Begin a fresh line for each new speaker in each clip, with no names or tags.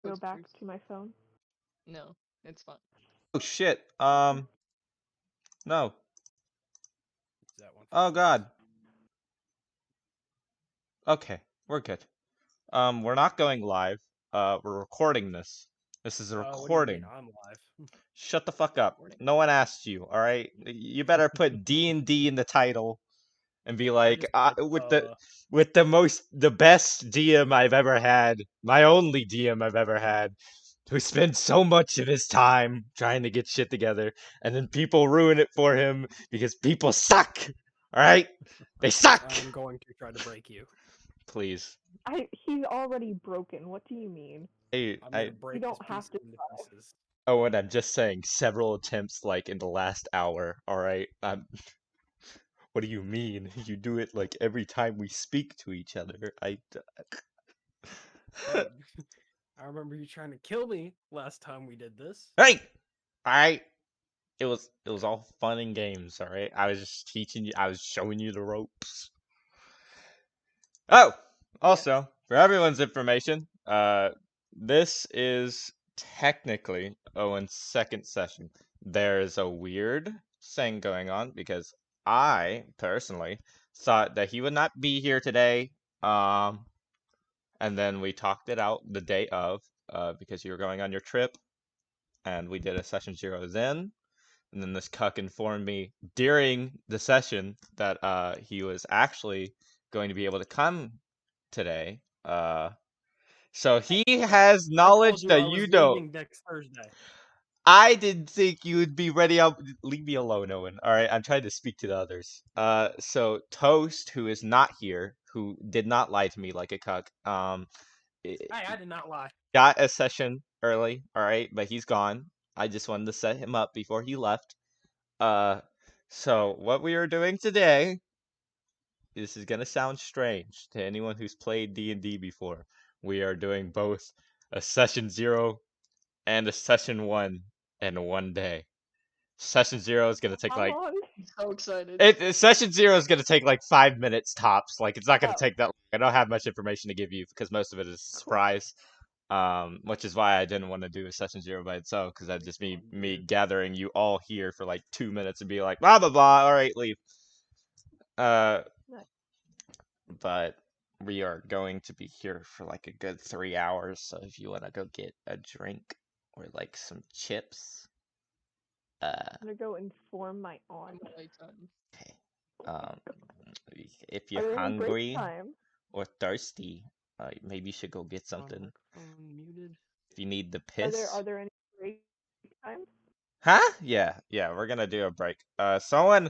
go back to my phone?
No, it's fine.
Oh shit. No.
Is that one?
Oh god. Okay, we're good. We're not going live. We're recording this. This is a
What do you mean?
recording.
I'm live.
Shut the fuck up. No one asked you, alright? You better put D&D in the title and be like, with the best DM I've ever had, my only DM I've ever had, who spends so much of his time trying to get shit together, and then people ruin it for him because people suck. Alright? They suck!
I'm going to try to break you.
Please.
He's already broken. What do you mean?
Hey,
I'm gonna break
You don't
his
have
piece
to
into
try.
pieces.
oh, and I'm just saying, several attempts like in the last hour, alright? What do you mean? You do it like every time we speak to each other.
Hey, I remember you trying to kill me last time we did this.
Hey! Alright. It was all fun and games, alright? I was just teaching you, I was showing you the ropes. Oh! Also, for everyone's information, this is technically Owen's second session. There's a weird thing going on because I, personally, thought that he would not be here today. And then we talked it out the day of, because you were going on your trip, and we did a session 0 then. And then this cuck informed me during the session that he was actually going to be able to come today. So he has knowledge that
I was
you don't.
leaving next Thursday.
I didn't think you would be ready. Leave me alone, Owen. All right, I'm trying to speak to the others. So Toast, who is not here, who did not lie to me like a cuck,
Hey, I did not lie.
got a session early. All right, but he's gone. I just wanted to set him up before he left. So what we are doing today, this is gonna sound strange to anyone who's played D&D before. We are doing both a session 0 and a session 1 in one day. Session 0 is gonna take
How
like
long?
I'm so excited.
session 0 is gonna take like 5 minutes tops. Like it's not gonna
Oh.
take that long. I don't have much information to give you because most of it is surprise. Which is why I didn't want to do a session 0 by itself, because that'd just be me gathering you all here for like 2 minutes and be like blah blah blah. All right, leave. But we are going to be here for like a good 3 hours. So if you want to go get a drink or like some chips,
I'm gonna go inform my aunt.
okay. If
Are
you're
there any break
hungry
time?
or thirsty, maybe you should go get something.
Muted.
If you need the
Are
piss.
there any break times?
Huh? Yeah, we're gonna do a break. Someone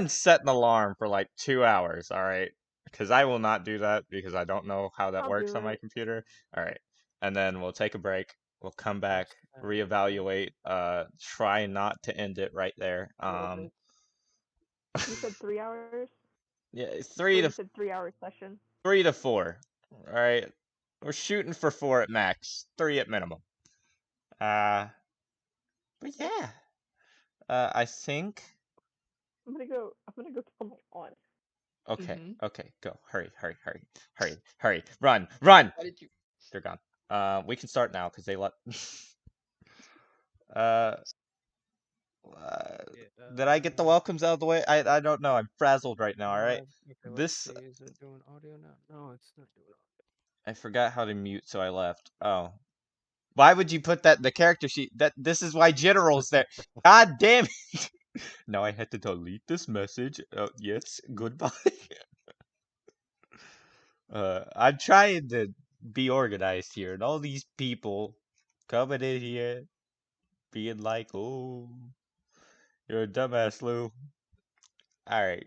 set an alarm for like 2 hours, alright? Because I will not do that because I don't know how that
I'll
works
do
on my
it.
computer. Alright. And then we'll take a break. We'll come back, reevaluate, try not to end it right there.
You said 3 hours?
Yeah, it's
Or you said 3 hour session?
3 to 4. Alright. We're shooting for 4 at max, 3 at minimum. But yeah. I think.
I'm gonna go tell my aunt.
Okay, okay, go. Hurry. Run.
Why did you?
They're gone. We can start now because they let. uh, did I get the welcomes out of the way? I don't know. I'm frazzled right now. All right.
Okay,
This
see. Is it doing audio now? No, it's not doing audio.
I forgot how to mute, so I left. Oh, why would you put that in the character sheet? This is why general's there. God damn it! Now I had to delete this message. Yes, goodbye. I'm trying to be organized here, and all these people coming in here being like, "Oh, you're a dumbass, Lou." All right,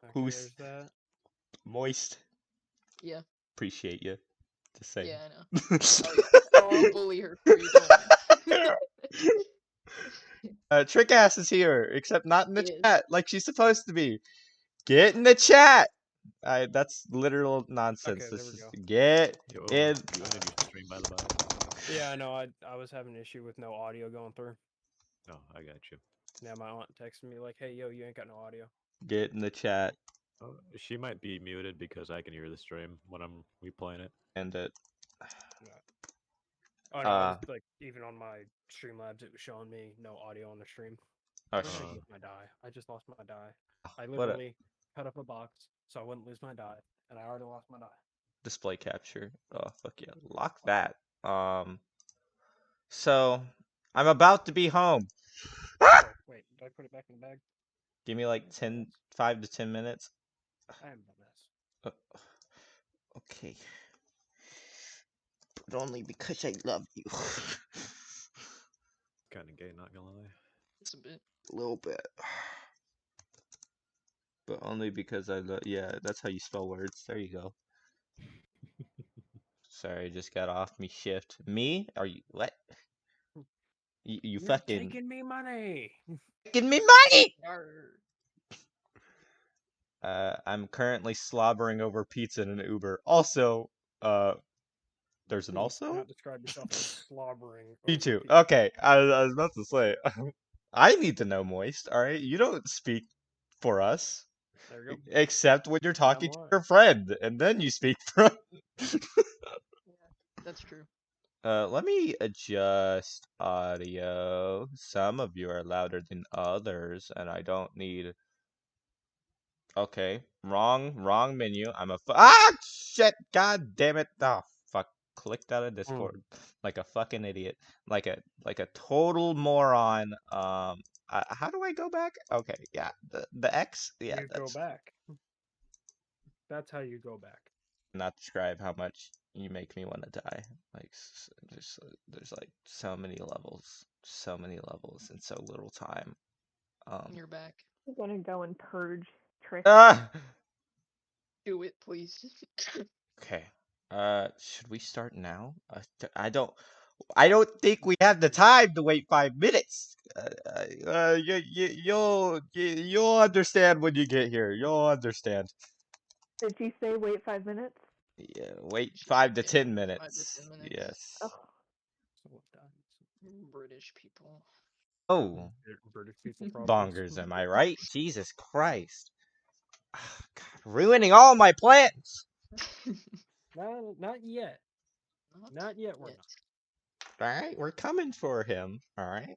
Okay,
who's
there's that.
moist?
Yeah.
Appreciate you. Just saying.
Yeah, I know. I'll bully her for you.
Trick ass is here, except not in the chat like she's supposed to be. Get in the chat. That's literal nonsense.
Okay, there we go.
Get in.
You ended your stream, by the way.
Yeah, I know. I was having an issue with no audio going through.
Oh, I got you.
Now my aunt texted me like, "Hey, yo, you ain't got no audio."
Get in the chat.
Oh, she might be muted because I can hear the stream when I'm replaying it.
End it.
Oh no, I just like even on my Streamlabs, it was showing me no audio on the stream.
Oh
Where did I
shit.
lose my die? I just lost my die. I
What a
literally cut up a box so I wouldn't lose my die, and I already lost my die.
display capture. Oh fuck yeah. Lock that. So I'm about to be home.
Oh wait, did I put it back in the bag?
Give me like 5 to 10 minutes.
I haven't done this.
Okay. But only because I love you.
Kind of gay, not gonna lie.
It's a bit.
A little bit. But only because I love. Yeah, that's how you spell words. There you go. Sorry, just got off me shift. Me? Are you what? You
You're
fucking
taking me money.
taking me money.
Arr.
I'm currently slobbering over pizza in an Uber. Also, there's an
Do
also.
not describe yourself as slobbering.
Me
over
too.
people.
Okay, I was about to say. I need to know moist. All right, you don't speak for us.
There you go.
Except when you're talking to
lying.
your friend, and then you speak for.
Yeah, that's true.
Let me adjust audio. Some of you are louder than others, and I don't need. Okay, wrong menu. Shit! God damn it! Oh fuck! Clicked out of Discord like a fucking idiot, like a total moron. How do I go back? Okay, yeah, the X. Yeah,
You go
that's
back. That's how you go back.
not describe how much you make me want to die. Like there's like so many levels, in so little time.
You're back.
I'm gonna go and purge Trish.
Do it, please.
Okay. Should we start now? I don't think we have the time to wait 5 minutes. You'll understand when you get here. You'll understand.
Did she say wait 5 minutes?
Yeah, wait
She
5 to
said
10
5 to
minutes.
10 minutes.
Yes.
Oh,
British people.
Oh,
British people problems.
bongers, am I right? Jesus Christ. God, ruining all my plans.
Not yet. Not yet. We're not.
All right, we're coming for him. All right.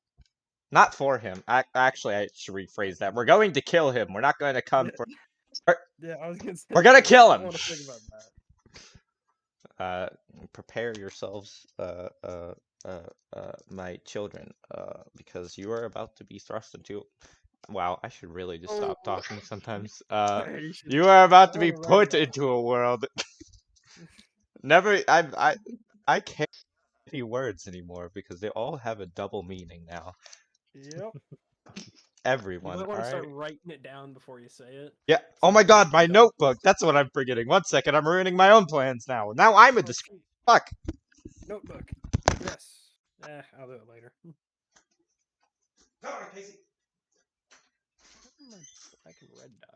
Not for him. Actually, I should rephrase that. We're going to kill him. We're not going to come for.
Yeah, I was gonna say.
We're gonna kill
I
him.
want to think about that.
Prepare yourselves, my children, because you are about to be thrust into. Wow, I should really just stop talking sometimes. You are about to be put into a world. Never, I can't say any words anymore because they all have a double meaning now.
Yep.
Everyone,
You might want to
all
start
right?
writing it down before you say it.
Yeah.
So
Oh my
you
God, my
don't-
notebook. That's what I'm forgetting. 1 second, I'm ruining my own plans now. Now I'm a
Oh, shoot.
fuck.
Notebook. Yes. I'll do it later.
Come on, Casey.
I can red dye.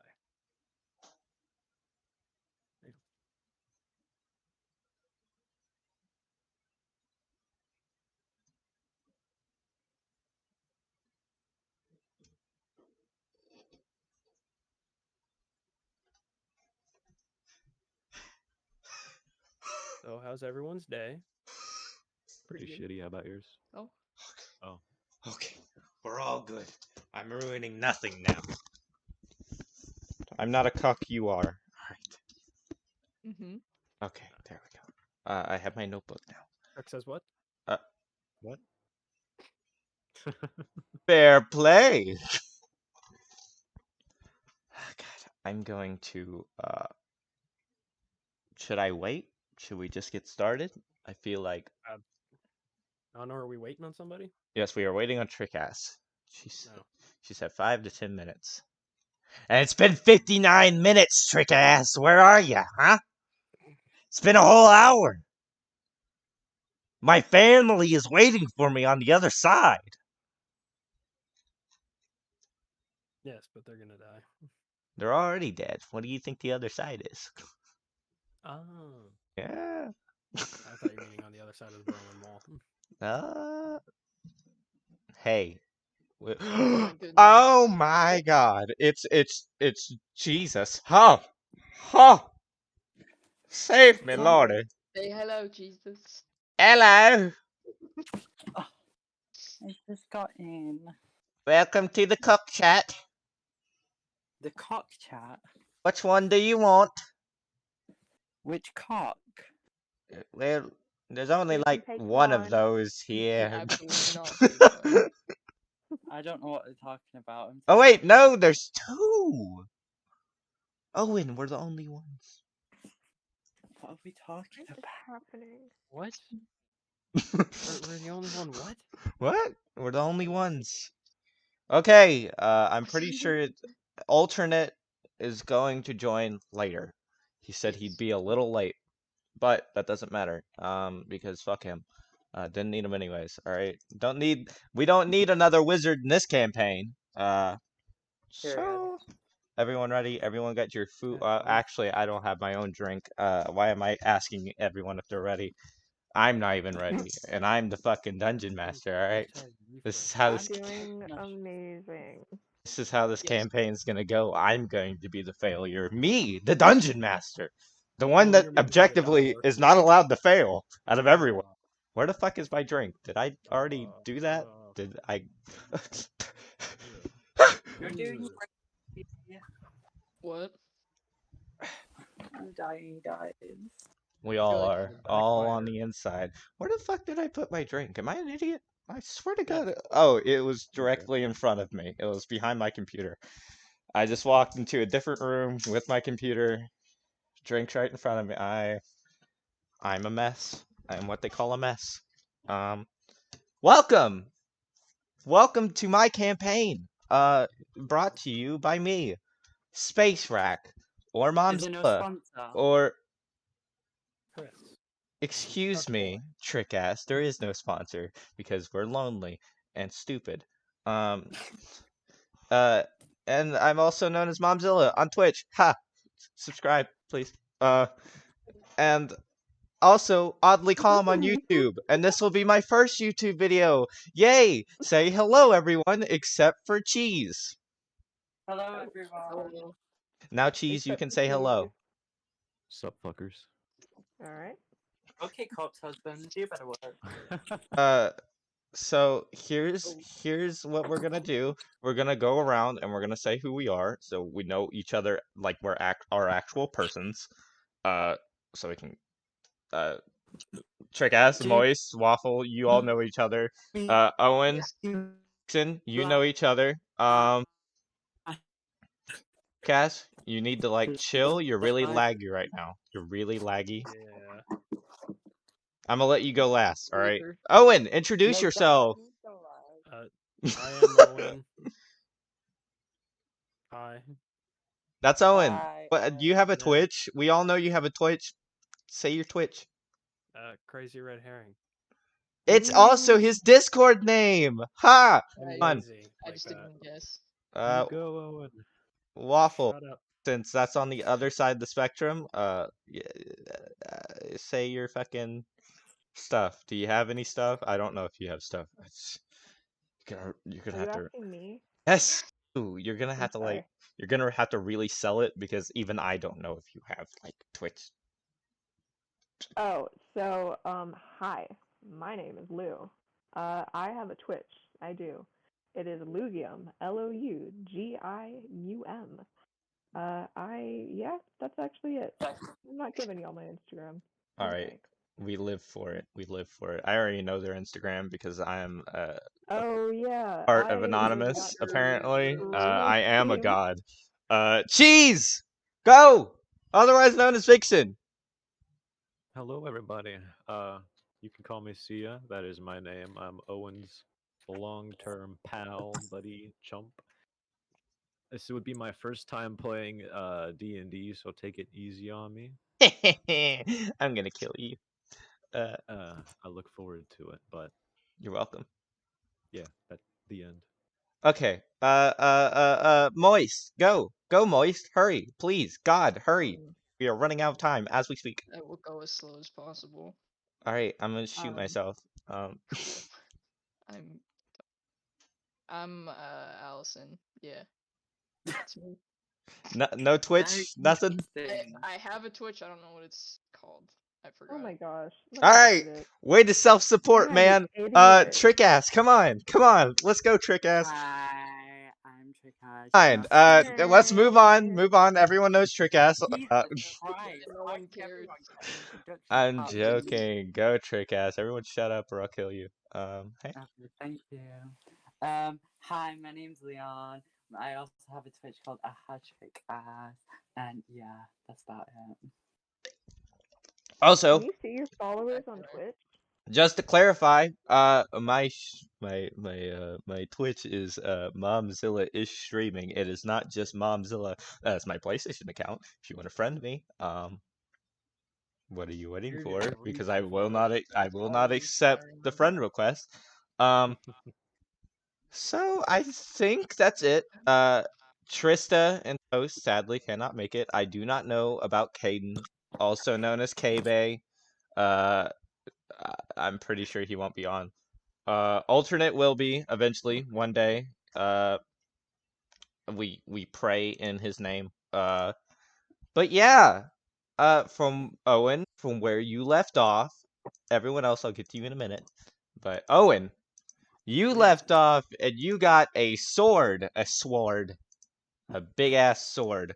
So, how's everyone's day?
Pretty shitty. How about yours?
Oh.
Oh.
Okay, we're all good. I'm ruining nothing now. I'm not a cuck, you are. Alright.
Mm-hmm.
Okay, there we go. I have my notebook now.
Rick says what?
What?
Fair play! God, I'm going to, should I wait? Should we just get started? I feel like...
I don't know, are we waiting on somebody?
Yes, we are waiting on Trick Ass.
No.
She said 5 to 10 minutes. And it's been 59 minutes, Trick Ass! Where are you, huh? It's been a whole hour! My family is waiting for me on the other side!
Yes, but they're gonna die.
They're already dead. What do you think the other side is?
Oh.
Yeah.
I thought you were meaning on the other side of the Berlin Wall.
Hey.
my goodness.
Oh my God! It's Jesus! Huh? Huh? Save me,
Say-
Lordy!
Say hello, Jesus.
Hello.
I just got in.
Welcome to the cook chat.
The cock chat?
Which one do you want?
Which cock?
Well, there's only
You
like
can take
one of
one.
those
You
here.
can absolutely not take one.
I don't know what they're talking about. I'm
Oh wait,
taking-
no, there's two. Owen, we're the only ones.
What are we talking
What is
about?
happening?
What? We're the only one. What?
What? We're the only ones. Okay, I'm pretty sure alternate is going to join later. He said he'd
Yes.
be a little late, but that doesn't matter. Because fuck him. Didn't need him anyways. All right. We don't need another wizard in this campaign. So everyone ready? Everyone got your food? Actually, I don't have my own drink. Why am I asking everyone if they're ready? I'm not even ready, and I'm the fucking dungeon master. All right. This is how
I'm
this.
Doing
not-
amazing.
This is how this
Yes.
campaign's gonna go. I'm going to be the failure. Me, the dungeon master. The one
Well,
that
you're meant to be the
objectively
dollar.
is not allowed to fail out of everyone. Where the fuck is my drink? Did I already do that? Did I?
You're doing great.
What?
I'm dying, guys.
We all
Good.
are. All on the inside. Where the fuck did I put my drink? Am I an idiot? I swear to God. Oh, it was directly in front of me. It was behind my computer. I just walked into a different room with my computer. Drink's right in front of me. I'm a mess. I'm what they call a mess. Welcome! Welcome to my campaign. Brought to you by me, Space Rack, or
Is there no
Momzilla,
sponsor?
or
Chris.
excuse
Okay.
me, trick ass. There is no sponsor because we're lonely and stupid. Um, and I'm also known as Momzilla on Twitch. Ha! Subscribe, please. And also oddly calm on YouTube, and this will be my first YouTube video. Yay! Say hello, everyone, except for Cheese.
Hello, everyone.
Now, Cheese, you
Except
can
for
say hello.
cheese.
Sup, fuckers?
All right.
Okay, corpse husband, do better work.
So here's what we're gonna do. We're gonna go around and we're gonna say who we are, so we know each other like we're our actual persons. So we can trick ass,
Do
Moist, Waffle, you all know each other. Owen,
Yes.
Jackson, you know each other. Cass, you need to like chill. You're really laggy right now. You're really laggy.
Yeah.
I'm gonna let you go last, all right?
Later.
Owen, introduce yourself.
I am Owen. Hi.
That's Owen.
Hi,
What, do you have a
Yeah.
Twitch? We all know you have a Twitch. Say your Twitch.
Crazy red herring.
It's also his Discord name. Ha!
I'm
I-
Fun.
lazy.
I
Like
just
that.
didn't guess.
Uh,
You go, Owen.
Waffle.
Shut up.
Since that's on the other side of the spectrum, say your fucking stuff. Do you have any stuff? I don't know if you have stuff. You're gonna
Are you
have to.
asking me?
Yes. Ooh, you're gonna
I'm
have to
sorry.
like. You're gonna have to really sell it because even I don't know if you have like Twitch.
Oh, so hi. My name is Lou. I have a Twitch. I do. It is Lugium. Lougium. That's actually it. I'm not giving y'all my Instagram.
All
No
right.
thanks.
We live for it. We live for it. I already know their Instagram because I am
Oh yeah,
part of
I got
Anonymous, apparently.
really
I am a
steamed.
god. Cheese! Go! Otherwise known as Vixen.
Hello, everybody. You can call me Sia. That is my name. I'm Owen's long-term pal, buddy, chump. This would be my first time playing D&D, so take it easy on me.
I'm gonna kill you.
I look forward to it, but
You're welcome.
yeah, that's the end.
Okay. Moist, go. Go, Moist. Hurry, please. God, hurry. We are running out of time as we speak.
I will go as slow as possible.
Alright, I'm gonna shoot myself.
Cool. I'm Allison. Yeah. That's me.
No Twitch, nothing?
Thing.
I have a Twitch. I don't know what it's called. I forgot.
Oh my gosh. Look
All
how I
right,
did it.
way to self-support,
God,
man.
you idiot.
Trick ass, come on, let's go, trick ass.
Hi, I'm Trikash.
Fine. Let's move on. Everyone knows trick ass.
Jesus Christ!
No
Why
one
does
cares.
everyone get an introduction
I'm
apart from me?
joking. Go trick ass. Everyone shut up or I'll kill you. Hey.
Okay, thank you. Hi, my name's Leon. I also have a Twitch called Trick Ass, and yeah, that's about it.
Also,
Can you see your followers on Twitch?
just to clarify, my Twitch is Momzilla is streaming. It is not just Momzilla. That's my PlayStation account. If you want to friend me, what are you waiting
You're
for?
just
Because
reaching for it.
I will not accept the friend request. So I think that's it. Trista and Toast sadly cannot make it. I do not know about Caden, also known as K-Bay. I'm pretty sure he won't be on. Alternate will be eventually one day. We pray in his name. But yeah. From Owen, from where you left off. Everyone else, I'll get to you in a minute. But Owen, you left off and you got a sword, a big ass sword,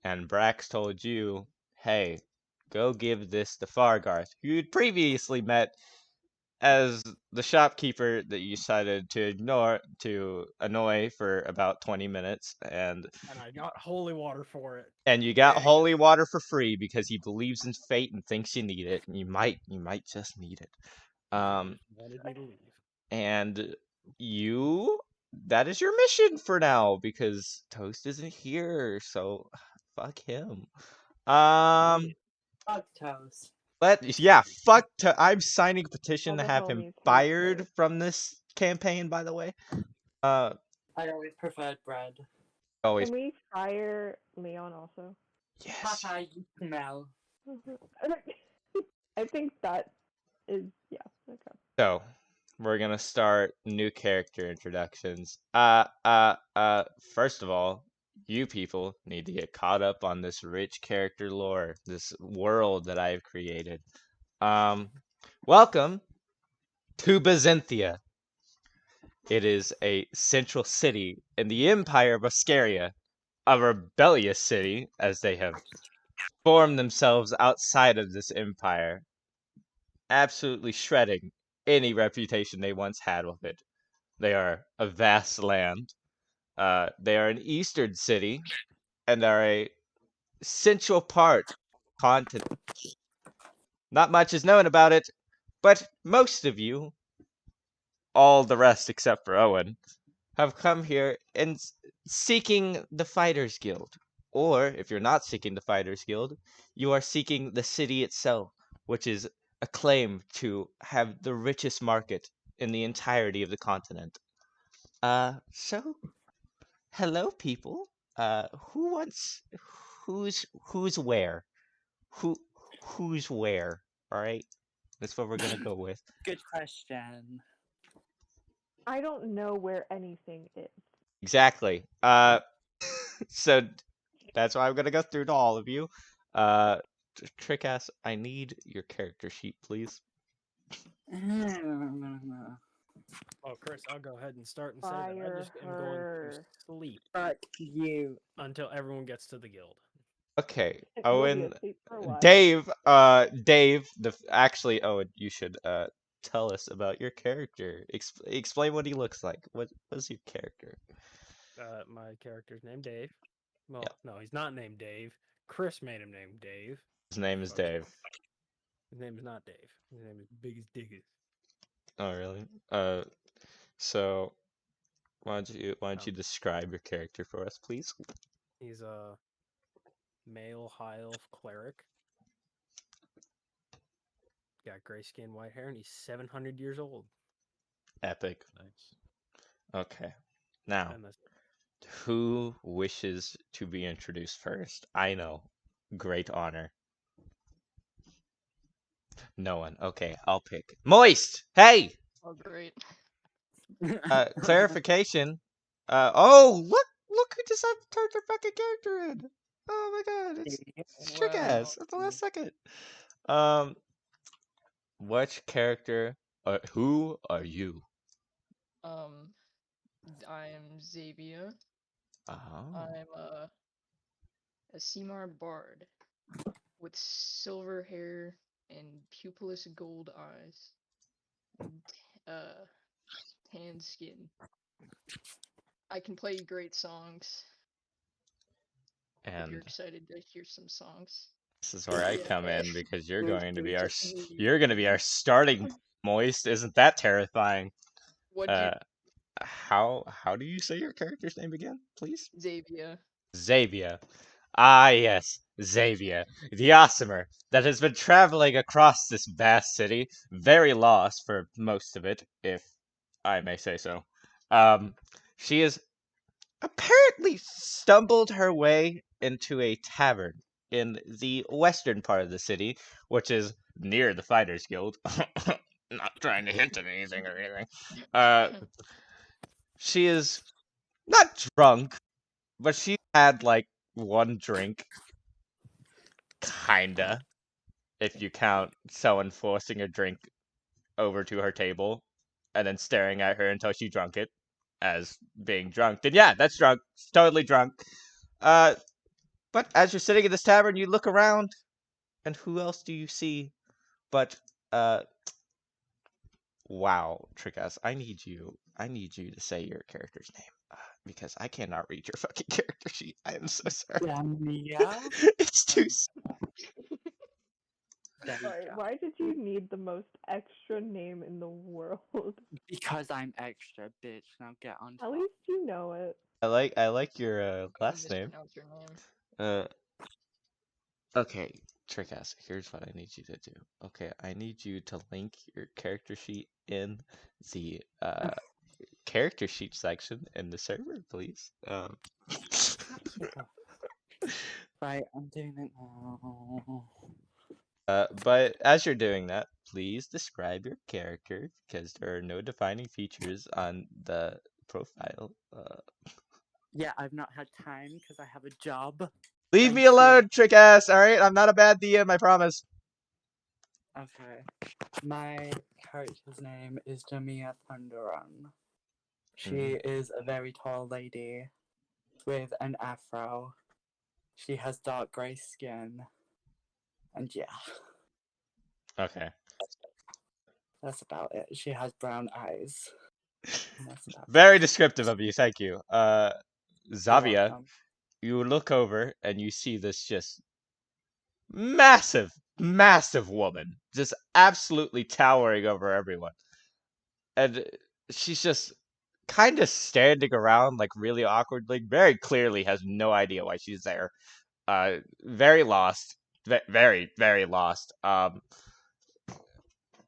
and Brax told you, "Hey, go give this to Fargarth, who you'd previously met as the shopkeeper that you decided to annoy for about 20 minutes, and
I got holy water for it.
you got
Yay.
holy water for free because he believes in fate and thinks you need it, and you might just need it.
He
Um,
just wanted me to leave.
and that is your mission for now because Toast isn't here, so fuck him.
Fuck Toast.
I'm signing a petition
All
to
the
have him
homies hate
fired
Toast.
from this campaign, by the way.
I always preferred bread.
Always.
Can we fire Leon also?
Yes.
Haha, you smell.
I think that is, yeah, okay.
So, we're gonna start new character introductions. First of all, you people need to get caught up on this rich character lore, this world that I've created. Welcome to Byzantia. It is a central city in the Empire of Buscaria, a rebellious city, as they have formed themselves outside of this empire, absolutely shredding any reputation they once had with it. They are a vast land. They are an eastern city, and are a central part continent. Not much is known about it, but most of you, all the rest except for Owen, have come here and seeking the Fighters Guild. Or, if you're not seeking the Fighters Guild, you are seeking the city itself, which is a claim to have the richest market in the entirety of the continent. So, hello, people. Who wants, who's where? Who, who's where? Alright? That's what we're gonna go with.
Good question.
I don't know where anything is.
Exactly. So that's why I'm gonna go through to all of you. Trick ass, I need your character sheet, please.
Oh, Chris, I'll go ahead and start and say that I
Fire
just am going to
her.
sleep
Fuck you.
until everyone gets to the guild.
Okay,
You'll be
Owen,
asleep for a while.
Dave, actually, Owen, you should tell us about your character. Explain what he looks like. What's your character?
My character's named Dave. Well,
Yeah.
no, he's not named Dave. Chris made him named Dave.
His name is
Fuck.
Dave.
His name is not Dave. His name is Biggest Diggers.
Oh, really? So why don't you describe your character for us, please?
He's a male high elf cleric. Got gray skin, white hair, and he's 700 years old.
Epic.
Nice.
Okay. Now,
And that's
who wishes to be introduced first? I know. Great honor. No one. Okay, I'll pick. Moist! Hey!
Oh, great.
Clarification. Look who decided to turn their fucking character in! Oh my god, it's Trick Ass at the last second. Which character? Who are you?
I am Xavier.
Oh.
I'm a Seymour Bard with silver hair and pupilless gold eyes, and tan skin. I can play great songs. If you're
And
excited to hear some songs,
this is where I
yeah,
come in because you're
do
going to be
reach
our
out to me.
you're going to be our starting moist. Isn't that terrifying?
What'd you,
How do you say your character's name again, please?
Xavier?
Xavier. Ah, yes, Xavier, the Awesomer, that has been traveling across this vast city, very lost for most of it, if I may say so. She has apparently stumbled her way into a tavern in the western part of the city, which is near the Fighters Guild. Not trying to hint at anything or anything. She is not drunk, but she had like one drink, kinda, if you count someone forcing a drink over to her table and then staring at her until she drunk it as being drunk. Then yeah, that's drunk. Totally drunk. Uh, but as you're sitting in this tavern, you look around, and who else do you see but uh wow, Trickass, I need you to say your character's name. Because I cannot read your fucking character sheet. I am so sorry.
Demia.
It's too
There you
Sorry,
go.
why did you need the most extra name in the world?
Because I'm extra, bitch. Now get on
At
top.
least you know it.
I like your
I'm gonna
last name.
mispronounce your name.
Okay, Trickass, here's what I need you to do. Okay, I need you to link your character sheet in the character sheet section in the server, please.
Right, I'm doing it now.
But as you're doing that, please describe your character because there are no defining features on the profile.
Yeah, I've not had time because I have a job.
Leave
Thank
me
you.
alone, Trickass. All right, I'm not a bad DM, I promise.
Okay. My character's name is Jamia Thunderon. She is a very tall lady with an afro. She has dark grey skin. And yeah,
Okay.
that's about it. She has brown eyes. And that's about
Very descriptive of you, thank you.
You're
Zavia,
welcome.
you look over and you see this just massive woman, just absolutely towering over everyone. And she's just kind of standing around like really awkwardly, very clearly has no idea why she's there. Very lost, very lost.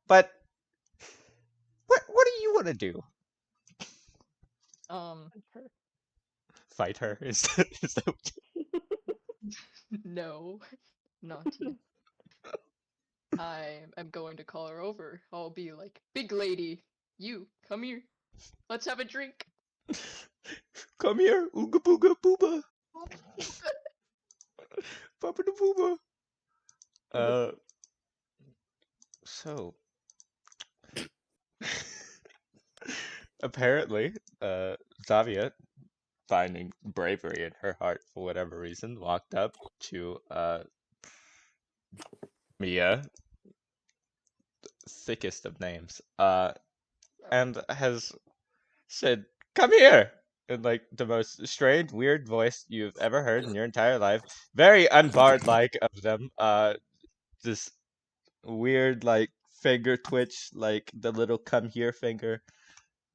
But what do you want to do? Fight her? Is that what
No, not yet. I am going to call her over. I'll be like, big lady, you come here. Let's have a drink.
Come here, ooga booga booba, papa da booba. So apparently, Zavia, finding bravery in her heart for whatever reason, walked up to Mia, thickest of names, and has said, "Come here," in like the most strange, weird voice you've ever heard in your entire life. Very unbarred like of them. This weird like finger twitch, like the little come here finger,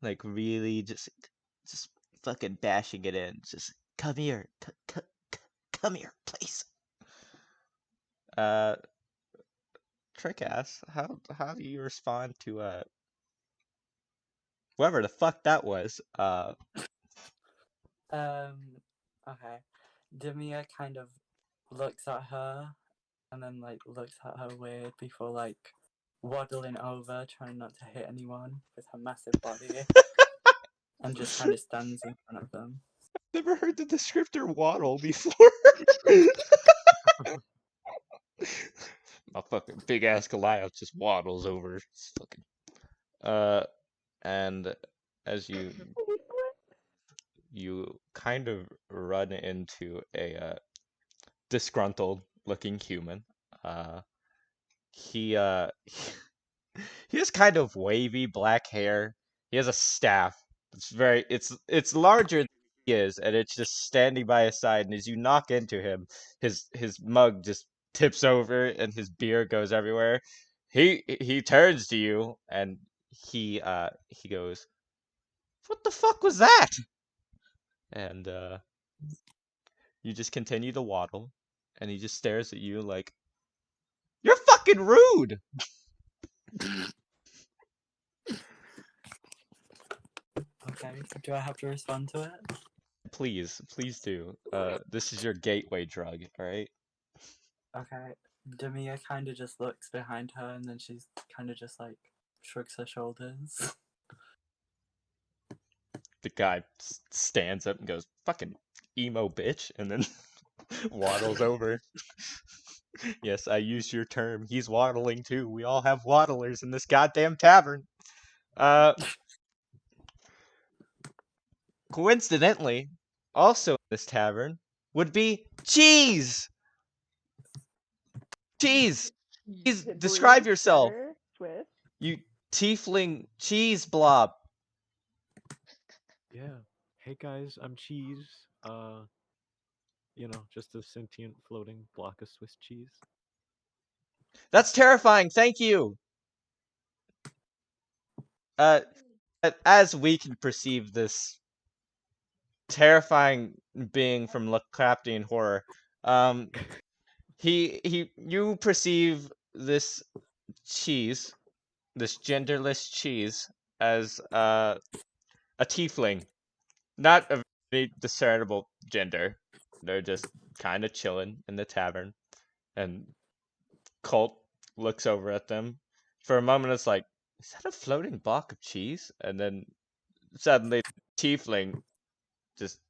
like really just fucking bashing it in. Just come here, come here, please. Uh, Trickass, how do you respond to whoever the fuck that was?
Okay. Demia kind of looks at her and then like looks at her weird before like waddling over, trying not to hit anyone with her massive body, and just kind of stands in front of them.
Never heard the descriptor waddle before. A fucking big ass Goliath just waddles over. It's fucking and as you kind of run into a disgruntled looking human. He he has kind of wavy black hair. He has a staff. It's larger than he is, and it's just standing by his side. And as you knock into him, his mug just tips over, and his beer goes everywhere. He turns to you, and he goes, "What the fuck was that?" And you just continue to waddle, and he just stares at you like, "You're fucking rude."
Okay, do I have to respond to it?
Please do. This is your gateway drug, alright?
Okay. Demia kind of just looks behind her and then she's kind of just like shrugs her shoulders.
The guy stands up and goes, "Fucking emo bitch," and then waddles over. Yes, I used your term. He's waddling too. We all have waddlers in this goddamn tavern. Coincidentally, also in this tavern would be Cheese! Cheese! Please
Is it
describe
blue,
yourself.
cheddar, Swiss?
You tiefling cheese blob.
Yeah. Hey guys, I'm Cheese. Just a sentient floating block of Swiss cheese.
That's terrifying. Thank you. As we can perceive this terrifying being from Lovecraftian horror, you perceive this cheese, this genderless cheese, as a tiefling, not a very discernible gender. They're just kind of chilling in the tavern, and Colt looks over at them. For a moment, it's like, is that a floating block of cheese? And then suddenly, tiefling just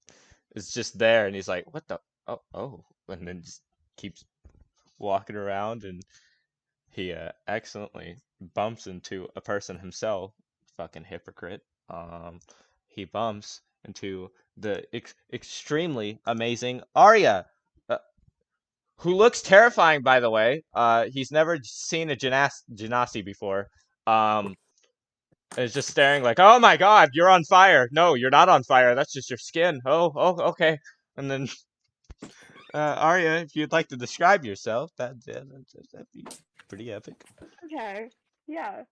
is just there, and he's like, "What the? Oh!" And then just keeps walking around, and he accidentally bumps into a person himself. Fucking hypocrite. He bumps into the extremely amazing Arya, who looks terrifying, by the way. He's never seen a genasi before. And is just staring like, "Oh my god, you're on fire!" "No, you're not on fire. That's just your skin." Oh, okay. And then, Arya, if you'd like to describe yourself, that'd be pretty epic.
Okay, yeah.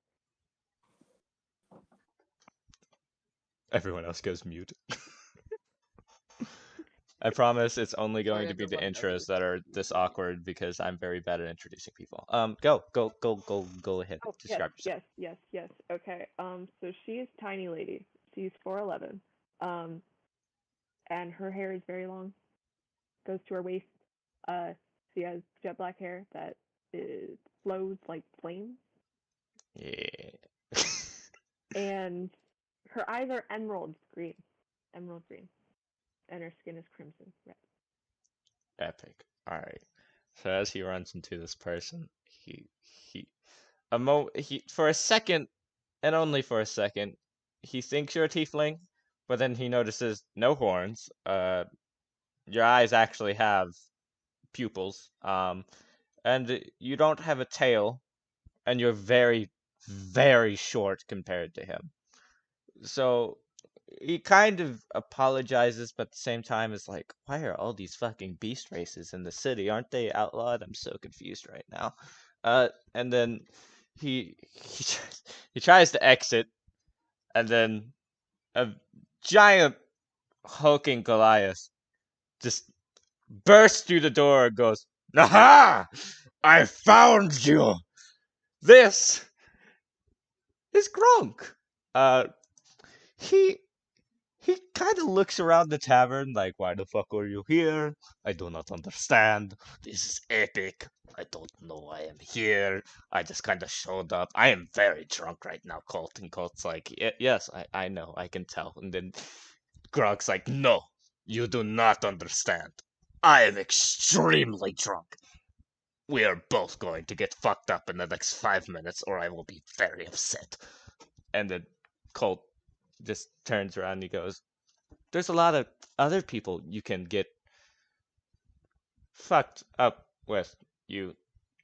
Everyone else goes mute. I promise it's only
Sorry,
going
I
to be
have
the
to laugh
intros
at
that are this awkward because I'm very bad at introducing people. Go ahead.
Oh,
Describe yourself.
yes. Okay. So she's tiny lady. She's 4'11". And her hair is very long. Goes to her waist. She has jet black hair that flows like flames.
Yeah.
And her eyes are emerald green. Emerald green. And her skin is crimson red.
Epic. All right. So as he runs into this person, he for a second, and only for a second, he thinks you're a tiefling, but then he notices no horns. Your eyes actually have pupils. And you don't have a tail, and you're very, very short compared to him. So he kind of apologizes, but at the same time is like, "Why are all these fucking beast races in the city? Aren't they outlawed? I'm so confused right now." And then he he tries to exit, and then a giant hulking Goliath just bursts through the door and goes, "Aha! I found you! This is Grunk." He he kind of looks around the tavern like, "Why the fuck are you here? I do not understand. This is epic. I don't know why I'm here. I just kind of showed up. I am very drunk right now, Colt." And Colt's like, Yes, I know, I can tell." And then Grog's like, "No, you do not understand. I am extremely drunk. We are both going to get fucked up in the next 5 minutes, or I will be very upset. And then Colt just turns around and he goes, there's a lot of other people you can get fucked up with, you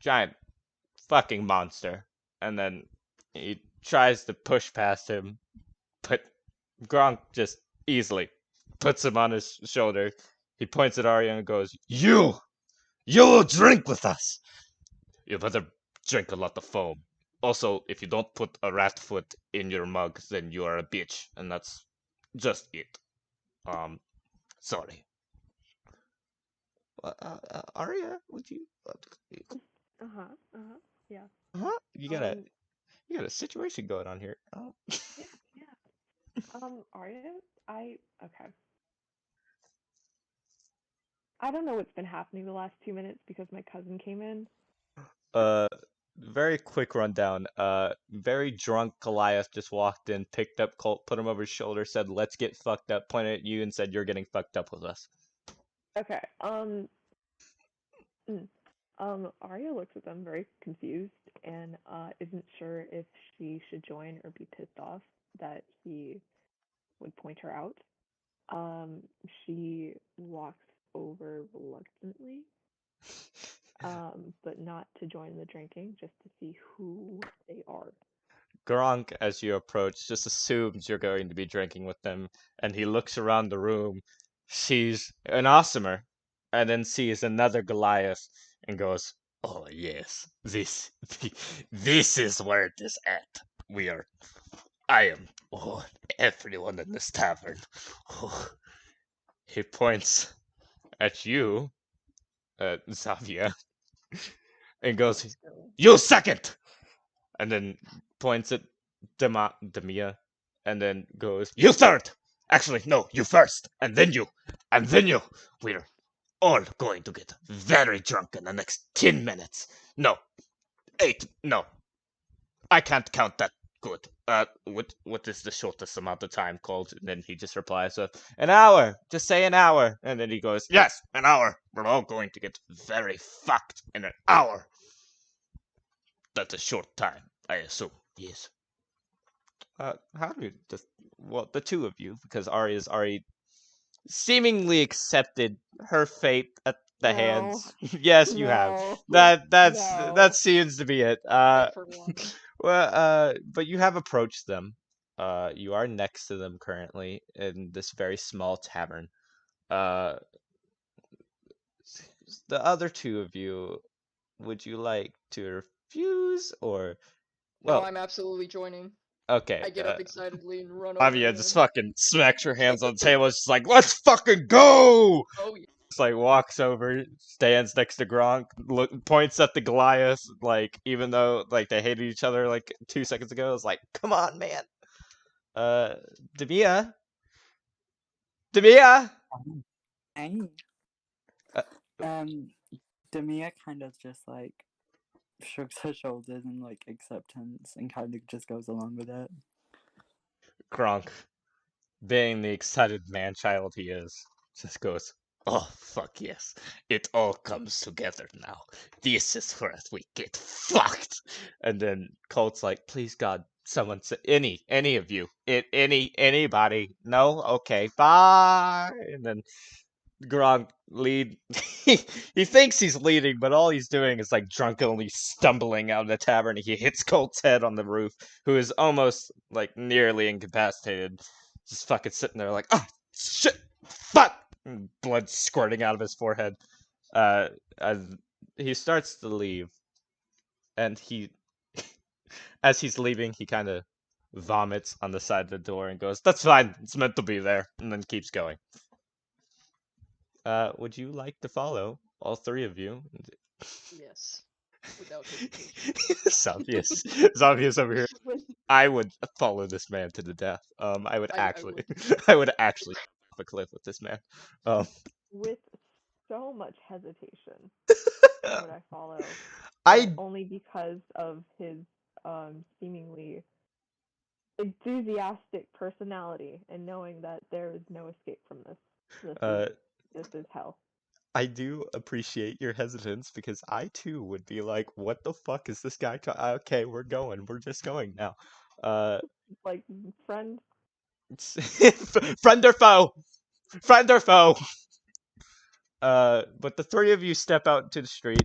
giant fucking monster. And then he tries to push past him, but Gronk just easily puts him on his shoulder. He points at Arya and goes, You will drink with us! You better drink a lot of foam. Also, if you don't put a rat foot in your mug, then you are a bitch, and that's just it. Sorry. Arya, would you?
Yeah.
You got a situation going on here. Oh.
Yeah. Arya, okay. I don't know what's been happening the last 2 minutes because my cousin came in.
Very quick rundown. Very drunk Goliath just walked in, picked up Colt, put him over his shoulder, said, "Let's get fucked up," pointed at you and said, "You're getting fucked up with us."
Okay. Arya looks at them very confused and isn't sure if she should join or be pissed off that he would point her out. She walks over reluctantly, but not to join the drinking, just to see who they are.
Gronk, as you approach, just assumes you're going to be drinking with them, and he looks around the room, sees an Awesomer, and then sees another Goliath, and goes, "Oh yes, this is where it is at. I am, everyone in this tavern." Oh. He points at you, Xavier, and goes, "You second!" And then points at Demia, and then goes, "You third! Actually, no, you first, and then you, and then you. We're all going to get very drunk in the next 10 minutes. No, 8, no. I can't count that good. What is the shortest amount of time called?" And then he just replies, "An hour. Just say an hour." And then he goes, "Yes, an hour. We're all going to get very fucked in an hour." That's a short time, I assume. Yes. How do you just, well, the two of you, because Arya's already seemingly accepted her fate at the
No.
hands. Yes, you have.
No.
That seems to be it.
For one.
Well, but you have approached them. You are next to them currently in this very small tavern. Uh, the other two of you, would you like to refuse or?
No,
Well,
I'm absolutely joining.
okay.
I get up excitedly and run over
Avia
to
just
him.
fucking smacks her hands on the table. It's just like, "Let's fucking go!"
Oh yeah.
Just like walks over, stands next to Gronk, points at the Goliath. Like, even though like they hated each other like 2 seconds ago, it's like, "Come on, man." Uh, Demia, Demia.
Hey.
Uh,
Demia kind of just like shrugs her shoulders in like acceptance and kind of just goes along with it.
Gronk, being the excited man child he is, just goes, "Oh fuck yes! It all comes together now. This is where we get fucked." And then Colt's like, "Please God, someone say any of you, anybody? No, okay, bye." And then Gronk lead. He thinks he's leading, but all he's doing is like drunkenly stumbling out of the tavern. He hits Colt's head on the roof, who is almost like nearly incapacitated, just fucking sitting there like, "Oh shit, fuck!" And blood squirting out of his forehead. As he starts to leave, and as he's leaving, he kind of vomits on the side of the door and goes, "That's fine. It's meant to be there," and then keeps going. Would you like to follow all three of you?
Yes. Without hesitation.
Zombies over here.
With
I would follow this man to the death. I would
I
actually,
would.
I would actually off a cliff with this man. Um,
with so much hesitation would I follow,
I
but only because of his seemingly enthusiastic personality and knowing that there is no escape from this.
uh,
This is hell.
I do appreciate your hesitance because I too would be like, "What the fuck is this guy? Okay, we're going. We're just going now."
Like friend.
Friend or foe? Friend or foe? But the three of you step out into the street.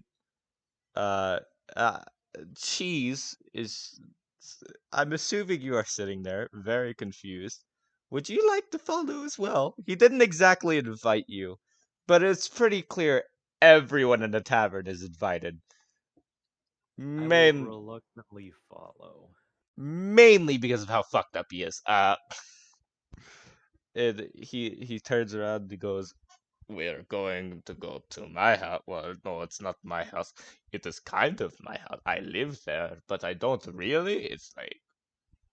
Uh, uh, Cheese is. I'm assuming you are sitting there, very confused. Would you like to follow as well? He didn't exactly invite you, but it's pretty clear everyone in the tavern is invited.
I will
Main,
reluctantly follow.
mainly because of how fucked up he is. He turns around and he goes, "We're going to go to my house. Well, no, it's not my house. It is kind of my house. I live there, but I don't really. It's like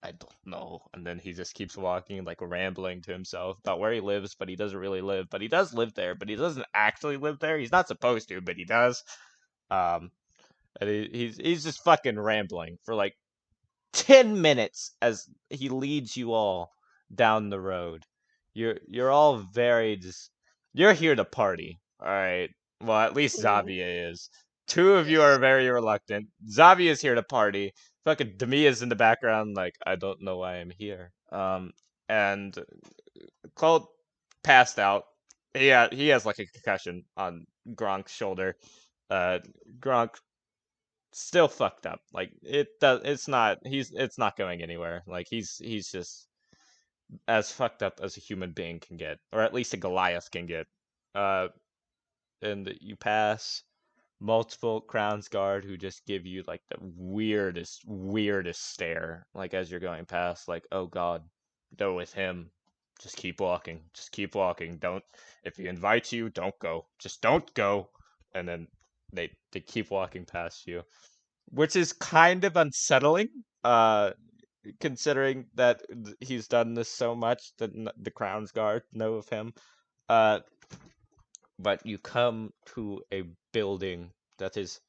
I don't know." And then he just keeps walking, like rambling to himself about where he lives, but he doesn't really live. But he does live there, but he doesn't actually live there. He's not supposed to, but he does. Um, and he's just fucking rambling for like 10 minutes as he leads you all down the road. You're all very just you're here to party. All right. Well, at least Xavier is. Two of you are very reluctant. Xavier is here to party. Fucking Demia's in the background like I don't know why I'm here. And Colt passed out. He has like a concussion on Gronk's shoulder. Uh Gronk still fucked up. Like it's not going anywhere. Like he's just as fucked up as a human being can get, or at least a Goliath can get. Uh, and you pass multiple Crown's Guard who just give you like the weirdest stare, like as you're going past, like, oh god, go with him. Just keep walking. Just keep walking. Don't if he invites you, don't go. Just don't go. And then they keep walking past you, which is kind of unsettling. Considering that he's done this so much that the Crown's Guard know of him. Uh, but you come to a building that is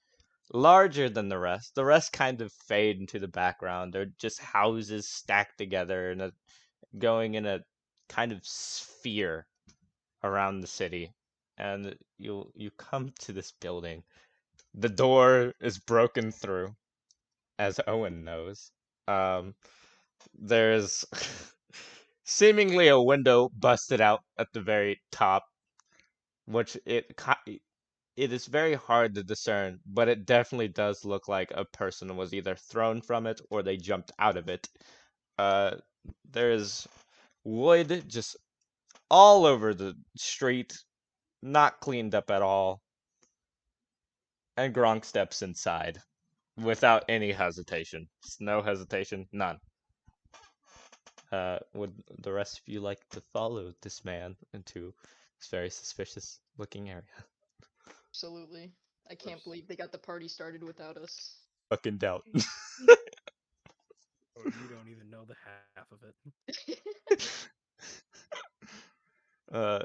larger than the rest. The rest kind of fade into the background. They're just houses stacked together and going in a kind of sphere around the city. And you come to this building. The door is broken through, as Owen knows. Um, there's seemingly a window busted out at the very top, which it is very hard to discern, but it definitely does look like a person was either thrown from it or they jumped out of it. Uh, there's wood just all over the street, not cleaned up at all, and Gronk steps inside without any hesitation. Just no hesitation, none. Would the rest of you like to follow this man into this very suspicious looking area?
Absolutely. I can't believe they got the party started without us.
Fucking doubt.
Oh, you don't even know the half of it.
uh,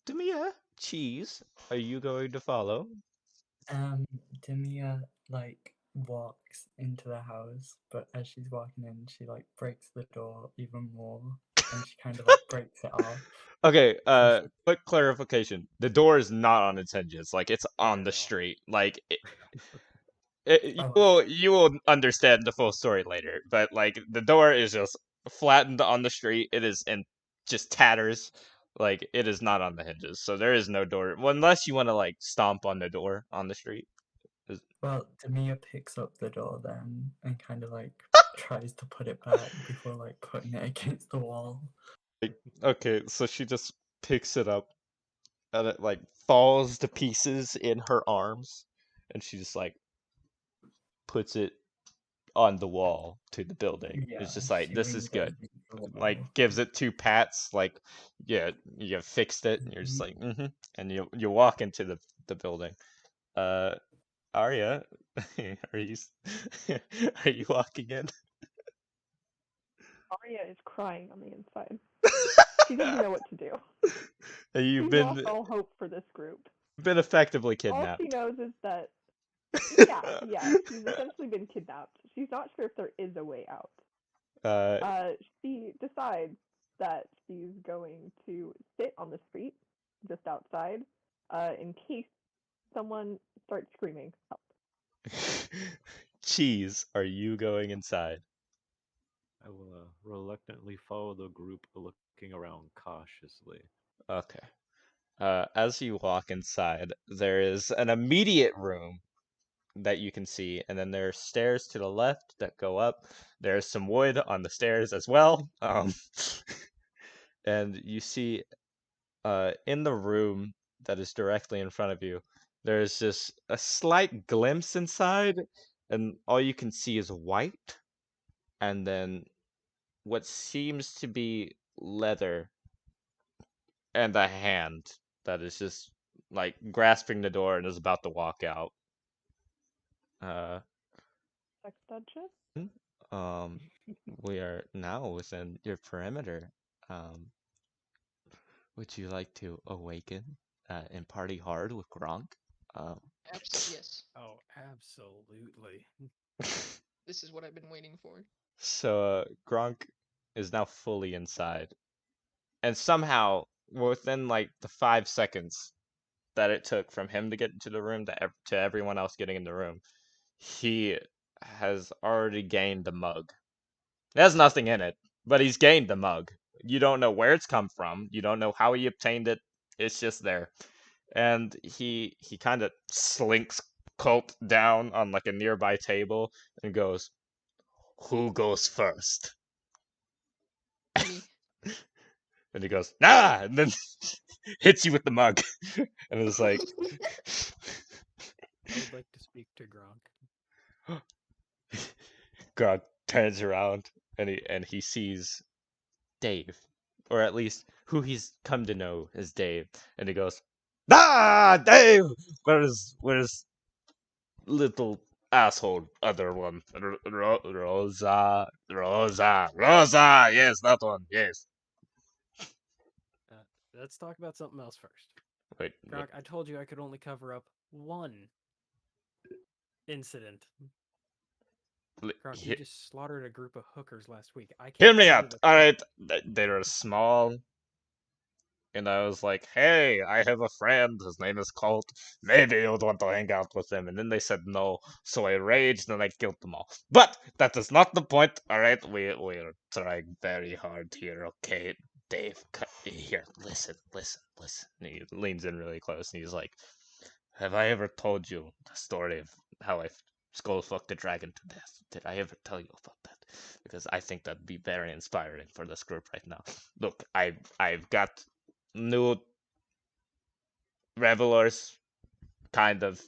Demia, Cheese, are you going to follow?
Demia like walks into the house, but as she's walking in, she like breaks the door even more, and she kind of like breaks it off.
Okay,
So she,
quick clarification. The door is not on its hinges. Like it's on
Yeah,
the
no.
street. Like
oh,
you will understand the full story later, but like the door is just flattened on the street. It is in just tatters. Like it is not on the hinges. So there is no door. Well, unless you want to like stomp on the door on the street.
well, Demia picks up the door then and kind of like tries to put it back before like putting it against the wall.
Okay, so she just picks it up and it like falls to pieces in her arms, and she just like puts it on the wall to the building.
Yeah,
It's just like
she
this is
leans it
good.
against the
Like
wall.
gives it two pats, like yeah, you fixed it, and you're just like and you walk into the building. Uh, Arya, are you are you walking in?
Arya is crying on the inside. She doesn't know what to do.
You've
She's lost all hope for this group.
been effectively
All she
kidnapped.
knows is that she's essentially been kidnapped. She's not sure if there is a way out.
Uh,
She decides that she's going to sit on the street just outside, in case someone starts screaming help.
Cheese, are you going inside?
I will reluctantly follow the group, looking around cautiously.
Okay. As you walk inside, there is an immediate room that you can see, and then there are stairs to the left that go up. There's some wood on the stairs as well. And you see in the room that is directly in front of you, there's just a slight glimpse inside, and all you can see is white, and then what seems to be leather, and a hand that is just like grasping the door and is about to walk out. Uh,
Sex dungeon?
um, we are now within your perimeter. Um, would you like to awaken and party hard with Gronk? Um,
Yes.
Oh, absolutely.
This is what I've been waiting for.
so Gronk is now fully inside, and somehow within like the 5 seconds that it took from him to get into the room to everyone else getting in the room, he has already gained the mug. It has nothing in it, but he's gained the mug. You don't know where it's come from. You don't know how he obtained it. It's just there. And he kind of slinks Colt down on like a nearby table and goes, "Who goes first?"
Me.
And he goes, "Ah!" and then hits you with the mug. And it's like,
I would like to speak to Gronk.
God turns around and he sees Dave, or at least who he's come to know as Dave, and he goes, "Ah, Dave, where's little asshole other one, Rosa, yes, that one, yes."
Uh, let's talk about something else first.
Wait,
Gronk, I told you I could only cover up one incident. Gronk, you just slaughtered a group of hookers last week. I
hear
can't
me
cover
out.
the
All right, they're small. And I was like, "Hey, I have a friend. His name is Colt. Maybe you'd want to hang out with him." And then they said no, so I raged and I killed them all. But that is not the point. All right, we're trying very hard here. Okay, Dave, here, listen. And he leans in really close and he's like, "Have I ever told you the story of how I skull fucked a dragon to death? Did I ever tell you about that? Because I think that'd be very inspiring for this group right now. Look, I've got new revelers, kind of.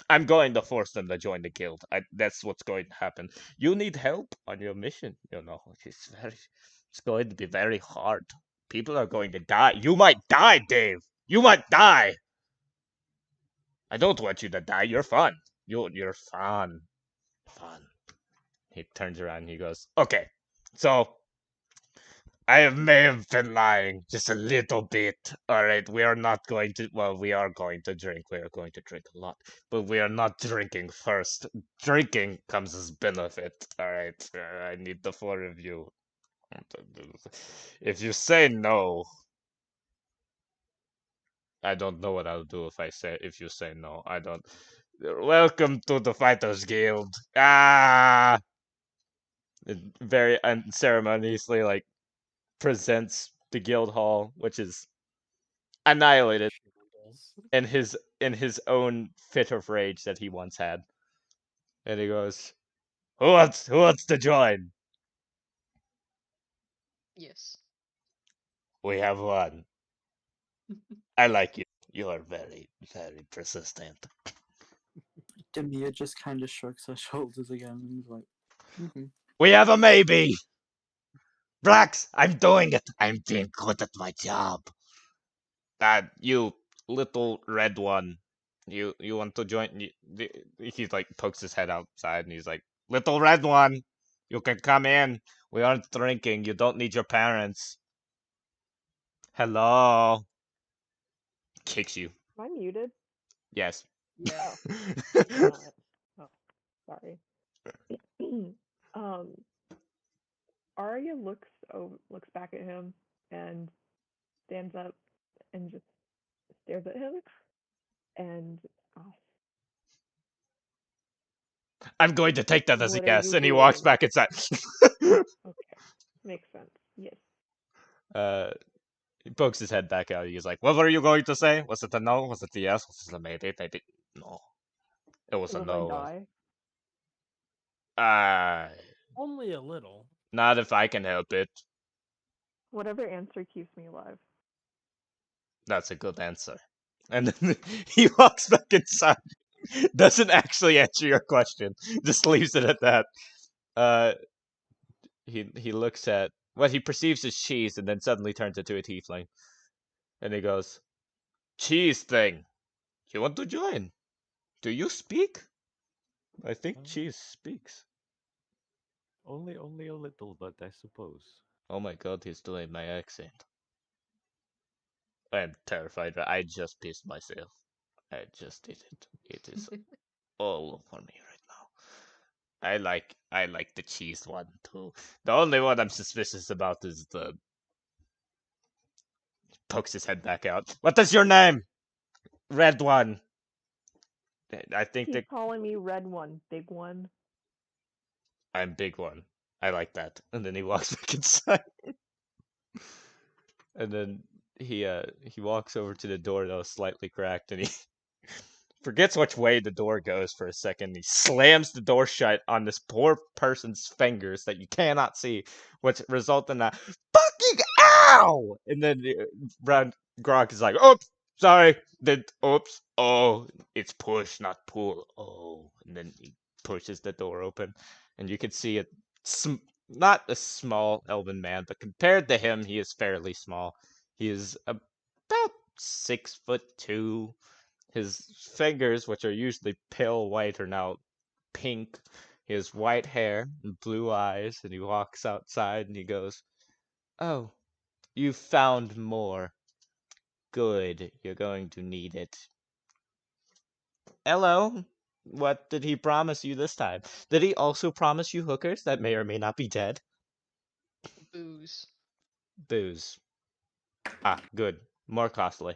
I'm going to force them to join the guild. That's what's going to happen. You need help on your mission. It's going to be very hard. People are going to die. You might die, Dave. You might die. I don't want you to die. You're fun. You're fun. Fun." He turns around and he goes, "Okay, so may have been lying just a little bit. All right, we are not going to. Well, we are going to drink. We are going to drink a lot, but we are not drinking first. Drinking comes as benefit. All right, I need the four of you. If you say no, I don't know what I'll do if you say no. I don't. Welcome to the Fighters Guild. Ah, it very unceremoniously like presents the guild hall, which is annihilated
shambles.
in his own fit of rage that he once had. And he goes, "Who wants to join?
Yes.
We have one. I like you. You are very, very persistent.
Demia just kind of shrugs her shoulders again and is like,
We have a maybe. Brax, I'm doing it. I'm being good at my job. You little red one. You want to join? He like pokes his head outside and he's like, "Little red one, you can come in. We aren't drinking. You don't need your parents." Hello. Kicks you.
Am I muted?
Yes.
Yeah.
Oh, you're not. Oh, sorry. um, Arya looks back at him and stands up and just stares at him and asks,
I'm going to take that as a
"What are
yes,
you
and he walks
doing?"
back inside.
Okay, makes sense. Yes.
He pokes his head back out. He's like, "What were you going to say? Was it a no? Was it a yes? Was it a maybe? Maybe no. It was a
Will I
no.
die?
Only a little.
Not if I can help it.
Whatever answer keeps me alive.
That's a good answer." And then he walks back inside. Doesn't actually answer your question. Just leaves it at that. Uh, he looks at what he perceives as cheese, and then suddenly turns into a tiefling. And he goes, "Cheese thing, you want to join? Do you speak?" I think cheese speaks.
Only a little, but I suppose.
Oh my god, he's doing my accent. I am terrified. I just pissed myself. I just did it. It is all over me right now. I like the cheese one too. The only one I'm suspicious about is the pokes his head back out. What is your name? Red one. I think that
Keep calling me red one, big one.
I'm big one. I like that. And then he walks back inside. And then he walks over to the door that was slightly cracked, and he forgets which way the door goes for a second. He slams the door shut on this poor person's fingers that you cannot see, which result in a fucking ow. And then Brown Gronk is like, "Oops, sorry, oops, oh, it's push, not pull, oh." And then he pushes the door open, and you can see it. Not a small elven man, but compared to him, he is fairly small. He is about 6'2". His fingers, which are usually pale white, are now pink. He has white hair and blue eyes, and he walks outside and he goes, "Oh, you found more. Good, you're going to need it." Hello. What did he promise you this time? Did he also promise you hookers that may or may not be dead?
Booze.
Booze. Ah, good. More costly.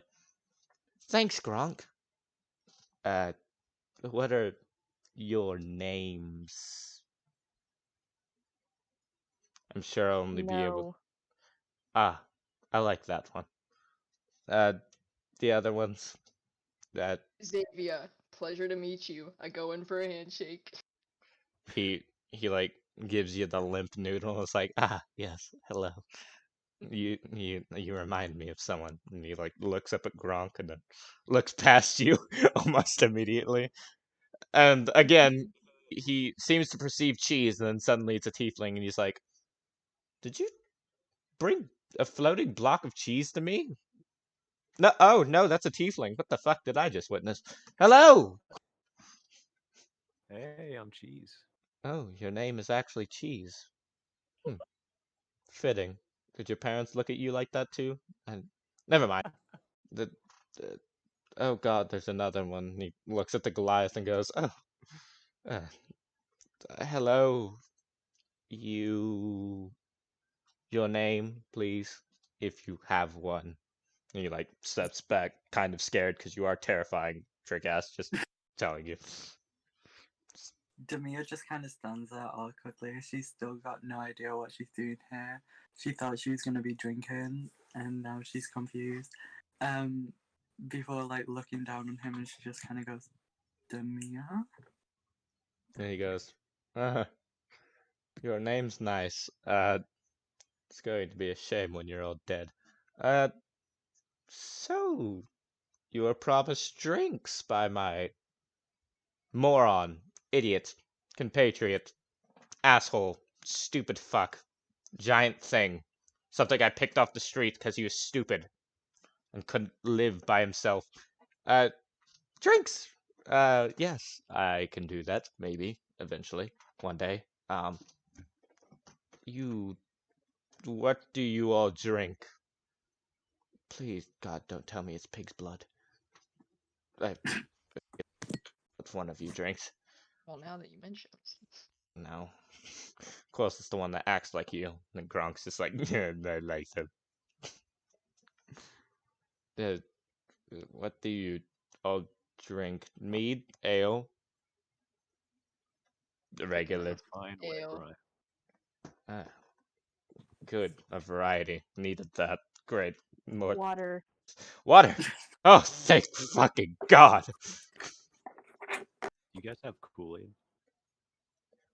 Thanks, Gronk. Uh, what are your names? I'm sure I'll only be able.
No.
Ah, I like that one. Uh, the other ones. That
Xavier, pleasure to meet you. I go in for a handshake.
he like gives you the limp noodle. It's like, ah, yes, hello. You remind me of someone. And he like looks up at Gronk and then looks past you almost immediately. And again, he seems to perceive cheese, and then suddenly it's a tiefling, and he's like, "Did you bring a floating block of cheese to me?" No, oh no, that's a tiefling. What the fuck did I just witness? Hello.
Hey, I'm cheese.
Oh, your name is actually Cheese. Hmm. Fitting. Did your parents look at you like that too? And never mind. The, the oh god, there's another one. He looks at the Goliath and goes, "Oh, uh, hello, you. Your name, please, if you have one." And he like steps back, kind of scared because you are terrifying, trick ass. Just telling you.
Demia just kind of stands there awkwardly. She's still got no idea what she's doing here. She thought she was gonna be drinking, and now she's confused. Before like looking down on him, and she just kind of goes, "Demia."
And he goes, your name's nice. It's going to be a shame when you're all dead. Uh, so you were promised drinks by my moron, idiot, compatriot, asshole, stupid fuck, giant thing. Something I picked off the street because he was stupid and couldn't live by himself. Uh, drinks. Yes, I can do that. Maybe eventually, one day. You. What do you all drink? Please, God, don't tell me it's pig's blood. I, it's one of you drinks.
Well, now that you mention it.
No. Of course, it's the one that acts like you. And Gronk's just like, yeah, I like him. What do you all drink? Mead, ale, regular.
Fine
Ale.
whenever
Ah, good. A variety. Needed that. Great. More
Water.
water. Oh, thank fucking God.
You guys have Kool-Aid?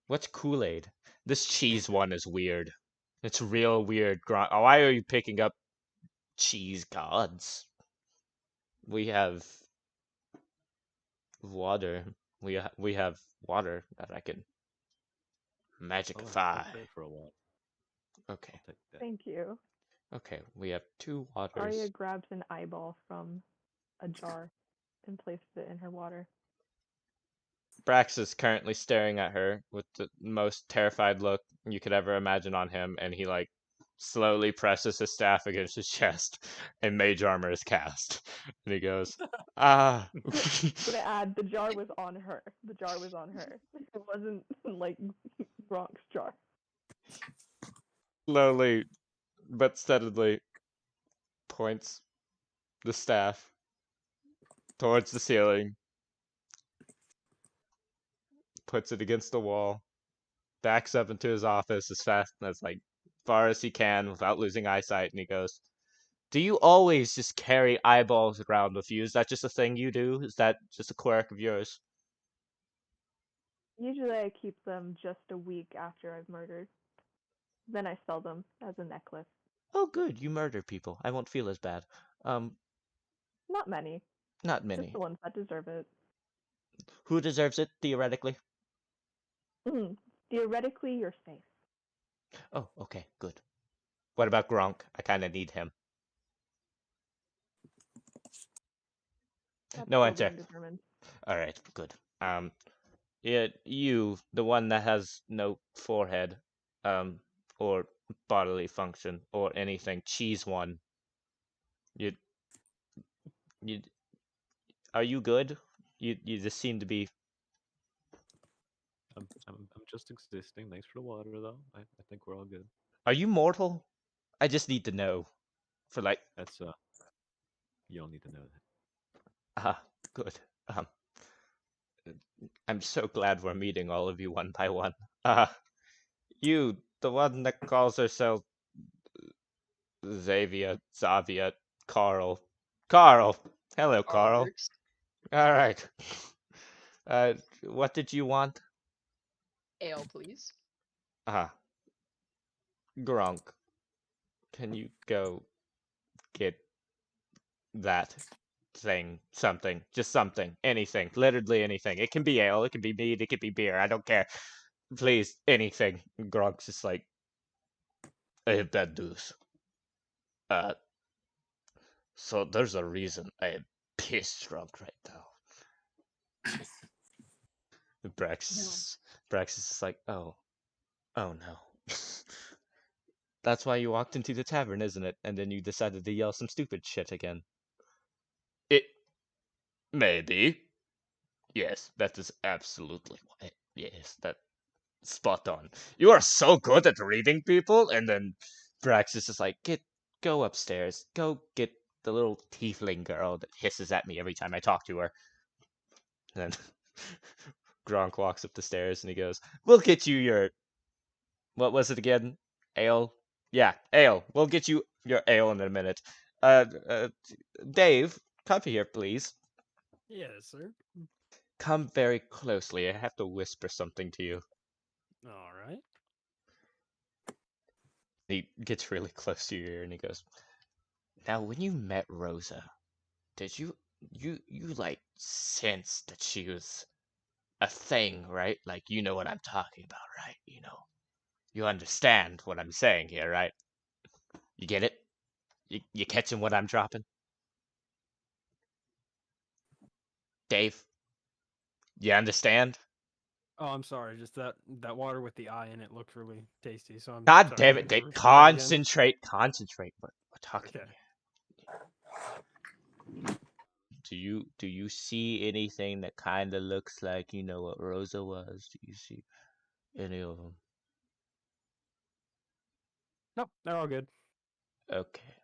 What's Kool-Aid? This cheese one is weird. It's real weird. Why are you picking up cheese gods? We have water. We have water that I can
Oh,
magicify.
I'll trade for a lot.
Okay.
I'll take that.
Thank you.
Okay. We have 2
Arya
waters.
grabs an eyeball from a jar and places it in her water.
Brax is currently staring at her with the most terrified look you could ever imagine on him, and he like slowly presses his staff against his chest, and mage armor is cast. And he goes, "Ah."
I'm gonna add the jar was on her. The jar was on her. It wasn't like Gronk's jar.
Slowly but steadily points the staff towards the ceiling, puts it against the wall, backs up into his office as fast as like far as he can without losing eyesight, and he goes, "Do you always just carry eyeballs around with you? Is that just a thing you do? Is that just a quirk of yours?"
Usually I keep them just a week after I've murdered. Then I sell them as a necklace.
Oh, good. You murder people. I won't feel as bad. Um,
Not many,
not
just
many.
the ones that deserve it.
Who deserves it, theoretically?
Mm. Theoretically, you're safe.
Oh, okay, good. What about Gronk? I kind of need him.
That's
No
still
answer.
being determined.
All right, good. Yeah, you, the one that has no forehead, um, or bodily function or anything, cheese one. You, you, are you good? You just seem to be.
I'm just existing. Thanks for the water, though. I think we're all good.
Are you mortal? I just need to know. For like,
That's you don't need to know that.
good. I'm so glad we're meeting all of you one by one. You, the one that calls herself Xavier, Carl. Carl! Hello,
Carl
Carl.
works.
Alright. What did you want?
Ale, please.
Ah, Gronk. Can you go get that thing? Something. Just something. Anything. Literally anything. It can be ale, it can be mead, it can be beer. I don't care. Please, anything. Gronk's just like, I have bad news. Uh, so there's a reason I am pissed drunk right now. Brax is just like, oh no. That's why you walked into the tavern, isn't it? And then you decided to yell some stupid shit again. It maybe. Yes, that is absolutely why. Yes, that spot on. You are so good at reading people, and then Brax is just like, go upstairs. Go get the little tiefling girl that hisses at me every time I talk to her. And then Gronk walks up the stairs and he goes, "We'll get you your what was it again? Ale? Yeah, ale. We'll get you your ale in a minute. Uh, uh Dave, come here, please.
Yes, sir.
Come very closely. I have to whisper something to you."
All right.
He gets really close to your ear and he goes, "Now, when you met Rosa, did you like sense that she was a thing, right? Like you know what I'm talking about, right? You understand what I'm saying here, right? You get it? You catching what I'm dropping? Dave, you understand?"
Oh, I'm sorry. Just that water with the eye in it looked really tasty. So I'm
God
sorry.
damn
Can
it,
you
Dave.
repeat that again?
Concentrate. We're talking
Okay.
here. Do you see anything that kind of looks like what Rosa was? Do you see any of them?
Nope, they're all good.
Okay,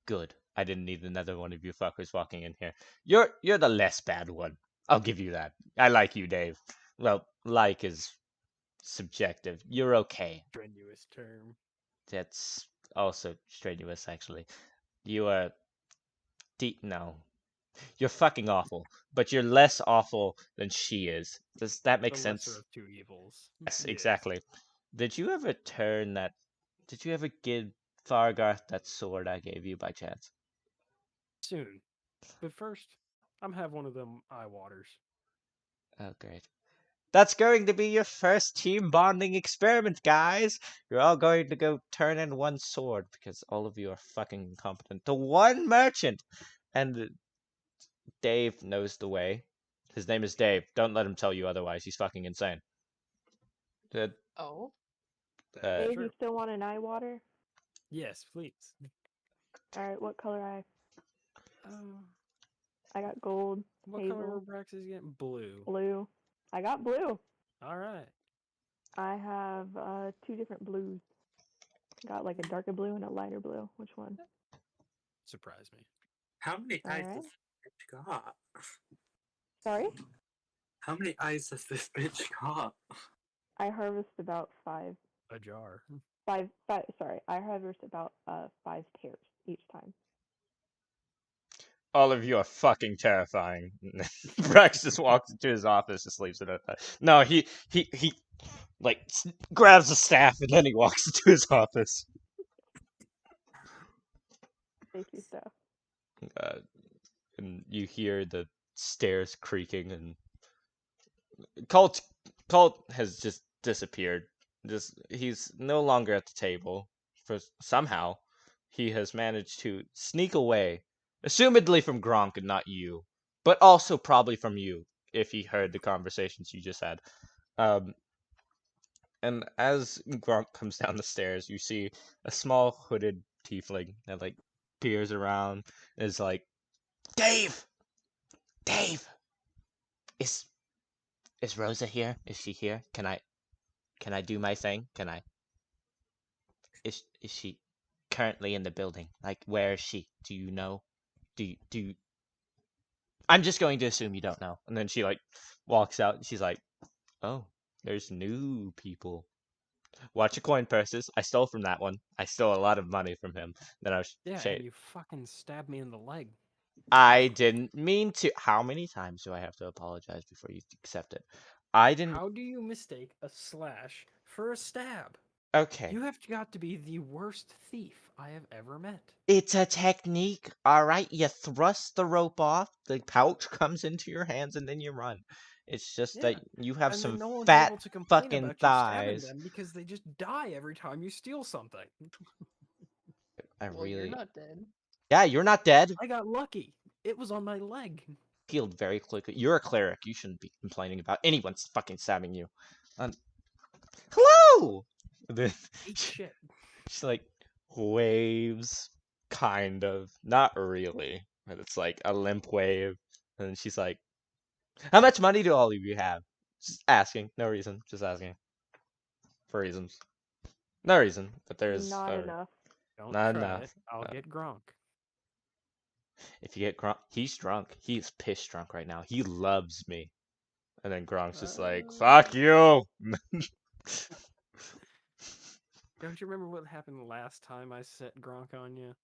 good. I didn't need another one of you fuckers walking in here. You're the less bad one. I'll give you that. I like you, Dave. Well, like is subjective. You're okay.
Strenuous term.
That's also strenuous, actually. You are no. You're fucking awful, but you're less awful than she is. Does that make
The
sense?
lesser of two evils.
Yes, exactly. Did you ever turn that? Did you ever give Fargarth that sword I gave you by chance?
Soon. But first, I'm have one of them eye waters.
Oh, great. That's going to be your first team bonding experiment, guys. You're all going to go turn in one sword because all of you are fucking incompetent. The one merchant, and Dave knows the way. His name is Dave. Don't let him tell you otherwise. He's fucking insane.
Oh,
Dave,
Sure.
you still want an eye water?
Yes, please.
Alright, what color eye?
Uh,
I got gold,
what color
hazel,
Brax is getting? Blue.
blue. I got blue.
All right.
I have 2 different blues. Got like a darker blue and a lighter blue. Which one?
Surprise me.
How many eyes
Alright.
does this bitch got?
Sorry?
How many eyes does this bitch got?
I harvest about 5.
A jar.
5, sorry, I harvest about 5 pairs each time.
All of you are fucking terrifying. Rex just walks into his office, just leaves it at that. No, he like grabs a staff and then he walks into his office.
Safety stuff.
And you hear the stairs creaking, and Colt has just disappeared. He's no longer at the table. For somehow he has managed to sneak away, assumedly from Gronk and not you, but also probably from you if he heard the conversations you just had. And as Gronk comes down the stairs, you see a small hooded tiefling that like peers around and is like, Dave! Dave! Is Rosa here? Is she here? Can I do my thing? Can I? Is she currently in the building? Like, where is she? Do you know? Do you... I'm just going to assume you don't know. And then she like walks out and she's like, oh, there's new people. Watch your coin purses. I stole from that one. I stole a lot of money from him. Then I was
Yeah, and you fucking stabbed me in the leg.
I didn't mean to. How many times do I have to apologize before you accept it? I didn't.
How do you mistake a slash for a stab?
Okay.
You have got to be the worst thief I have ever met.
It's a technique, all right? You thrust the rope off, the pouch comes into your hands, and then you run. It's just
Yeah,
that you have
and
some
then no one's
fat
able to complain
fucking
about you stabbing
thighs.
them because they just die every time you steal something.
well, you're not dead.
Yeah, you're not dead.
I got lucky. It was on my leg.
Healed very quickly. You're a cleric. You shouldn't be complaining about anyone fucking stabbing you. Hello! And then
Eat shit.
she like waves, kind of, not really, but it's like a limp wave. And then she's like, "How much money do all of you have?" Just asking, no reason, just asking for reasons. No reason, but there's
Not enough.
Don't
not
try
enough.
it. I'll get Gronk.
If you get Gronk, he's drunk. He's piss drunk right now. He loves me. And then Gronk's just like, "Fuck you."
Don't you remember what happened last time I set Gronk on you?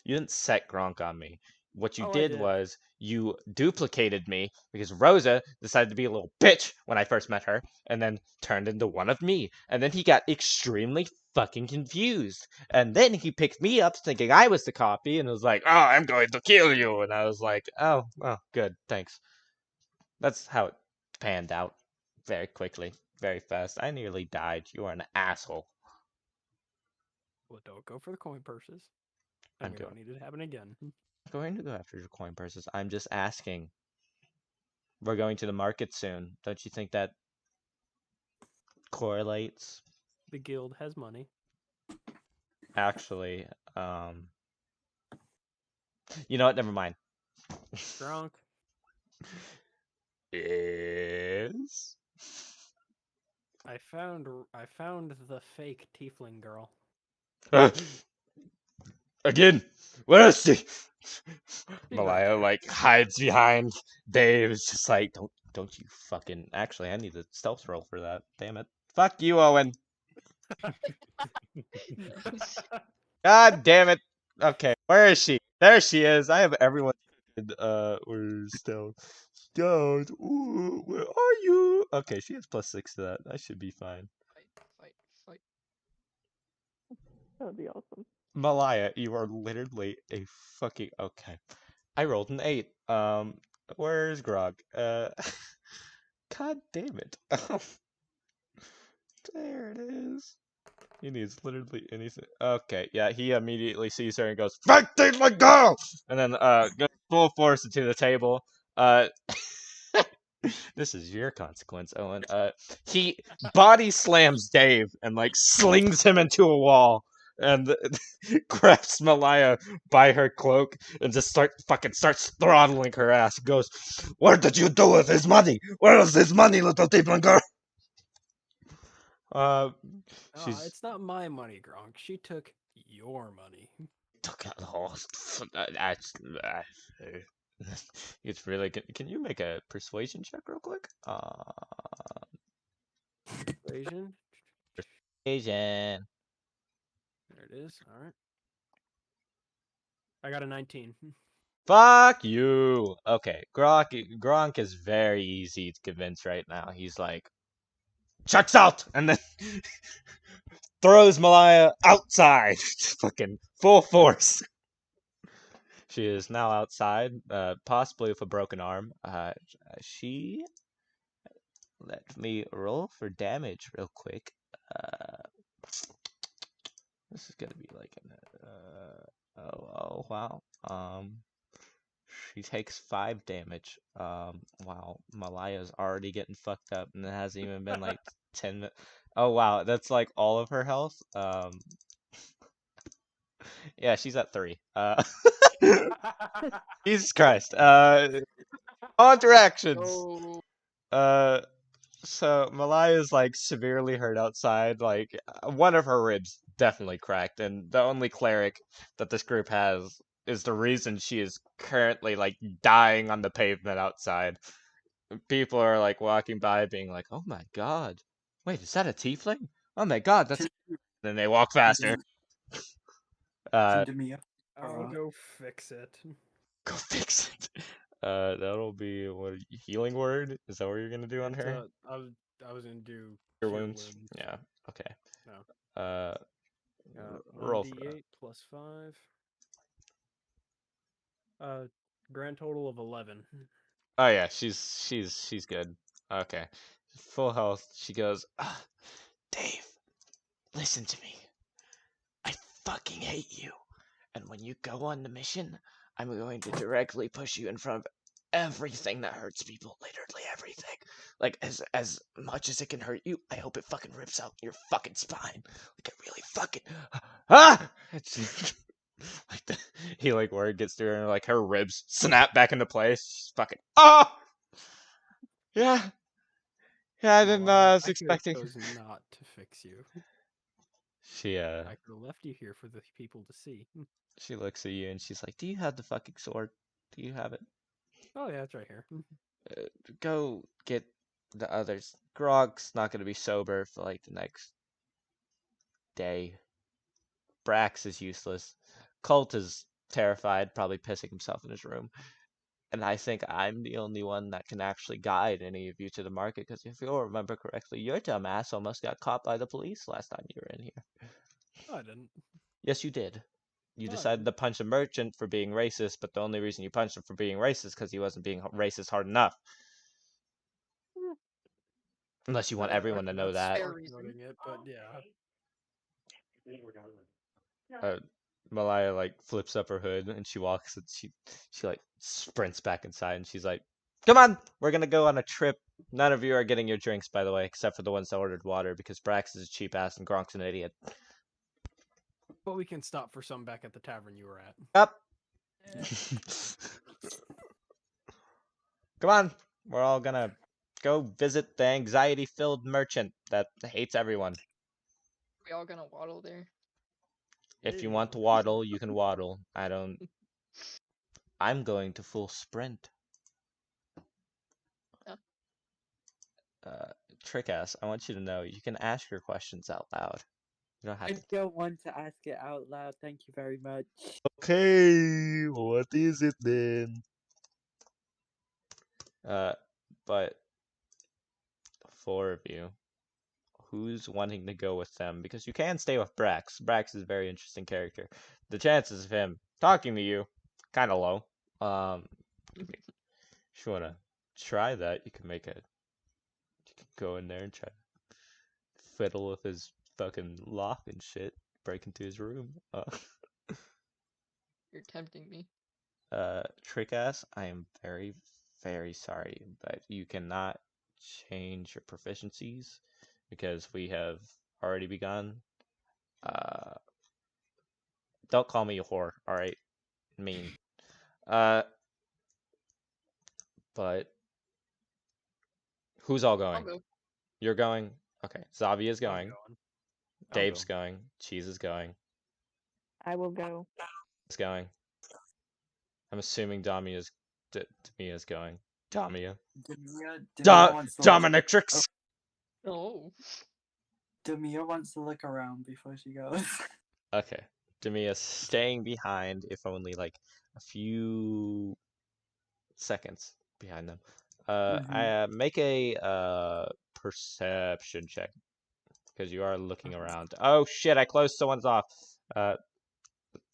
You didn't set Gronk on me. What you
Oh, I
did
did.
was you duplicated me because Rosa decided to be a little bitch when I first met her and then turned into one of me. And then he got extremely fucking confused. And then he picked me up thinking I was the copy and was like, "Oh, I'm going to kill you." And I was like, "Oh, good, thanks." That's how it panned out very quickly, very fast. I nearly died. You are an asshole.
Well, don't go for the coin purses. And
I'm
we
going.
don't need it to happen again.
Going to go after your coin purses. I'm just asking. We're going to the market soon. Don't you think that correlates?
The guild has money.
Actually, you know what? Never mind.
Gronk.
Is
I found the fake tiefling girl.
again? Where is she? Malaya like hides behind Dave. It's just like, don't you fucking. Actually, I need a stealth roll for that. Damn it. Fuck you, Owen.
Nice.
God damn it. Okay, where is she? There she is. I have everyone. Where's stealth? Stealth. Ooh, where are you? Okay, she has +6 to that. I should be fine.
Fight.
That would be awesome.
Malaya, you are literally a fucking okay. I rolled an 8. Where's Grog? God damn it. There it is. He needs literally anything. Okay, yeah, he immediately sees her and goes, "Fight things like girl!" And then goes full force into the table. Uh This is your consequence, Owen. He body slams Dave and like slings him into a wall and grabs Malaya by her cloak and just starts throttling her ass. Goes, "What did you do with his money? Where is his money, little tiefling girl?" She's
It's not my money, Gronk. She took your money.
took out the whole. That's it's really good. Can you make a persuasion check real quick?
Persuasion.
Persuasion.
There it is. All right. I got a 19.
Fuck you. Okay, Gronk is very easy to convince right now. He's like, checks out, and then throws Malaya outside, fucking full force. She is now outside, possibly with a broken arm. She let me roll for damage real quick. This is gonna be like an oh wow. She takes 5 damage. Wow, Malaya's already getting fucked up, and it hasn't even been like 10 minutes. Oh wow, that's like all of her health. Yeah, she's at 3. Jesus Christ. On directions.
Oh,
So Malaya's like severely hurt outside. Like one of her ribs definitely cracked, and the only cleric that this group has is the reason she is currently like dying on the pavement outside. People are like walking by, being like, "Oh my god, wait, is that a tiefling? Oh my god, that's." Then they walk faster.
Demia.
I'll go fix it.
Go fix it. That'll be what healing word. Is that what you're gonna do on
It's,
her?
I was gonna do
Cure
cure
wounds. Yeah. Okay.
No.
Uh, roll for that.
1d8 plus 5. Grand total of 11.
Oh yeah, she's good. Okay. Full health. She goes, Dave, listen to me. I fucking hate you. And when you go on the mission, I'm going to directly push you in front of everything that hurts people. Literally everything. Like as much as it can hurt you, I hope it fucking rips out your fucking spine. Like it really fucking It's like the healing word gets through her and like her ribs snap back into place. She's fucking yeah. Yeah, I didn't know. I was expecting.
I chose not to fix you.
She
I could have left you here for the people to see.
she looks at you and she's like, "Do you have the fucking sword? Do you have it?
Oh yeah, it's right here.
Go get the others. Grog's not gonna be sober for like the next day. Brax is useless. Colt is terrified, probably pissing himself in his room. And I think I'm the only one that can actually guide any of you to the market, because if you'll remember correctly, your dumb ass almost got caught by the police last time you were in here.
No, I didn't.
Yes, you did. You
No, I
decided
didn't.
to punch a merchant for being racist, but the only reason you punched him for being racist is because he wasn't being racist hard enough. Unless you want everyone to know that.
fair reason.
It, but yeah.
Malaya like flips up her hood and she walks and she like sprints back inside and she's like, "Come on, we're gonna go on a trip. None of you are getting your drinks, by the way, except for the ones that ordered water, because Brax is a cheap ass and Gronk's an idiot."
But we can stop for some back at the tavern you were at.
Up. Come on, we're all gonna go visit the anxiety-filled merchant that hates everyone.
We all gonna waddle there.
If you want to waddle, you can waddle. I don't. I'm going to full sprint.
Yeah.
Trick ass, I want you to know you can ask your questions out loud. You don't have
I
to.
don't want to ask it out loud. Thank you very much.
Okay, what is it then? But 4 of you, who's wanting to go with them? Because you can stay with Brax. Brax is a very interesting character. The chances of him talking to you, kind of low. If you wanna try that, you can go in there and try to fiddle with his fucking lock and shit, break into his room.
You're tempting me.
Trick ass, I am very, very sorry, but you cannot change your proficiencies because we have already begun. Don't call me a whore, alright? Mean. But who's all
I'll
going?
go.
You're going? Okay. Zavia's
I'm
going.
going.
I'll
Dave's
go.
going. Cheese is going.
I will go.
Is going. I'm assuming Damia's going. Damia.
Demia wants to look.
Dominatrix.
Oh.
Demia wants to look around before she goes.
Okay. Damia's staying behind, if only like a few seconds behind them. I make a perception check because you are looking around. Oh shit! I closed someone's off. It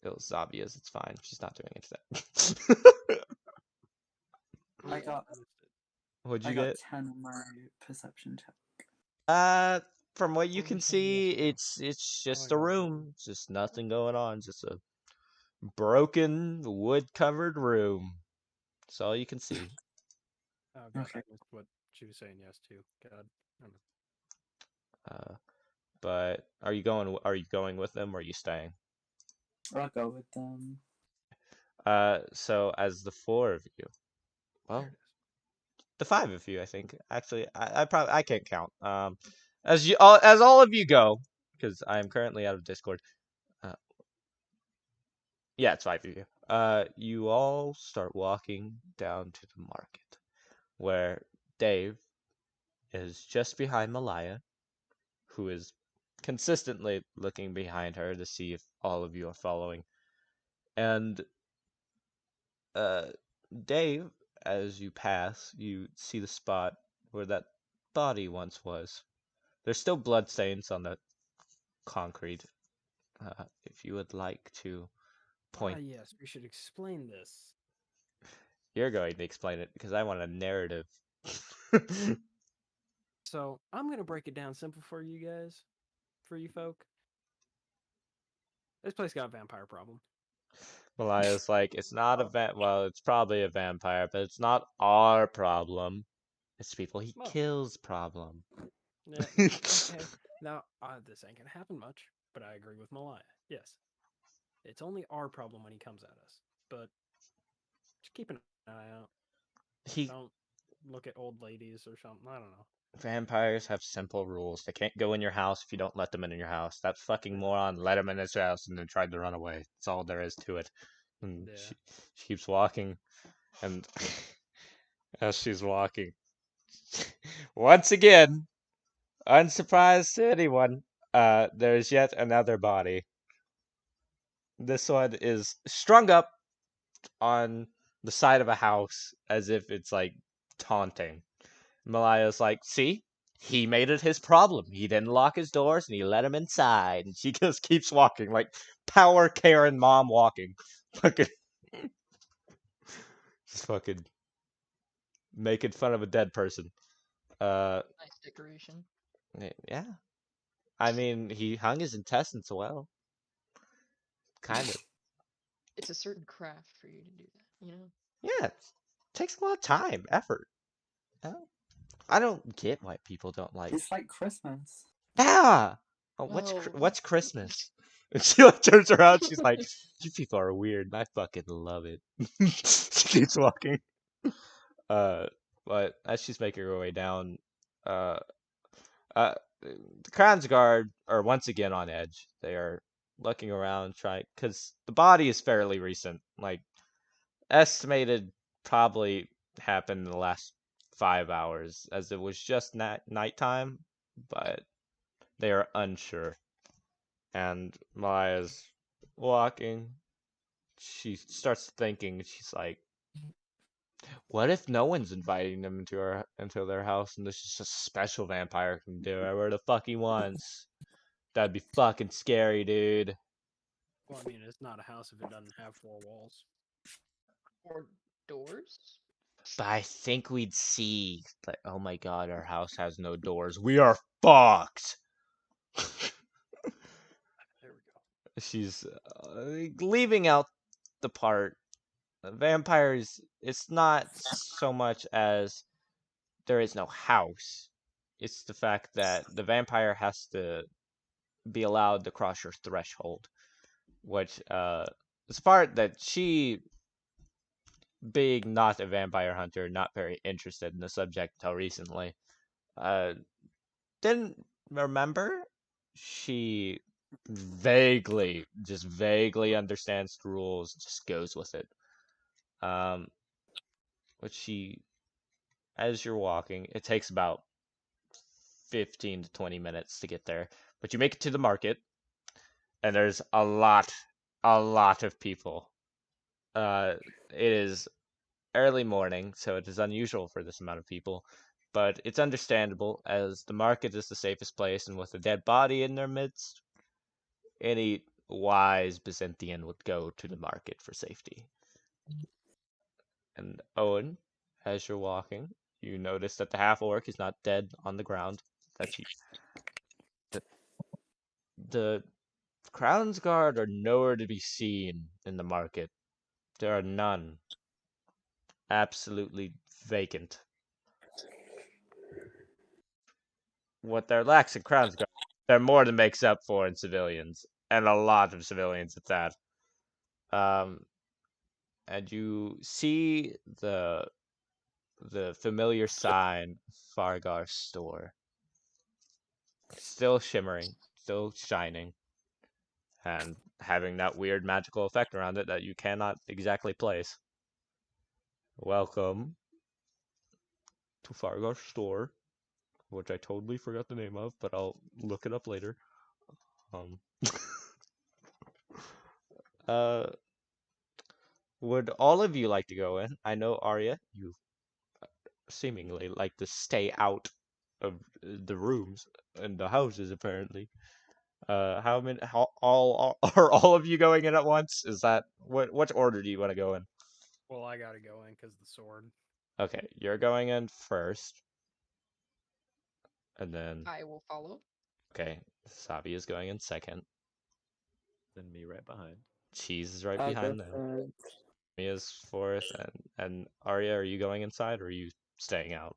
was obvious. It's fine. She's not doing anything.
I got
What'd
I
you
got
get?
10 on my perception check.
From what you
What were
can
we saying
see,
yesterday?
it's
Oh,
just
I
a
got it.
room. Just nothing going on. Just a broken wood-covered room. That's all you can see.
Oh god,
Okay.
I missed what she was saying yes to. God. I don't know.
But are you going with them or are you staying?
I'll go with them.
So as the 4 of you,
There
well,
it is.
the 5 of you, I think. Actually, I can't count. As all of you go, because I am currently out of Discord. Uh, yeah, it's 5 of you. You all start walking down to the market, where Dave is just behind Malaya, who is consistently looking behind her to see if all of you are following. And Dave, as you pass, you see the spot where that body once was. There's still blood stains on the concrete. If you would like to point,
Yes, we should explain this.
you're going to explain it because I want a narrative.
So I'm gonna break it down simple for you guys, for you folk. This place got a vampire problem.
Malaya's like, it's not well, it's probably a vampire, but it's not our problem. It's people he
Well,
kills problem.
yeah, okay. Now, this ain't gonna happen much, but I agree with Malaya. Yes, it's only our problem when he comes at us. But just keep an eye out.
He
Don't look at old ladies or something. I don't know.
Vampires have simple rules. They can't go in your house if you don't let them in your house. That fucking moron let him in his house and then tried to run away. That's all there is to it. And
Yeah.
she keeps walking, and as she's walking, once again, unsurprised to anyone, there's yet another body. This one is strung up on the side of a house as if it's like taunting. Malaya's like, see? He made it his problem. He didn't lock his doors and he let him inside. And she just keeps walking, like power Karen mom walking. Fucking just fucking making fun of a dead person.
Nice decoration.
Yeah. I mean, he hung his intestines well. Kind of.
It's a certain craft for you to do that, you know?
Yeah. It takes a lot of time, effort. I don't get why people don't like.
It's like Christmas.
Yeah. Oh,
Well,
what's Christmas? And she like turns around. She's like, "You people are weird. And I fucking love it." She keeps walking. Uh, but as she's making her way down, uh, the Crown's Guard are once again on edge. They are looking around, trying because the body is fairly recent. Like estimated probably happened in the last 5 hours, as it was just nighttime, but they are unsure. And Maya's walking. She starts thinking. She's like, "What if no one's inviting them into their house, and this is just a special vampire can do whatever the fuck he wants? That'd be fucking scary, dude."
Well, I mean, it's not a house if it doesn't have four walls.
Or doors?
But I think we'd see, like, oh my god, our house has no doors. We are fucked.
There we go.
She's leaving out the part. Vampires, it's not so much as there is no house. It's the fact that the vampire has to be allowed to cross your threshold, which is a part that she, being not a vampire hunter, not very interested in the subject until recently, didn't remember. She just vaguely understands the rules, just goes with it. But she, as you're walking, it takes about 15 to 20 minutes to get there, but you make it to the market, and there's a lot of people. It is early morning, so it is unusual for this amount of people, but it's understandable, as the market is the safest place, and with a dead body in their midst, any wise Byzantine would go to the market for safety. And Owen, as you're walking, you notice that the half orc is not dead on the ground. That the Crown's Guard are nowhere to be seen in the market. There are none. Absolutely vacant. What there lacks in Crown's Guard, there more than makes up for in civilians, and a lot of civilians at that. And you see the familiar sign, Fargar store, still shimmering, still shining, and having that weird magical effect around it that you cannot exactly place. Welcome to Fargar store, which I totally forgot the name of, but I'll look it up later. Uh, would all of you like to go in? I know, Arya, you seemingly like to stay out of the rooms and the houses, apparently. How all are all of you going in at once? Is that what order do you want to go in?
Well, I gotta go in because the sword.
Okay, you're going in first, and then
I will follow.
okay, Sabi is going in second.
Then me right behind.
Cheese is right
I'll go
behind them.
third.
Mia's fourth, and Arya, are you going inside or are you staying out?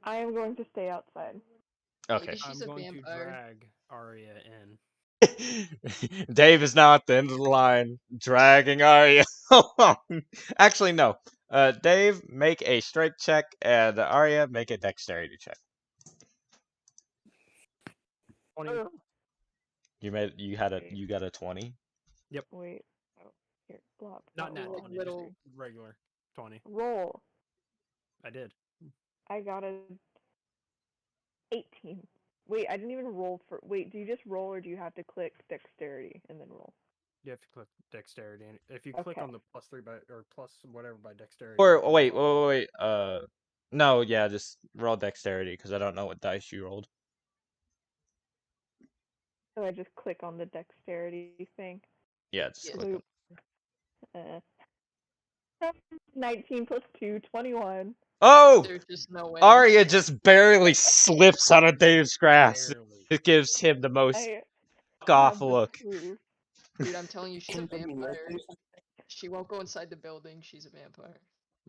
I am going to stay outside.
Okay.
Maybe she's
I'm
a
going to
vampire.
drag Arya in.
Dave is now at the end of the line, dragging Arya along. Actually, no. Dave, make a strength check, and Arya, make a dexterity check.
20.
Oh,
You got a 20.
wait. Oh, here, block.
Not nat
roll.
20,
Little-
just regular 20.
Roll.
I did.
I got a 18. Wait, I didn't even roll for. Wait, do you just roll or do you have to click dexterity and then roll?
You have to click dexterity, and if you click
Okay.
on the +3 by or plus whatever by dexterity.
Or
it'll
wait.
follow.
No, yeah, just roll dexterity because I don't know what dice you rolled.
So I just click on the dexterity thing.
Yeah, just
Yeah.
click
Loop. 19 plus 2, 21.
Oh!
There's just no way.
Arya just barely slips out of Dave's grasp.
Barely.
It gives him the most
I
fuck off
have the
look.
proof.
Dude, I'm telling you, she's a
Can Demia
vampire.
do something?
She won't go inside the building. She's a vampire.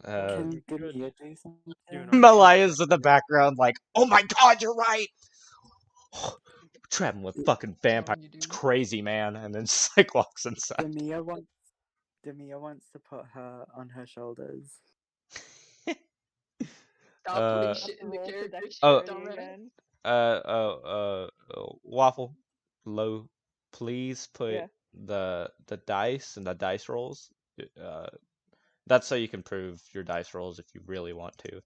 Can
you could
Demia do
do
something?
an
Malaya's in the background like, oh my god, you're right! Traveling with fucking vampires.
Telling you,
It's
dude.
crazy, man. And then just like walks inside.
Demia wants to put her on her shoulders.
Stop putting
Uh,
shit in the
Roll for
character.
Oh.
dexterity
Dumbass.
again.
Waffle, Low, please put
Yeah.
the dice and the dice rolls. That's so you can prove your dice rolls if you really want to.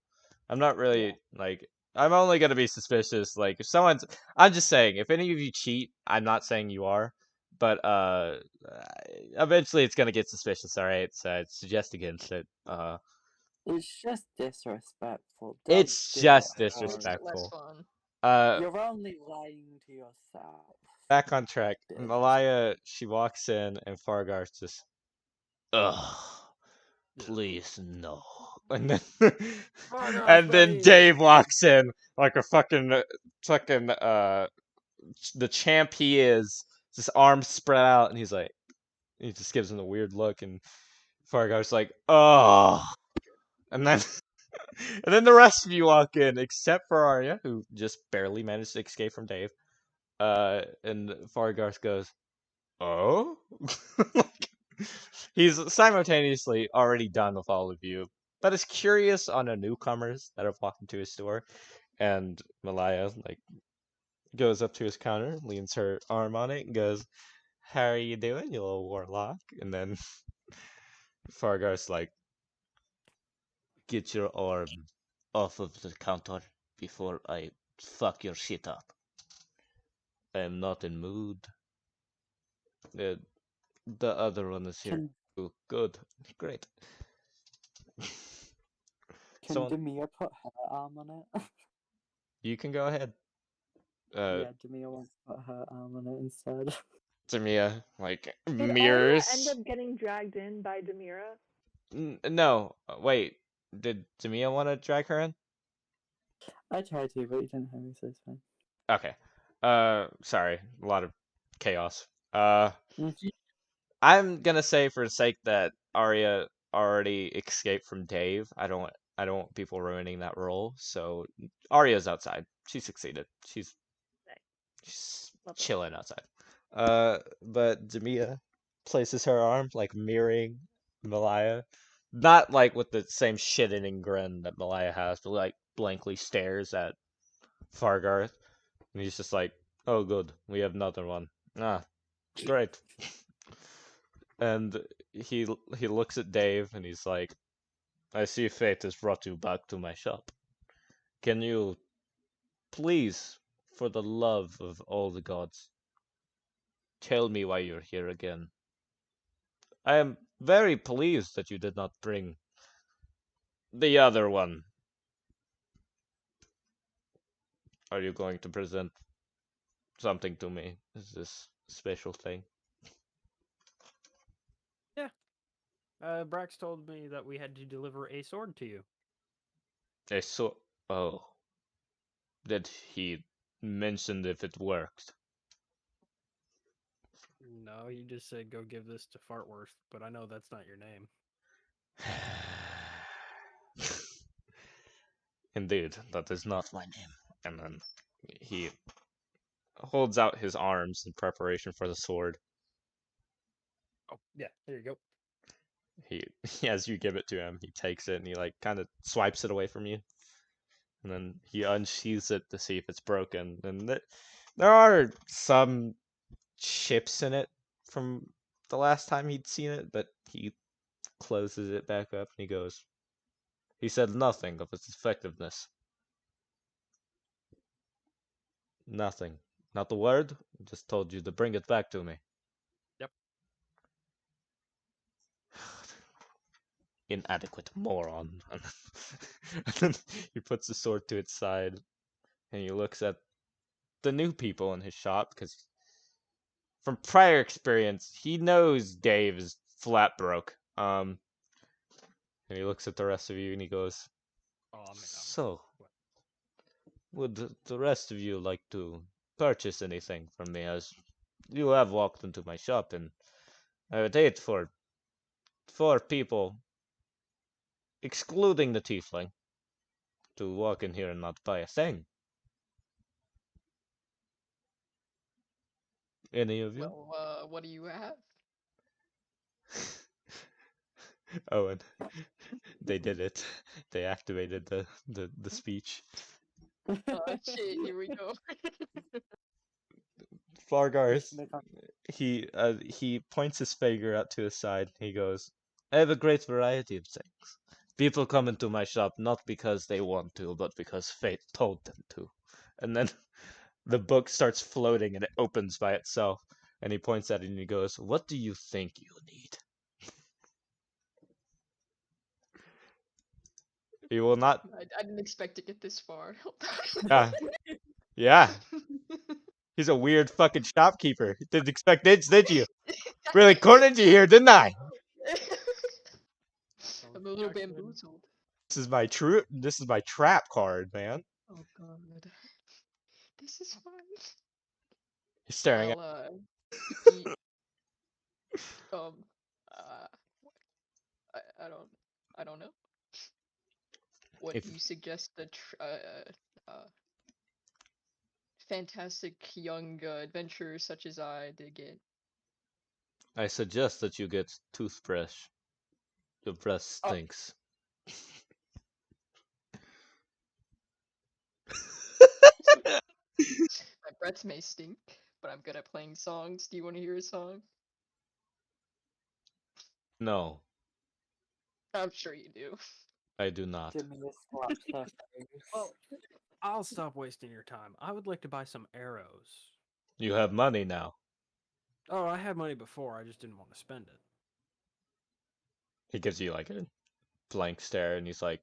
I'm not really like I'm only gonna be suspicious like if someone's I'm just saying if any of you cheat, I'm not saying you are, but eventually it's gonna get suspicious, alright? So I'd suggest against it.
It's just disrespectful. Don't
It's
do
just
it, Harry.
Makes it less
disrespectful.
fun.
You're only lying to yourself.
Back on track.
Bitch.
Malaya, she walks in and Fargar's just ugh. Please no. And then and then
buddy!
Dave walks in like a fucking the champ he is, just arms spread out, and he's like he just gives him a weird look, and Fargar's like, oh, and then and then the rest of you walk in except for Arya, who just barely managed to escape from Dave. And Fargar goes, oh, like, he's simultaneously already done with all of you, but is curious on the newcomers that have walked into his store. And Malaya like goes up to his counter, leans her arm on it, and goes, "How are you doing, you little warlock?" And then Fargar's like, "Get your arm off of the counter before I fuck your shit up. I am not in mood." Uh, the other one is here.
Can
Oh, good, great.
can
So
Demia put her arm on it?
you can go ahead.
Yeah, Demia wants to put her arm on it instead.
Demia like
Did Arya
mirrors.
end up getting dragged in by Demira?
No, wait. Did Demia want to drag her in?
I tried to, but you didn't hear me, so it's fine.
Okay. Sorry, a lot of chaos.
Mhm.
I'm gonna say for the sake that Arya already escaped from Dave, I don't want people ruining that role. So Arya's outside. She succeeded. She's
Lovely.
chilling outside. But Demia places her arm like mirroring Malaya, not like with the same shit-eating grin that Malaya has, but like blankly stares at Fargarth, and he's just like, "Oh, good, we have another one. Ah, great." And he looks at Dave and he's like, "I see fate has brought you back to my shop. Can you please, for the love of all the gods, tell me why you're here again? I am very pleased that you did not bring the other one. Are you going to present something to me? Is this special thing?"
Yeah. Brax told me that we had to deliver a sword to you.
I saw. Oh, did he mention if it worked?
No, he just said go give this to Fartworth, but I know that's not your name.
Indeed, that is not my name. And then he holds out his arms in preparation for the sword.
Oh, yeah, there you go.
He, as you give it to him, he takes it and he like kind of swipes it away from you, and then he unsheathes it to see if it's broken. And there are some chips in it from the last time he'd seen it, but he closes it back up and he goes, "He said nothing of its effectiveness. Nothing. Not a word. Just told you to bring it back to me."
Yep.
Inadequate moron. And then he puts the sword to its side and he looks at the new people in his shop because from prior experience, he knows Dave is flat broke. And he looks at the rest of you and he goes,
Oh, I mean,
"So,
what?
would the rest of you like to purchase anything from me? As you have walked into my shop, and I would hate for four people, excluding the tiefling, to walk in here and not buy a thing. Any of you?"
Well, what do you have?
Owen, they did it. They activated the speech.
Oh shit, here we go.
Fargarth,
They got-
he points his finger out to his side. He goes, "I have a great variety of things. People come into my shop not because they want to, but because fate told them to." And then the book starts floating and it opens by itself. And he points at it and he goes, "What do you think you need?" He will not.
I didn't expect to get this far.
Yeah, yeah. He's a weird fucking shopkeeper. Didn't expect this, did you? Really cornered you here, didn't I?
I'm a little
Actually,
bamboozled.
This is my trap card, man.
Oh god. This is fun.
He's staring at.
I'll eat um uh I don't know. What
If
you suggest the fantastic young adventurer such as I did get.
I suggest that you get toothbrush. Your breath stinks.
My breath may stink, but I'm good at playing songs. Do you want to hear a song?
No,
I'm sure you do.
I do not.
Jimmy slaps her face.
Well, I'll stop wasting your time. I would like to buy some arrows.
You have money now.
Oh, I had money before. I just didn't want to spend it.
He gives you like a blank stare and he's like,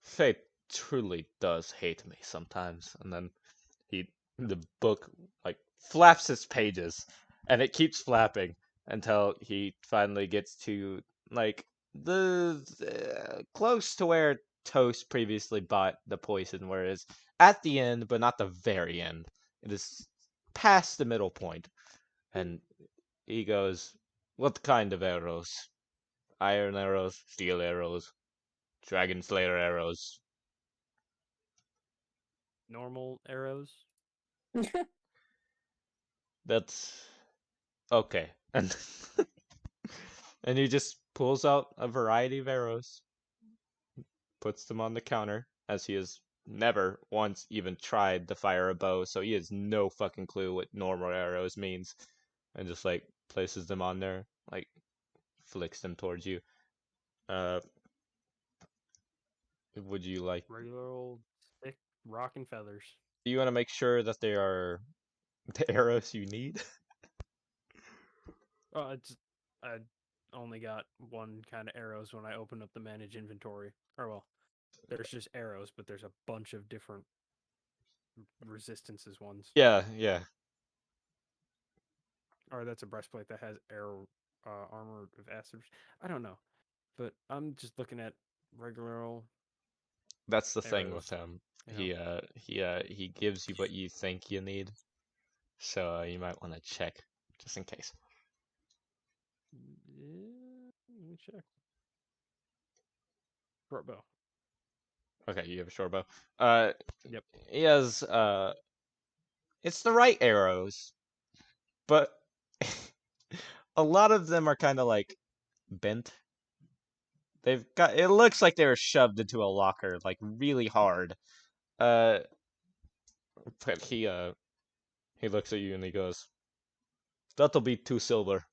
"Fate truly does hate me sometimes." And then the book like flaps its pages and it keeps flapping until he finally gets to like the close to where Toast previously bought the poison, whereas at the end, but not the very end, it is past the middle point. And he goes, "What kind of arrows? Iron arrows, steel arrows, dragon slayer arrows?"
Normal arrows.
That's okay. And and he just pulls out a variety of arrows, puts them on the counter, as he has never once even tried to fire a bow, so he has no fucking clue what normal arrows means, and just like places them on there, like flicks them towards you. Uh, would you like?
Regular old thick rock and feathers.
Do you want to make sure that they are the arrows you need?
I only got one kind of arrows when I opened up the manage inventory. Or well, there's just arrows, but there's a bunch of different resistances ones.
Yeah, yeah.
Or that's a breastplate that has arrow armor of acid. I don't know, but I'm just looking at regular old
That's the thing with
arrows.
him.
You know,
He gives you what you think you need, so you might want to check just in case.
yeah, let me check. Short bow.
Okay, you have a short bow. Uh,
Yep.
he has it's the right arrows, but a lot of them are kind of like bent. They've got it looks like they were shoved into a locker like really hard. Uh, but he looks at you and he goes, "That'll be 2 silver."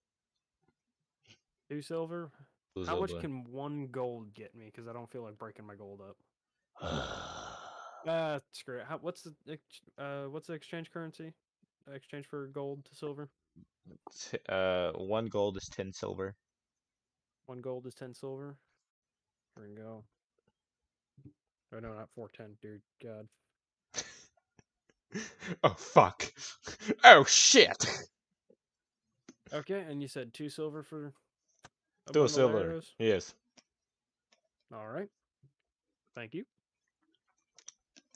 2 silver.
Two
How much
silver.
can 1 gold get me? Because I don't feel like breaking my gold up. Screw it. What's the exchange currency? Exchange for gold to silver.
1 gold is 10 silver.
1 gold is 10 silver. Here we go. Oh no, not 410, dude. God.
Oh fuck! Oh shit!
Okay, and you said 2 silver for a
2
bundle of
silver.
arrows.
Yes.
All right. Thank you.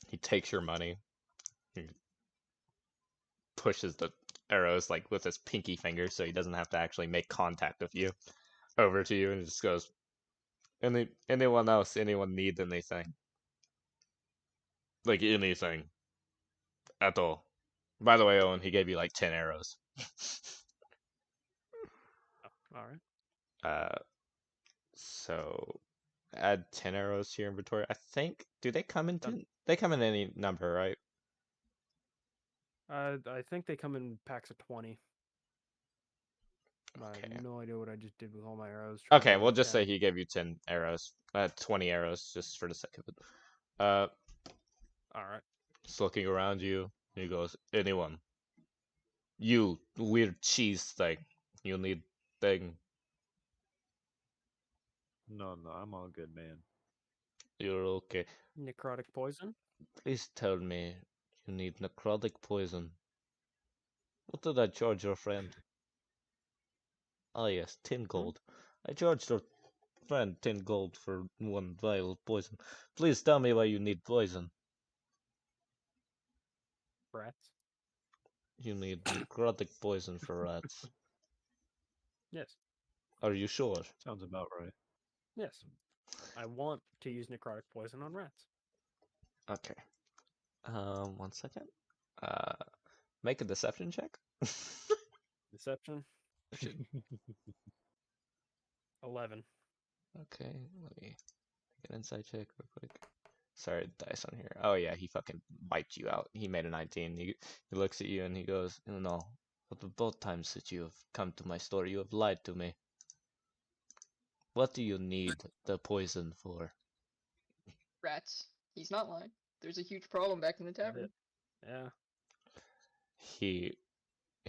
He takes your money. He pushes the arrows like with his pinky finger, so he doesn't have to actually make contact with you. Over to you, and just goes, anyone else? Anyone need anything? Like anything at all? By the way, Owen, he gave you like 10 arrows.
Oh, all right.
uh, so add 10 arrows to your inventory. I think. Do they come in
Done.
They come in any number, right?
I think they come in packs of 20. I
Okay.
have no idea what I just did with all my arrows. trying to
Okay,
get
we'll
to
just
10.
say he gave you 10 arrows. 20 arrows, just for the sake of it.
All right.
Just looking around you, he goes, anyone? You weird cheese thing. You need thing.
No, I'm all good, man.
You're okay.
Necrotic poison.
Please tell me you need necrotic poison. What did I charge your friend? Ah yes, 10 gold. I charged your friend 10 gold for 1 vial of poison. Please tell me why you need poison.
Rats.
You need necrotic poison for rats.
Yes.
Are you sure?
Sounds about right.
Yes. I want to use necrotic poison on rats.
Okay. 1 second. Uh, make a deception check.
Deception. 11.
Okay, let me make an insight check real quick. Sorry, dice on here. Oh yeah, he fucking wiped you out. He made a 19. He looks at you and he goes, no, but both times that you have come to my store, you have lied to me. What do you need the poison for?
Rats. He's not lying. There's a huge problem back in the tavern.
Yeah.
He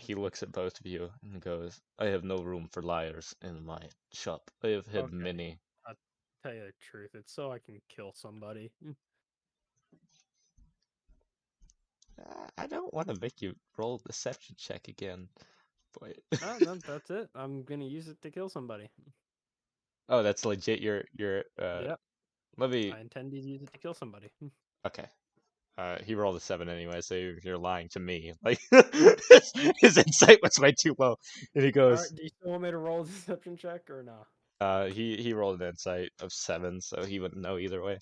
looks at both of you and goes, I have no room for liars in my shop. I have had
Okay.
many.
I'll tell you the truth. It's so I can kill somebody.
I don't want to make you roll a deception check again. But
No, that's it. I'm gonna use it to kill somebody.
oh, that's legit.
Yep.
Let me.
I intend to use it to kill somebody.
Okay. He rolled a 7 anyway, so you're lying to me. Like his insight was way too low, and he
All
goes.
right. Do you still want me to roll a deception check or no?
He rolled an insight of 7, so he wouldn't know either way.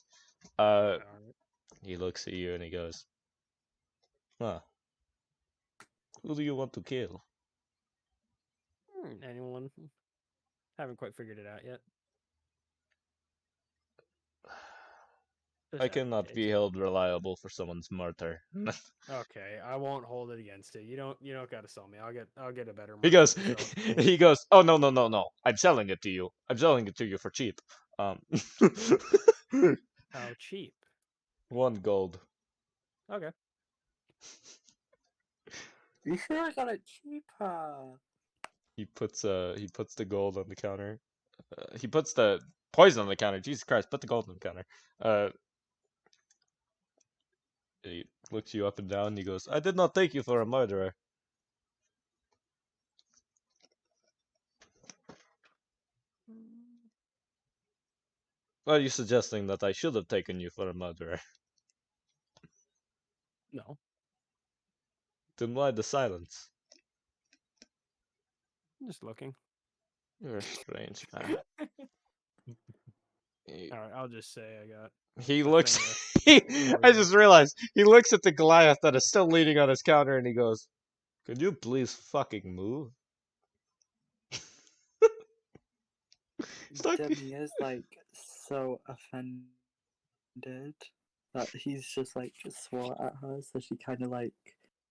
All right.
He looks at you and he goes, huh. Who do you want to kill?
Anyone? Haven't quite figured it out yet.
I cannot be held reliable for someone's murder.
Okay, I won't hold it against you. You don't gotta sell me. I'll get a better.
He
market
goes,
to sell it to.
he goes, oh no, no, no, no. I'm selling it to you. I'm selling it to you for cheap.
How cheap?
1 gold.
Okay.
You sure I got it cheaper?
He puts the gold on the counter. He puts the poison on the counter. Jesus Christ, put the gold on the counter. He looks you up and down and he goes, I did not take you for a murderer. Are you suggesting that I should have taken you for a murderer?
No.
Then why the silence?
I'm just looking.
You're a strange man.
All right. I'll just say I got.
He
a
looks.
thing
I just realized he looks at the Goliath that is still leaning on his counter and he goes, could you please fucking move?
Demi is like so offended that he's just like swore at her, so she kind of like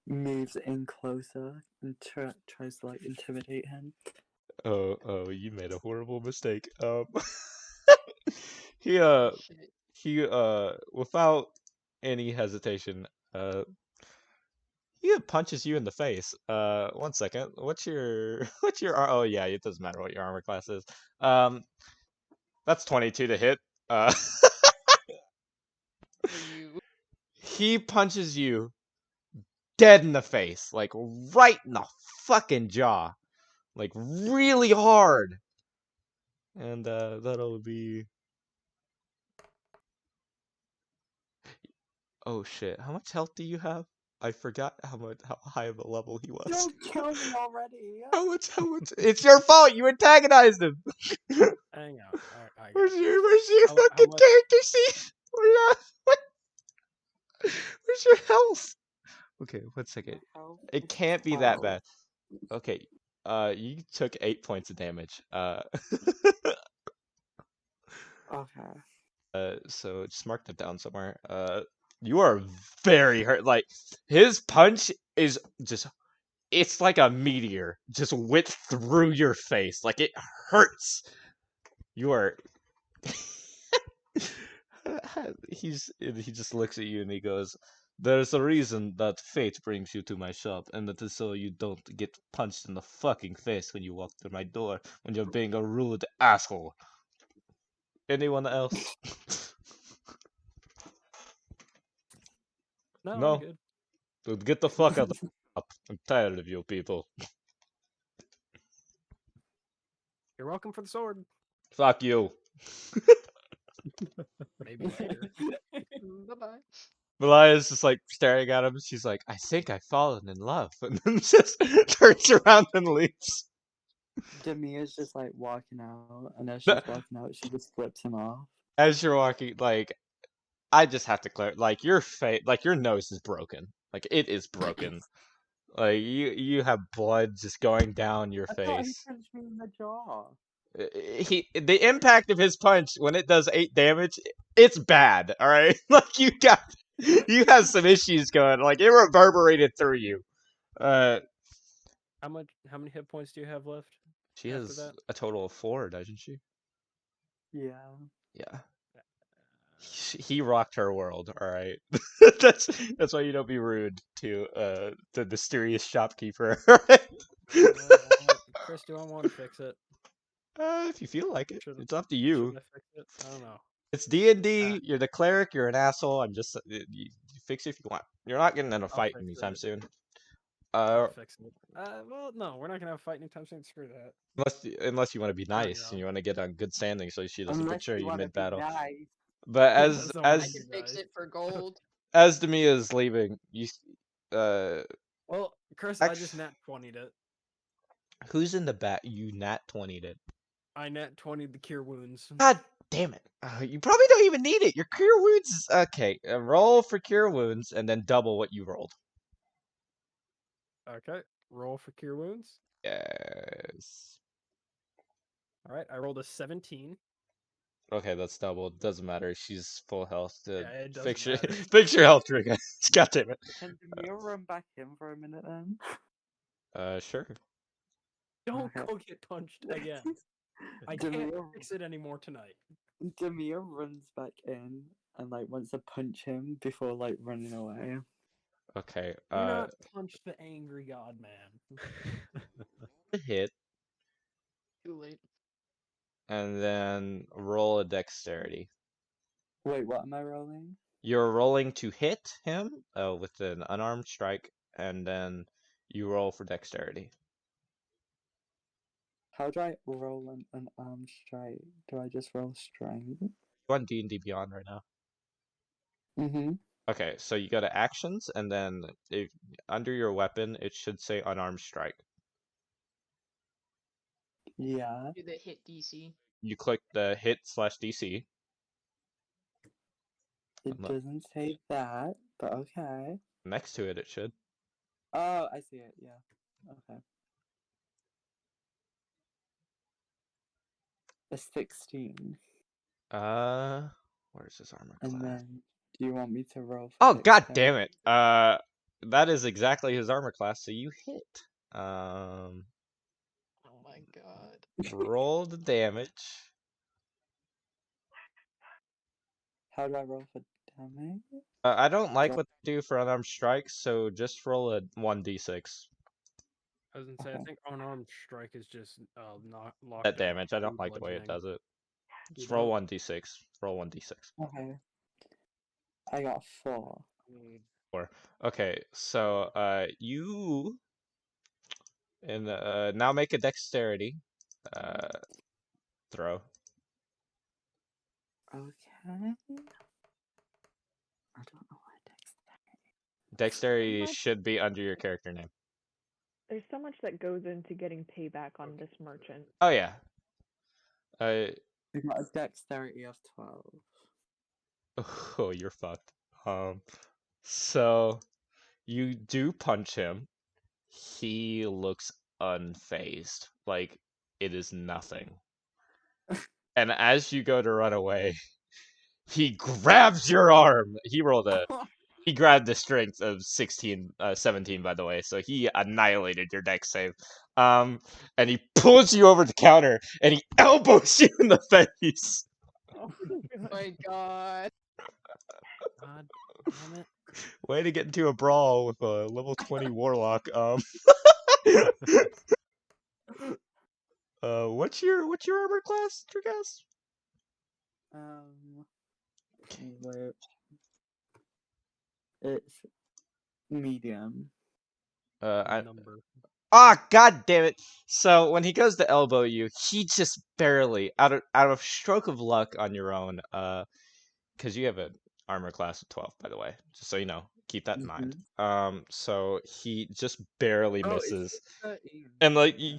moves in closer and tries to like intimidate him.
Oh, you made a horrible mistake. He
Shit.
without any hesitation, he punches you in the face. 1 second. What's your oh yeah, it doesn't matter what your armor class is. That's 22 to hit.
Are you?
He punches you dead in the face, like right in the fucking jaw, like really hard. And that'll be. Oh shit! How much health do you have? I forgot how high of a level he was.
Don't kill me already!
How much? It's your fault. You antagonized him.
Hang out. All right. I got
Where's
you.
your
How
fucking
much-
character sheet? Where's your health? Okay, 1 second. It can't be that bad. Okay. You took 8 points of damage.
Okay.
So just mark that down somewhere. You are very hurt. Like, his punch is just, it's like a meteor just went through your face. Like, it hurts. You are. He just looks at you and he goes, "There's a reason that fate brings you to my shop, and that is so you don't get punched in the fucking face when you walk through my door when you're being a rude asshole." Anyone else?
No, I'm
No?
good.
Dude, get the fuck out of the shop. I'm tired of you people.
You're welcome for the sword.
Fuck you.
Maybe later.
Bye bye.
Malia's just like staring at him. She's like, "I think I've fallen in love," and then just turns around and leaves.
Demia's just like walking out, and as she's walking out, she just flips him off.
As you're walking, like, I just have to clear, like, your face, like, your nose is broken. Like, it is broken. Like, you have blood just going down your
I thought he
face.
punched me in the jaw.
The impact of his punch when it does 8 damage, it's bad. All right, like, you have some issues going. Like, it reverberated through you.
How many hit points do you have left?
She
After
has
that?
a total of 4, doesn't she?
Yeah.
Yeah. He rocked her world. All right, that's why you don't be rude to the mysterious shopkeeper.
Chris, do I want to fix it?
If you feel like it,
Should
it's up to you.
Should I fix it? I don't know.
It's D&D. You're the cleric. You're an asshole. I'm just you fix it if you want. You're not getting in a fight
fix
anytime
it.
soon.
I'll fix it. Well, no, we're not gonna have a fight anytime soon. Screw that.
Unless you want to be
I
nice
know.
and you want to get on good standing, so she doesn't
Unless
betray
you
you
want to
mid
be
battle.
nice.
But
That's not what
I
as
can fix
nice.
it for gold.
as Demi is leaving, you
Well, Chris,
Act-
I just nat 20'd it.
who's in the back? You nat 20'd it.
I nat 20'd the cure wounds.
God damn it! You probably don't even need it. Your cure wounds is okay. Roll for cure wounds and then double what you rolled.
Okay, roll for cure wounds.
Yes.
All right, I rolled a 17.
Okay, that's double. Doesn't matter. She's full health.
Yeah, it doesn't
Fix your
matter.
fix your health, Trigger. God damn it.
Can Demia run back in for a minute then?
Sure.
Don't
Okay.
go get punched again. I
Demia,
can't fix it anymore tonight.
Demia runs back in and like wants to punch him before like running away.
Okay.
Do not punch the angry god man.
Hit
Too late.
and then roll a dexterity.
Wait, what am I rolling?
You're rolling to hit him with an unarmed strike, and then you roll for dexterity.
How do I roll an arm strike? Do I just roll strength?
You on D&D Beyond right now?
Mm-hmm.
Okay, so you go to actions, and then under your weapon, it should say unarmed strike.
Yeah.
Do the hit DC.
You click the hit/DC.
It doesn't say that, but okay.
Next to it, it should.
Oh, I see it. Yeah. Okay. A 16.
Where's his armor class?
And then, do you want me to roll for
Oh, god damn
dexterity?
it. That is exactly his armor class, so you hit.
Oh my god.
Roll the damage.
How do I roll for damage?
I don't like
Drop-
what they do for unarmed strikes, so just roll a 1d6.
I was gonna say, I
Okay.
think unarmed strike is just not locked.
That damage, I don't like the way it does it. Just roll 1d6. Roll 1d6.
Okay. I got 4.
4. Okay, so you and now make a dexterity throw.
Okay. I don't know why
Dexterity should be under your character name.
There's so much that goes into getting payback on this merchant.
Oh yeah.
I got a dexterity of 12.
Oh, you're fucked. So you do punch him. He looks unfazed, like it is nothing. And as you go to run away, he grabs your arm. He rolled a he grabbed the strength of 17, by the way, so he annihilated your deck save. And he pulls you over the counter and he elbows you in the face.
Oh
My God.
God damn it.
Way to get into a brawl with a level 20 warlock. What's your armor class, Trigas?
Wait. It's medium.
Number.
God damn it! So when he goes to elbow you, he just barely out of stroke of luck on your own. Because you have an armor class of 12, by the way, just so you know, keep that in mind. So he just barely misses, and like you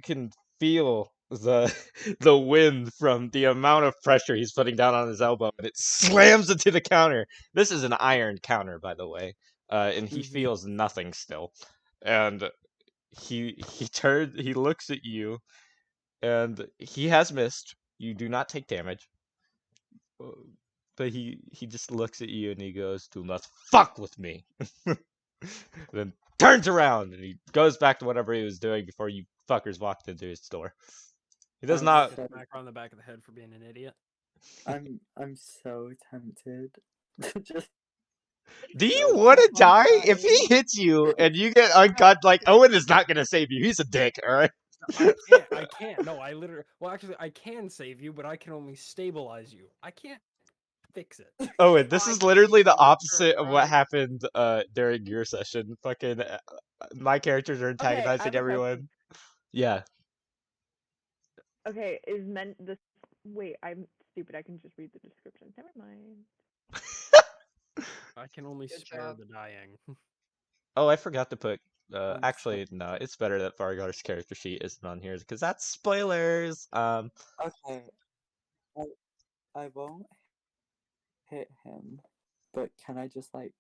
can feel the the wind from the amount of pressure he's putting down on his elbow, and it slams into the counter. This is an iron counter, by the way, and he feels nothing still, and he looks at you, and he has missed. You do not take damage, but he just looks at you and he goes, "Do not fuck with me." Then turns around and he goes back to whatever he was doing before you fuckers walked into his store. He does
I'm
not.
so-
Smack her on the back of the head for being an idiot.
I'm so tempted to just.
Do you
go
want to
on
die? If he
dying.
hits you and you get uncut, like Owen is not gonna save you. He's a dick. All right.
I can't. No, I literally. Well, actually, I can save you, but I can only stabilize you. I can't fix it.
Owen, this
I
is
can
literally
see
the
you, Mr.
opposite of what
Right.
happened during your session. Fucking my characters are
Okay, I
antagonizing
have a question.
everyone. Yeah.
Okay, is meant this? Wait, I'm stupid. I can just read the description. Never mind.
I can only
Good
spare
job.
the dying.
Oh, I forgot to put.
I'm
Actually, no. It's better that Fargar's character sheet isn't on here because that's spoilers.
Okay. I won't hit him, but can I just like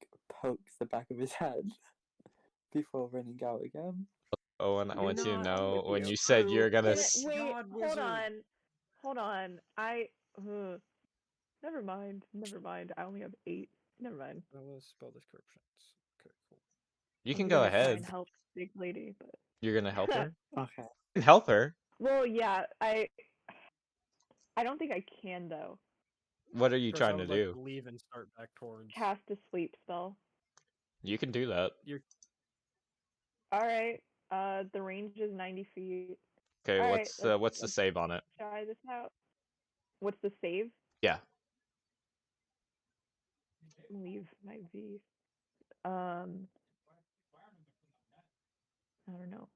poke the back of his head before running out again?
Owen, I want you to
Not
know
with
when
you.
you said you're gonna.
Wait,
God
hold
wizard.
on. Hold on. Never mind. Never mind. I only have 8. Never mind.
Let's spell descriptions. Okay, cool.
You
I
can
was
go
gonna try
ahead.
and help big lady, but
You're gonna help her.
Okay.
You can help her.
well, yeah. I don't think I can though.
What are you
Chris, I
trying to
would like
do?
to leave and start back towards.
Cast a sleep spell.
You can do that.
You're
All right. The range is 90 feet.
Okay,
All right.
what's the
Let's
save on it?
try this out. What's the save?
Yeah.
Leave my V. I don't know.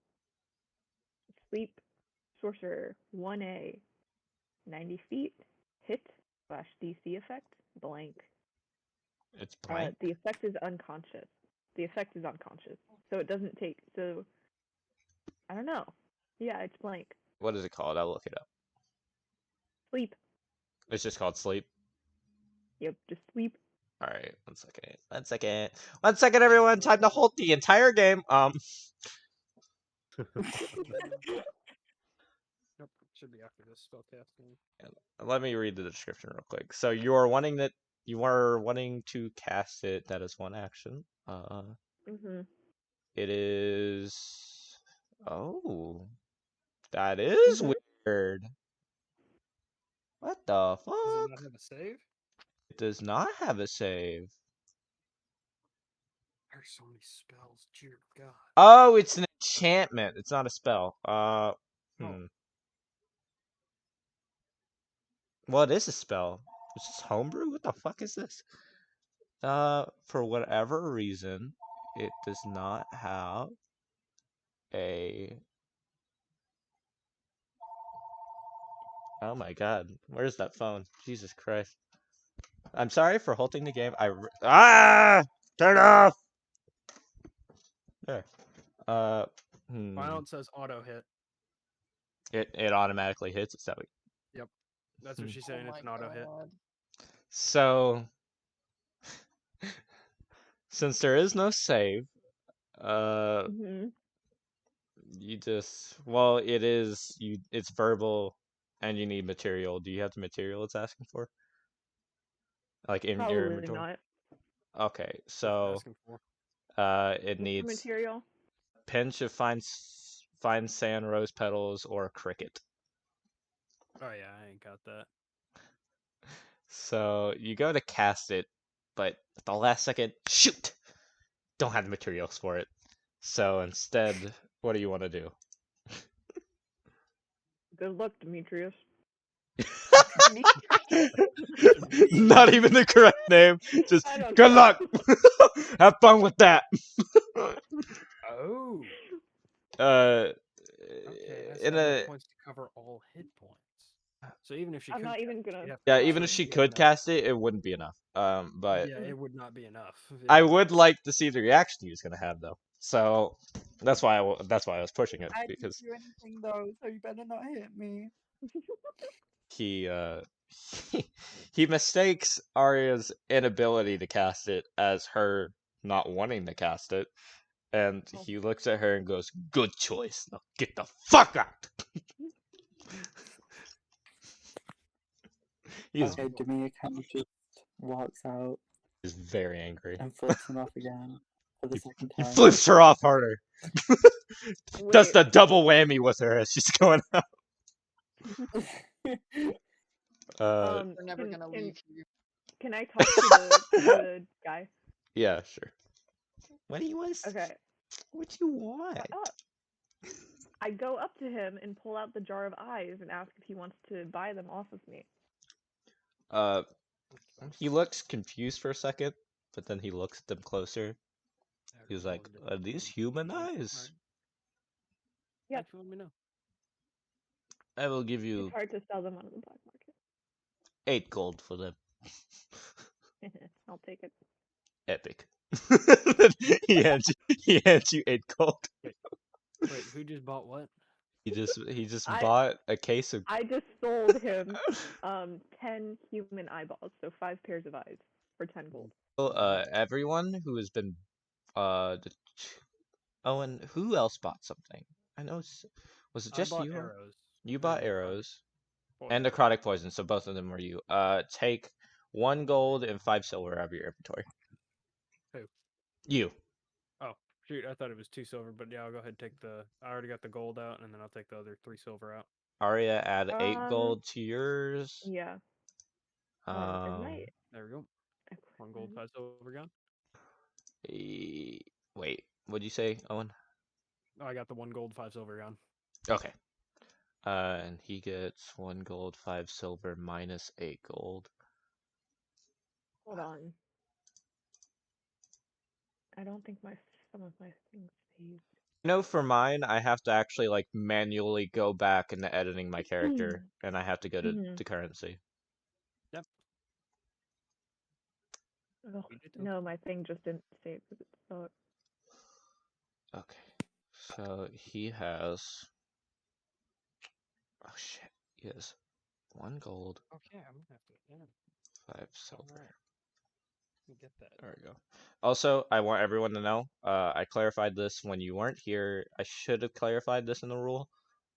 Sleep sorcerer 1A, 90 feet, hit slash DC effect blank.
It's blank.
The effect is unconscious. The effect is unconscious, so it doesn't take. So I don't know. Yeah, it's blank.
What is it called? I'll look it up.
Sleep.
It's just called sleep.
Yep, just sleep.
All right, 1 second. 1 second. 1 second, everyone. Time to hold the entire game.
Nope, should be after this spell casting.
Let me read the description real quick. So you are wanting to cast it. That is one action.
Mhm.
It is. Oh, that is
Mhm.
weird. What the
Does it
fuck?
not have a save?
It does not have a save.
There's so many spells. Dear God.
Oh, it's an enchantment. It's not a spell. Well, it is a spell. Is this homebrew? What the fuck is this? For whatever reason, it does not have a. Oh my god, where's that phone? Jesus Christ. I'm sorry for halting the game. Turn it off! There.
Why don't it says auto hit?
It automatically hits. It's that way.
Yep. That's what
Hmm.
she's saying.
Oh
It's
my
an auto hit.
God.
So, since there is no save,
Mhm.
you just well, it's verbal, and you need material. Do you have the material it's asking for? Like in your
Probably
inventory?
not.
Okay,
What you
so
asking for?
it
What's the
needs
material?
pinch of fine sand, rose petals, or cricket.
Oh yeah, I ain't got that.
So you go to cast it, but at the last second, shoot! Don't have the materials for it. So instead, what do you want to do?
Good luck, Demetrius.
Not even the correct name. Just
I don't
good
know.
luck. Have fun with that.
Oh.
Uh,
Okay, that's
in
not enough
a
points to cover all hit points. So even if she
I'm
could,
not even
cast it,
gonna
she'd have to
yeah,
try.
even if
cast
she
it
could
enough.
cast it, it wouldn't be enough. But
Yeah, it would not be enough.
I
Yeah.
would like to see the reaction he was gonna have though. So that's why that's why I was pushing it
I didn't
because
do anything though, so you better not hit me.
he he mistakes Arya's inability to cast it as her not wanting to cast it, and
Oh.
he looks at her and goes, "Good choice. Now get the fuck out." He's
Okay, Demia kind of just walks out
very angry.
and flips him off again for the second
He
time.
flips her off harder. Does
Wait,
the double whammy with her as she's going out.
We're never
can,
gonna
can
leave here.
can I talk to the guy?
Yeah, sure. What do you want?
Okay.
What do you want?
I go up to him and pull out the jar of eyes and ask if he wants to buy them off of me.
Uh, he looks confused for a second, but then he looks at them closer. He's like, "Are these human eyes?"
Yep.
Actually, let me know.
I will give
It's
you
hard to sell them on the black
8 gold for them.
market. I'll take it.
Epic. He hands you 8 gold.
Wait, who just bought what?
He just
I-
bought a case of.
I just sold him 10 human eyeballs, so 5 pairs of eyes for 10 gold.
Everyone who has been the oh, and who else bought something? I know. Was it
I
just
bought
you?
arrows.
You
and
bought
necrotic
arrows
poison.
and necrotic poison, so both of them were you. Take 1 gold and 5 silver out of your inventory.
Who?
You.
Oh, shoot, I thought it was 2 silver, but yeah, I'll go ahead and take the. I already got the gold out, and then I'll take the other 3 silver out.
Arya, add 8
Um,
gold to yours.
Yeah. Isn't I?
There we go. 1 gold, 5 silver gone.
Wait, what'd you say, Owen?
Oh, I got the 1 gold, 5 silver gone.
Okay. And he gets 1 gold, 5 silver, minus 8 gold.
Hold on. I don't think some of my things saved.
You know, for mine, I have to actually like manually go back into editing my character, and I have to go to
Mhm.
the currency.
Yep.
Oh,
We did too.
no, my thing just didn't save because it sucked.
Okay, so he has. Oh shit, he has 1 gold,
Okay, I'm gonna have to. Yeah,
5 silver.
alright. Let me get that.
There we go. Also, I want everyone to know, I clarified this when you weren't here. I should have clarified this in the rule.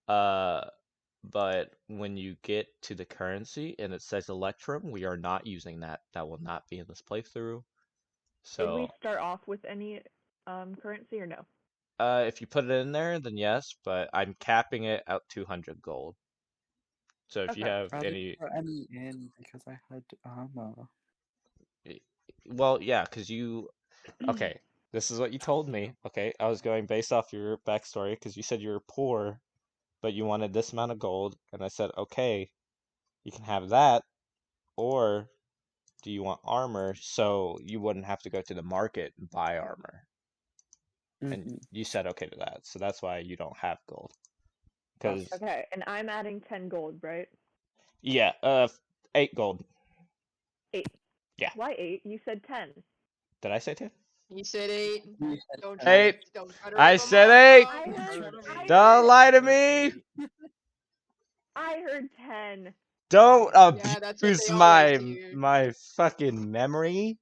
But when you get to the currency and it says Electrum, we are not using that. That will not be in this playthrough.
Did we
So,
start off with any currency or no?
if you put it in there, then yes, but I'm capping it at 200 gold. So if you
Okay.
have
I didn't
any,
put any in because I had armor.
well, yeah, because you, okay, this is what you told me. Okay, I was going based off your backstory because you said you were poor, but you wanted this amount of gold, and I said, okay, you can have that, or do you want armor so you wouldn't have to go to the market and buy armor? And
Mhm.
you said okay to that, so that's why you don't have gold. Because
Okay, and I'm adding 10 gold, right?
yeah, 8 gold.
8.
Yeah.
Why 8? You said 10.
Did I say 10?
He said 8.
You said
Don't
10.
try to,
8.
don't try to
I
rip him
said
off,
8.
Mom.
I
Don't
heard-
try to rip
I
him
Don't
off.
lie to me.
I heard 10.
Don't
Yeah, that's what
abuse
they always hear.
my fucking memory.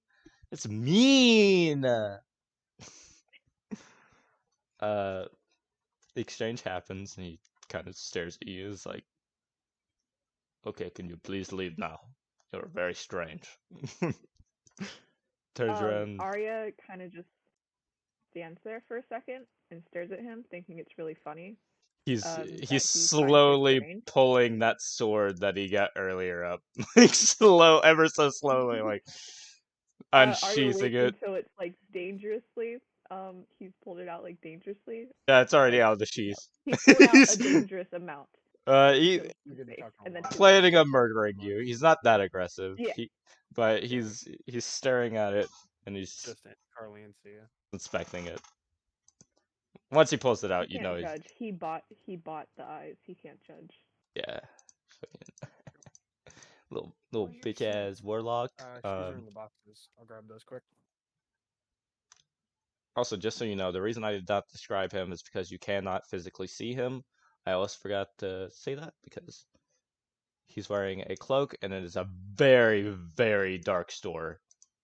It's mean. The exchange happens and he kind of stares at you. Is like, okay, can you please leave now? You're very strange. turns around.
Arya kind of just stands there for a second and stares at him, thinking it's really funny.
He's
that
he's
he finds her
slowly
strange.
pulling that sword that he got earlier up, like slow, ever so slowly, like
Arya
unsheathing
waits
it.
until it's like dangerously. He's pulled it out like dangerously.
Yeah, it's already
Like,
out of the sheath.
He's pulled out a
He's
dangerous amount.
he
To
You're
his
gonna
face,
talk a
and then
lot.
she
planning on murdering you. He's not that aggressive.
Yeah.
But he's staring at it and he's
Just Carly and Sia.
inspecting it. Once he pulls it
He
out, you know
can't
he's
judge. He bought the eyes. He can't judge.
yeah, fucking little
Well, you're
bitch
safe.
ass warlock.
Shoes are in the boxes. I'll grab those quick.
Also, just so you know, the reason I did not describe him is because you cannot physically see him. I almost forgot to say that because he's wearing a cloak and it is a very, very dark store.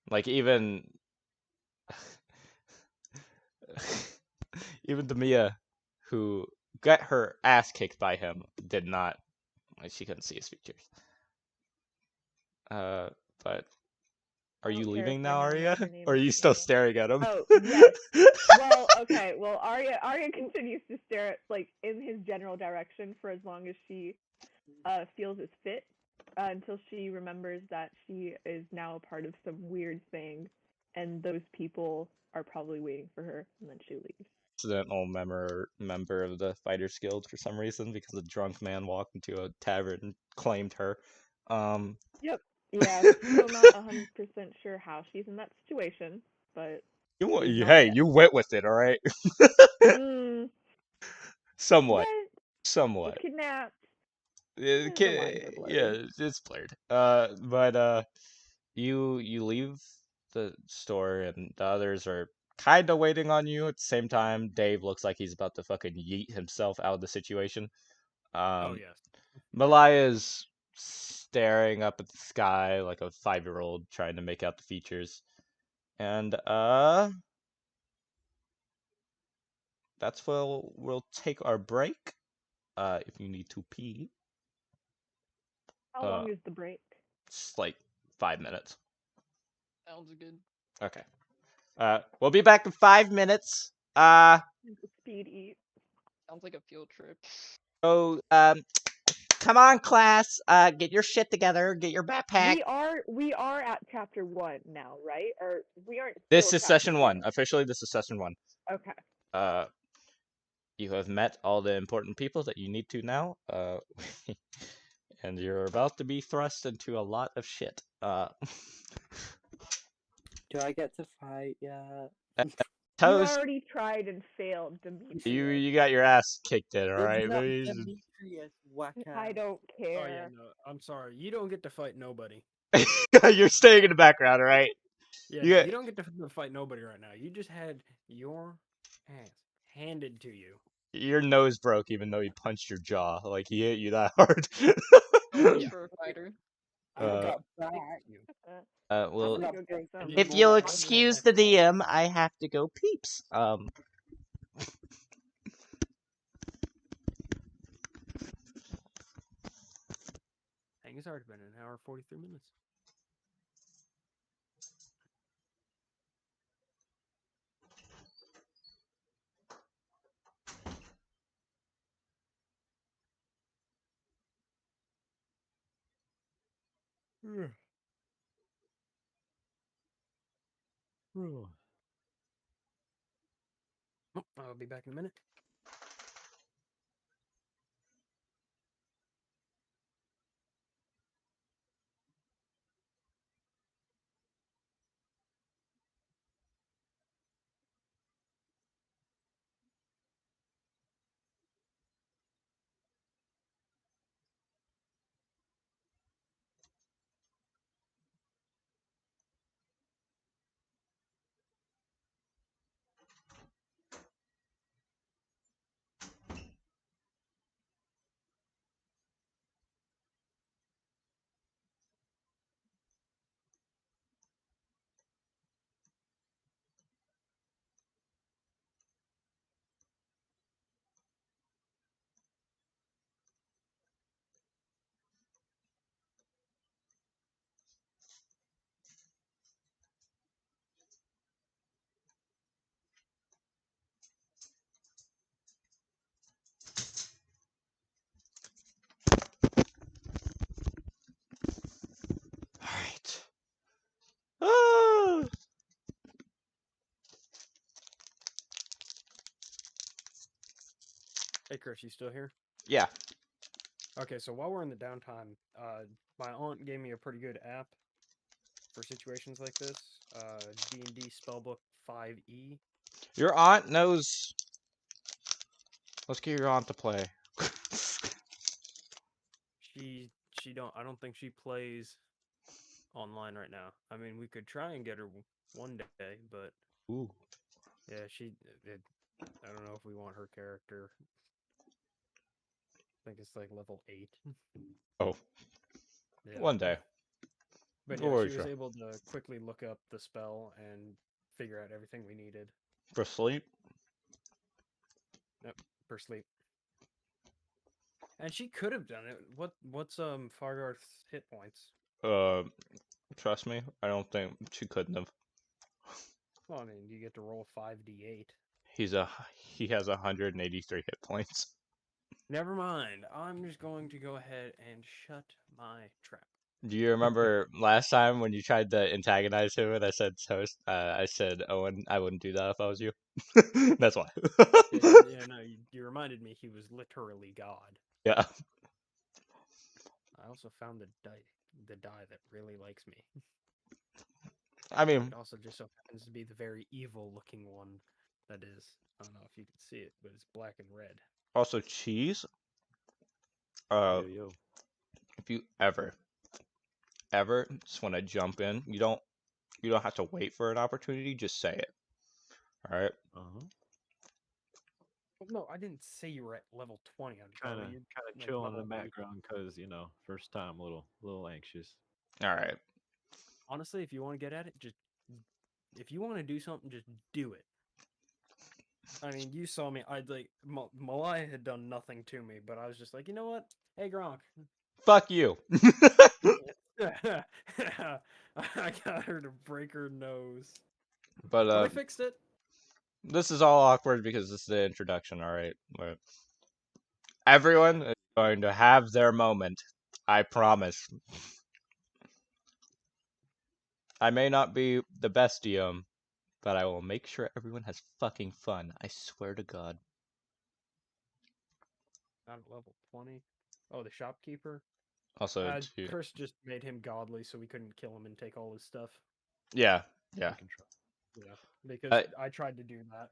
Like even even Demia, who got her ass kicked by him, did not like she couldn't see his features. But are you
don't care
leaving
if
now,
I now know
Arya?
her name
Or are
is
you still
Demia.
staring at him?
Oh yes. Well, okay. Well, Arya continues to stare at like in his general direction for as long as she feels is fit, until she remembers that she is now a part of some weird thing, and those people are probably waiting for her, and then she leaves.
Accidental member of the Fighters Guild for some reason because a drunk man walked into a tavern and claimed her.
Yep. Yeah. Still not 100% sure how she's in that situation, but she's not
hey,
dead.
you went with it, all right?
Mm,
Somewhat,
went, was
somewhat.
kidnapped.
The
The lines are
yeah,
blurred.
it's blurred. But you leave the store and the others are kind of waiting on you. At the same time, Dave looks like he's about to fucking yeet himself out of the situation.
Oh
Um,
yes.
Malaya's staring up at the sky like a 5-year-old trying to make out the features. And that's where we'll take our break. If you need to pee.
How long is the break?
It's like 5 minutes.
Sounds good.
Okay. We'll be back in 5 minutes.
Speed eat.
Sounds like a field trip.
So, come on, class. Get your shit together. Get your backpack.
We are at chapter 1 now, right? Or we aren't
This
still
is
chapter
session 1.
0.
Officially, this is session 1.
Okay.
You have met all the important people that you need to now. And you're about to be thrust into a lot of shit.
Do I get to fight yet?
You
Toast,
already tried and failed, Demetrius.
you got your ass kicked in, alright?
It's not Demetrius, whacker.
I don't care.
Oh yeah. No, I'm sorry. You don't get to fight nobody.
You're staying in the background, alright?
Yeah,
You
no,
get-
you don't get to fight nobody right now. You just had your ass handed to you.
Your nose broke even though he punched your jaw. Like, he hit you that hard.
So much
Yeah.
for a fighter.
I
Uh,
got
back.
at you.
Well,
I'm gonna go get some.
And
if
you
you'll
won't
excuse
have
the
to-
DM, I have to go peeps.
Dang, it's already been an hour 43 minutes. Oh, I'll be back in a minute. Hey, Chris, you still here?
Yeah.
Okay, so while we're in the downtime, my aunt gave me a pretty good app for situations like this. D&D Spellbook 5e.
Your aunt knows. Let's get your aunt to play.
She don't. I don't think she plays online right now. I mean, we could try and get her one day, but
Ooh.
yeah, I don't know if we want her character. I think it's like level 8.
Oh.
Yeah.
One day.
But
Don't
yeah,
worry,
she was
sure.
able to quickly look up the spell and figure out everything we needed.
For sleep.
Yep, for sleep. And she could have done it. What's Fargarth's hit points?
Trust me, I don't think she couldn't have.
Well, I mean, you get to roll 5d8.
He has 183 hit points.
Never mind. I'm just going to go ahead and shut my trap.
Do you remember last time when you tried to antagonize him and I said toast? I said, Owen, I wouldn't do that if I was you. That's why.
Yeah, no, you reminded me he was literally God.
Yeah.
I also found the die that really likes me.
I mean,
It also just so happens to be the very evil looking one that is. I don't know if you can see it, but it's black and red.
also cheese.
Yo, yo.
If you ever just want to jump in, you don't have to wait for an opportunity. Just say it. All right.
Uh-huh.
Well, no, I didn't say you were at level 20. I'm
Kind
telling
of
you, like
chill in the
level 8.
background because, you know, first time, little anxious.
All right.
Honestly, if you want to get at it, if you want to do something, just do it. I mean, you saw me. I like Malaya had done nothing to me, but I was just like, you know what? Hey, Gronk.
Fuck you.
I got her to break her nose,
But
but I fixed it.
this is all awkward because this is the introduction. All right. But everyone is going to have their moment. I promise. I may not be the best DM, but I will make sure everyone has fucking fun. I swear to God.
Not at level 20. Oh, the shopkeeper.
Also,
Chris just made him godly, so we couldn't kill him and take all his stuff.
yeah,
You can try.
Yeah, because
Uh,
I tried to do that.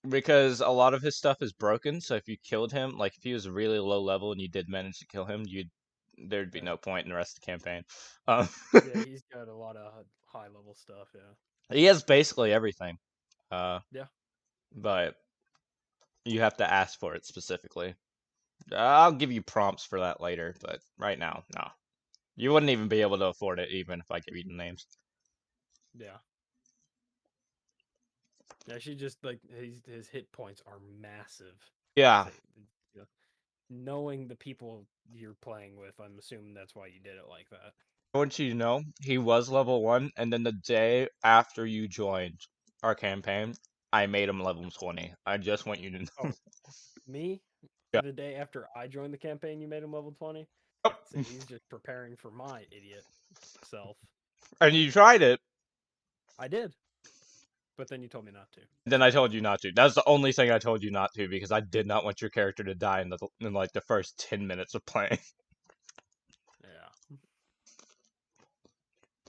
because a lot of his stuff is broken. So if you killed him, like if he was really low level and you did manage to kill him, there'd be
Yeah.
no point in the rest of the campaign.
Yeah, he's got a lot of high level stuff. Yeah.
He has basically everything.
Yeah.
But you have to ask for it specifically. I'll give you prompts for that later, but right now, no. You wouldn't even be able to afford it even if I give you the names.
Yeah. Yeah, she just like his hit points are massive.
Yeah.
Yeah. Knowing the people you're playing with, I'm assuming that's why you did it like that.
I want you to know, he was level 1, and then the day after you joined our campaign, I made him level 20. I just want you to know.
Oh, me?
Yeah.
The day after I joined the campaign, you made him level 20?
Oh,
See, he's just preparing for my idiot self.
and you tried it,
I did. But then you told me not to.
then I told you not to. That's the only thing I told you not to, because I did not want your character to die in like the first 10 minutes of playing.
Yeah.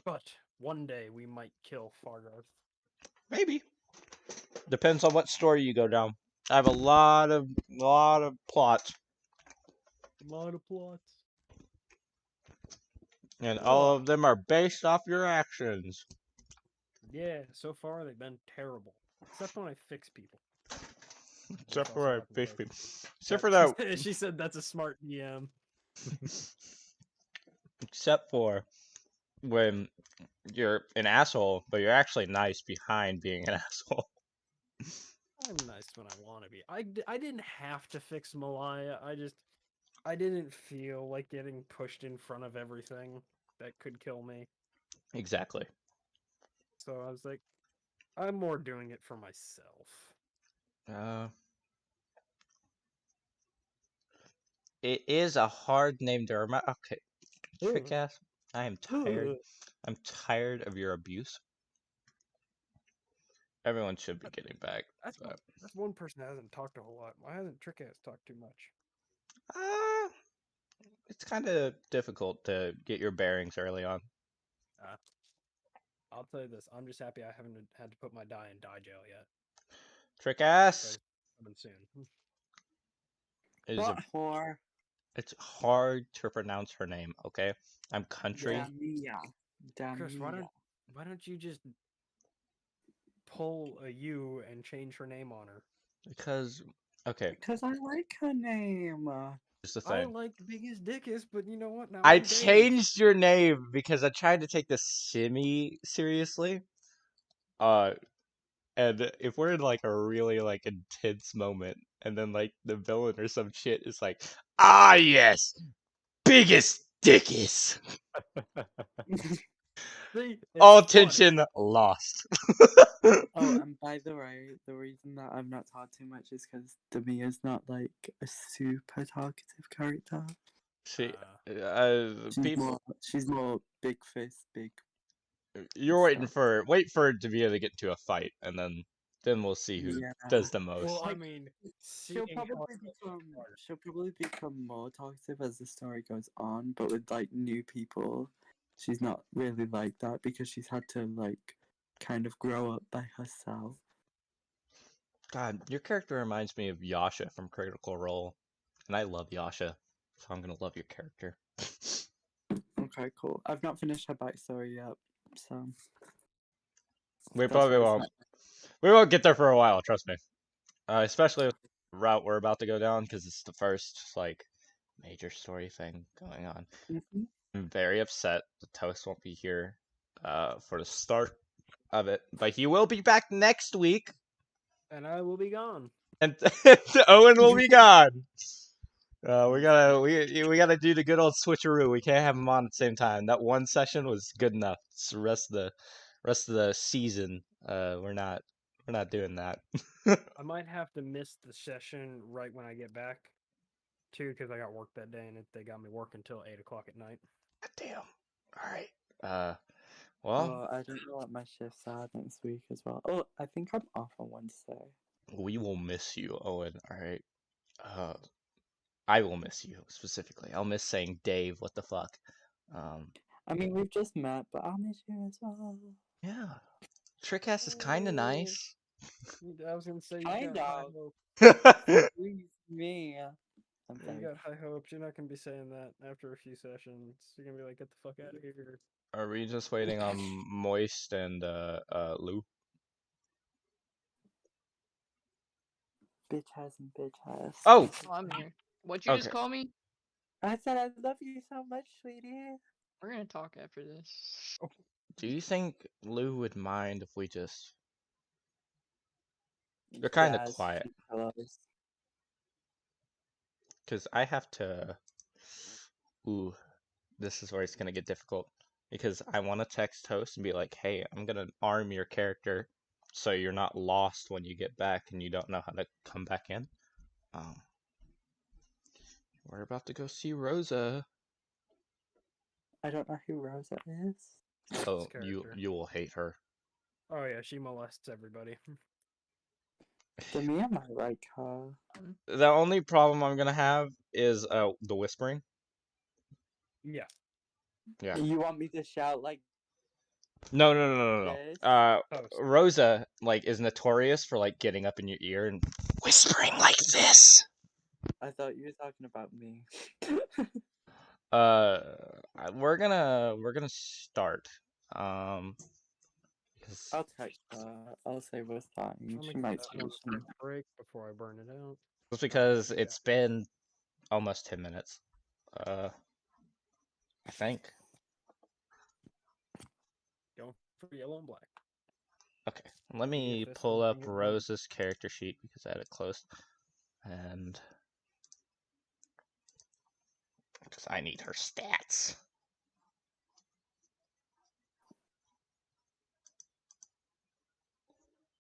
But one day we might kill Fargarth.
Maybe. Depends on what story you go down. I have a lot of plots,
A lot of plots.
and all of them are based off your actions.
Yeah, so far they've been terrible. Except when I fix people.
Except
That's
for
also
I
happened
fish
twice.
people. Except for that.
She said that's a smart DM.
Except for when you're an asshole, but you're actually nice behind being an asshole.
I'm nice when I want to be. I didn't have to fix Malaya. I didn't feel like getting pushed in front of everything that could kill me.
Exactly.
So I was like, I'm more doing it for myself.
It is a hard name to remember. Okay, trick
Ugh.
ass. I am tired. I'm tired of your abuse. everyone should be getting back.
That's
But,
that's one person that hasn't talked a whole lot. Why hasn't Trick Ass talked too much?
uh, it's kind of difficult to get your bearings early on.
I'll tell you this. I'm just happy I haven't had to put my die in die jail yet.
Trick
But
ass
it's coming soon.
is
What whore?
it's hard to pronounce her name. Okay, I'm country.
Damia.
Chris,
Damia.
why don't you just pull a U and change her name on her?
Because okay,
Because I like her name.
here's the
I
thing.
like Biggest Dickest, but you know what? Now
I
I'm Dave.
changed your name because I tried to take this semi seriously. And if we're in like a really like intense moment, and then like the villain or some shit is like, ah yes, biggest dickies.
See,
All
it's funny.
tension lost.
Oh, and by the way, the reason that I've not talked too much is because Damia's not like a super talkative character.
She,
She's more big fist, big.
you're waiting
stuff.
wait for Devere to get into a fight, and then we'll see who
Yeah.
does the most.
Well, I
Like,
mean,
She'll
seeing how
probably
it
become
started.
she'll probably become more talkative as the story goes on, but with like new people, she's not really like that because she's had to like kind of grow up by herself.
God, your character reminds me of Yasha from Critical Role, and I love Yasha, so I'm gonna love your character.
Okay, cool. I've not finished her backstory yet, so
We
that's
probably
why it's
won't.
not.
We won't get there for a while, trust me. Especially with the route we're about to go down, because it's the first like major story thing going on.
Mhm.
I'm very upset that Toast won't be here for the start of it, but he will be back next week,
And I will be gone.
and Owen will be gone. We gotta do the good old switcheroo. We can't have them on at the same time. That one session was good enough. It's the rest of the season, we're not doing that.
I might have to miss the session right when I get back, too, because I got work that day and they got me working till 8 o'clock at night.
Damn. All right. Well,
Oh, I don't know what my shifts are next week as well. Oh, I think I'm off on Wednesday.
we will miss you, Owen. All right. I will miss you specifically. I'll miss saying Dave. What the fuck?
I mean, we've just met, but I'll miss you as well.
Yeah. Trickass is kind of nice.
I was gonna say you
I
got high
know.
hopes.
Please, me. I'm
You
sorry.
got high hopes. You're not gonna be saying that after a few sessions. You're gonna be like, get the fuck out of here.
Are we just waiting on Moist and Lou?
Bitch ass and bitch ass.
Oh,
Oh, I'm here. What'd you just
okay.
call me?
I said I love you so much, sweetie.
We're gonna talk after this.
Do you think Lou would mind if we just? You're kind of
Yes,
quiet,
she loves.
because I have to. Ooh, this is where it's gonna get difficult. Because I want to text Toast and be like, "Hey, I'm gonna arm your character, so you're not lost when you get back and you don't know how to come back in." Um, we're about to go see Rosa.
I don't know who Rosa is.
Oh,
Character.
you will hate her.
Oh yeah, she molests everybody.
Demia might like her.
The only problem I'm gonna have is the whispering.
Yeah.
Yeah.
You want me to shout like
No.
this?
Toast.
Rosa like is notorious for like getting up in your ear and whispering like this.
I thought you were talking about me.
Uh, we're gonna start. Um, 'cause
I'll text her. I'll say we're starting.
I'm
She
gonna
might
give
say
that one
she.
a break before I burn it out.
just because
Yeah.
it's been almost 10 minutes. I think.
Going for yellow and black.
Okay, let
Give
me
this
pull
one,
up
give it one.
Rosa's character sheet because I had it closed, and because I need her stats.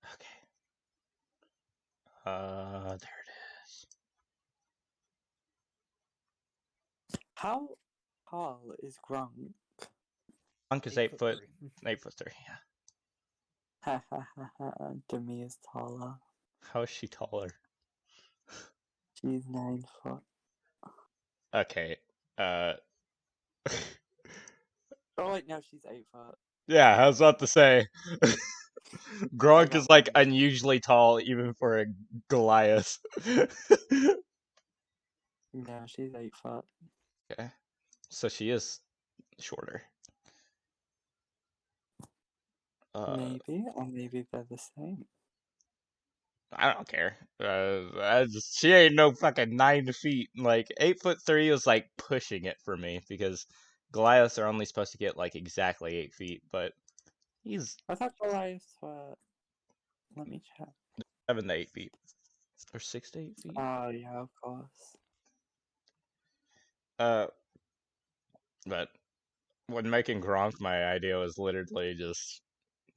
Okay. There it is.
How tall is Gronk?
Gronk is
8'3".
8 foot 3. Yeah.
Ha ha ha ha. Demi is taller.
How is she taller?
She's 9 foot.
Okay. Uh.
Oh wait, no, she's 8 foot.
Yeah, I was about to say. Gronk
got
is like
one.
unusually tall even for a Goliath.
No, she's 8 foot.
Okay. So she is shorter.
Maybe, or maybe they're the same.
I don't care. She ain't no fucking 9 feet. Like 8'3" was like pushing it for me because Goliaths are only supposed to get like exactly 8 feet, but he's
I thought Goliaths were. Let me check.
7 to 8 feet or 6 to 8 feet.
Oh, yeah, of course.
Uh, but when making Gronk, my idea was literally just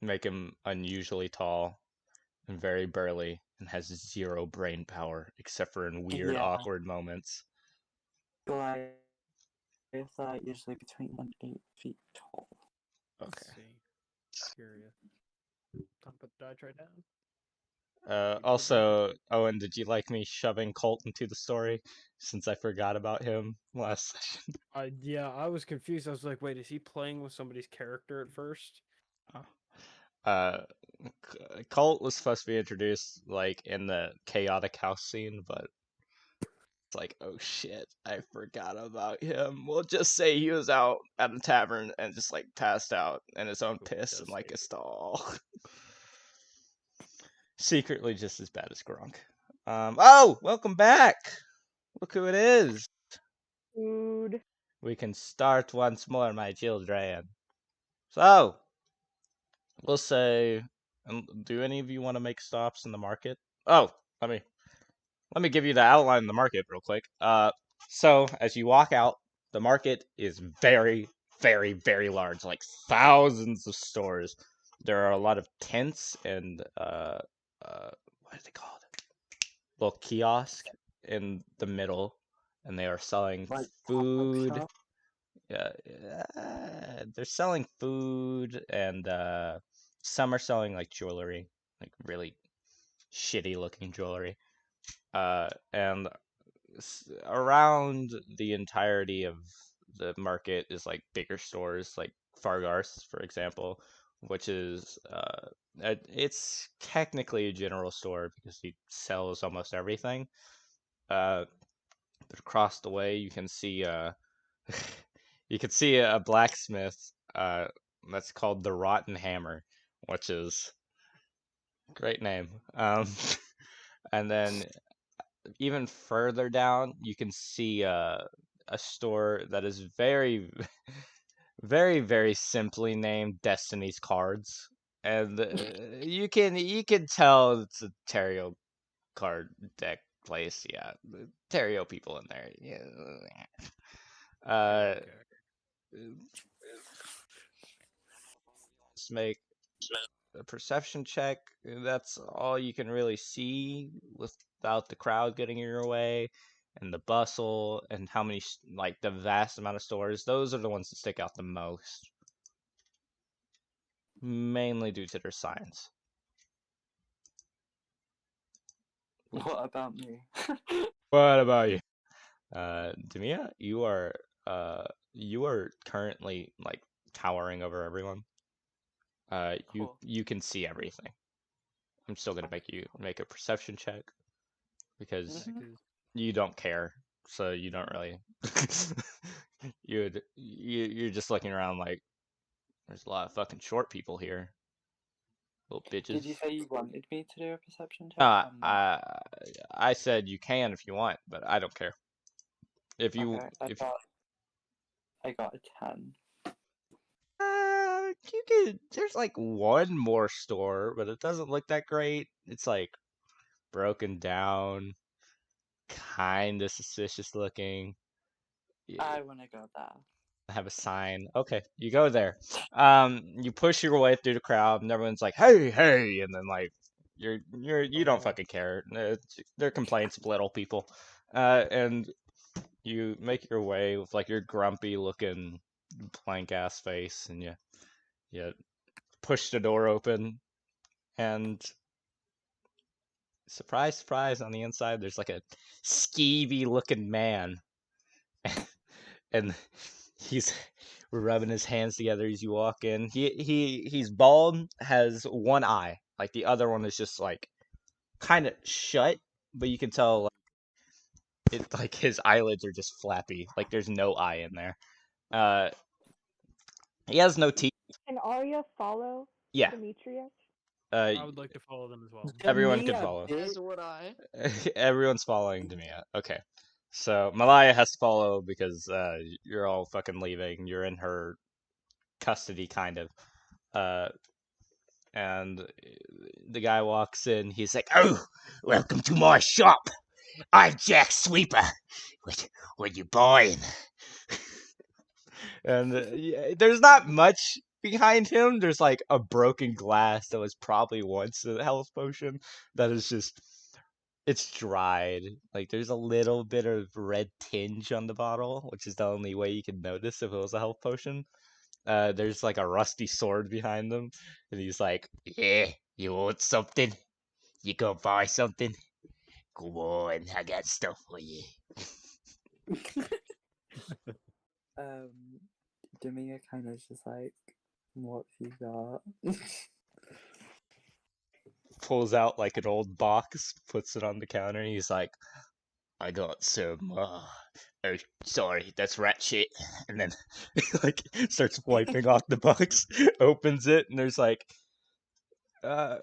make him unusually tall and very burly and has zero brain power except for in weird,
Yeah.
awkward moments.
Goliaths are usually between 1 and 8 feet tall.
Let's
Okay.
see. Curious. I'll put the die tray down.
Also, Owen, did you like me shoving Colt into the story since I forgot about him last session?
Yeah, I was confused. I was like, wait, is he playing with somebody's character at first?
Uh, Colt was supposed to be introduced like in the chaotic house scene, but it's like, oh shit, I forgot about him. We'll just say he was out at the tavern and just like passed out in his own piss in like a stall. Secretly just as bad as Gronk. Oh, welcome back. Look who it is.
Food.
We can start once more, my children. So, we'll say, do any of you want to make stops in the market? Oh, let me give you the outline of the market real quick. So as you walk out, the market is very, very, very large, like thousands of stores. There are a lot of tents and what is it called? Little kiosk in the middle, and they are selling
Like
food.
shop.
Yeah, they're selling food, and some are selling like jewelry, like really shitty looking jewelry. And around the entirety of the market is like bigger stores, like Fargar's, for example, which is it's technically a general store because he sells almost everything. But across the way, you can see you can see a blacksmith that's called the Rotten Hammer, which is great name. And then even further down, you can see a store that is very, very, very simply named Destiny's Cards, and you can tell it's a tarot card deck place. Yeah, the tarot people in there. Yeah.
Okay.
Let's make a perception check. That's all you can really see without the crowd getting in your way and the bustle and how many like the vast amount of stores. Those are the ones that stick out the most, mainly due to their signs.
What about me?
What about you? Demia, you are currently like towering over everyone.
Cool.
You can see everything. I'm still gonna make you make a perception check because
Mhm.
you don't care, so you don't really. You're just looking around like there's a lot of fucking short people here, little
Did you
bitches.
say you wanted me to do a perception check or not?
I said you can if you want, but I don't care. If you
Okay,
if
I got a 10.
you could, there's like one more store, but it doesn't look that great. It's like broken down, kind of suspicious looking.
I wanna go there.
Have a sign. Okay, you go there. You push your way through the crowd, and everyone's like, "Hey, hey!" And then like, you don't fucking care. They're complaints of little people. And you make your way with like your grumpy looking blank ass face, and you push the door open, and surprise, surprise, on the inside there's like a skeevy looking man, and he's rubbing his hands together as you walk in. He's bald, has one eye, like the other one is just like kind of shut, but you can tell like his eyelids are just flappy, like there's no eye in there. He has no teeth.
Can Arya follow
Yeah.
Demetrius?
I would like to follow them as well.
Everyone can
Demia,
follow.
As
bitch.
would I.
Everyone's following Demia. Okay. So Malaya has to follow because you're all fucking leaving. You're in her custody, kind of. And the guy walks in. He's like, "Oh, welcome to my shop. I'm Jack Sweeper. What you buying?" And yeah, there's not much behind him. There's like a broken glass that was probably once a health potion that is just it's dried. Like there's a little bit of red tinge on the bottle, which is the only way you could notice if it was a health potion. There's like a rusty sword behind him, and he's like, "Yeah, you want something? You gonna buy something? Go on, I got stuff for you."
Demia kind of just like, what you got?
Pulls out like an old box, puts it on the counter, and he's like, "I got some oh sorry, that's rat shit." And then like starts wiping off the box, opens it, and uh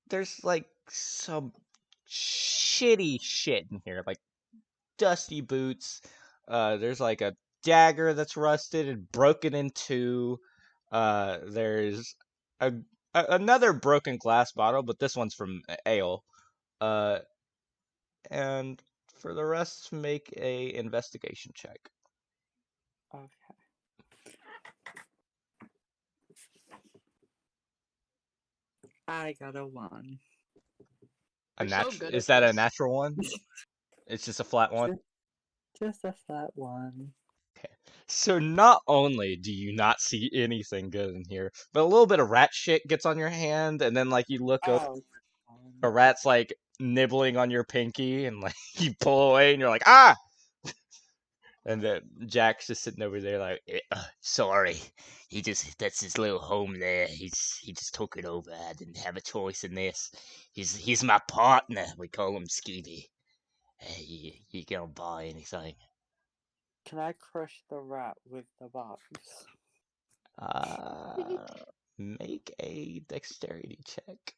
there's like some shitty shit in here, like dusty boots. There's like a dagger that's rusted and broken in two. There's a another broken glass bottle, but this one's from ale. Uh, and for the rest, make a investigation check.
Okay. I got a 1.
A
You're so good
is
at
that a
this.
natural one? It's just a flat one.
Just a flat 1.
Okay. So not only do you not see anything good in here, but a little bit of rat shit gets on your hand, and then like you look over,
Oh.
a rat's like nibbling on your pinky, and like you pull away, and you're like, ah! And then Jack's just sitting over there like, sorry, that's his little home there. He just took it over. I didn't have a choice in this. He's my partner. We call him Skeevy. You gonna buy anything?
Can I crush the rat with the box?
Make a dexterity check.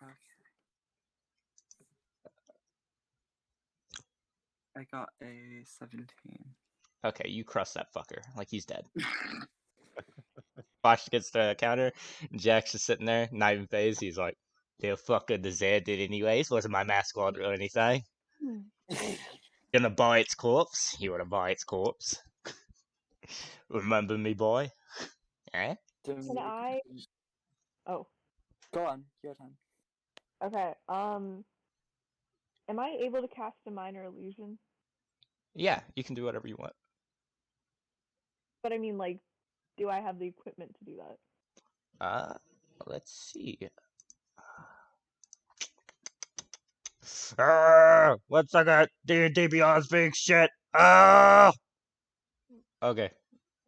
Okay. I got a 17.
Okay, you crush that fucker like he's dead. Bosch gets the counter. Jack's just sitting there, not even phased. He's like, "The fucker deserved it anyways. Wasn't my mascot or anything. Gonna buy its corpse. You wanna buy its corpse? Remember me, boy? Eh?"
Can I? Oh,
Go on, your turn.
okay. Am I able to cast a minor illusion?
Yeah, you can do whatever you want.
But I mean, like, do I have the equipment to do that?
Let's see. What's that? D&D Beyond's being shit. Okay.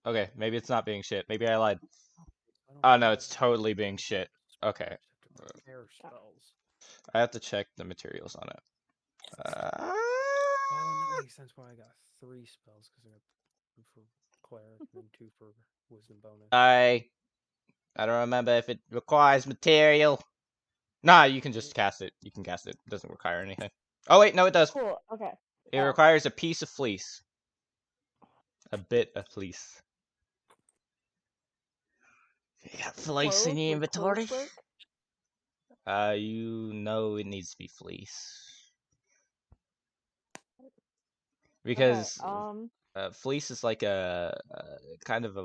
Okay, maybe it's not being shit. Maybe I lied.
I don't
Oh no,
have
it's totally being shit. Okay.
Hair spells.
I have to check the materials on it.
Oh, and that makes sense why I got 3 spells because I got 2 for cleric and then 2 for wisdom bonus.
I don't remember if it requires material. Nah, you can just cast it. You can cast it. It doesn't require anything. Oh wait, no, it does.
Cool. Okay.
It requires a piece of fleece. A bit of fleece. You got fleece in your
Would clothes
inventory?
work?
You know it needs to be fleece. Because fleece is like a kind of a,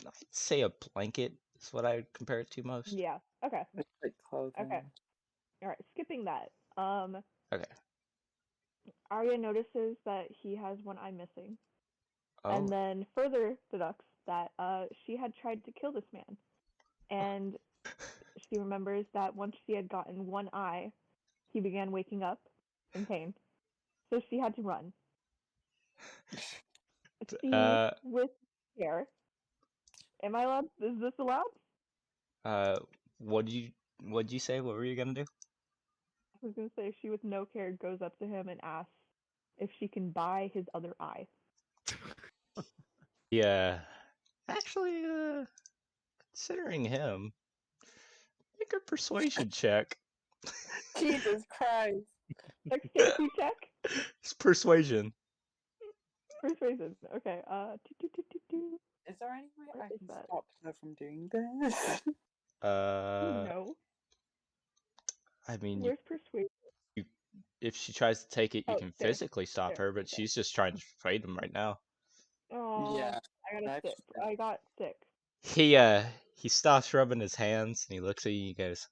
I'd say a blanket is what I would compare it to most.
Yeah. Okay.
It's like clothing.
Okay. All right. Skipping that.
Okay.
Arya notices that he has one eye missing,
Oh.
and then further deducts that she had tried to kill this man, and she remembers that once she had gotten one eye, he began waking up in pain. So she had to run. She,
Uh,
with care, am I allowed? Is this allowed?
uh, what do what'd you say? What were you gonna do?
I was gonna say she with no care goes up to him and asks if she can buy his other eye.
Yeah. Actually, considering him, make a persuasion check.
Jesus Christ.
Dexterity check.
It's persuasion.
Persuasion. Okay.
Is there any way
Where
I
is
can
that?
stop her from doing this?
No.
I mean,
Where's persuasion?
if she tries to take it, you
Oh,
can
there.
physically stop
There.
her, but she's just trying to persuade him right now.
Oh,
Yeah,
I got a
that's
6.
true.
I got 6.
He stops rubbing his hands and he looks at you and goes,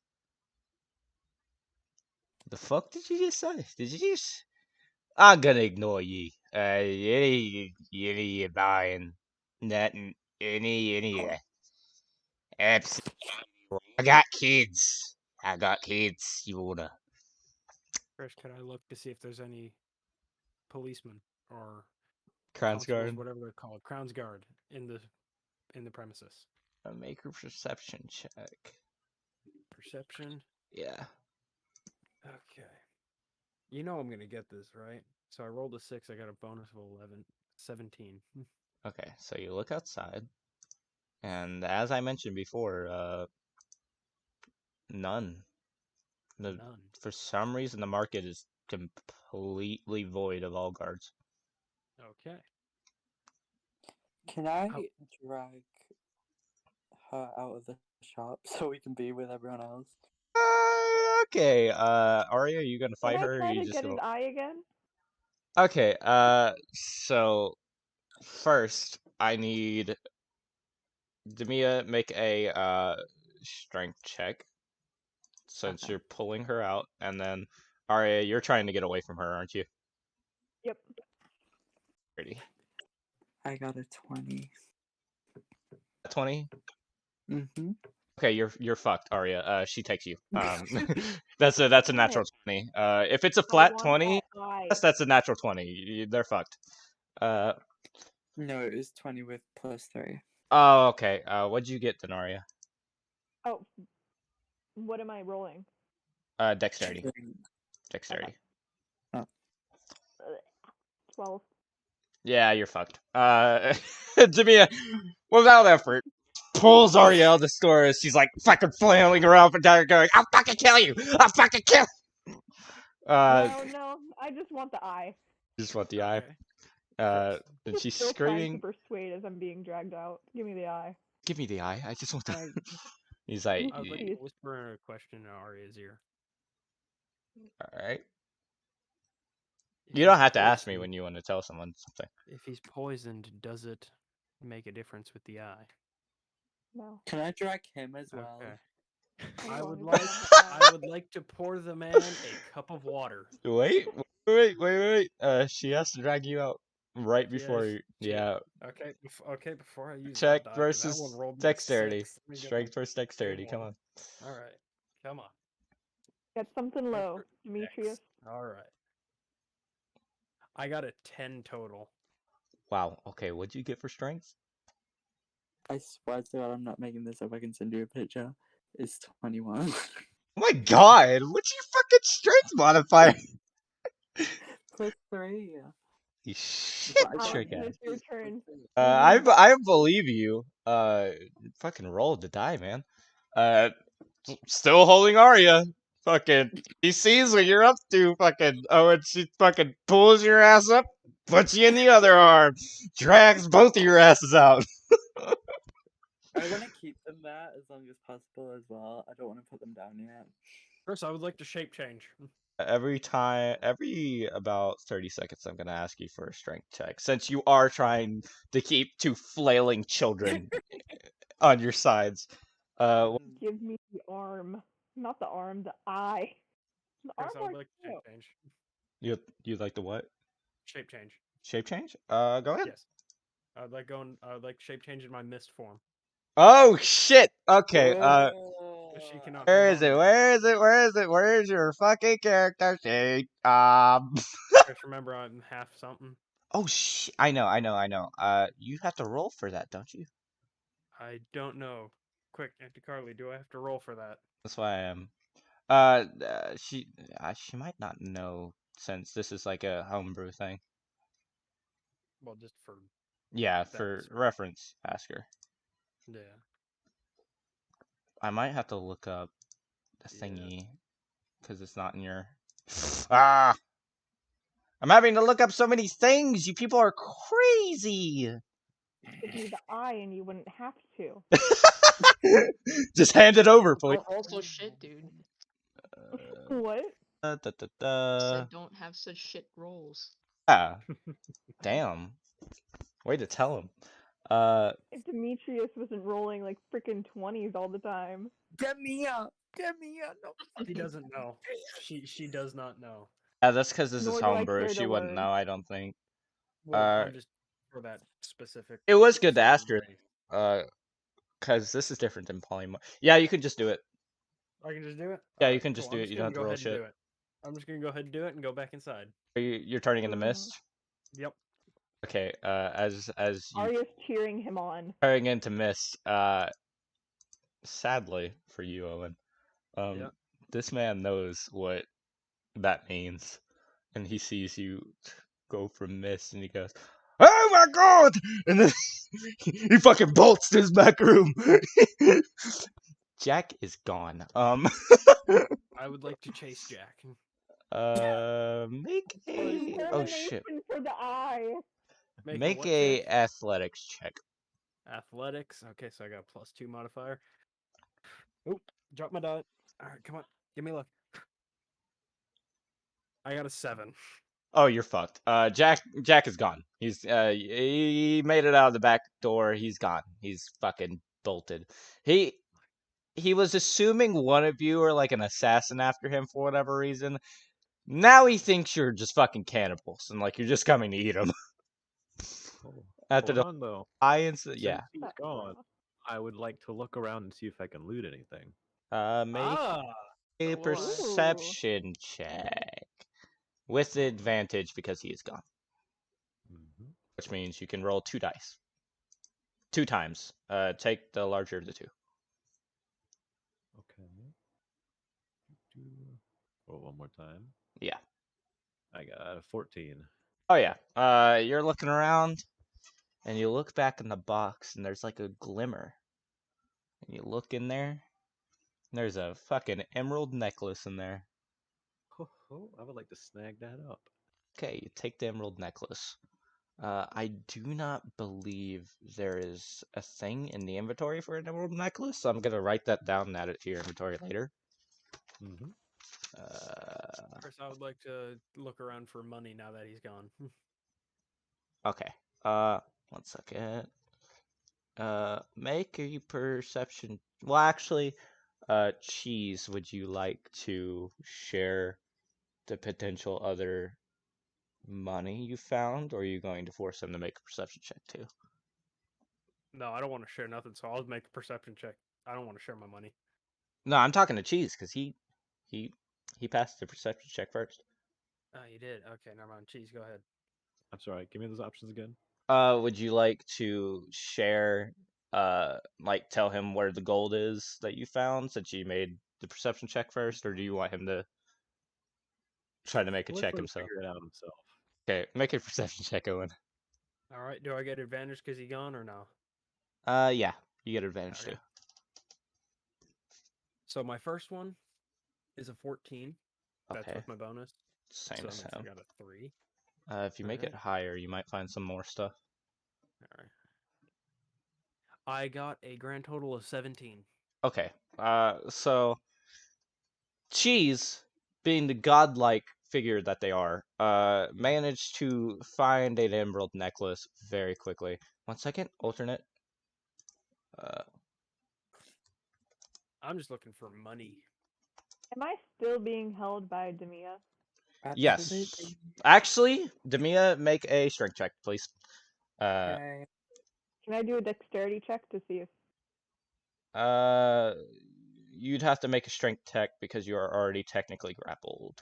"The fuck did you just say? Did you just? I'm gonna ignore you. Any buying nothing, any. Absolutely. I got kids. I got kids. You wanna?
First, can I look to see if there's any policemen or
Crown's
constables,
Guard.
whatever they're called, Crown's Guard in the premises?
Make a perception check.
Perception.
Yeah.
Okay. You know I'm gonna get this, right? So I rolled a 6. I got a bonus of 11, 17.
Okay, so you look outside, and as I mentioned before, none.
None.
For some reason, the market is completely void of all guards.
Okay.
Can I
Oh.
drag her out of the shop so we can be with everyone else?
Okay, Arya, are you gonna
Can
fight
I
her, or are
try
you
to
just
get
gonna?
his eye again?
Okay, so first I need Demia make a strength check since
Okay.
you're pulling her out, and then Arya, you're trying to get away from her, aren't you?
Yep.
Pretty.
I got a 20.
20.
Mm-hmm.
Okay, you're fucked, Arya. She takes you. That's a natural 20. If it's a
I
flat
want
20,
that eye.
yes, that's a natural 20. They're fucked.
No, it was 20 with plus 3.
Oh, okay. What'd you get, then, Arya?
Oh, what am I rolling?
Dexterity.
Strength.
Dexterity.
12.
Yeah, you're fucked. Jamia, without effort, pulls Arya out of the store as she's like fucking flailing around and down, going, "I'll fucking kill you! I'll fucking kill!"
No, I just want the eye.
Just want the eye.
Okay.
And she's
Still trying to
screaming,
persuade as I'm being dragged out. Give me the eye.
"Give me the eye! I just want the."
I,
He's like,
I would like
Please.
to whisper a question in Arya's ear.
"All right."
If
You don't
he's
have to ask me
poisoned-
when you want to tell someone something.
If he's poisoned, does it make a difference with the eye?
No.
Can I drag him as well?
Okay.
As
I
long
would
as I
like
have the eye.
I would like to pour the man a cup of water.
Wait. She has to drag you out right before you.
she-
Yeah.
Okay. Before I use
Check
that die, 'cause that
versus
one rolled me a
dexterity.
6. Let me get
Strength versus dexterity.
good
Come
one.
on.
All right. Come on.
Get something
Strength
low,
versus
Demetrius.
dex. All right. I got a 10 total.
Wow. Okay. What'd you get for strength?
I swear to God, I'm not making this up. I can send you a picture. It's 21.
Oh my God! What's your fucking strength modifier?
plus 3.
You shit
But I got
trick
It's
ass.
your turn.
I believe you. Fucking roll the die, man. Still holding Arya. Fucking, he sees what you're up to. Fucking, oh, and she fucking pulls your ass up, puts you in the other arm, drags both of your asses out.
I want to keep them there as long as possible as well. I don't want to put them down yet.
First, I would like to shape change.
Every about 30 seconds, I'm gonna ask you for a strength check, since you are trying to keep two flailing children on your sides.
Give me the arm. Not the arm, the eye. The arm
First, I would
works
like to
too.
shape change.
You like the what?
Shape change.
Shape change? Go ahead.
Yes. I would like shape change in my mist form.
Oh shit. Okay.
She cannot.
Where
hold
is
on
it?
to
Where is it? Where is it? Where's your fucking character sheet?
Just remember, I'm half something.
Oh I know. You have to roll for that, don't you?
I don't know. Quick, Auntie Carly, do I have to roll for that?
That's why I am. She might not know since this is like a homebrew thing.
Well, just for
Yeah,
that.
for reference, ask her.
Yeah.
I might have to look up the
Yeah.
thingy because it's not in your. Ah! I'm having to look up so many things. You people are crazy.
Give me the eye, and you wouldn't have to.
Just hand it over, please.
Don't also shit, dude.
What?
Said don't have such shit rolls.
Yeah. Damn. Way to tell him.
If Demetrius wasn't rolling like freaking 20s all the time.
Get me up! No.
She doesn't know. She does not know.
Yeah, that's because this is
Nor do I
homebrew.
care
She
to
wouldn't
learn.
know, I don't think.
Well, I'm just for that specific.
It was good to ask her.
race.
Because this is different than polymorph. Yeah, you can just do it.
I can just do it.
Yeah, you
Alright,
can just
cool.
do
I'm
it. You don't have to
gonna go
roll
ahead and
shit.
do it. I'm just gonna go ahead and do it and go back inside.
You're turning into mist.
Yep.
Okay. As you
Arya's cheering him on.
turning into mist. Sadly for you, Owen.
Yeah.
This man knows what that means, and he sees you go from mist, and he goes, "Oh my god!" And then he fucking bolts to his back room. Jack is gone.
I would like to chase Jack.
Make a oh shit.
Determination for the eye.
Make
what
a
check?
athletics check.
Athletics. Okay, so I got a +2 modifier. Oop, drop my die. Alright, come on. Give me a look. I got a 7.
Oh, you're fucked. Jack is gone. He made it out of the back door. He's gone. He's fucking bolted. He was assuming one of you are like an assassin after him for whatever reason. Now he thinks you're just fucking cannibals and like you're just coming to eat him.
Oh,
After
hold
the
on though.
science,
Since
yeah.
he's gone, I would like to look around and see if I can loot anything.
Make
Ah!
a
so will I.
perception check with advantage because he is gone,
Mm-hmm.
which means you can roll 2 dice, 2 times. Take the larger of the 2.
Okay. Roll one more time.
Yeah.
I got a 14.
Oh yeah. You're looking around, and you look back in the box, and there's like a glimmer. And you look in there, and there's a fucking emerald necklace in there.
Oh, I would like to snag that up.
Okay, you take the emerald necklace. I do not believe there is a thing in the inventory for an emerald necklace, so I'm gonna write that down and add it to your inventory later.
Mm-hmm.
Chris, I would like to look around for money now that he's gone.
Okay. 1 second. Make a perception. Well, actually, Cheese, would you like to share the potential other money you found, or are you going to force him to make a perception check too?
No, I don't want to share nothing, so I'll make a perception check. I don't want to share my money.
No, I'm talking to Cheese because he passed the perception check first.
Oh, you did? Okay, never mind. Cheese, go ahead.
I'm sorry. Give me those options again.
Would you like to share, like tell him where the gold is that you found since you made the perception check first, or do you want him to try to make a
Let's
check
let him
himself?
figure it out himself.
Okay, make a perception check, Owen.
All right, do I get advantage because he gone or no?
Yeah, you get advantage
Okay.
too.
So my first one is a 14. That's
Okay,
with my bonus.
same
So
as
that
him.
means I got a 3.
If you make it
Alright.
higher, you might find some more stuff.
All right. I got a grand total of 17.
Okay, so Cheese, being the godlike figure that they are, managed to find an emerald necklace very quickly. 1 second, alternate.
I'm just looking for money.
Am I still being held by Demia?
Yes.
Absolutely.
Actually, Demia, make a strength check, please.
Okay.
Can I do a dexterity check to see if?
you'd have to make a strength check because you are already technically grappled.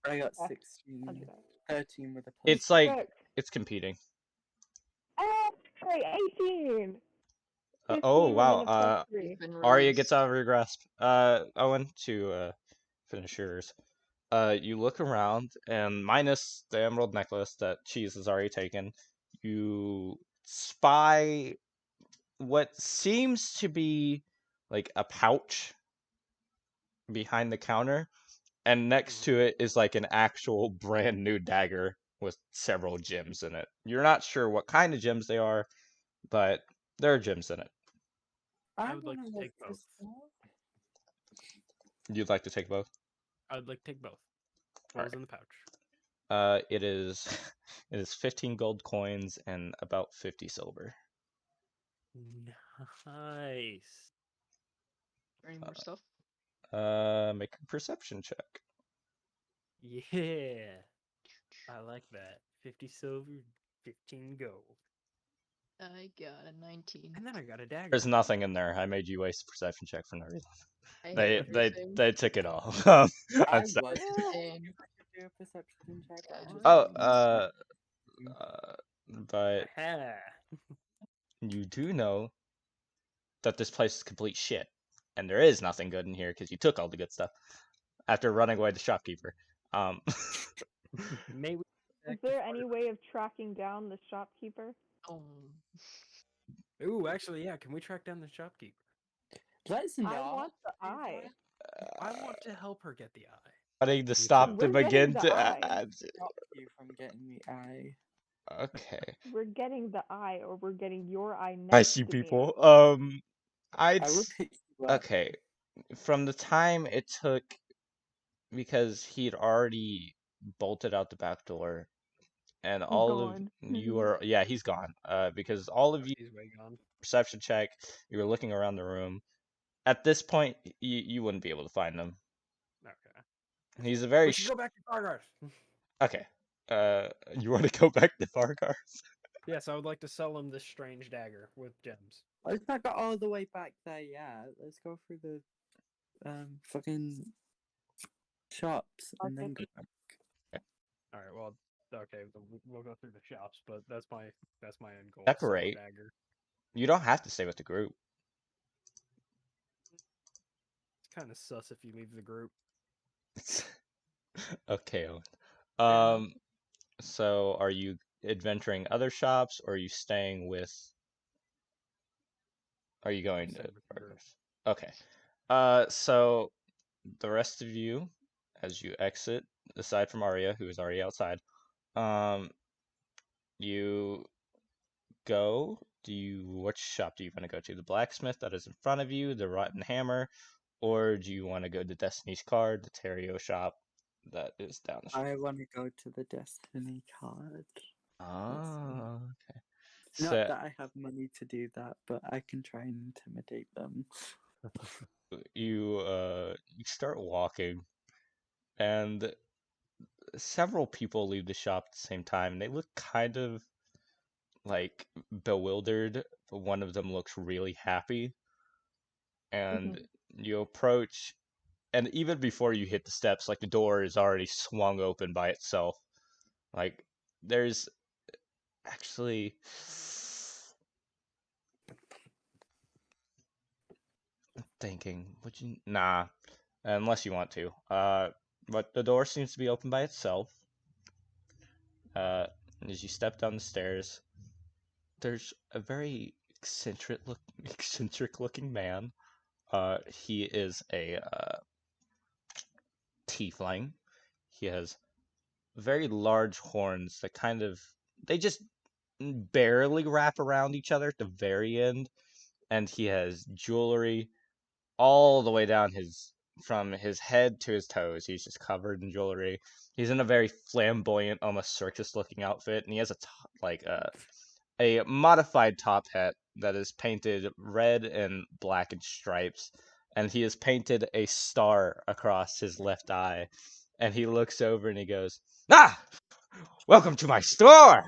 I got
Okay, I'll
16.
do that.
13 with a plus.
It's like
Six.
it's competing.
Oh, great, 18. 15
Oh
and
wow.
then a +3.
Been
Arya gets
released.
out of your grasp. Owen, to finish yours. You look around, and minus the emerald necklace that Cheese has already taken, you spy what seems to be like a pouch behind the counter, and next to it is like an actual brand new dagger with several gems in it. You're not sure what kind of gems they are, but there are gems in it.
I would like
wanna
to
look
take both.
this up.
You'd like to take both?
I would like to take both. What was in the pouch?
It is it is 15 gold coins and about 50 silver.
Nice.
Any more stuff?
Make a perception check.
Yeah. I like that. 50 silver, 15 gold.
I got a 19.
And then I got a dagger.
There's nothing in there. I made you waste a perception check for no reason.
I
They
hate
they
everything.
they took it all.
I
I'm sorry.
was
Dang.
if I could do a perception check. I just
Oh,
didn't.
but
Aha.
you do know that this place is complete shit, and there is nothing good in here because you took all the good stuff after running away the shopkeeper.
Maybe.
Is there any way of tracking down the shopkeeper?
Ooh, actually, yeah. Can we track down the shopkeeper?
Let's not.
I want the
do
eye.
that.
I want to help her get the eye.
Wanting to
too.
stop
We're
them
getting
again
the
to
eye.
Stop you from getting the eye.
okay.
We're getting the eye, or we're getting your eye next
I see
to me.
people. I'd
I will pick you up.
okay. From the time it took, because he'd already bolted out the back door, and
He's
all of
gone.
you are he's gone. Because all of you
He's way gone.
perception check, you were looking around the room. At this point, you wouldn't be able to find him.
Okay.
He's a very
We should go back to Fargard.
okay. You want to go back to Fargar?
Yes, I would like to sell him this strange dagger with gems.
Let's not go all the way back there yet. Let's go through the fucking shops and then go back.
All right. Well, okay. We'll go through the shops, but that's my end goal.
Separate.
Sell a dagger.
You don't have to stay with the group.
It's kind of sus if you leave the group.
Okay, Owen.
Yeah.
So are you adventuring other shops, or are you staying with? Are you going to?
Staying with the group.
Okay. So the rest of you, as you exit, aside from Arya, who is already outside, you go. Which shop do you want to go to? The blacksmith that is in front of you, the rotten hammer, or do you want to go to Destiny's Card, the Terrio shop that is down the street?
I want to go to the Destiny card.
Oh, okay.
Not
So
that I have money to do that, but I can try and intimidate them.
you start walking, and several people leave the shop at the same time. They look kind of like bewildered, but one of them looks really happy. And you approach, and even before you hit the steps, like the door is already swung open by itself. Like there's actually thinking, would you nah, unless you want to. But the door seems to be open by itself. As you step down the stairs, there's a very eccentric looking man. He is a tiefling. He has very large horns that they just barely wrap around each other at the very end, and he has jewelry all the way down from his head to his toes. He's just covered in jewelry. He's in a very flamboyant, almost circus-looking outfit, and he has a modified top hat that is painted red and black in stripes, and he has painted a star across his left eye. And he looks over and he goes, "Ah, welcome to my store.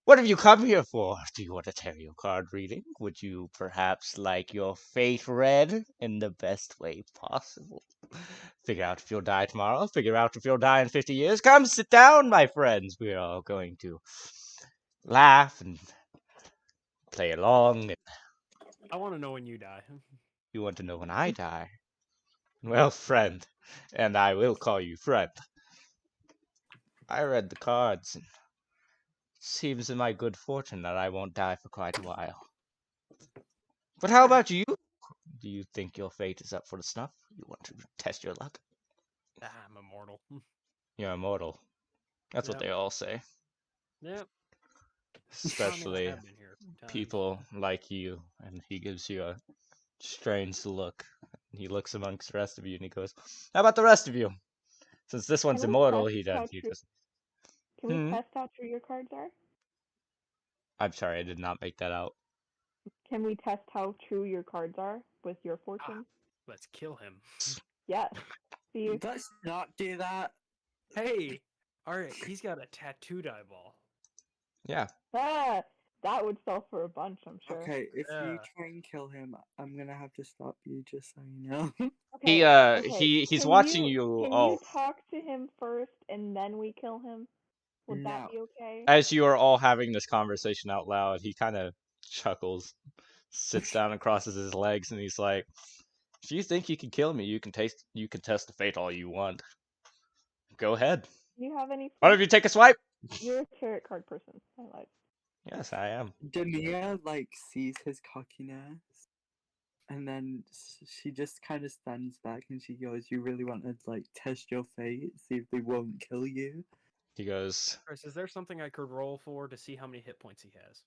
What have you come here for? Do you want a tarot card reading? Would you perhaps like your fate read in the best way possible? Figure out if you'll die tomorrow. Figure out if you'll die in 50 years. Come sit down, my friends. We're all going to laugh and play along. And
I want to know when you die.
you want to know when I die? Well, friend, and I will call you friend. I read the cards, and it seems in my good fortune that I won't die for quite a while. But how about you? Do you think your fate is up for the snuff? You want to test your luck?
I'm immortal.
You're immortal. That's what
Yep.
they all say.
Yep.
Especially
I've been here a few times.
people like you. And he gives you a strange look. He looks amongst the rest of you and he goes, how about the rest of you? Since this one's
Can we
immortal,
test
he
how
does. He
true-
just.
Can we test how true your cards are?
I'm sorry, I did not make that out.
Can we test how true your cards are with your fortune?
Let's kill him.
Yes. See if
Let's not do that.
Hey! Alright, he's got a tattooed eyeball.
Yeah.
that would sell for a bunch, I'm sure.
Okay, if you
Yeah.
try and kill him, I'm gonna have to stop you, just so you know.
Okay,
He's
can
watching
you,
you
Can
all
you talk to him first and then we kill him? Would that
No.
be okay?
as you are all having this conversation out loud. He kind of chuckles, sits down and crosses his legs, and he's like, "If you think you can kill me, you can test the fate all you want. Go ahead.
Do you have any?
Why don't you take a swipe?"
You're a tarot card person. I lied.
Yes, I am.
Demia sees his cockiness, and then she just kind of stands back and she goes, "You really want to test your fate, see if they won't kill you?"
He goes,
Chris, is there something I could roll for to see how many hit points he has?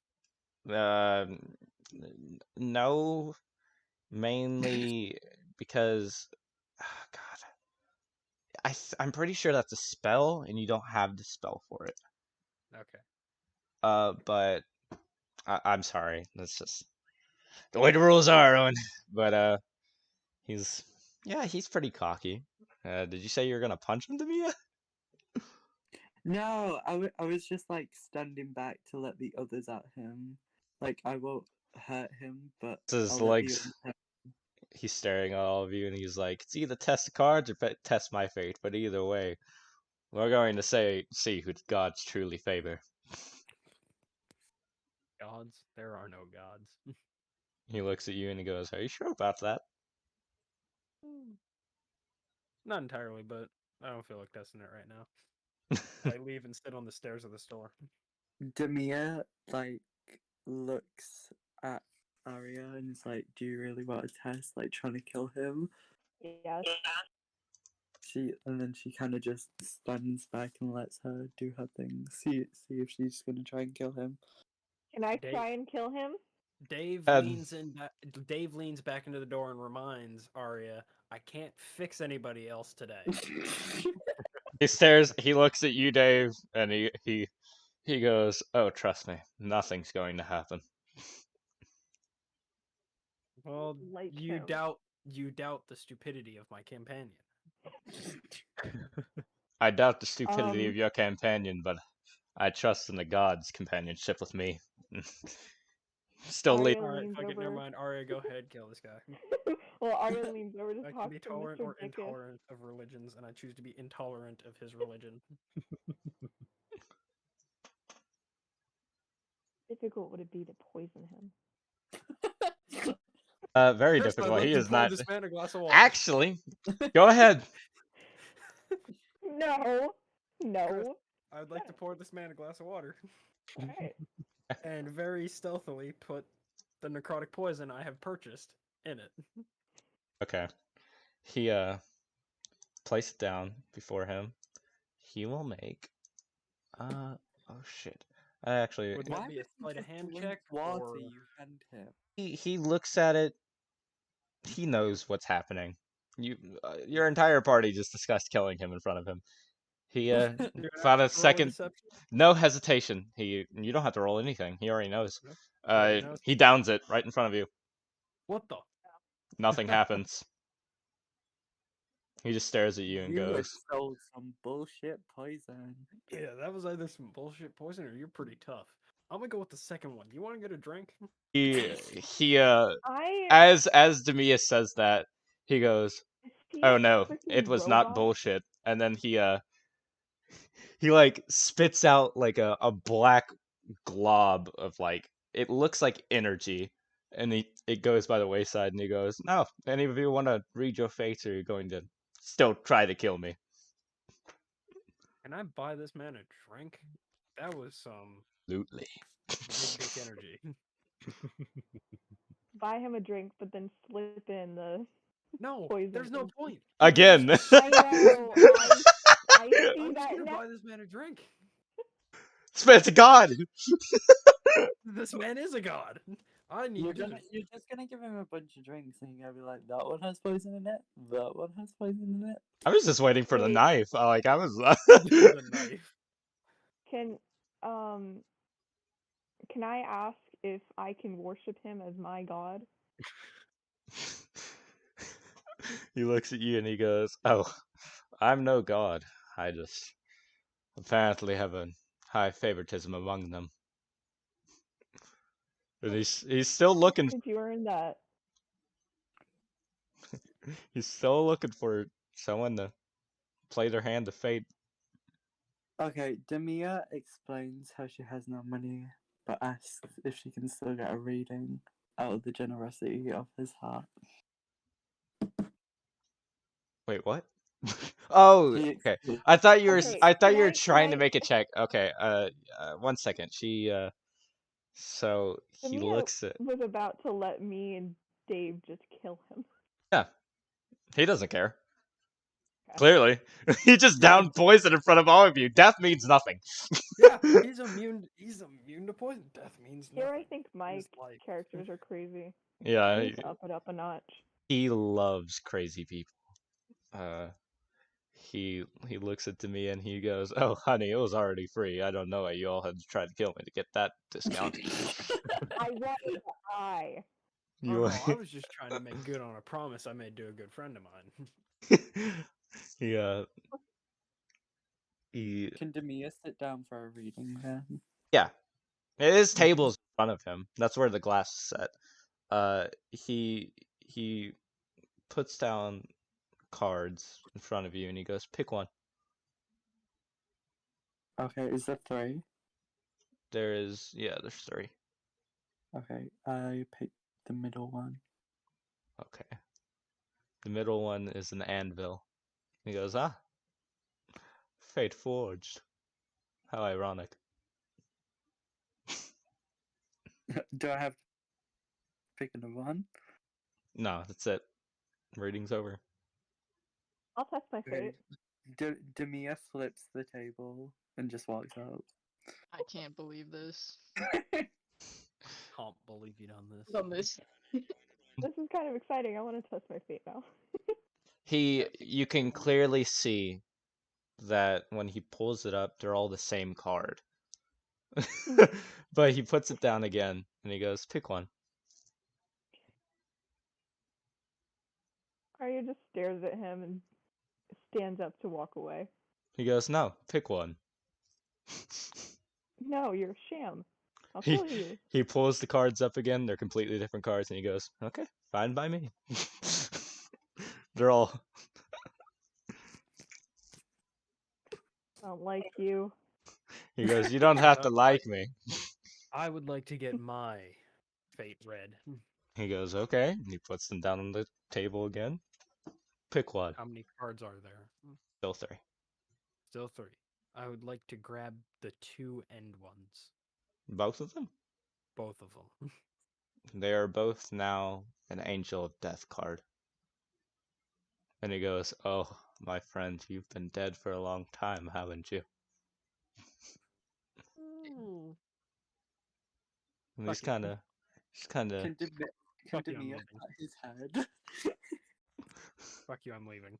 no, mainly because, God, I'm pretty sure that's a spell, and you don't have the spell for it.
Okay.
But I'm sorry. That's just the way the rules are, Owen. But he's pretty cocky. Did you say you were gonna punch him, Demia?
No, I was just standing back to let the others at him. I won't hurt him, but
His
I'll let the
legs.
others hurt
He's staring at all of you, and he's like, "It's either test the cards or test my fate. But either way, we're going to see who the gods truly favor."
Gods? There are no gods.
He looks at you and he goes, "Are you sure about that?"
Not entirely, but I don't feel like testing it right now. I leave and sit on the stairs of the store.
Demia looks at Arya and is like, "Do you really want to test trying to kill him?"
Yes.
And then she kind of just stands back and lets her do her thing. See if she's gonna try and kill him.
Can I
Dave-
try and kill him?
Dave
Um,
Dave leans back into the door and reminds Arya, "I can't fix anybody else today."
He stares. He looks at you, Dave, and he goes, "Oh, trust me, nothing's going to happen."
Well,
Like
you
him.
doubt the stupidity of my companion.
I doubt the stupidity of your companion, but I trust in the gods' companionship with me. Still lead.
Arya
All right,
leans
fuck it, never
over.
mind. Arya, go ahead, kill this guy.
Well, Arya leans over to
I
talk
can be
to
tolerant
Mr.
or
Dickus.
intolerant of religions, and I choose to be intolerant of his religion.
Difficult would it be to poison him?
Very
Chris,
difficult.
I'd like
He
to
is
pour
not.
this man a glass of water.
Actually, go ahead.
No. No.
I'd like to pour this man a glass of water.
Alright.
And very stealthily put the necrotic poison I have purchased in it.
Okay. He place it down before him. He will make. Oh shit. I actually.
Would that be a sleight of hand check?
water
Or...
you hand him?
He looks at it. He knows what's happening. Your entire party just discussed killing him in front of him. He
You're gonna
found a
have to roll
second.
deception?
No hesitation. You don't have to roll anything. He already knows.
No, he already knows.
He downs it right in front of you.
What the?
Nothing happens. He just stares at you and
You have
goes,
sold some bullshit poison.
Yeah, that was either some bullshit poison or you're pretty tough. I'm gonna go with the second one. You want to get a drink?
He
I
as Demias says that, he goes,
is he
"Oh
a
no,
freaking
it was not
robot?
bullshit." And then he like spits out like a black glob of like, it looks like energy, and it goes by the wayside, and he goes, "No, any of you want to read your fate, or you're going to still try to kill me?"
Can I buy this man a drink? That was some
Absolutely.
big dick energy.
Buy him a drink, but then slip in the
No,
poison.
there's no point.
Again.
I know. I see
I'm just
that
gonna
now.
buy this man a drink.
Spencer God.
This man is a god. I need
You're
to.
just gonna give him a bunch of drinks and you're gonna be like, that one has poison in it, that one has poison in it.
I was just waiting for the
Wait.
knife. Like I was.
The knife.
Can can I ask if I can worship him as my god?
He looks at you and he goes, "Oh, I'm no god. I just apparently have a high favoritism among them." And he's still looking.
Did you earn that?
He's still looking for someone to play their hand of fate.
Okay, Demia explains how she has no money, but asks if she can still get a reading out of the generosity of his heart.
Wait, what? Oh,
He
okay.
explains-
I thought you were.
Okay,
I thought
can
you were
I-
trying to
can I-
make a check. Okay. 1 second. She. So he
Samia
looks at.
was about to let me and Dave just kill him.
Yeah. He doesn't care.
Okay.
Clearly, he just downed poison in front of all of you. Death means nothing.
Yeah, he's immune. He's immune to poison. Death means
Here,
nothing.
I think my
His life.
characters are crazy.
Yeah.
I need to up it up a notch.
He loves crazy people. He looks at me and he goes, "Oh, honey, it was already free. I don't know why you all had to try to kill me to get that discount."
I wanted to die.
Oh
You.
no, I was just trying to make good on a promise I made to a good friend of mine.
Yeah. He.
Can Demia sit down for a reading then?
Yeah. His table's in front of him. That's where the glass is set. He puts down cards in front of you and he goes, "Pick one."
Okay, is there 3?
There's 3.
Okay, I picked the middle one.
Okay. The middle one is an anvil. He goes, "Ah, fate forged. How ironic."
Do I have to pick another one?
No, that's it. Reading's over.
I'll test my
Okay.
fate.
Demia flips the table and just walks out.
I can't believe this.
Can't believe you done this.
Done this.
This is kind of exciting. I want to test my fate now.
You can clearly see that when he pulls it up, they're all the same card. But he puts it down again and he goes, "Pick one."
Arya just stares at him and stands up to walk away.
He goes, "No, pick one."
No, you're a sham. I'll
He
kill you.
he pulls the cards up again. They're completely different cards, and he goes, "Okay, fine by me." They're all.
I don't like you.
He goes, "You don't have to like me."
I would like to get my fate read.
He goes, "Okay." And he puts them down on the table again. Pick one.
How many cards are there?
Still 3.
Still 3. I would like to grab the 2 end ones.
Both of them.
Both of them.
They are both now an Angel of Death card. And he goes, "Oh, my friend, you've been dead for a long time, haven't you?"
Mm.
And
Fuck
he's
it.
kind of,
Can Demia
Fuck you, I'm
Demia
leaving.
pat his head?
Fuck you, I'm leaving.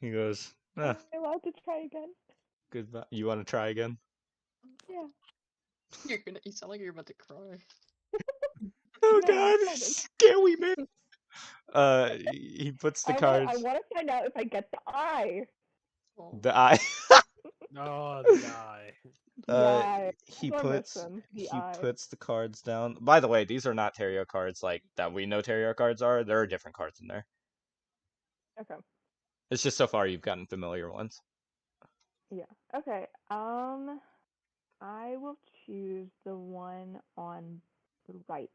he goes, "Ah,
Am I allowed to try again?
goodbye. You want to try again?"
Yeah.
You sound like you're about to cry.
Oh
No, I'm
God,
excited.
scary man. He puts the
I
cards.
want to find out if I get the eye.
Oh,
The eye.
Oh, the eye.
Yeah,
he
that's what I miss
puts
him, the
he
eye.
puts the cards down. By the way, these are not tarot cards like that we know tarot cards are. There are different cards in there.
Okay.
It's just so far you've gotten familiar ones.
Yeah. Okay. I will choose the one on the right.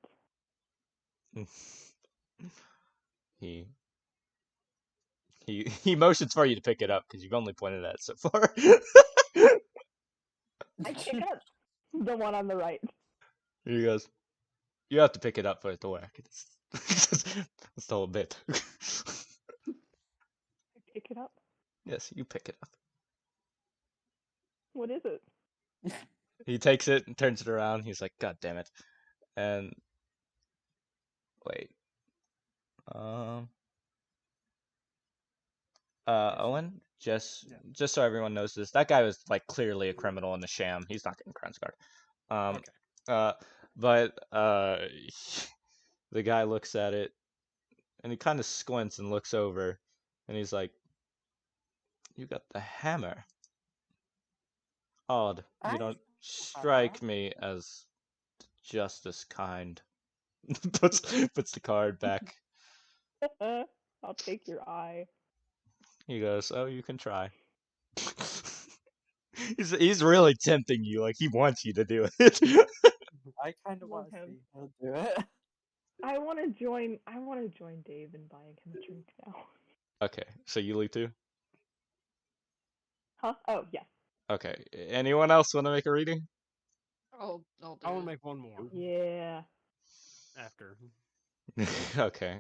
he he motions for you to pick it up because you've only pointed at it so far.
I pick up the one on the right.
He goes, "You have to pick it up for it to work." That's the whole bit.
I pick it up.
Yes, you pick it up.
What is it?
He takes it and turns it around. He's like, "God damn it!" And wait, um, Owen, just so everyone knows this, that guy was like clearly a criminal in the sham. He's not getting Crown's guard.
Okay.
But the guy looks at it and he kind of squints and looks over, and he's like, "You got the hammer. Odd. You
I
don't
hammer.
strike me as justice kind." puts the card back.
I'll take your eye.
He goes, "Oh, you can try." He's really tempting you, like he wants you to do it.
I kind of
Love
want to
him.
see he'll do it.
I want to join. I want to join Dave in buying him a drink now.
Okay, so you leave too.
Huh? Oh yes.
Okay, anyone else want to make a reading?
I'll do
I want
it.
to make one more
Yeah.
after.
Okay.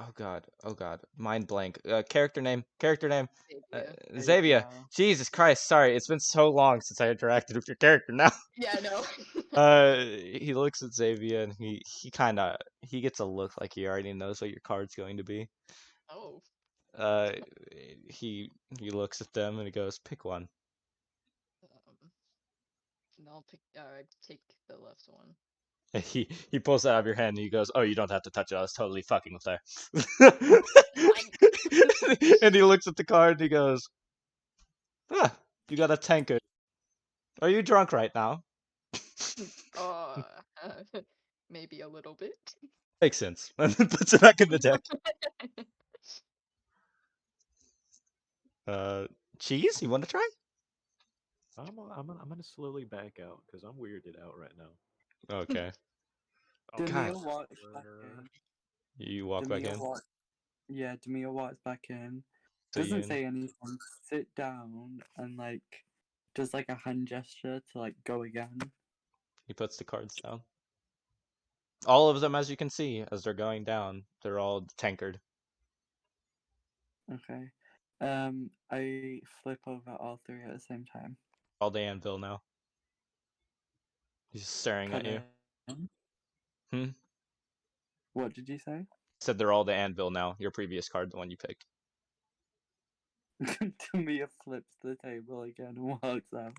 Oh god. Mind blank. Character name.
Yeah.
Xavier.
Xavier.
Jesus Christ. Sorry, it's been so long since I interacted with your character. Now.
Yeah, no.
He looks at Xavier and he gets a look like he already knows what your card's going to be.
Oh.
Uh, he looks at them and he goes, "Pick one."
And I'll take the left one.
And he pulls that out of your hand and he goes, "Oh, you don't have to touch it. I was totally fucking with her." And he looks at the card and he goes, "Ah, you got a tankard. Are you drunk right now?"
Uh, maybe a little bit.
Makes sense. And then puts it back in the deck. Cheese, you want to try?
I'm gonna slowly back out because I'm weirded out right now.
Okay.
Oh,
God.
Demia walks back in.
You walk back in.
Yeah, Demia walks back in.
So
Doesn't
you
say anything. Sit down and like does like a hand gesture to like go again.
he puts the cards down. All of them, as you can see, as they're going down, they're all tankard.
Okay. I flip over all three at the same time.
All the anvil now. He's staring at you.
Pardon?
Hmm?
What did you say?
Said they're all the anvil now. Your previous card, the one you picked.
Demia flips the table again and walks out.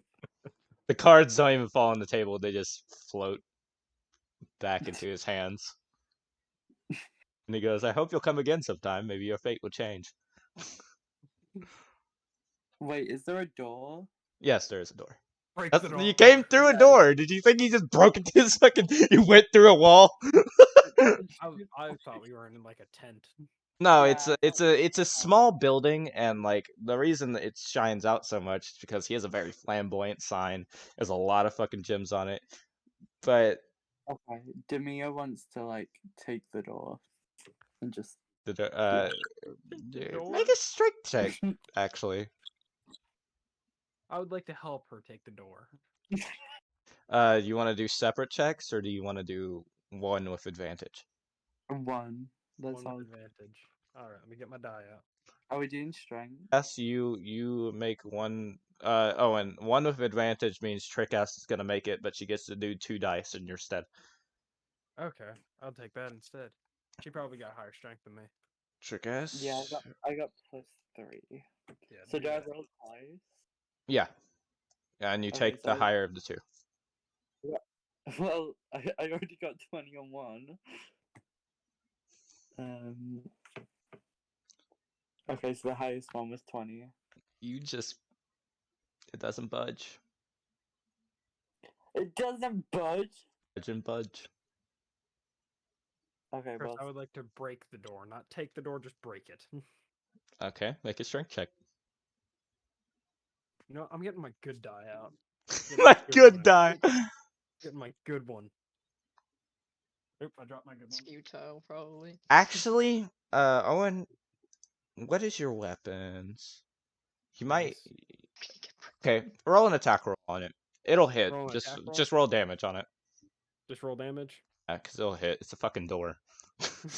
The cards don't even fall on the table, they just float back into his hands. And he goes, "I hope you'll come again sometime. Maybe your fate will change."
Wait, is there a door?
Yes, there is a door.
breaks it
You
all.
came through a door. Did you think he just broke into his fucking? You went through a wall.
I thought we were in like a tent.
No,
Yeah,
it's a small building, and like the reason that it shines out so much is because he has a very flamboyant sign. There's a lot of fucking gems on it, but
Okay, Demia wants to like take the door and just
make a strength check. Actually,
I would like to help her take the door.
you want to do separate checks, or do you want to do one with advantage?
one. That's
One
all.
with advantage. All right, let me get my die out.
Are we doing strength?
Yes, you make one. Oh, and one with advantage means Trickass is gonna make it, but she gets to do 2 dice in your stead.
Okay, I'll take that instead. She probably got higher strength than me.
Trickass.
Yeah, I got +3.
Yeah.
So
do
do I
that.
roll twice?
Yeah, and you
Okay,
take
so
the higher of the two.
well, I already got 20 on one. Okay, so the highest one was 20.
You just it doesn't budge.
It doesn't budge.
Budge and budge.
Okay,
Chris,
well,
I would like to break the door, not take the door, just break it.
Okay, make a strength check.
You know, I'm getting my good die out.
My good
one.
die.
Getting my good one. Oop, I dropped my good
It's
one.
futile, probably.
Actually, Owen, what is your weapons? You might. Okay, roll an attack roll on it. It'll hit.
Roll an
Just
attack roll?
just roll damage on it.
Just roll damage.
Yeah, cause it'll hit. It's a fucking door.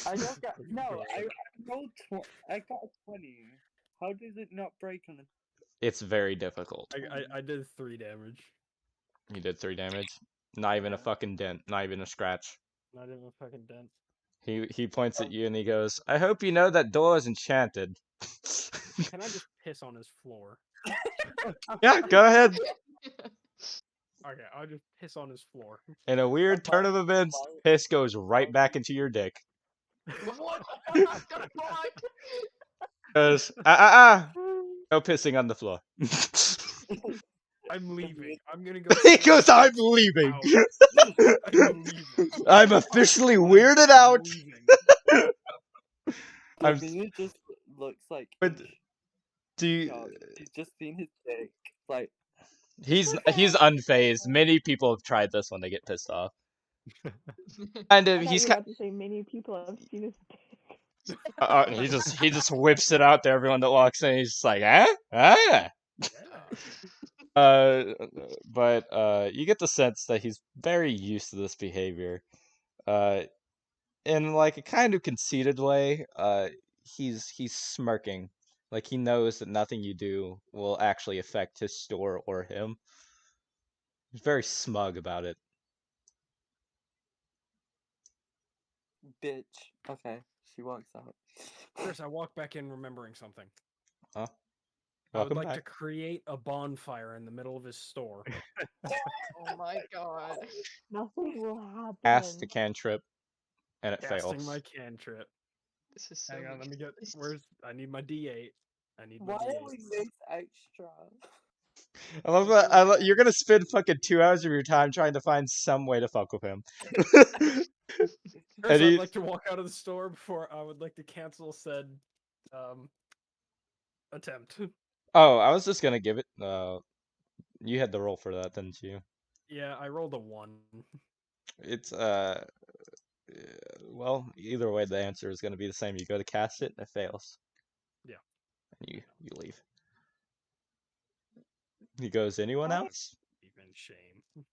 I just got
Fucking
no.
door.
I rolled. I got a 20. How does it not break on the?
It's very difficult.
I did 3 damage.
You did 3 damage. Not even a
Yeah.
fucking dent. Not even a scratch.
Not even a fucking dent.
He points at you and he goes, "I hope you know that door is enchanted."
Can I just piss on his floor?
Yeah, go ahead.
Okay, I'll just piss on his floor.
In a weird turn of events, piss goes right back into your dick.
What the fuck?
Goes, no pissing on the floor.
I'm leaving. I'm gonna go.
He
sit
goes,
my
"I'm
ass
leaving.
out. I'm leaving.
I'm officially weirded
I'm
out."
leaving.
I'm-
Davina just looks like.
But do you,
shocked. She's just seen his dick. Like
he's unfazed. Many people have tried this when they get pissed off. Kind of.
I thought
He's
you were
kind.
about to say many people have seen his dick.
He just whips it out to everyone that walks in. He's just like, ah. But you get the sense that he's very used to this behavior. In like a kind of conceited way. He's smirking, like he knows that nothing you do will actually affect his store or him. He's very smug about it.
bitch. Okay, she walks out.
Chris, I walk back in remembering something.
Huh?
I would
Welcome
like
back.
to create a bonfire in the middle of his store.
Oh my god.
Nothing will happen.
Cast the cantrip, and it
Casting
fails.
my cantrip.
This is so
Hang on, let me get.
ridiculous.
Where's? I need my D8. I need my
Why
D8.
are we this extra?
I love that. You're gonna spend fucking 2 hours of your time trying to find some way to fuck with him.
Chris,
And
I'd
he-
like to walk out of the store before I would like to cancel said attempt.
Oh, I was just gonna give it. You had the roll for that, didn't you?
Yeah, I rolled a 1.
It's well, either way, the answer is gonna be the same. You go to cast it, and it fails.
Yeah.
And you leave. He goes, "Anyone
Alright.
else?
Even shame.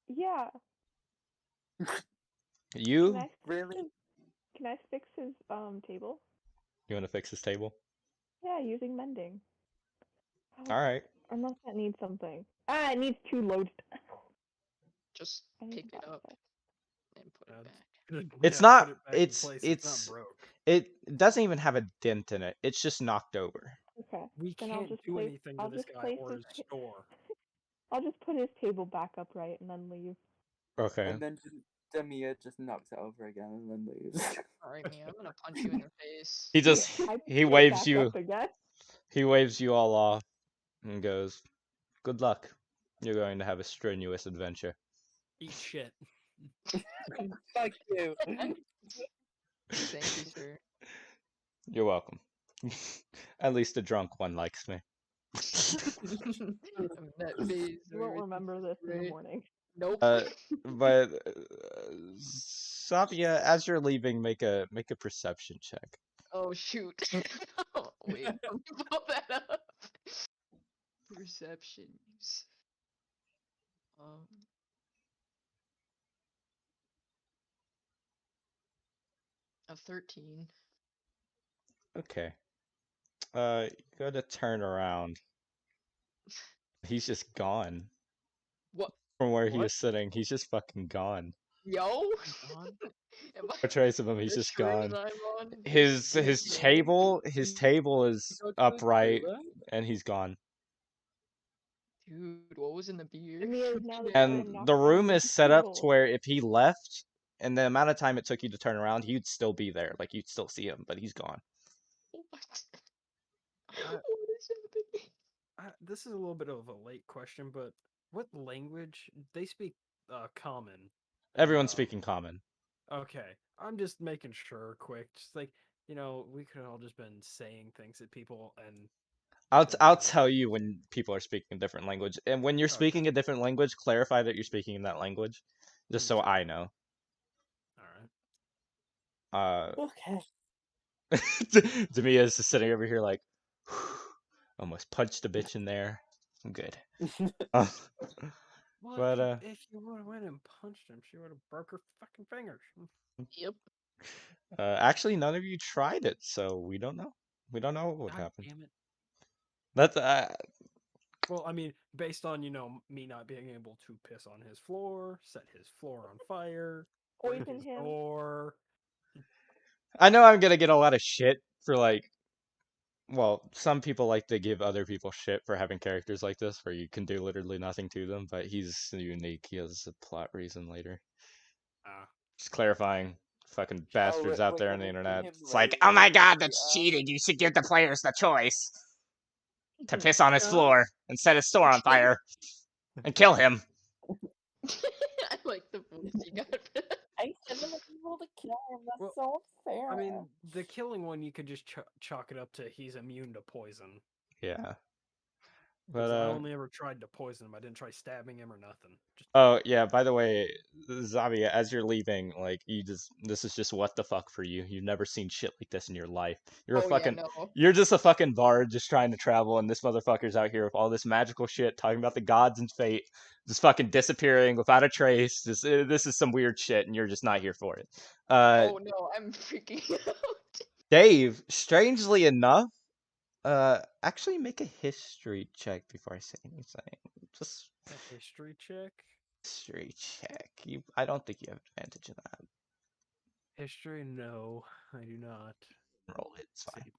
Yeah.
You?
Can I fix
Really?
his, can I fix his table?
You want to fix his table?
Yeah, using mending.
All right.
Unless that needs something. Ah, it needs 2 loads.
Just
I need
pick
to
it
buy
up
stuff.
and put
Uh,
it back.
It's
Yeah,
not.
put it back in
It's
place,
it's
not broke.
it doesn't even have a dent in it. It's just knocked over.
Okay.
We
Then I'll
can't
just
do
place-
anything to
I'll
this
just
guy
place
or
his
his
ta-
store.
I'll just put his table back upright and then leave.
Okay.
And then Demia just knocks it over again and then leaves.
Alright, Mia, I'm gonna punch you in your face.
He just
I
he
put it
waves
back
you.
up again.
He waves you all off and goes, "Good luck. You're going to have a strenuous adventure."
Eat shit.
Fuck you.
Thank you, sir.
You're welcome. At least a drunk one likes me.
I'm that phase
You
where
won't
it's
remember this in the
great.
morning.
Nope.
But Savia, as you're leaving, make a perception check.
Oh shoot. Wait, let me pull that up. Perceptions. A 13.
Okay. Go to turn around. He's just gone
What?
from where he
What?
was sitting. He's just fucking gone.
Yo?
Gone?
Am I
No trace of him. He's
the
just
train
gone.
I'm on?
His table is
Go to the
upright
toilet?
and he's gone.
Dude, what was in the beer?
Mia is now the
And
train knocked
the
down
room
the
is set up to
table.
where if he left and the amount of time it took you to turn around, he'd still be there. Like you'd still see him, but he's gone.
What?
Uh,
What is happening?
this is a little bit of a late question, but what language they speak? Common. and,
Everyone's speaking common.
Okay, I'm just making sure, quick. Just like we could have all just been saying things at people, and
I'll
know
tell
what
you
they
when people are speaking a different language, and when you're
Okay.
speaking a different language, clarify that you're speaking in that language, just so I know.
All right.
Okay.
Demia's just sitting over here like, almost punched a bitch in there. I'm good. Uh,
Well,
but
if you would have went and punched him, she would have broke her fucking fingers.
Yep.
actually, none of you tried it, so we don't know. We don't know what would
God
happen.
damn it.
That's
Well, I mean, based on me not being able to piss on his floor, set his floor on fire, break
Poison
his
him.
door.
I know I'm gonna get a lot of shit for like. Well, some people like to give other people shit for having characters like this, where you can do literally nothing to them. But he's unique. He has a plot reason later.
Ah,
Just clarifying. Fucking bastards
we're
out there on the
gonna see
internet.
him
It's like, oh my god,
later.
that's cheating. You should give the players the choice to piss on his floor and set his store on fire and kill him.
I like the voice you got.
I shouldn't have been able to kill him. That's
Well,
so unfair.
I mean, the killing one you could just chalk it up to he's immune to poison.
Yeah.
Because
But
I only ever tried to poison him. I didn't try stabbing him or nothing. Just
oh yeah, by the way, Zabi, as you're leaving, like this is just what the fuck for you. You've never seen shit like this in your life. You're a
Oh yeah,
fucking
no.
you're just a fucking bard just trying to travel, and this motherfucker's out here with all this magical shit talking about the gods and fate, just fucking disappearing without a trace. This is some weird shit, and you're just not here for it.
Oh no, I'm freaking out.
Dave, strangely enough, actually make a history check before I say anything. Just
a history check.
history check. I don't think you have advantage in that.
History? No, I do not.
Roll it. It's fine.
See,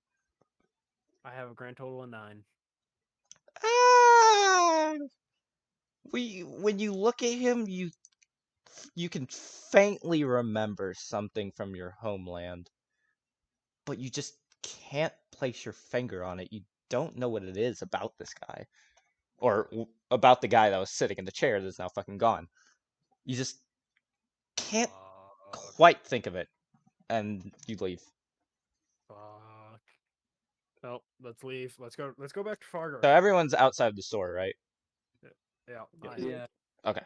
I have a grand total of 9.
Ah, when you look at him, you can faintly remember something from your homeland, but you just can't place your finger on it. You don't know what it is about this guy, or about the guy that was sitting in the chair that's now fucking gone. You just can't quite think of it, and you leave.
Fuck. Well, let's leave. Let's go. Let's go back to Fargo.
So everyone's outside the store, right?
Yeah.
Yeah.
Okay.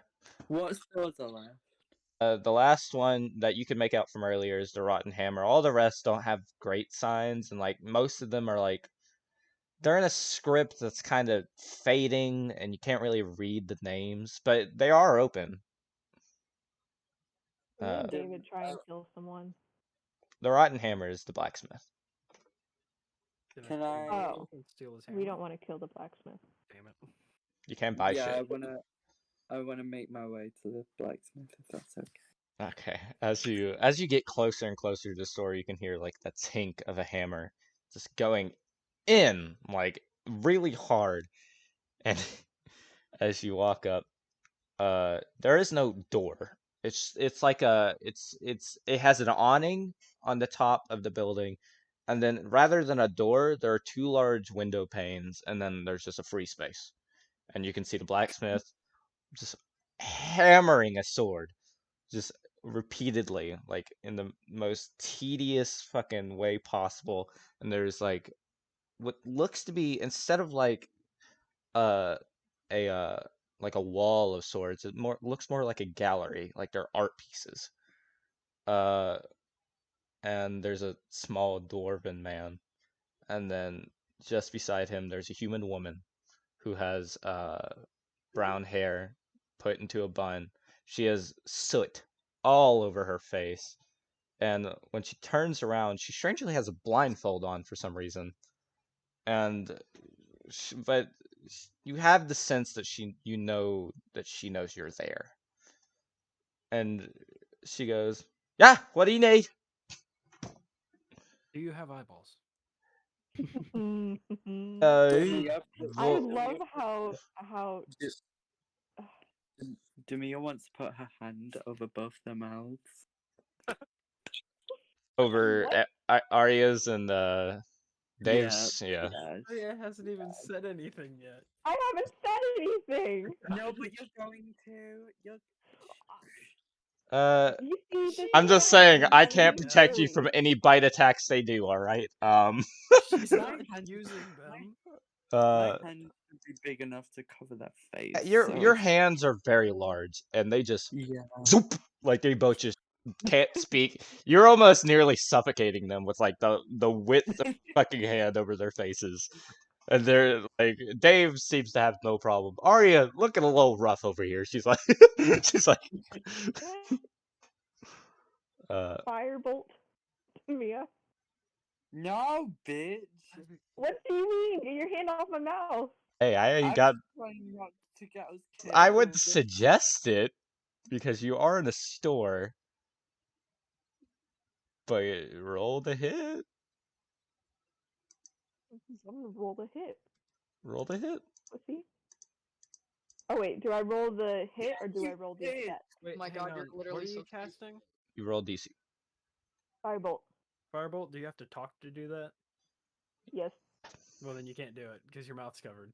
What stores are left?
The last one that you could make out from earlier is the Rotten Hammer. All the rest don't have great signs, and like most of them are like they're in a script that's kind of fading, and you can't really read the names, but they are open.
Me and
Uh,
David try and kill someone.
the Rotten Hammer is the blacksmith.
Can I?
Oh.
steal his
We
hammer?
don't want to kill the blacksmith.
Damn it.
You can't buy
Yeah,
shit.
I wanna make my way to the blacksmith if that's okay.
Okay. As you get closer and closer to the store, you can hear like the tink of a hammer just going in like really hard. And as you walk up, there is no door. It's like it has an awning on the top of the building, and then rather than a door, there are 2 large window panes, and then there's just a free space. And you can see the blacksmith just hammering a sword just repeatedly, like in the most tedious fucking way possible. And there's like what looks to be, instead of like uh a like a wall of swords, it looks more like a gallery, like they're art pieces. Uh and there's a small dwarven man, and then just beside him there's a human woman who has brown hair put into a bun. She has soot all over her face, and when she turns around, she strangely has a blindfold on for some reason. And but you have the sense that you know that she knows you're there. And she goes, "Yeah, what do you need?"
Do you have eyeballs?
Uh,
I
well,
love how
Demia wants to put her hand over both their mouths.
over
What?
Arya's and Dave's yeah.
Yes.
Arya hasn't even said anything yet.
I haven't said anything.
No, but you're going to. You're.
You see, this
I'm
is
just
what
saying I
happens when
can't
you
protect you
bully.
from any bite attacks they do. All right.
She's
My
not
hand-
using them.
My hand would be big enough to cover that face.
Your
so-
hands are very large, and they just
Yeah.
zoop like they both just can't speak. You're almost nearly suffocating them with like the width of fucking hand over their faces. And they're like, Dave seems to have no problem. Arya looking a little rough over here. She's like, she's like,
Firebolt, Mia.
No, bitch.
What do you mean? Get your hand off my mouth.
hey, I
I'm
got.
trying not to get us killed.
I would suggest it because you are in a store, but roll the hit.
I'm gonna roll the hit.
Roll the hit.
Let's see. Oh wait, do I roll the hit or do I roll the
did.
attack?
Wait,
my
hang
god,
on.
you're literally
What are you
so cute.
casting?
You roll DC.
Firebolt.
Firebolt? Do you have to talk to do that?
Yes.
Well, then you can't do it because your mouth's covered.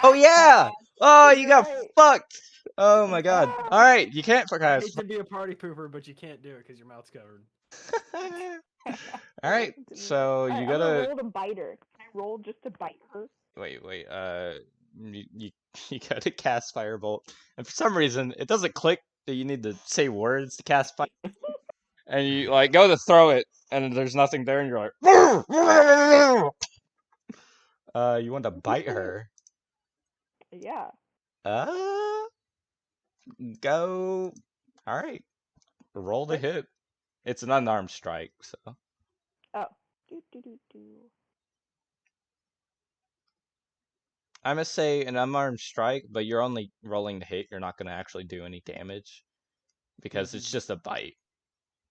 Oh yeah! Oh, you got
Right.
fucked. Oh my god.
Ah!
All right, you can't
I
forget.
hate to be a party pooper, but you can't do it because your mouth's covered.
All right, so
Alright,
you
I'm gonna
gotta
roll to bite her. Can I roll just to bite her?
wait. You gotta cast Firebolt, and for some reason it doesn't click that you need to say words to cast fire. And you like go to throw it, and there's nothing there, and you're like, you want to bite her?
Yeah.
Uh, go. All right, roll the hit. It's an unarmed strike, so.
Oh. Do.
I'm gonna say an unarmed strike, but you're only rolling to hit. You're not gonna actually do any damage because it's just a bite.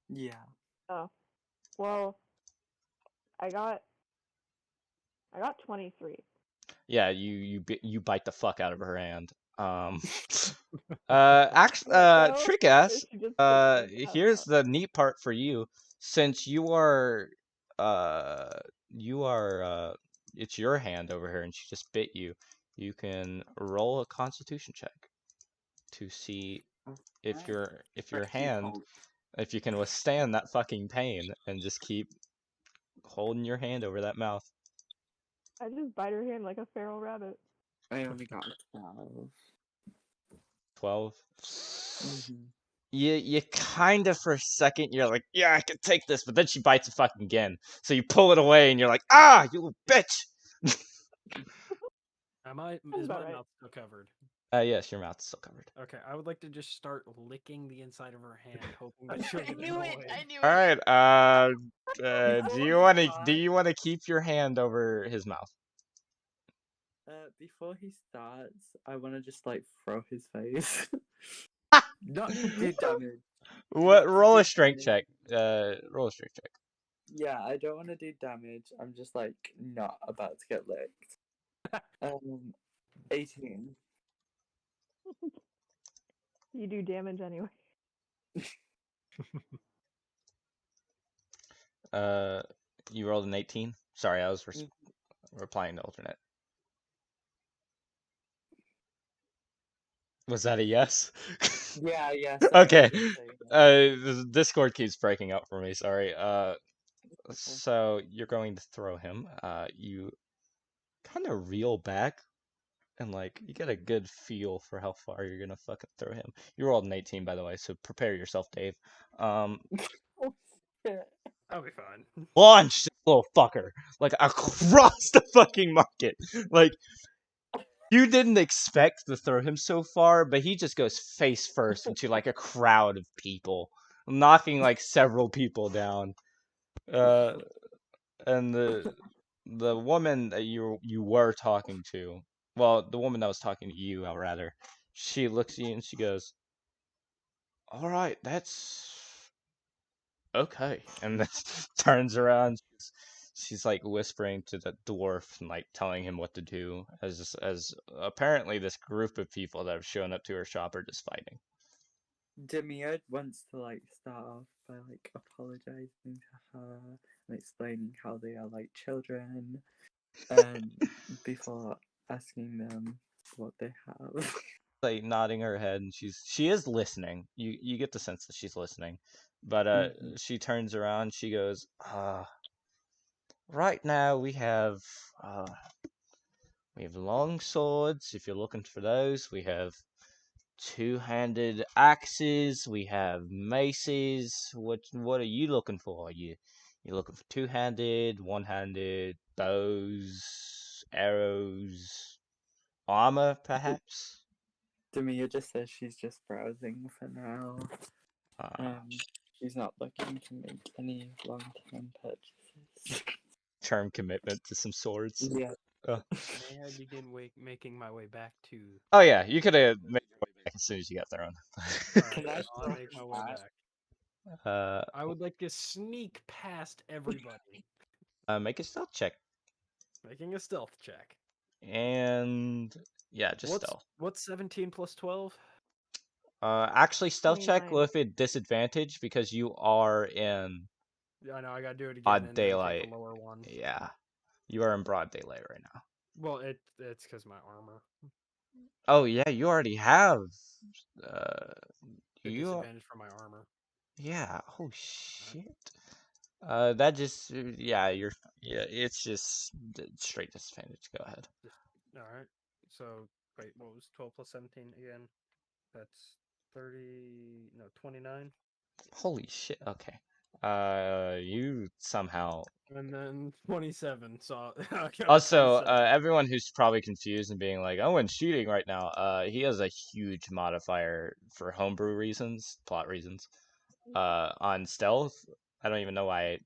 Yeah.
Oh. Well, I got 23.
Yeah, you bite the fuck out of her hand.
So,
trick ass.
she just puts me
Here's
down.
the neat part for you. Since it's your hand over here, and she just bit you. You can roll a Constitution check to see if
Alright.
your
Let's keep
hand,
hold.
if you can withstand that fucking pain, and just keep holding your hand over that mouth.
I just bite her hand like a feral rabbit.
I only got 12.
12.
Mm-hmm.
You kind of for a second you're like, yeah, I can take this, but then she bites the fucking again. So you pull it away and you're like, ah, you little bitch.
Is
about
my
right.
mouth still covered?
Yes, your mouth's still covered.
Okay, I would like to just start licking the inside of her hand, hoping that she'll
I
get
knew it!
annoyed.
I knew
All
it!
right.
Before
Do
he
you want to
starts-
keep your hand over his mouth?
Before he starts, I want to just like throw his face. Not to do damage.
What?
Not to
Roll
do
a strength check.
damage.
Roll a strength check.
Yeah, I don't want to do damage. I'm just like not about to get licked. 18.
You do damage anyway.
You rolled an 18. Sorry, I was replying to alternate. Was that a yes?
Yeah, yes.
Okay.
I did say that.
The Discord keeps breaking up for me. Sorry. So you're going to throw him. You kind of reel back, and like you get a good feel for how far you're gonna fucking throw him. You rolled an 18, by the way, so prepare yourself, Dave.
Oh, shit.
I'll be fine.
Launch this little fucker like across the fucking market. Like you didn't expect to throw him so far, but he just goes face first into like a crowd of people, knocking like several people down. And the woman that you were talking to, well, the woman that was talking to you, rather, she looks at you and she goes, "All right, that's okay," and then turns around. She's like whispering to the dwarf and like telling him what to do, as apparently this group of people that have shown up to her shop are just fighting.
Demia wants to like start off by like apologizing to her and explaining how they are like children, before asking them what they have.
Like nodding her head, and she is listening. You get the sense that she's listening, but
Mhm.
she turns around. She goes, right now uh we have long swords. If you're looking for those, we have two-handed axes. We have maces. What are you looking for? You looking for two-handed, one-handed bows, arrows, armor, perhaps?
Demia just says she's just browsing for now.
Uh,
She's not looking to make any long-term purchases.
term commitment to some swords.
Yeah.
May I begin making my way back to?
Oh yeah, you could have made your way back as soon as you got there on.
Alright,
Can I
I'll make my way
stop
back. I would like to sneak past everybody,
Make a stealth check,
making a stealth check.
and yeah, just stealth.
What's 17 plus 12?
Actually, stealth check
29.
with a disadvantage because you are in
Yeah, I know. I gotta do it again
broad
and then take
daylight.
the lower one.
Yeah, you are in broad daylight right now.
Well, it's because my armor.
Oh yeah, you already have.
The
You
disadvantage for my armor.
yeah. Oh shit. That just yeah. It's just straight disadvantage. Go ahead.
All right. So wait, what was 12 plus 17 again? That's 30. No, 29.
Holy shit. Okay. You somehow.
And then 27. So I got a
Also,
27.
everyone who's probably confused and being like, "Owen's cheating right now." He has a huge modifier for homebrew reasons, plot reasons. On stealth, I don't even know why I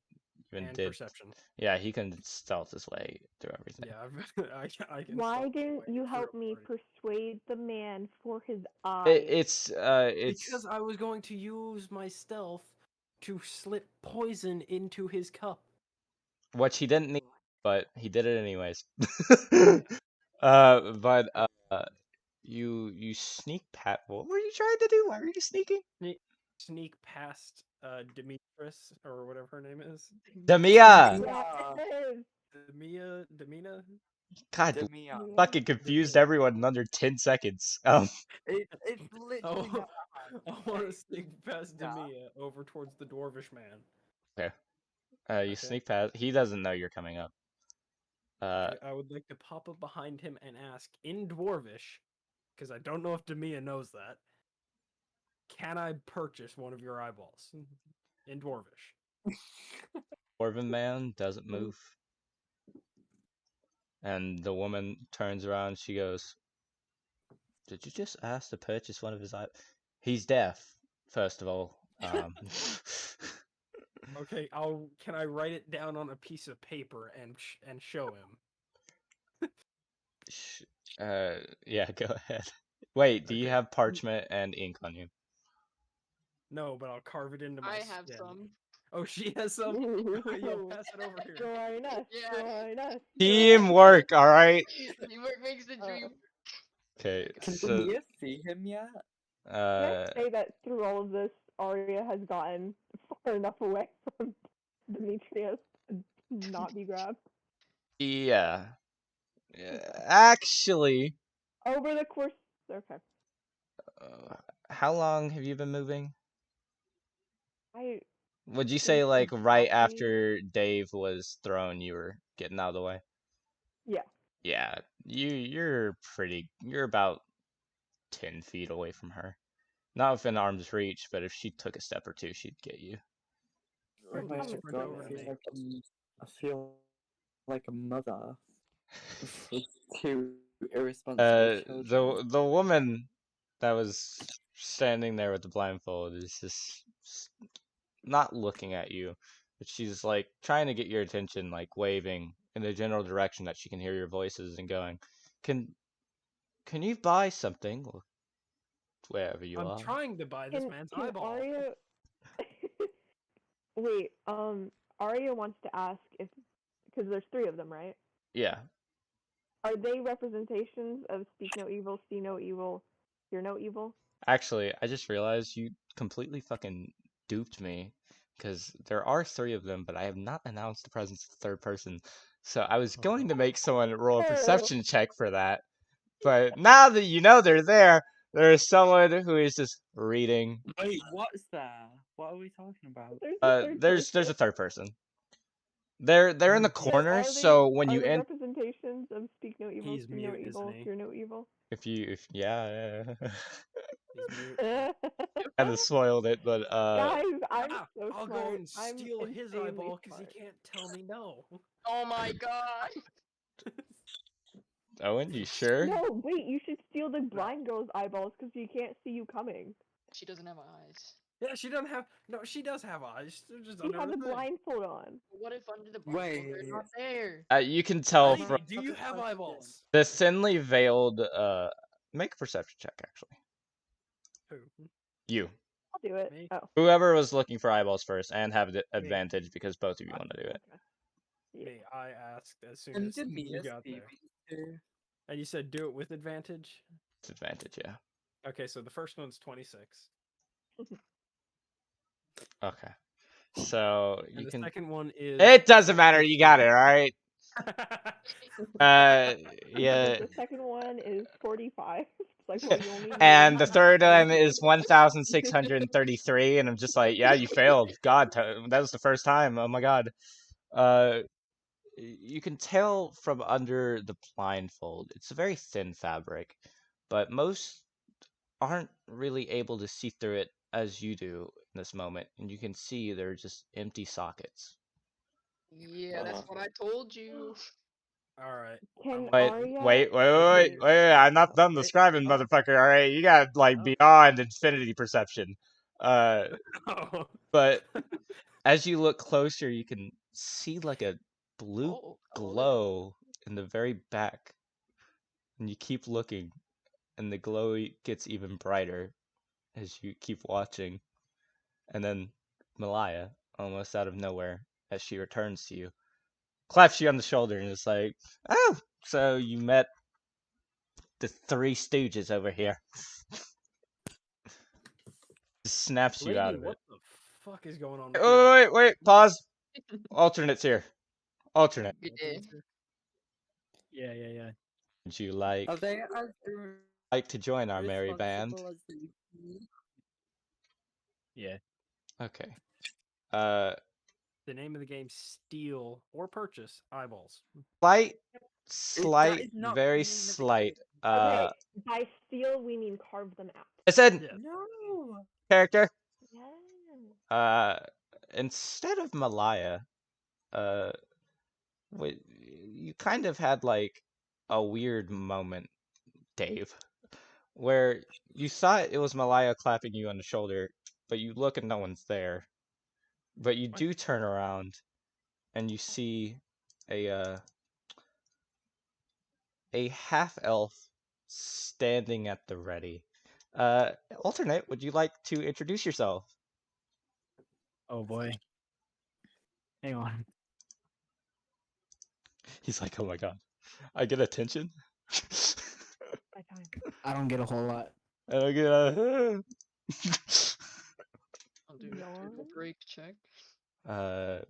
even
And
did.
perception.
Yeah, he can stealth his way through everything.
Yeah, I can.
Why
stealth my
didn't
way
you
through
help
a
me
party.
persuade the man for his eyes?
It's
Because I was going to use my stealth to slip poison into his cup.
what he didn't need, but he did it anyways. But you sneak pat. What were you trying to do? Why were you sneaking?
Sneak past Demetrius or whatever her name is.
Demia!
Yes.
Demina?
God,
Demia.
fucking confused
Demia.
everyone in under 10 seconds.
It's literally not hard.
I want to
Okay.
sneak past
Yeah.
Demia over towards the dwarvish man.
Okay. You
Okay.
sneak past. He doesn't know you're coming up.
Okay, I would like to pop up behind him and ask in dwarvish, because I don't know if Demia knows that. Can I purchase one of your eyeballs in dwarvish?
Dwarven man doesn't move. And the woman turns around. She goes, "Did you just ask to purchase one of his eye?" He's deaf, first of all.
Okay, can I write it down on a piece of paper and show him?
sh- yeah, go ahead. Wait, do you
Okay.
have parchment and ink on you?
No, but I'll carve it into my
I have
skin.
some.
Oh, she has some. Yo, pass it over here.
Join us.
Yeah.
Join us.
Teamwork, all right.
Teamwork makes the dream.
Okay,
Can
so
Demia see him yet?
Can I say that through all of this, Arya has gotten far enough away from Demetrius to not be grabbed?
yeah. Actually,
Over the course. Okay.
how long have you been moving?
I
Would you say
think
like right
exactly.
after Dave was thrown, you were getting out of the way?
Yeah.
Yeah, you're about 10 feet away from her. Not within arm's reach, but if she took a step or two, she'd get you.
Oh
Or
my
just sprint
god,
over to me.
I feel like a mother with two irresponsible children.
The woman that was standing there with the blindfold is just not looking at you, but she's like trying to get your attention, like waving in the general direction that she can hear your voices and going, "Can can you buy something wherever you
I'm
are?"
trying to buy this man's
Can
eyeball.
Arya? Wait. Arya wants to ask if because there's three of them, right?
Yeah.
Are they representations of speak no evil, see no evil, hear no evil?
Actually, I just realized you completely fucking duped me because there are 3 of them, but I have not announced the presence of the third person. So I was going to make someone roll a perception check for that. But now that you know they're there is someone who is just reading.
Wait, what's there? What are we talking about?
There's a third person. They're in the
But
corner,
are
so when
are
you
they
end,
representations of speak no evil,
He's
speak no
mute, isn't
evil,
he?
hear no evil?
if yeah.
He's mute.
Kind of spoiled it, but
Guys, I'm
Ah,
so
I'll
smart.
go and
I'm
steal his
insanely
eyeball because he
smart.
can't tell me no.
Oh my god!
Owen, you sure?
No, wait, you should steal the blind girl's eyeballs because she can't see you coming.
She doesn't have eyes.
Yeah, she doesn't have. No, she does have eyes. They're just
She
under
has
the
a
thing.
blindfold on.
What if under the blindfold they're
Wait.
not there?
You can tell
Lady,
from
do you have eyeballs?
the thinly veiled. Make a perception check, actually.
Who?
You.
I'll do it.
Me?
Oh.
Whoever was looking for eyeballs first, and have the advantage because both of you want to do it.
Okay. Yeah.
Me. I asked as soon
And
as
to
you
be a
got there.
too.
And you said do it with advantage?
It's advantage, yeah.
Okay, so the first one's 26.
Okay. So
And
you
the
can.
second one is.
It doesn't matter. You got it. All right. Yeah.
The second one is 45. It's like, well, you only need
And the
one.
third one is 1,633, and I'm just like, yeah, you failed. God, that was the first time. Oh my God. You can tell from under the blindfold. It's a very thin fabric, but most aren't really able to see through it as you do in this moment, and you can see they're just empty sockets.
Yeah, that's what I told you.
Alright.
Can
Wait,
Arya?
wait! I'm not done describing,
Oh.
motherfucker. All right, you got like
Oh.
beyond infinity perception.
Oh.
But as you look closer, you can see like a blue
Oh, hello there.
glow in the very back, and you keep looking, and the glow gets even brighter as you keep watching. And then Malaya, almost out of nowhere, as she returns to you, claps you on the shoulder and is like, "Oh, so you met the Three Stooges over here." Just snaps you
Lady,
out of
what
it.
the fuck is going on?
Wait,
with you?
wait, pause. Alternates here. Alternate.
Yeah.
Yeah.
Would you
Are they as
like to join our merry band?
responsible as they be?
Yeah.
Okay.
The name of the game: steal or purchase eyeballs.
Slight,
not
very
the name of the
slight.
Okay, by steal we mean carve them out.
I said
Yeah.
No.
character.
Yeah.
Instead of Malaya, you kind of had like a weird moment, Dave, where you thought it was Malaya clapping you on the shoulder, but you look and no one's there. But you do turn around and you see a half elf standing at the ready. Alternate, would you like to introduce yourself?
Oh boy. Hang on.
He's like, oh my god, I get attention.
By time.
I don't get a whole lot.
I don't get
I'll do a table break check.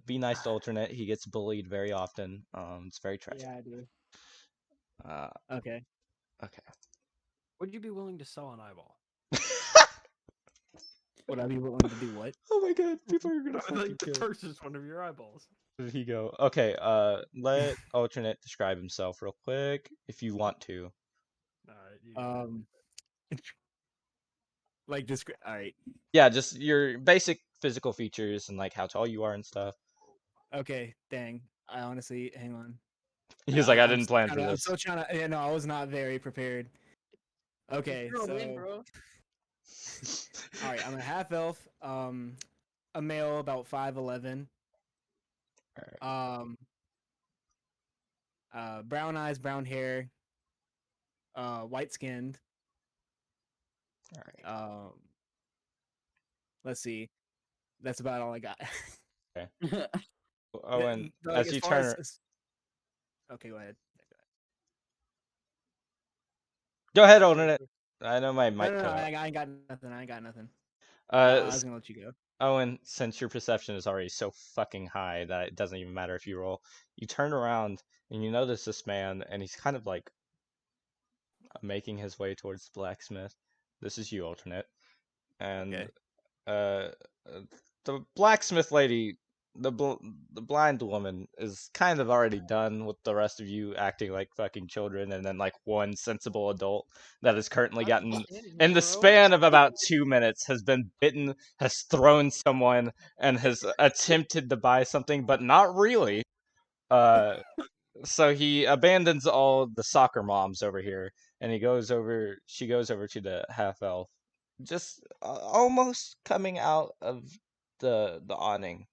Be nice to alternate. He gets bullied very often. It's very tragic.
Yeah, I do. Okay.
Okay.
Would you be willing to sell an eyeball?
Would I be willing to do what?
Oh my god, people are gonna
I'd
fucking
like to
kill.
purchase one of your eyeballs.
Where did he go? Okay, let alternate describe himself real quick if you want to.
Alright.
Like this. All right.
Yeah, just your basic physical features and like how tall you are and stuff.
Okay. Dang. I honestly, hang on.
He's like, I
I'm
didn't plan for
I'm
this.
still trying to. Yeah, no, I was not very prepared. Okay,
Throw 'em
so
in, bro.
all right, I'm a half elf. A male, about 5'11". Brown eyes, brown hair. White skinned.
All right.
Let's see. That's about all I got.
Oh, and
Like,
as you
far
turn,
okay, go ahead.
go ahead, alternate. I know my
No,
mic
no,
cut out.
I ain't got nothing. I ain't got nothing.
Uh,
I was gonna let you go.
Owen, since your perception is already so fucking high that it doesn't even matter if you roll, you turn around and you notice this man, and he's kind of like making his way towards the blacksmith. This is you, alternate. And
Okay.
uh, the blacksmith lady, the blind woman, is kind of already done with the rest of you acting like fucking children, and then like one sensible adult that has currently gotten, in the span of about 2 minutes, has been bitten, has thrown someone, and has attempted to buy something, but not really. So he abandons all the soccer moms over here, and she goes over to the half elf, just almost coming out of the awning.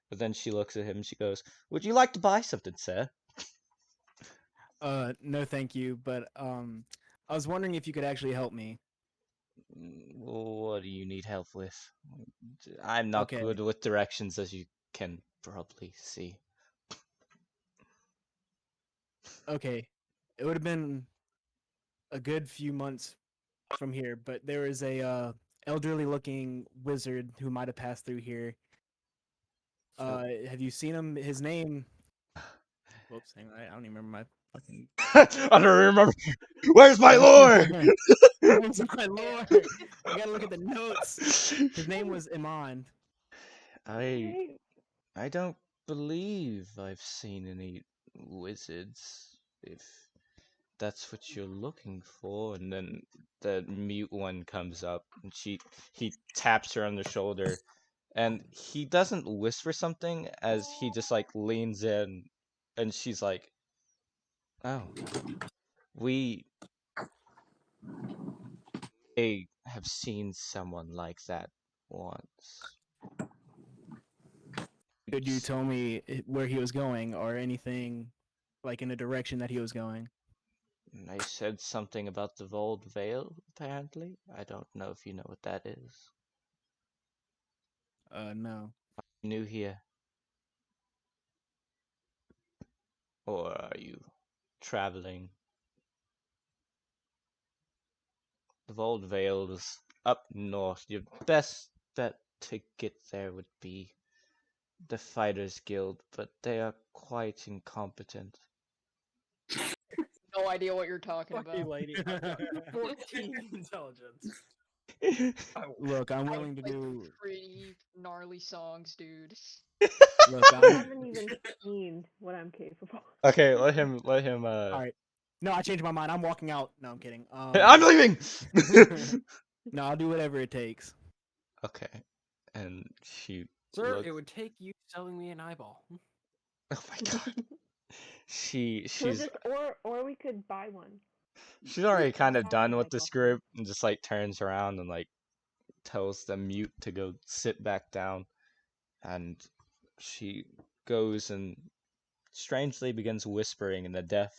But then she looks at him and she goes, "Would you like to buy something, sir?"
No, thank you. But I was wondering if you could actually help me.
What do you need help with? I'm not
Okay.
good with directions, as you can probably see.
Okay. It would have been a good few months from here, but there is a elderly looking wizard who might have passed through here. Have you seen him? His name. Whoops, hang on, I don't even remember my fucking.
I don't remember. Where's my lore?
Where's my lore? I gotta look at the notes. His name was Iman.
I don't believe I've seen any wizards, if that's what you're looking for. And then the mute one comes up, and he taps her on the shoulder, and he doesn't whisper something, as he just like leans in, and she's like, "Oh, we may have seen someone like that once."
Could you tell me where he was going or anything, like in the direction that he was going?
I said something about the Vold Veil, apparently. I don't know if you know what that is.
No.
New here? Or are you traveling? The Vold Veil is up north. Your best bet to get there would be the Fighters Guild, but they are quite incompetent.
No idea what you're talking
Fuck you,
about.
lady. I've got 14 intelligence.
Look, I'm
I
willing to
like
do.
pretty gnarly songs, dude.
Look,
I
I'm.
haven't even seen what I'm capable.
Okay, let him.
All right. No, I changed my mind. I'm walking out. No, I'm kidding.
I'm leaving.
No, I'll do whatever it takes.
Okay, and she.
Sir,
Look.
it would take you selling me an eyeball.
Oh my god.
We'll
She's
just, or we could buy one.
she's already kind of
Buy
done
one,
with this
Michael.
group, and just like turns around and like tells the mute to go sit back down, and she goes and strangely begins whispering in the deaf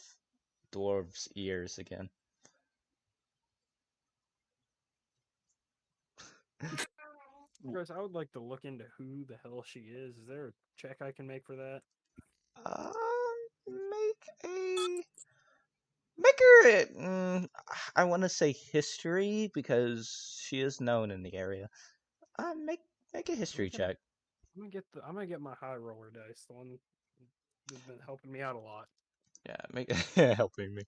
dwarf's ears again.
Chris, I would like to look into who the hell she is. Is there a check I can make for that?
Uh, make her. I want to say history, because she is known in the area. Make a history check.
I'm gonna get my high roller dice, the one that's been helping me out a lot.
Yeah, make helping me.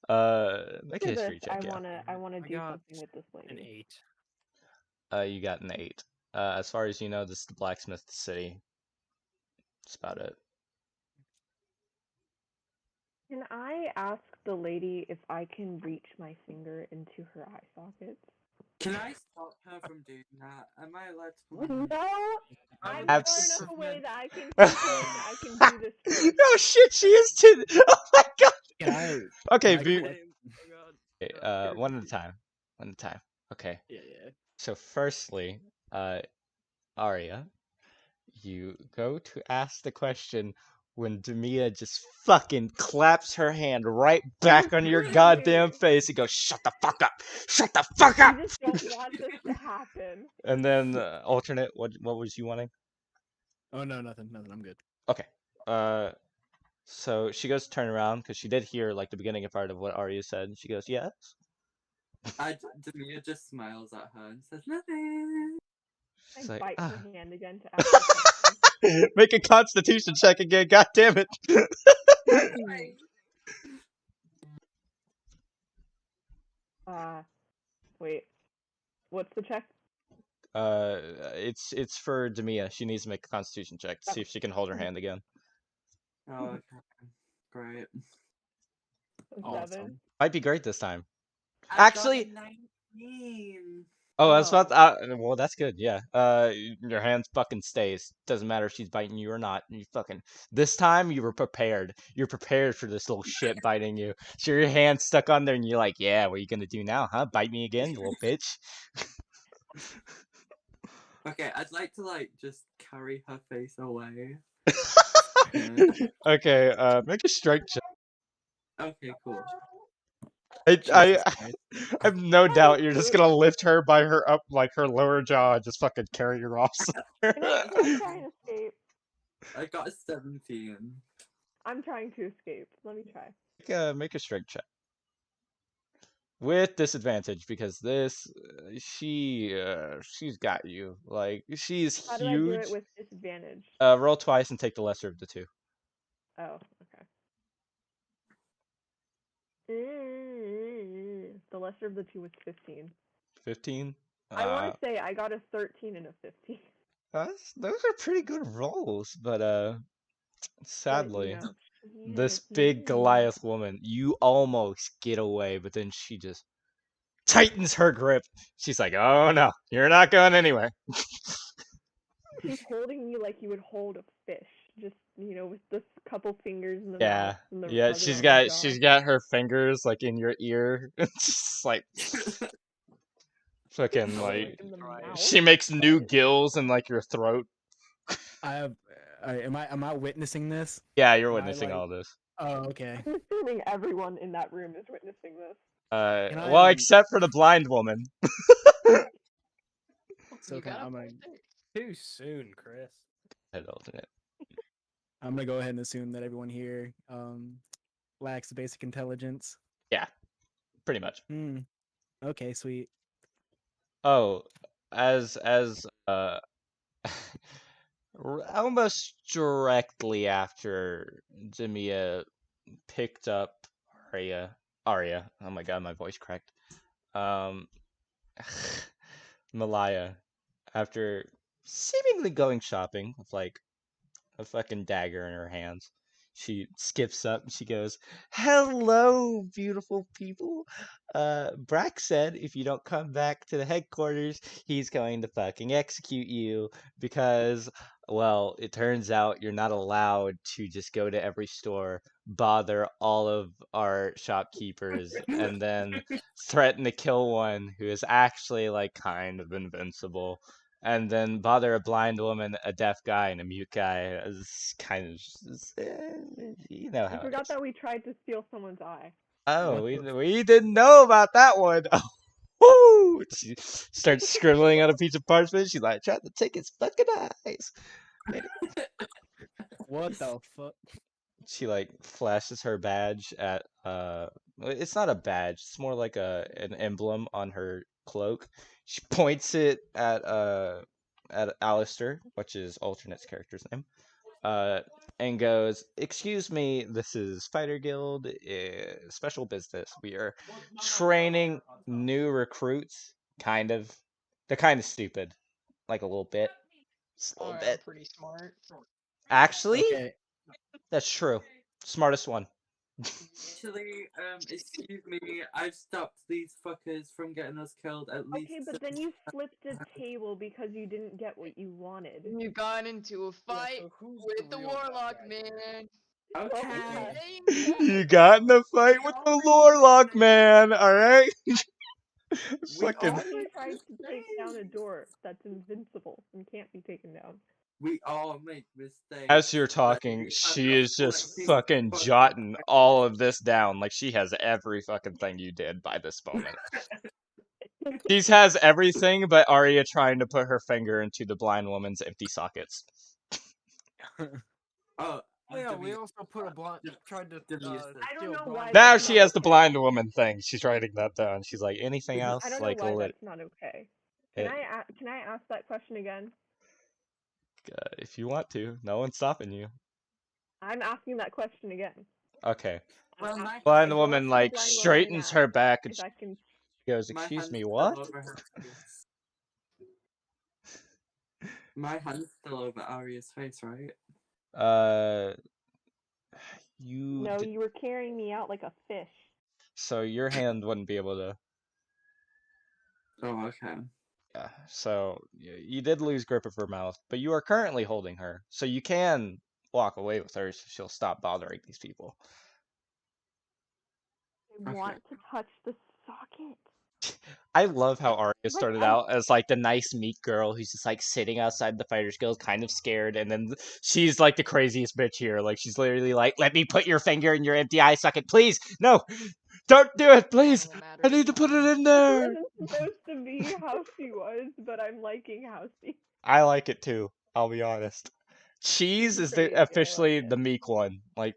Make a
For this,
history check. Yeah.
I wanna
I
do
got
something with this
an
lady.
8.
You got an 8. As far as you know, this is the blacksmith city. That's about it.
Can I ask the lady if I can reach my finger into her eye sockets?
Can I stop her from doing that? Am I allowed to put my hand?
No, I'm
Abs-
far enough away that I can do this first.
Oh shit, she is too. Oh my god.
Can I?
Okay,
Can I
be,
collect-
okay, one at a time. One at a time. Okay.
Yeah.
So firstly, Arya, you go to ask the question when Demia just fucking claps her hand right back on your goddamn face and goes, "Shut the fuck up! Shut the fuck up!"
You just don't want this to happen.
And then alternate, what was you wanting?
Oh no, nothing. I'm good.
Okay. So she goes to turn around because she did hear like the beginning of part of what Arya said. She goes, "Yes."
Demia just smiles at her and says nothing.
I
It's like,
bite
ah.
her hand again to ask a question.
Make a Constitution check again. God damn it.
Wait. What's the check?
It's for Demia. She needs to make a Constitution check to see if she can hold her hand again.
Oh, okay. Great.
A 7.
Awesome.
Might be great this time.
I
Actually-
got a 19.
Oh, that's about.
Oh.
Well, that's good. Yeah. Your hand fucking stays. Doesn't matter if she's biting you or not. You fucking. This time you were prepared. You're prepared for this little shit biting you. So your hand's stuck on there, and you're like, "Yeah, what are you gonna do now, huh? Bite me again, you little bitch."
Okay, I'd like to just carry her face away.
Okay. Make a strength check.
Okay, cool.
I
Christ.
I have no doubt you're just gonna lift her by her up like her lower jaw and just fucking carry her off.
Can I try and escape?
I got a 17.
I'm trying to escape. Let me try.
Make a strength check with disadvantage because this she's got you. Like she's
How do I do
huge.
it with disadvantage?
Roll twice and take the lesser of the two.
Oh, okay. The lesser of the two was 15.
15.
I want to say I got a 13 and a 15.
Those are pretty good rolls, but sadly,
But, you know,
this
yes,
big
yes.
Goliath woman, you almost get away, but then she just tightens her grip. She's like, "Oh no, you're not going anywhere."
She's holding me like you would hold a fish, just with this couple fingers in the
Yeah,
mouth and the
yeah.
other
She's
on
got
the jaw.
she's got her fingers like in your ear. It's just like fucking like
in the mouth.
she makes new gills in like your throat.
I have. Am I witnessing this?
Yeah, you're
Am I,
witnessing
like-
all this.
Oh, okay.
I'm assuming everyone in that room is witnessing this.
Can I,
Well, except for the blind woman.
So
You got
I'm
a
gonna
point
Too soon, Chris.
Head alternate.
I'm gonna go ahead and assume that everyone here lacks basic intelligence.
Yeah, pretty much.
Okay, sweet.
Oh, as almost directly after Demia picked up Arya. Oh my god, my voice cracked. Malaya, after seemingly going shopping with like a fucking dagger in her hands, she skips up and she goes, "Hello, beautiful people. Brack said if you don't come back to the headquarters, he's going to fucking execute you because, well, it turns out you're not allowed to just go to every store, bother all of our shopkeepers, and then threaten to kill one who is actually like kind of invincible." And then bother a blind woman, a deaf guy, and a mute guy is kind of you know
I
how it
forgot
is.
that we tried to steal someone's eye.
Oh,
What
we didn't know about that one. Oh, woo! She starts scribbling on a piece of parchment. She's like, trying to take his fucking eyes.
What the fuck?
She like flashes her badge at it's not a badge, it's more like an emblem on her cloak. She points it at Alistair, which is Alternate's character's name. And goes, "Excuse me, this is Fighter Guild, special business. We are training new recruits, kind of. They're kind of stupid, like a little bit, just a little
I'm
bit.
pretty smart.
Actually,
Okay.
that's true. Smartest one."
Actually, excuse me, I've stopped these fuckers from getting us killed at least.
Okay, but then you flipped a table because you didn't get what you wanted.
You got into a fight
so who's
with the
real bad
warlock
guy?
man.
Okay.
You got in a fight with the Lorlock man, alright?
We
Fucking.
all
He
make
tried to take down a
mistakes.
door that's invincible and can't be taken down.
We all make mistakes.
As you're
but
talking,
you
she
are
is just
collecting
fucking
fucking
jotting all of this down. Like she has every fucking thing you did by this moment. She has everything but Arya trying to put her finger into the blind woman's empty sockets.
Oh,
Yeah, we
Demi-
also put a blind. Tried to.
Demi-
I don't know why
Now
that's
she
not
has the
okay.
blind woman thing. She's writing that down. She's like, anything else?
I don't know
Like,
why that's not okay. Can
It-
can I ask that question again?
if you want to, no one's stopping you.
I'm asking that question again.
Okay.
Well, my
Blind
Go up
woman
to the
like
blind woman and
straightens
ask
her back and
if I can.
she goes,
my
"Excuse
hand's
me,
still
what?"
over her face. My hand's still over Arya's face, right?
Uh, you
No,
did,
you were carrying me out like a fish.
so your hand wouldn't be able to.
Oh, okay.
Yeah. So you did lose grip of her mouth, but you are currently holding her, so you can walk away with her. So she'll stop bothering these people.
I
Okay.
want to touch the socket.
I love how Arya started
I'm-
out as like the nice meek girl who's just like sitting outside the Fighters Guild, kind of scared, and then she's like the craziest bitch here. Like she's literally like, "Let me put your finger in your empty eye socket, please. No, don't do it, please.
All that
I
matters
need to put it
now.
in
It
there."
wasn't supposed to be how she was, but I'm liking how she.
I like it too. I'll be honest. Cheese
She's
is
crazy.
the
I
officially
like
the
it.
meek one, like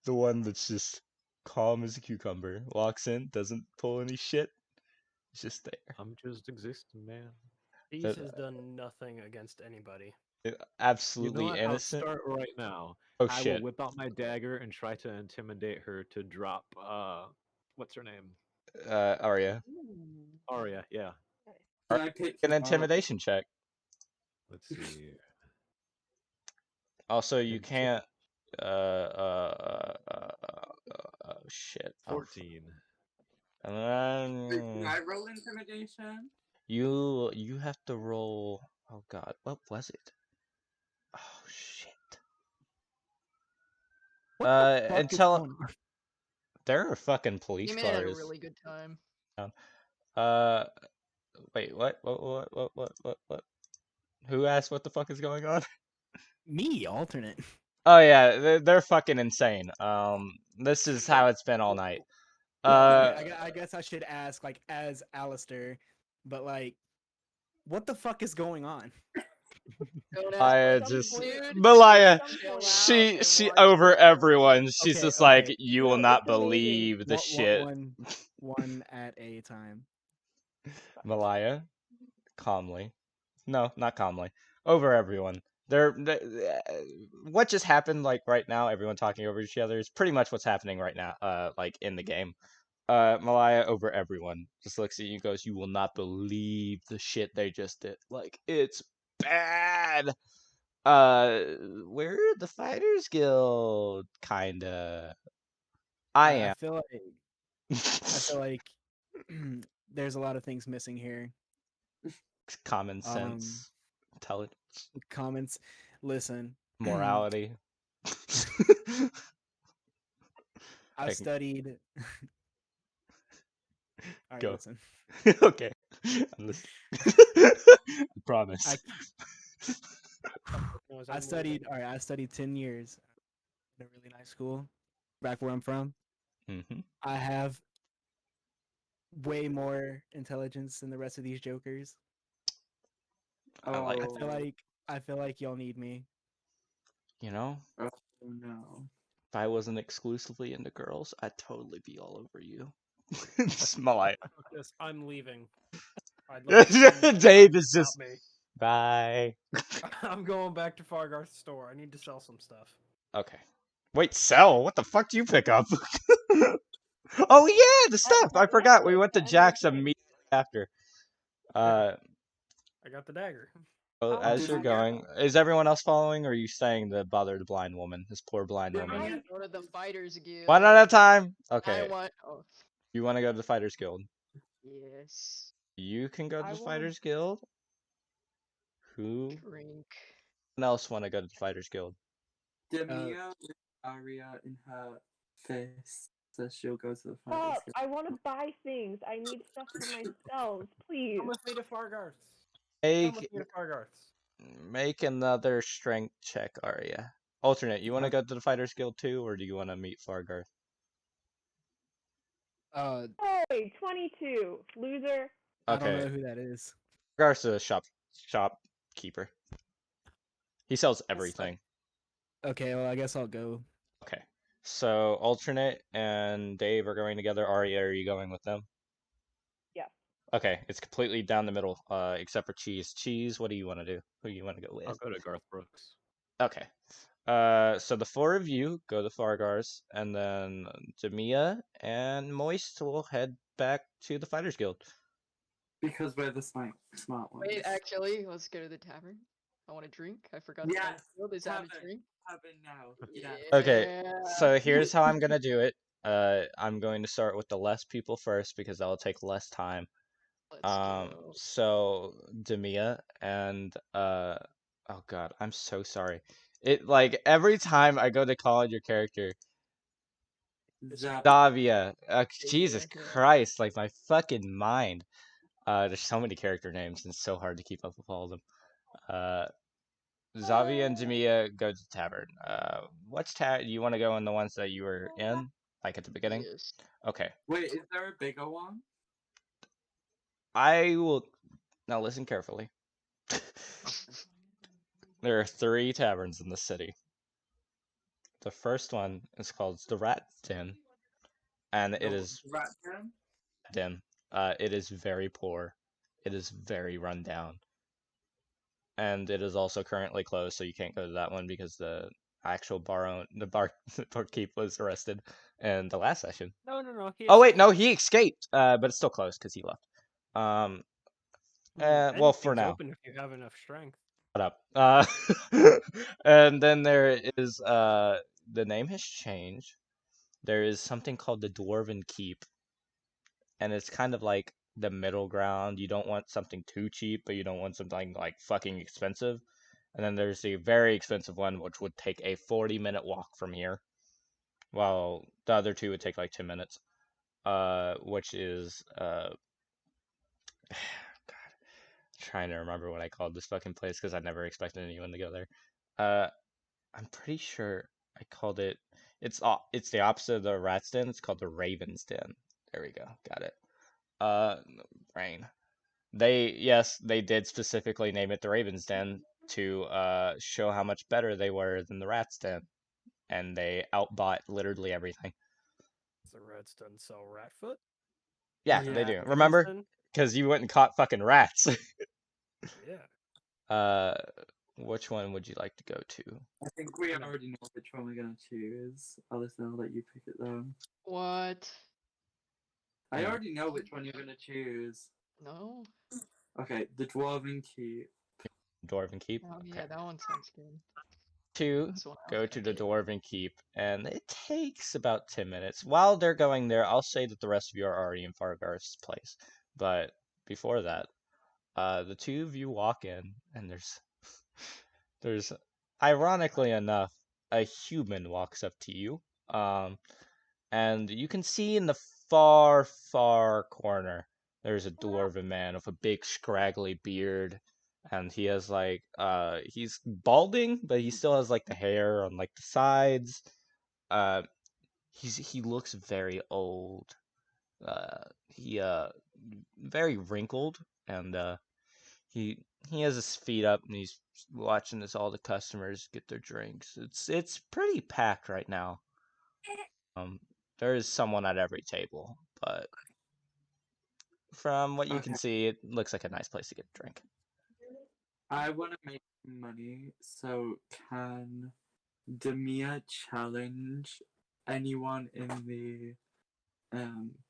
the one that's just calm as a cucumber. Walks in, doesn't pull any shit. It's just there.
I'm just existing, man.
Cheese
That-
has done nothing against anybody.
You know
Absolutely
what? I'll
innocent.
start right now.
Oh
I will
shit.
whip out my dagger and try to intimidate her to drop what's her name?
Arya.
Arya, yeah.
Can I pick
An
you up?
intimidation check.
Let's see.
Also, you
And check-
can't. Oh shit. Oh,
14.
Can I roll intimidation?
you have to roll. Oh god, what was it? Oh shit.
What the fuck is
until
going on?
there are fucking police
You made it at a
cars.
really good time.
Uh, wait, what? Who asked what the fuck is going on?
Me, alternate.
Oh yeah, they're fucking insane. This is how it's been all night.
Okay, I guess I should ask, like, as Alistair, but like, what the fuck is going on?
Don't ask
Malaya
questions,
just
dude.
Malaya,
Some
Chill
point-
out and
she
watch
over
the show.
everyone. She's
Okay,
just like,
okay.
you
No,
will not
it's amazing.
believe the shit.
One at a time.
Malaya, calmly. No, not calmly. Over everyone. What just happened like right now, everyone talking over each other is pretty much what's happening right now, like in the game. Malaya over everyone just looks at you and goes, "You will not believe the shit they just did. Like, it's bad. We're the Fighters Guild, kinda. I
I
am."
I feel like there's a lot of things missing here.
Common sense, intelligence,
Comments. Listen,
morality.
I've
Taking-
studied. All right,
Go.
listen.
Okay. I'm listening. I promise.
I studied. All right, I studied 10 years in a really nice school, back where I'm from.
Hmm.
I have way more intelligence than the rest of these jokers.
I like.
Oh,
I feel like y'all need me.
You know,
oh no.
if I wasn't exclusively into girls, I'd totally be all over you. Smell like.
Yes, I'm leaving. I'd like to see you guys
Dave
try
is
to
just
stop me.
bye.
I'm going back to Fargarth's store. I need to sell some stuff.
Okay. Wait, sell? What the fuck do you pick up? Oh yeah, the stuff. I forgot. We went to Jack's immediately after.
I got the dagger.
Well,
Oh,
as
Did
you're
you
going, is everyone else following, or are you staying to bother the blind woman, this poor blind
Yeah,
woman?
I-
Go to the Fighters Guild.
One at a time.
I
Okay,
want. Oh,
you want to go to the Fighters Guild?
yes.
You can go to
I
the
wanna-
Fighters Guild. Who
Drink.
else want to go to the Fighters Guild?
Demia with Arya in her face says she'll go to the
Stop!
Fighters Guild.
I want to buy things. I need stuff for myself. Please.
Come with me to Fargarth's. Come
Make
with me to Fargarth's.
make another strength check, Arya. Alternate, you want to go to the Fighters Guild too, or do you want to meet Fargarth?
Hey, 22. Loser.
I don't know
Okay,
who that is.
Fargarth's a shopkeeper. He sells everything.
Okay, well, I guess I'll go.
Okay. So alternate and Dave are going together. Arya, are you going with them?
Yes.
Okay, it's completely down the middle, except for Cheese. Cheese, what do you want to do? Who do you want to go with?
I'll go to Garth Brooks.
Okay. So the four of you go to Fargars, and then Jamia and Moist will head back to the Fighters Guild.
Because we're the smart ones.
Wait, actually, let's go to the tavern. I want a drink. I forgot
Yes,
to field. Is that a
tavern.
drink?
Happen now. Yeah.
Okay,
Yeah.
so here's how I'm gonna do it. I'm going to start with the less people first because that'll take less time.
Let's go.
So Demia and oh god, I'm so sorry. It like every time I go to call on your character, Davia. Jesus
Yeah.
Christ, like my fucking mind. There's so many character names and it's so hard to keep up with all of them. Uh, Zavia and Jamia go to the tavern. What's you want to go in the ones that you were in, like at the beginning?
Yes.
Okay.
Wait, is there a bigger one?
I will now listen carefully. There are 3 taverns in the city. The first one is called the Rat's Den, and it is
Rat Den?
den. It is very poor. It is very run down. And it is also currently closed, so you can't go to that one because the actual barkeep was arrested in the last session.
No.
Oh wait, no, he escaped. But it's still closed because he left. Well, for
Anything's
now.
open if you have enough strength.
Shut up. And then there is the name has changed. There is something called the Dwarven Keep, and it's kind of like the middle ground. You don't want something too cheap, but you don't want something like fucking expensive. And then there's the very expensive one, which would take a 40-minute walk from here, while the other two would take like 10 minutes. Which is God, trying to remember what I called this fucking place because I never expected anyone to go there. I'm pretty sure I called it. It's the opposite of the Rat's Den. It's called the Raven's Den. There we go. Got it. Brain. They did specifically name it the Raven's Den to show how much better they were than the Rat's Den, and they outbought literally everything.
The Reds doesn't sell rat foot.
Yeah, they
Yeah.
do. Remember?
Venison?
Because you went and caught fucking rats.
Yeah.
Which one would you like to go to?
I think we already know which one we're gonna choose. Alyssa, I'll let you pick it though.
What?
I
Yeah.
already know which one you're gonna choose.
No?
Okay, the Dwarven Keep.
Dwarven Keep.
Oh,
Okay.
yeah, that one sounds good.
2,
That's the one I
go
was
to the
thinking.
Dwarven Keep, and it takes about 10 minutes. While they're going there, I'll say that the rest of you are already in Fargar's place. But before that, the 2 of you walk in, and there's ironically enough, a human walks up to you. And you can see in the far, far corner, there's a dwarven man with a big scraggly beard, and he has like he's balding, but he still has like the hair on like the sides. Uh, he looks very old. He very wrinkled, and he has his feet up and he's watching as all the customers get their drinks. It's pretty packed right now. There is someone at every table, but from what you can
Okay.
see, it looks like a nice place to get a drink.
I want to make money, so can Demia challenge anyone in the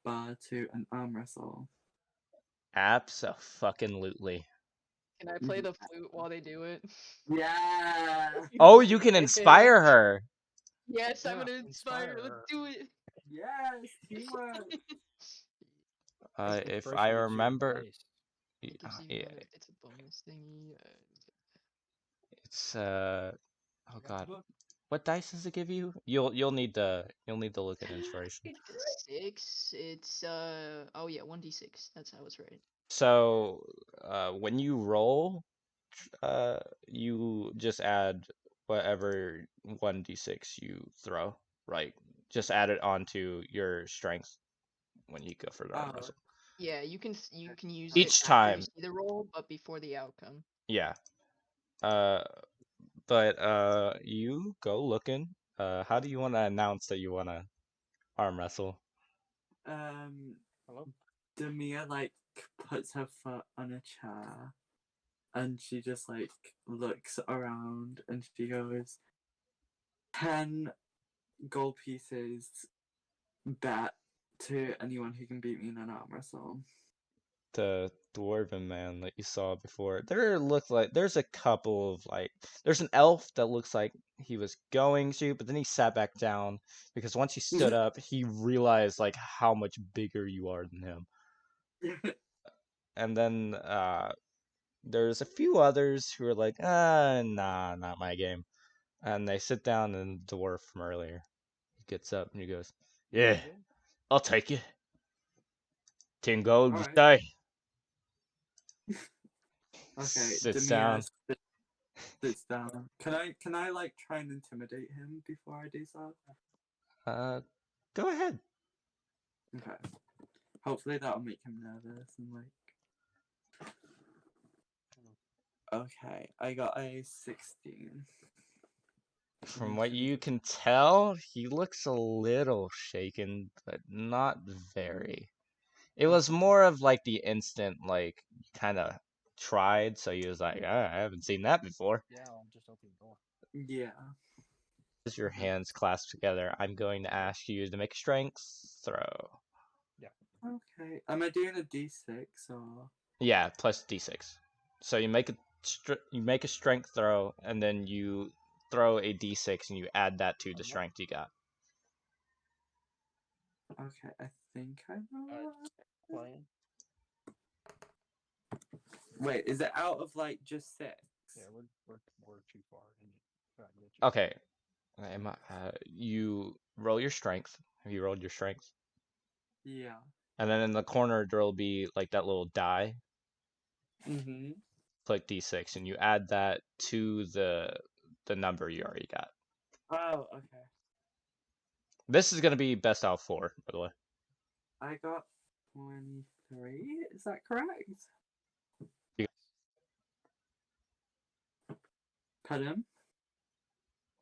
bar to an arm wrestle?
Abso-fucking-lutely.
Can I play the flute while they do it?
Yeah!
Oh, you can inspire her.
Yes, I'm
Yeah,
gonna inspire.
inspire
Let's
her.
do it.
Yes! Teamwork!
If
Inspiration
I
makes you
remember,
nice.
It gives you,
yeah,
it's a bonus thingy.
it's oh god, what dice does it give you? You'll need to look at inspiration.
It's 6. It's oh yeah, 1d6. That's how it's rated.
So, when you roll, you just add whatever 1d6 you throw, right? Just add it onto your strength when you go for the arm
Oh.
wrestle.
Yeah, you can use
Each
it after
time.
you see the roll, but before the outcome.
Yeah. But you go looking. How do you want to announce that you want to arm wrestle?
Hello?
Demia, like, puts her foot on a chair and she just like looks around and she goes, 10 gold pieces bet to anyone who can beat me in an arm wrestle.
The dwarven man that you saw before. There's a couple of there's an elf that looks like he was going to, but then he sat back down because once he stood up, he realized how much bigger you are than him. And then there's a few others who are like, nah, not my game. And they sit down, and the dwarf from earlier gets up and he goes, yeah, I'll take it. 10 gold, you
Alright.
say?
Okay,
Sits
Demir
down.
sits down. Can I like try and intimidate him before I do so?
Go ahead.
Okay. Hopefully that'll make him nervous and like. Okay, I got a 16.
From what you can tell, he looks a little shaken, but not very. It was more of the instant, kind of tried, so he was like, I haven't seen that before.
Yeah, I'll just open the door.
Yeah.
As your hands clasped together, I'm going to ask you to make a strength throw.
Okay. Am I doing a D6 or?
Yeah, plus d6. So you make a strength throw, and then you throw a d6, and you add that to the strength you got.
Okay, I think I know.
Playing.
Wait, is it out of like just 6?
Yeah, we're too far. In.
Okay. You roll your strength. Have you rolled your strength?
Yeah.
And then in the corner there'll be that little die.
Mhm.
Click d6, and you add that to the number you already got.
Oh, okay.
This is gonna be best out of 4, by the way.
I got 23. Is that correct?
You-
Pardon?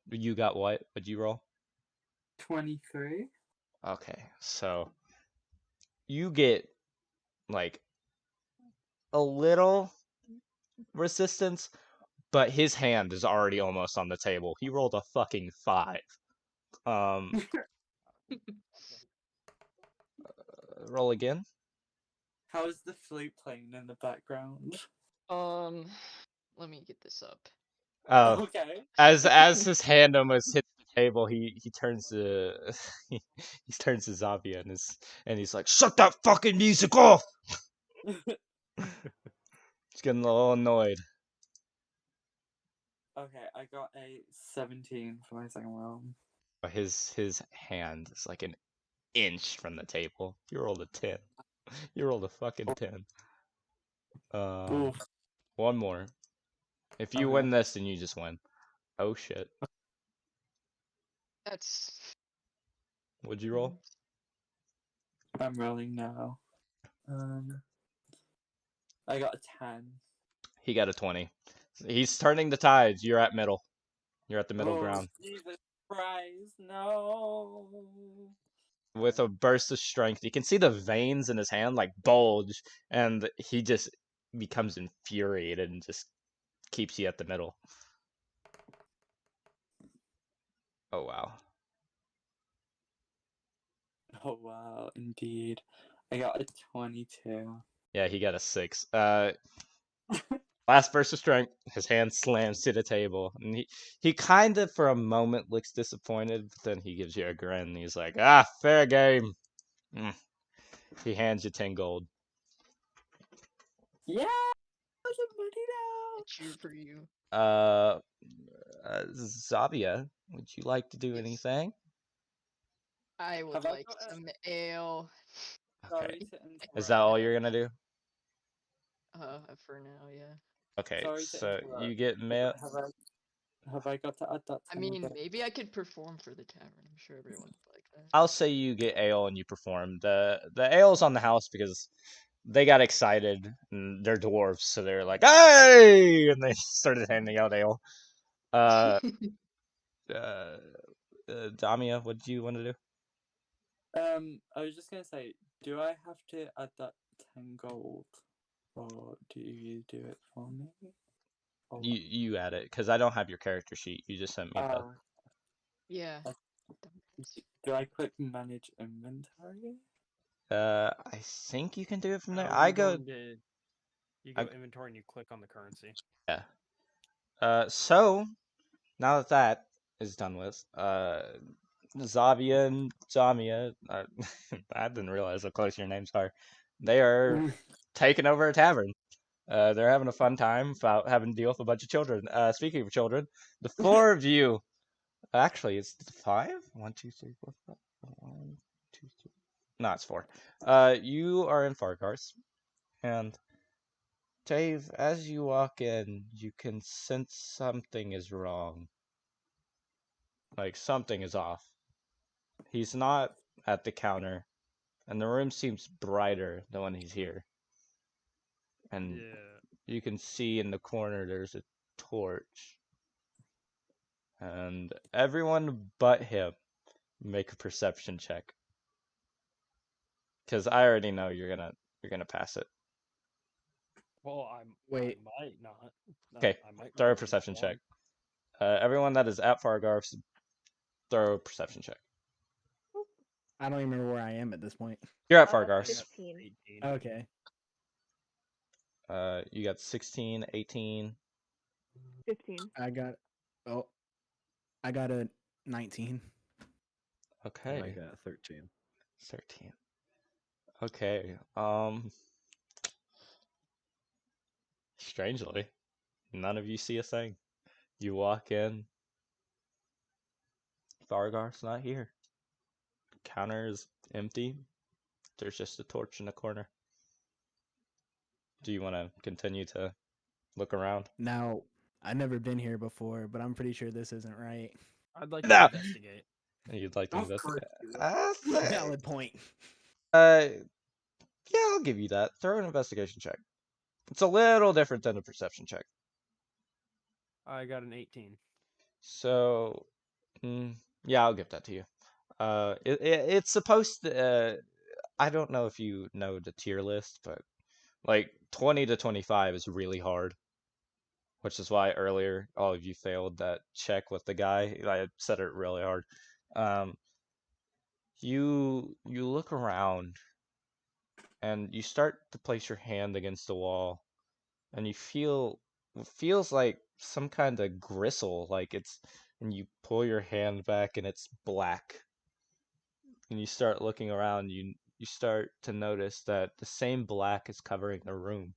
You got what? What'd you roll?
23.
Okay, so you get a little resistance, but his hand is already almost on the table. He rolled a fucking 5. Roll again.
How is the flute playing in the background?
Let me get this up.
Oh,
Okay.
as his hand almost hits the table, he turns to he turns to Zavia and he's like, "Shut that fucking music off!" He's getting a little annoyed.
Okay, I got a 17 for my second round.
His hand is like an inch from the table. You rolled a 10. You rolled a fucking 10.
Oof.
One more. If you
Okay.
win this, then you just win. Oh shit.
That's
What'd you roll?
I'm rolling now. I got a 10.
He got a 20. He's turning the tides. You're at middle. You're at the middle
Oh,
ground.
Jesus Christ, no.
With a burst of strength, you can see the veins in his hand bulge, and he just becomes infuriated and just keeps you at the middle. Oh wow.
Oh, wow, indeed. I got a 22.
Yeah, he got a 6. Last burst of strength, his hand slams to the table, and he kind of for a moment looks disappointed, but then he gives you a grin. And he's like, fair game. He hands you 10 gold.
Yeah, I got some money now.
I cheer for you.
Zavia, would you like to do
Yes.
anything?
I would
Have I
like
got a-
some ale.
Okay.
Sorry to interrupt.
Is that all you're gonna do?
For now, yeah.
Okay,
Sorry to
so
interrupt.
you get mail.
Have I got to add that?
I
to my
mean,
game?
maybe I could perform for the tavern. I'm sure everyone would like that.
I'll say you get ale and you perform. The ale's on the house because they got excited and they're dwarves, so they're like, "Hey!" and they started handing out ale. Damia, what do you want to do?
I was just gonna say, do I have to add that 10 gold. Or do you do it for me? Or
You add it because I don't have your character sheet. You just sent me the.
Yeah.
do I click manage inventory?
I think you can do it from there.
No,
I
you
go.
into- You go inventory and you click on the currency.
Yeah. So now that that is done with, Zavia and Zamia, I didn't realize how close your names are. They are taking over a tavern. They're having a fun time without having to deal with a bunch of children. Speaking of children, the four of you, actually, it's 5? 1, 2, 3, 4, 5. 1, 2, 3. No, it's 4. You are in Fargarth, and Dave, as you walk in, you can sense something is wrong. Like, something is off. He's not at the counter, and the room seems brighter than when he's here. And
Yeah.
you can see in the corner there's a torch. And everyone but him make a perception check. Because I already know you're gonna pass it.
Well,
Wait.
I might not.
Okay,
I might
throw a
not
perception
get
check.
one.
Everyone that is at Fargarth, throw a perception check.
I don't even remember where I am at this point.
You're at Fargarth.
15.
18.
Okay.
You got 16, 18.
15.
I got a 19.
Okay.
And I got 13.
13. Okay. Strangely, none of you see a thing. You walk in. Fargarth's not here. Counter is empty. There's just a torch in the corner. Do you want to continue to look around?
Now, I've never been here before, but I'm pretty sure this isn't right.
I'd like
No.
to investigate.
You'd like to
Of
investigate?
course you would.
Valid point.
Yeah, I'll give you that. Throw an investigation check. It's a little different than a perception check.
I got an 18.
So, yeah, I'll give that to you. It's supposed to. I don't know if you know the tier list, but like 20 to 25 is really hard, which is why earlier all of you failed that check with the guy. I said it really hard. You look around and you start to place your hand against the wall, and you feel it feels like some kind of gristle, like it's, and you pull your hand back and it's black. And you start looking around, you start to notice that the same black is covering the room.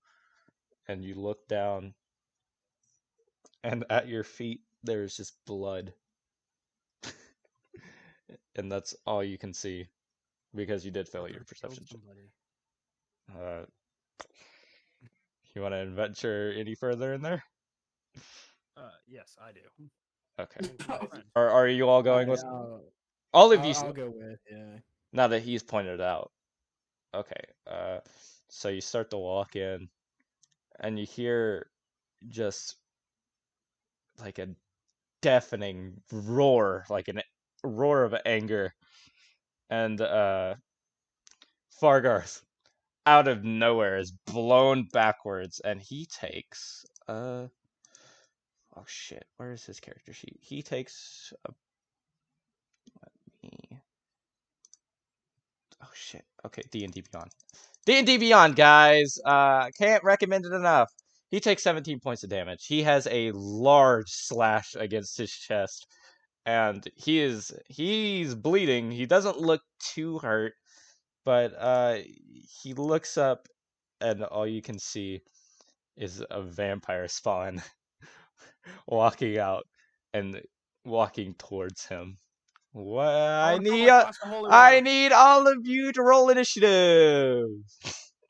And you look down, and at your feet there's just blood. And that's all you can see because you did fail your
Killed
perception check.
somebody.
You want to adventure any further in there?
Yes, I do.
Okay.
Thanks to my friend.
Are you all going with
I'll,
all of you?
I'll go with, yeah.
Now that he's pointed out. Okay. So you start to walk in, and you hear just like a deafening roar, like a roar of anger, and Fargarth out of nowhere is blown backwards, and he takes oh shit, where is his character sheet? He takes oh shit, okay, D&D Beyond. D&D Beyond, guys. Can't recommend it enough. He takes 17 points of damage. He has a large slash against his chest, and he's bleeding. He doesn't look too hurt, but he looks up, and all you can see is a vampire spawn walking out and walking towards him. What I need all of you to roll initiative.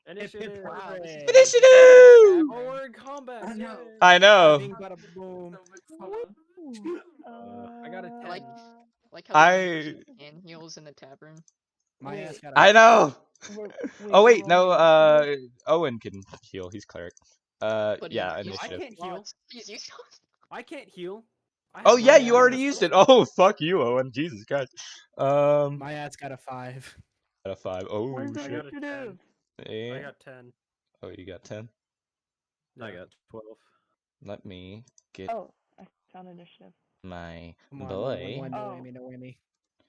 Initiative.
Wow, this is
Initiative.
Forward combat.
I know.
yay.
I know.
Bing, bada, boom.
I got a 10.
Like how
I-
they use hand heals in the tavern.
My
Wait.
ass got a
I know. Oh
we're
wait, no.
rolling
Owen can heal. He's cleric.
But
Yeah,
he's
initiative.
can't heal.
He's useless.
I can't heal. I
Oh
have
yeah,
no
you
Yeah.
already
healing
used
spells.
it. Oh fuck you, Owen. Jesus Christ.
My ass got a 5.
Got a 5. Oh
Where's the
shit.
got a 10.
initiative?
I
Yeah.
got 10.
Oh, you got 10?
I
Yeah.
got 12.
Let me get
Oh, I found initiative.
my
Come on,
boy.
one, no
Oh.
whammy, no whammy.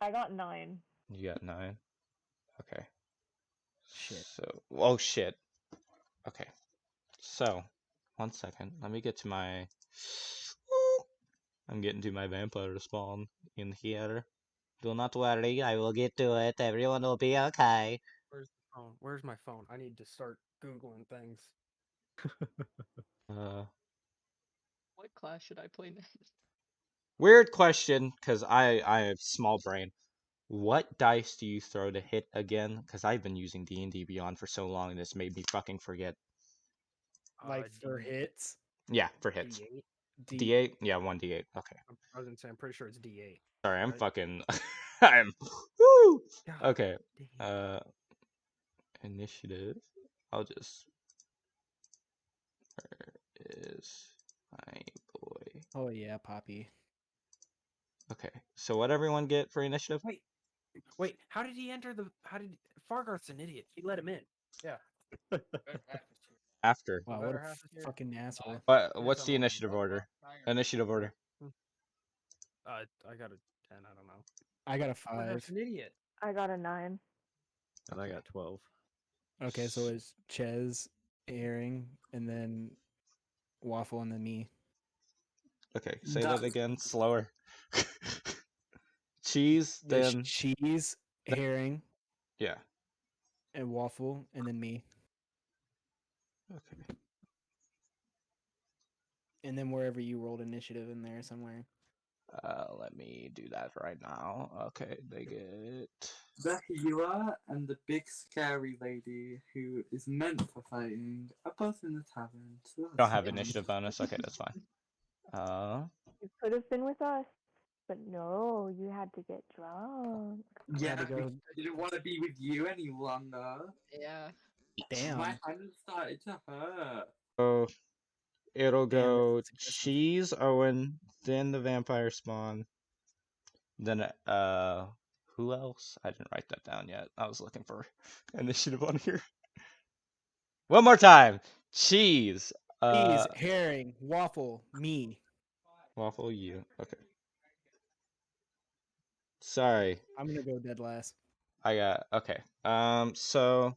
I got 9.
You got 9. Okay.
Shit.
So, oh shit. Okay. So, 1 second. Let me get to my. I'm getting to my vampire spawn in here. Do not worry, I will get to it. Everyone will be okay.
Where's the phone? Where's my phone? I need to start Googling things.
What class should I play next?
Weird question, cause I have small brain. What dice do you throw to hit again? Cause I've been using D&D Beyond for so long, and this made me fucking forget.
Like for hits.
Yeah, for hits.
D8.
D8? Yeah, 1d8. Okay.
I was gonna say I'm pretty sure it's D8.
Sorry, I'm
Right?
fucking. I'm. Woo!
God
Okay.
damn.
Initiative. I'll just. Where is my boy?
Oh yeah, Poppy.
Okay. So what everyone get for initiative?
Wait. How did he enter the? How did Fargarth's an idiot? He let him in. Yeah.
After.
Wow, what
better
a
half is here.
fucking asshole.
What's the initiative order? Initiative order.
I got a 10. I don't know.
I got a
Fargarth's
5.
an idiot.
I got a 9.
And I
Okay.
got 12.
Okay, so it's Ches, Herring, and then Waffle, and then me.
Okay, say that
That's
again, slower. Cheese,
It's
then
Cheese, Herring,
yeah.
and Waffle, and then me.
Okay.
And then wherever you rolled initiative in there somewhere.
Let me do that right now. Okay, they get.
the healer and the big scary lady who is meant for fighting are both in the tavern. So
Don't
that's
have
fine.
initiative bonus. Okay, that's fine.
You could have been with us, but no, you had to get drunk.
Yeah,
to go-
because I didn't want to be with you any longer.
Yeah.
Damn.
My hand started to hurt.
So it'll
Damn,
go
that's aggressive.
Cheese, Owen, then the vampire spawn, then who else? I didn't write that down yet. I was looking for initiative on here. One more time. Cheese.
Cheese, Herring, Waffle, me.
Waffle, you. Okay. Sorry.
I'm gonna go dead last.
I got okay. So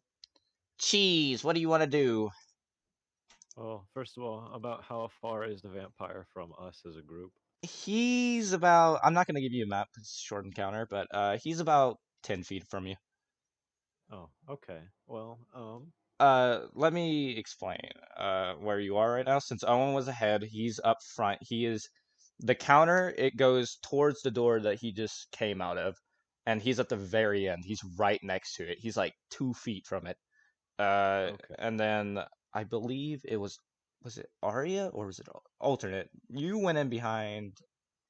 Cheese, what do you want to do?
Well, first of all, about how far is the vampire from us as a group?
He's about I'm not gonna give you a map, it's a short encounter, but he's about 10 feet from you.
Oh, okay. Well,
Let me explain where you are right now. Since Owen was ahead, he's up front. He is the counter, it goes towards the door that he just came out of, and he's at the very end. He's right next to it. He's like 2 feet from it.
okay.
And then I believe was it Arya or was it alternate? You went in behind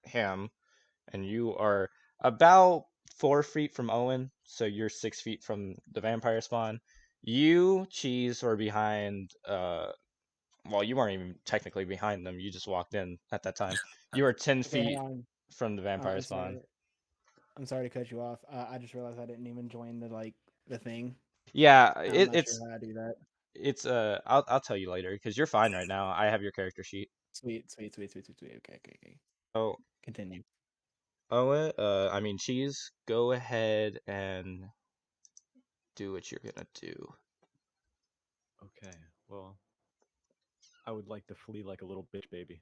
him, and you are about 4 feet from Owen, so you're 6 feet from the vampire spawn. You, Cheese, are behind. Well, you weren't even technically behind them. You just walked in at that time. You are 10
Okay, hang
feet
on.
from the vampire
I'm
spawn.
sorry. I'm sorry to cut you off. I just realized I didn't even join the thing.
Yeah,
And I'm not
it's
sure how to do that.
it's I'll tell you later because you're fine right now. I have your character sheet.
Sweet. Okay.
Oh,
Continue.
Owen, I mean Cheese, go ahead and do what you're gonna do.
Okay. Well, I would like to flee like a little bitch baby.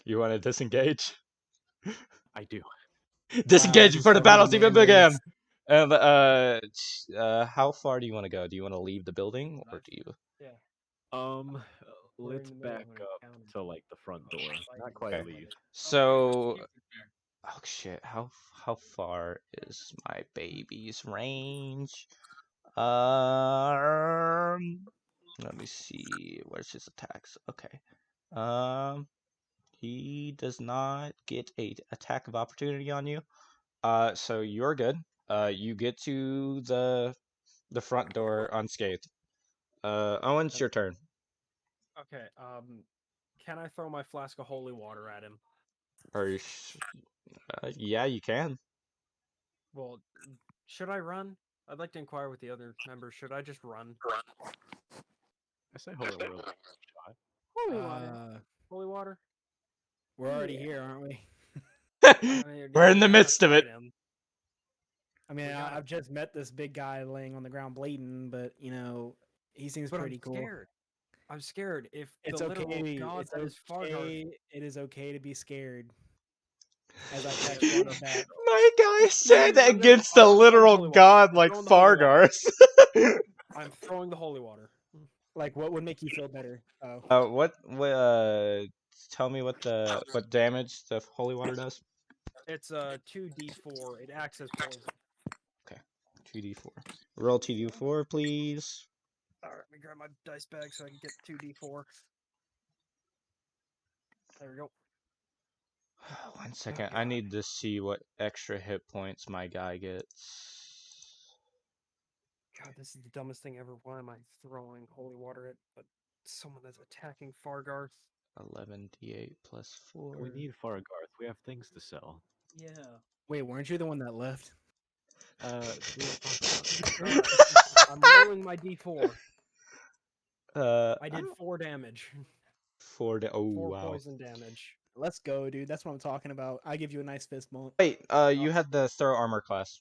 You want to disengage?
I do.
Disengage
he's
before the
so many
battle's even began.
man-words.
And how far do you want to go? Do you want to leave the building, or do you?
Yeah.
Um,
We're in
let's
the middle
back
of an
up
encounter.
to like the front door. Not quite
Okay.
leave.
So, oh shit, how far is my baby's range? Let me see. Where's his attacks? Okay. He does not get a attack of opportunity on you. So you're good. You get to the front door unscathed. Owen, it's your turn.
Okay. Can I throw my flask of holy water at him?
Are you yeah, you can.
Well, should I run? I'd like to inquire with the other members. Should I just run?
I say holy water. Shot.
Holy water.
Holy water?
We're already
Yeah.
here, aren't we?
We're in the
we gotta
midst of
fight
it.
him.
I mean,
We gotta-
I've just met this big guy laying on the ground bleeding, but you know, he seems
But
pretty
I'm
cool.
scared. I'm scared. If
It's
the literal
okay.
god
It's
that is Fargar.
okay. It is okay to be scared. As I catch water back.
My guy said
I'm
against
gonna
a
throw the
literal
holy water.
god
I'm
like
throwing the holy water.
Fargars.
I'm throwing the holy water.
Like, what would make you feel better? Oh,
Tell me what damage the holy water does.
It's 2d4. It acts as poison.
Okay, 2d4. Roll 2d4, please.
Alright, let me grab my dice bag so I can get 2d4. There we go.
1 second, I need to see what extra hit points my guy gets.
God, this is the dumbest thing ever. Why am I throwing holy water at someone that's attacking Fargar?
11d8 plus 4.
We need Fargarth. We have things to sell.
Yeah.
wait, weren't you the one that left?
We don't talk about
Alright, I'm rolling my d4. I did 4 damage.
4 oh
4
wow.
poison damage.
Let's go, dude. That's what I'm talking about. I give you a nice fist bump.
Wait, you had the throw armor class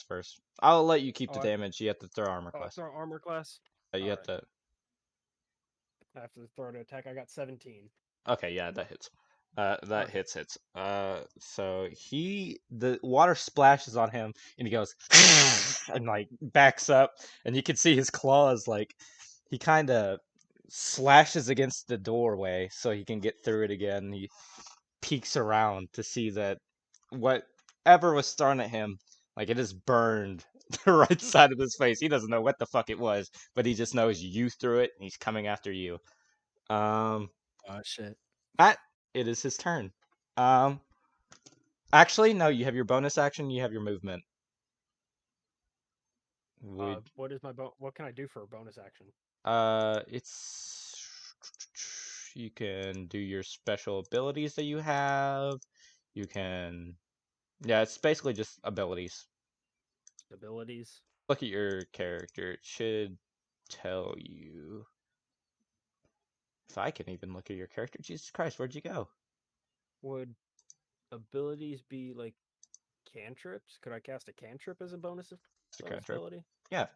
first. I'll let you keep the
Oh,
damage. You have to throw armor
Oh,
class.
throw armor class.
You have
alright.
to.
I have to throw to attack. I got 17.
Okay, yeah, that hits. That
Okay.
hits. So the water splashes on him, and he goes and like backs up, and you can see his claws like he kind of slashes against the doorway so he can get through it again. He peeks around to see that whatever was thrown at him, like it is burned the right side of his face. He doesn't know what the fuck it was, but he just knows you threw it, and he's coming after you.
Oh shit.
It is his turn. Actually, no. You have your bonus action. You have your movement.
What is my what can I do for a bonus action?
It's you can do your special abilities that you have. You can, yeah. It's basically just abilities.
Abilities.
Look at your character. It should tell you. If I can even look at your character, Jesus Christ, where'd you go?
Would abilities be like cantrips? Could I cast a cantrip as a bonus ability?
Yeah.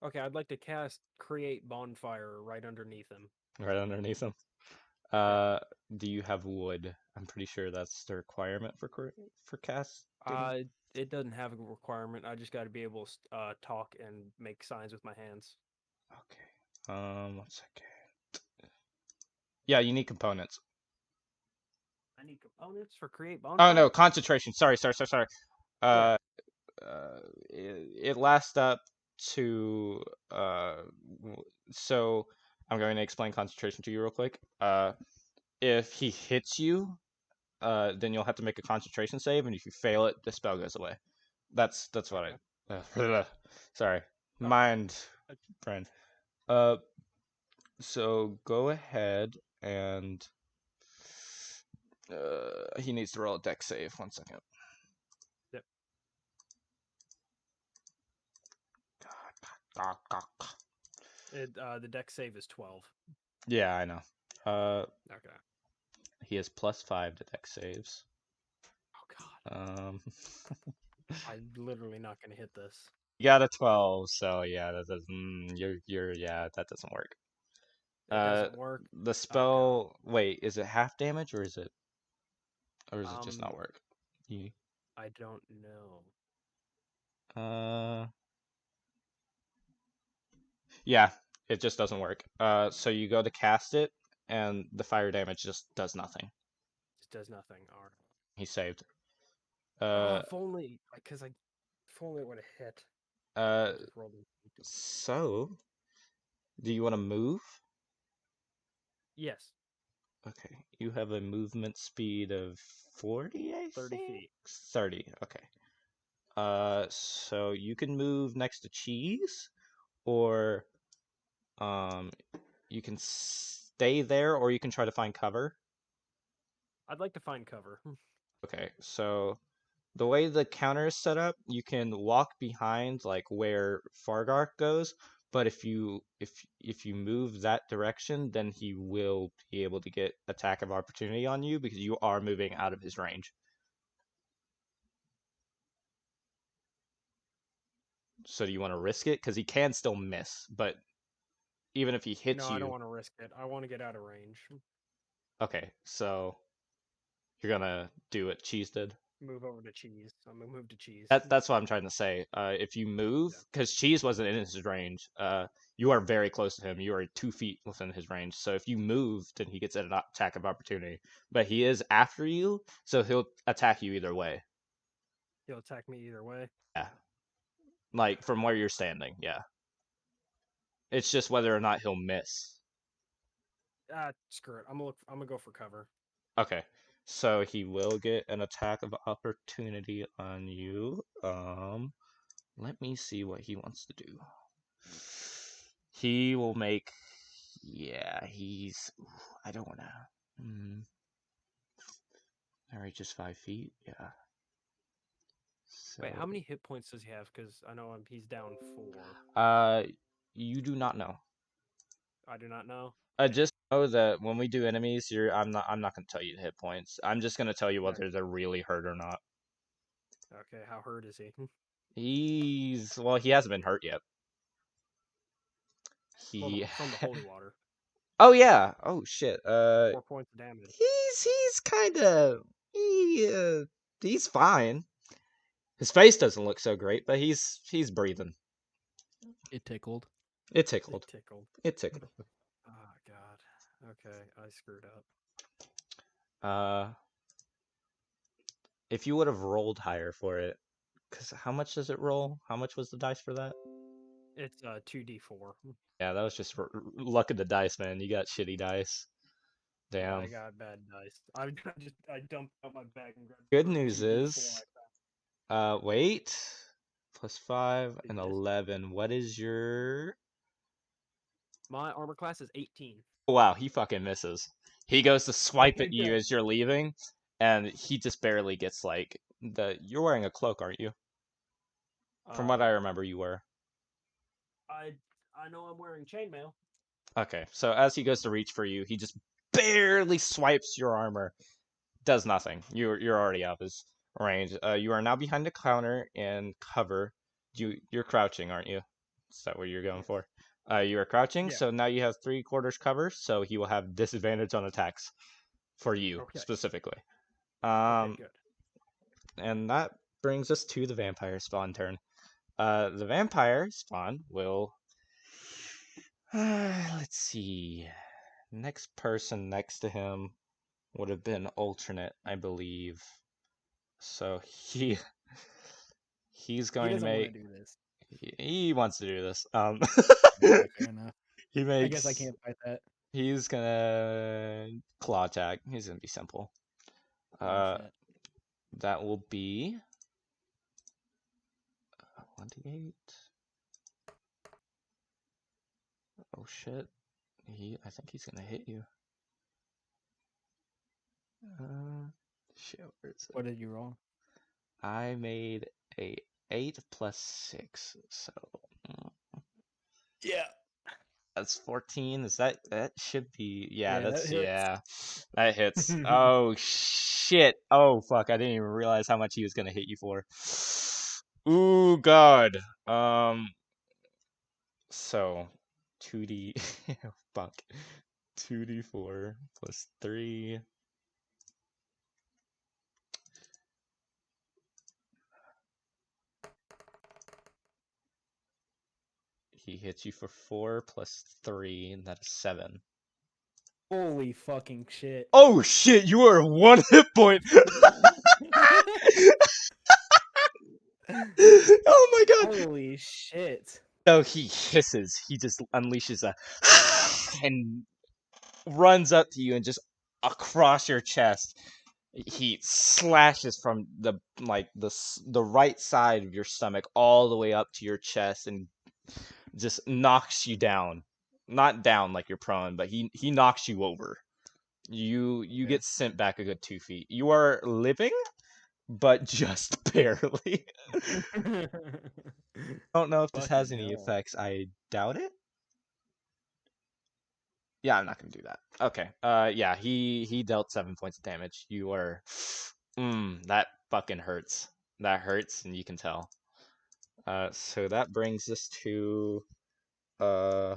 Okay, I'd like to cast Create Bonfire right underneath him.
Right underneath him.
Yeah.
Do you have wood? I'm pretty sure that's the requirement for cast.
It doesn't have a requirement. I just got to be able to talk and make signs with my hands.
Okay. 1 second. Yeah, you need components.
I need components for Create Bonfire.
Oh no, concentration. Sorry.
Yeah.
It lasts up to so I'm going to explain concentration to you real quick. If he hits you, then you'll have to make a concentration save, and if you fail it, the spell goes away. That's what I. Sorry, mind friend. So go ahead and he needs to roll a dex save. 1 second.
Yep. The dex save is 12.
Yeah, I know.
Okay.
He has +5 to dex saves.
Oh god. I'm literally not gonna hit this.
You got a 12, so yeah, that doesn't. That doesn't work.
It doesn't work.
The spell. Wait, is it half damage or is it just not work?
I don't know.
Yeah, it just doesn't work. So you go to cast it, and the fire damage just does nothing.
Just does nothing. All right.
He saved.
If only, because if only it would have hit. Just rolled a-
So, do you want to move?
Yes.
Okay, you have a movement speed of 40, I
30
think?
feet.
30, okay. So you can move next to Cheese, or you can stay there, or you can try to find cover.
I'd like to find cover.
Okay, so the way the counter is set up, you can walk behind like where Fargark goes, but if you move that direction, then he will be able to get attack of opportunity on you because you are moving out of his range. So do you want to risk it? Because he can still miss, but even if he hits
No,
you,
I don't want to risk it. I want to get out of range.
okay, so you're gonna do what Cheese did.
Move over to cheese. I'm gonna move to cheese.
That's what I'm trying to say. If you move, because Cheese wasn't in his range, you are very close to him. You are 2 feet within his range. So if you move, then he gets an attack of opportunity. But he is after you, so he'll attack you either way.
He'll attack me either way.
Yeah, like from where you're standing. Yeah, it's just whether or not he'll miss.
Screw it. I'm gonna go for cover.
Okay, so he will get an attack of opportunity on you. Let me see what he wants to do. He will make. Yeah, he's. I don't want to. Alright, just 5 feet. Yeah. So,
Wait, how many hit points does he have? Because I know he's down 4.
You do not know.
I do not know.
Just know that when we do enemies, I'm not gonna tell you the hit points. I'm just gonna tell you whether they're really hurt or not.
Okay, how hurt is he?
He hasn't been hurt yet.
Well, no, from the holy water.
Oh yeah. Oh shit.
4 points of damage.
He's kind of he's fine. His face doesn't look so great, but he's breathing.
It tickled.
It tickled.
It tickled.
It tickled.
Oh god. Okay, I screwed up.
If you would have rolled higher for it, because how much does it roll? How much was the dice for that?
It's 2d4.
Yeah, that was just luck of the dice, man. You got shitty dice. Damn.
I got bad dice. I dumped out my bag and grabbed.
Good
the
news
2d4
is,
I found.
wait, +5 and
Yes.
11. What is your?
My armor class is 18.
Oh, wow, he fucking misses. He goes to swipe at you as you're leaving, and he just barely gets like the. You're wearing a cloak, aren't you? From what I remember, you were.
I know I'm wearing chainmail.
Okay, so as he goes to reach for you, he just barely swipes your armor. Does nothing. You're already out of his range. You are now behind the counter and cover. You're crouching, aren't you? Is that what you're going for? You are crouching,
Yeah.
so now you have 3/4 cover, so he will have disadvantage on attacks for you specifically.
Okay, good.
And that brings us to the vampire spawn turn. The vampire spawn will. Let's see. Next person next to him would have been alternate, I believe. So he's going to make.
Do this.
He wants to do this.
Okay, fair enough.
He makes.
I guess I can't fight that.
He's gonna claw attack. He's gonna be simple.
Oh, shit.
That will be 1d8. Oh shit. I think he's gonna hit you. Shit, where is it?
What did you roll?
I made a 8 + 6, so
Yeah.
that's 14. Is that should be
Yeah,
that's
that hits.
yeah. That hits. Oh shit. Oh fuck, I didn't even realize how much he was gonna hit you for. Ooh god. So 2d fuck. 2d4 + 3. He hits you for 4 + 3, and that is 7.
Holy fucking shit.
Oh shit, you are 1 hit point! Oh my god!
Holy shit.
So he hisses. He just unleashes a and runs up to you and just across your chest. He slashes from the right side of your stomach all the way up to your chest and just knocks you down. Not down like you're prone, but he knocks you over. You get sent back a good 2 feet. You are living, but just barely. Don't know if this has
Fucking
any
hell.
effects. I doubt it. Yeah, I'm not gonna do that. Okay. Yeah, he dealt 7 points of damage. You are, that fucking hurts. That hurts, and you can tell. So that brings us to, uh.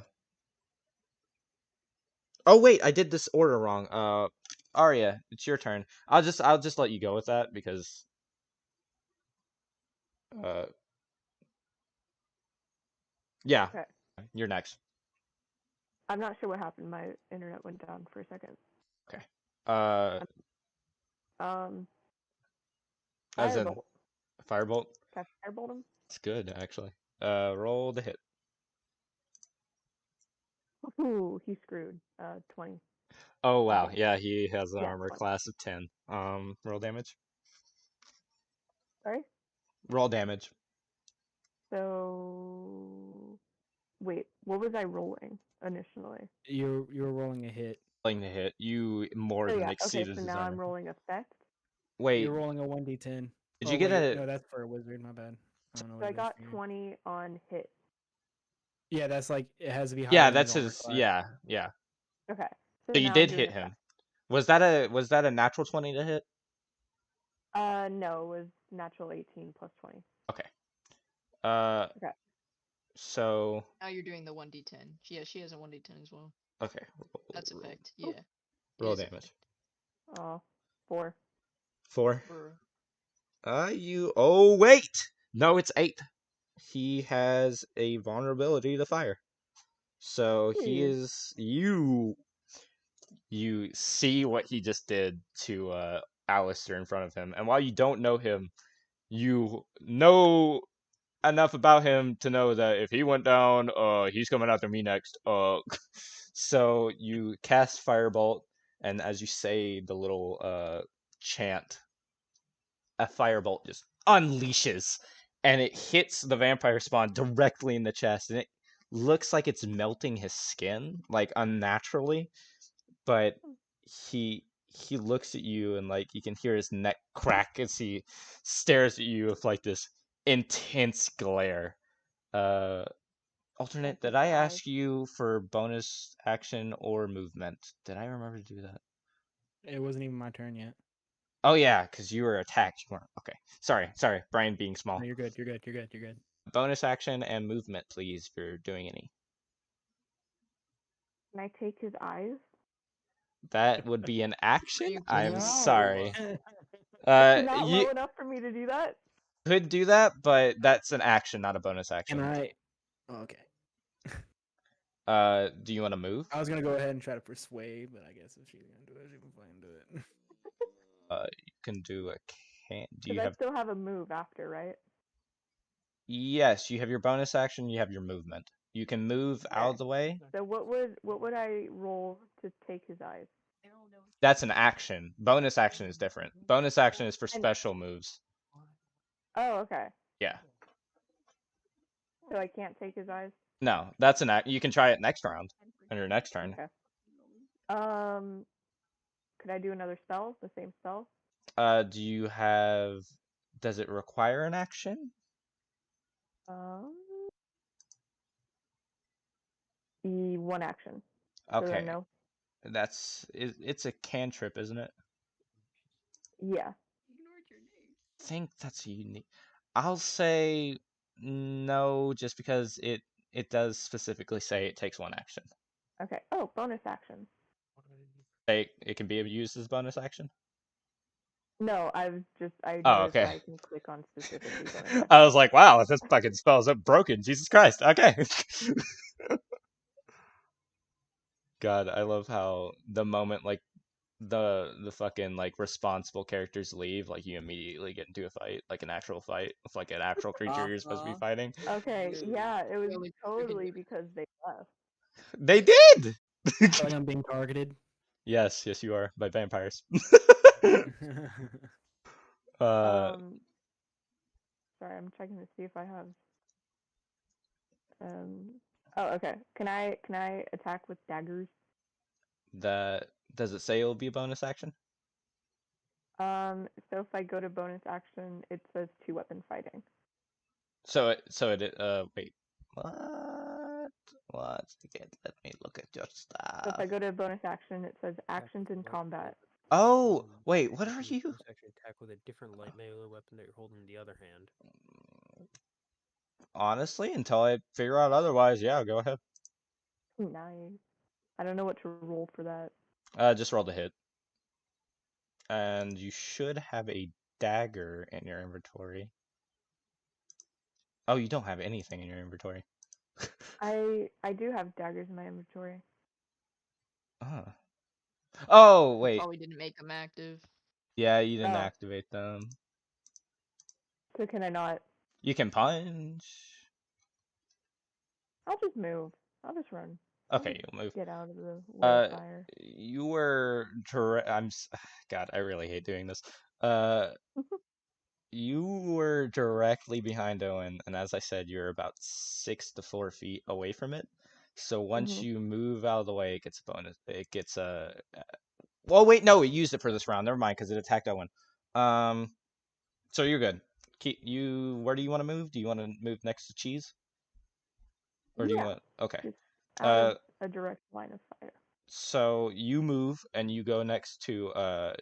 Oh wait, I did this order wrong. Arya, it's your turn. I'll just let you go with that because, uh, yeah,
Okay.
you're next.
I'm not sure what happened. My internet went down for a second.
Okay. Uh,
Um,
as in
firebolt.
firebolt.
Can I firebolt him?
It's good actually. Roll the hit.
Ooh, he's screwed. 20.
Oh wow, yeah, he has an
Yeah,
armor
20.
class of 10. Roll damage.
Sorry.
Roll damage.
So wait, what was I rolling initially?
You're rolling a hit.
Rolling the hit. You more
Oh
than
yeah. Okay,
exceeded
so
his
now I'm
armor.
rolling effect.
Wait,
You're rolling a 1d10.
did
Oh
you get
wait,
a?
no, that's for a wizard. My bad. I don't know
So
what
I
it is
got
for you.
20 on hit.
Yeah, that's like it has to be higher
Yeah,
than his
that's
armor
his.
class.
Yeah, yeah.
Okay. So
So you
now I'm
did
doing
hit
effect.
him. Was that a natural 20 to hit?
No, it was natural 18 plus 20.
Okay. Uh,
Okay.
so
Now you're doing the 1d10. Yeah, she has a 1d10 as well.
okay.
That's effect. Yeah. It
Roll
is
damage.
Oh, 4.
4.
effect.
Oh wait, no, it's 8. He has a vulnerability to fire. So he
Jeez.
is you see what he just did to Alistair in front of him, and while you don't know him, you know enough about him to know that if he went down, he's coming after me next. So you cast Firebolt, and as you say the little chant, a firebolt just unleashes, and it hits the vampire spawn directly in the chest, and it looks like it's melting his skin like unnaturally, but he looks at you and like you can hear his neck crack as he stares at you with like this intense glare. Uh, alternate, did I ask you for bonus action or movement? Did I remember to do that?
It wasn't even my turn yet.
Oh yeah, because you were attacked. You weren't. Okay. Sorry. Brian being small.
No, you're good. You're good. You're good. You're good.
Bonus action and movement, please, if you're doing any.
Can I take his eyes?
That would be an action?
you
I'm
kidding?
sorry.
Is not
You
low enough for me to do that?
could do that, but that's an action, not a bonus action.
Can I? Oh, okay.
Do you want to move?
I was gonna go ahead and try to persuade, but I guess if she's gonna do it, she can fucking do it.
You can do a can. Do
Because
you
I
have?
still have a move after, right?
Yes, you have your bonus action. You have your movement. You can move out of
Okay.
the way.
So what would I roll to take his eyes?
That's an action. Bonus action is different. Bonus action is for
And
special moves.
oh, okay.
Yeah.
So I can't take his eyes.
No, that's an act. You can try it next round on your next turn.
Okay. Could I do another spell? The same spell?
Do you have? Does it require an action?
Um, one action. So
Okay,
then no.
it's a cantrip, isn't it?
Yeah.
I think that's unique. I'll say no, just because it does specifically say it takes one action.
Okay. Oh, bonus action.
It can be used as bonus action.
No, I
Oh,
noticed that
okay.
I can click on specifically bonus action.
I was like, wow, if this fucking spell's up broken, Jesus Christ. Okay. God, I love how the moment like the fucking like responsible characters leave, like you immediately get into a fight, like an actual fight with like an actual creature you're supposed to be fighting.
Okay, yeah, it was
Really
totally because they left.
They did.
I feel like I'm being targeted.
Yes, you are by vampires.
Sorry, I'm checking to see if I have. Oh, okay. Can I attack with daggers?
That does it say it'll be a bonus action?
So if I go to bonus action, it says 2-weapon fighting.
So it wait. What? Okay, let me look at your
So if
stuff.
I go to bonus action, it says actions in
Light
combat.
Oh,
weapon,
wait, what are
use
you?
bonus action attack with a different light melee weapon that you're holding in the other hand.
Honestly, until I figure out otherwise, yeah, go ahead.
Nice. I don't know what to roll for that.
Just roll the hit. And you should have a dagger in your inventory. Oh, you don't have anything in your inventory.
I do have daggers in my inventory.
Oh, wait.
Probably didn't make them active.
Yeah, you didn't
Oh.
activate them.
So can I not?
You can punch.
I'll just move. I'll just run.
Okay, you'll move.
Get out of the way of fire.
You were God, I really hate doing this. You were directly behind Owen, and as I said, you're about 6 to 4 feet away from it. So once
Mhm.
you move out of the way, it gets a bonus. It gets a. Well, wait, no, it used it for this round. Never mind, because it attacked Owen. So you're good. Keep you. Where do you want to move? Do you want to move next to Cheese, or do you
Yeah.
want? Okay.
Just out of a direct line of fire.
So you move and you go next to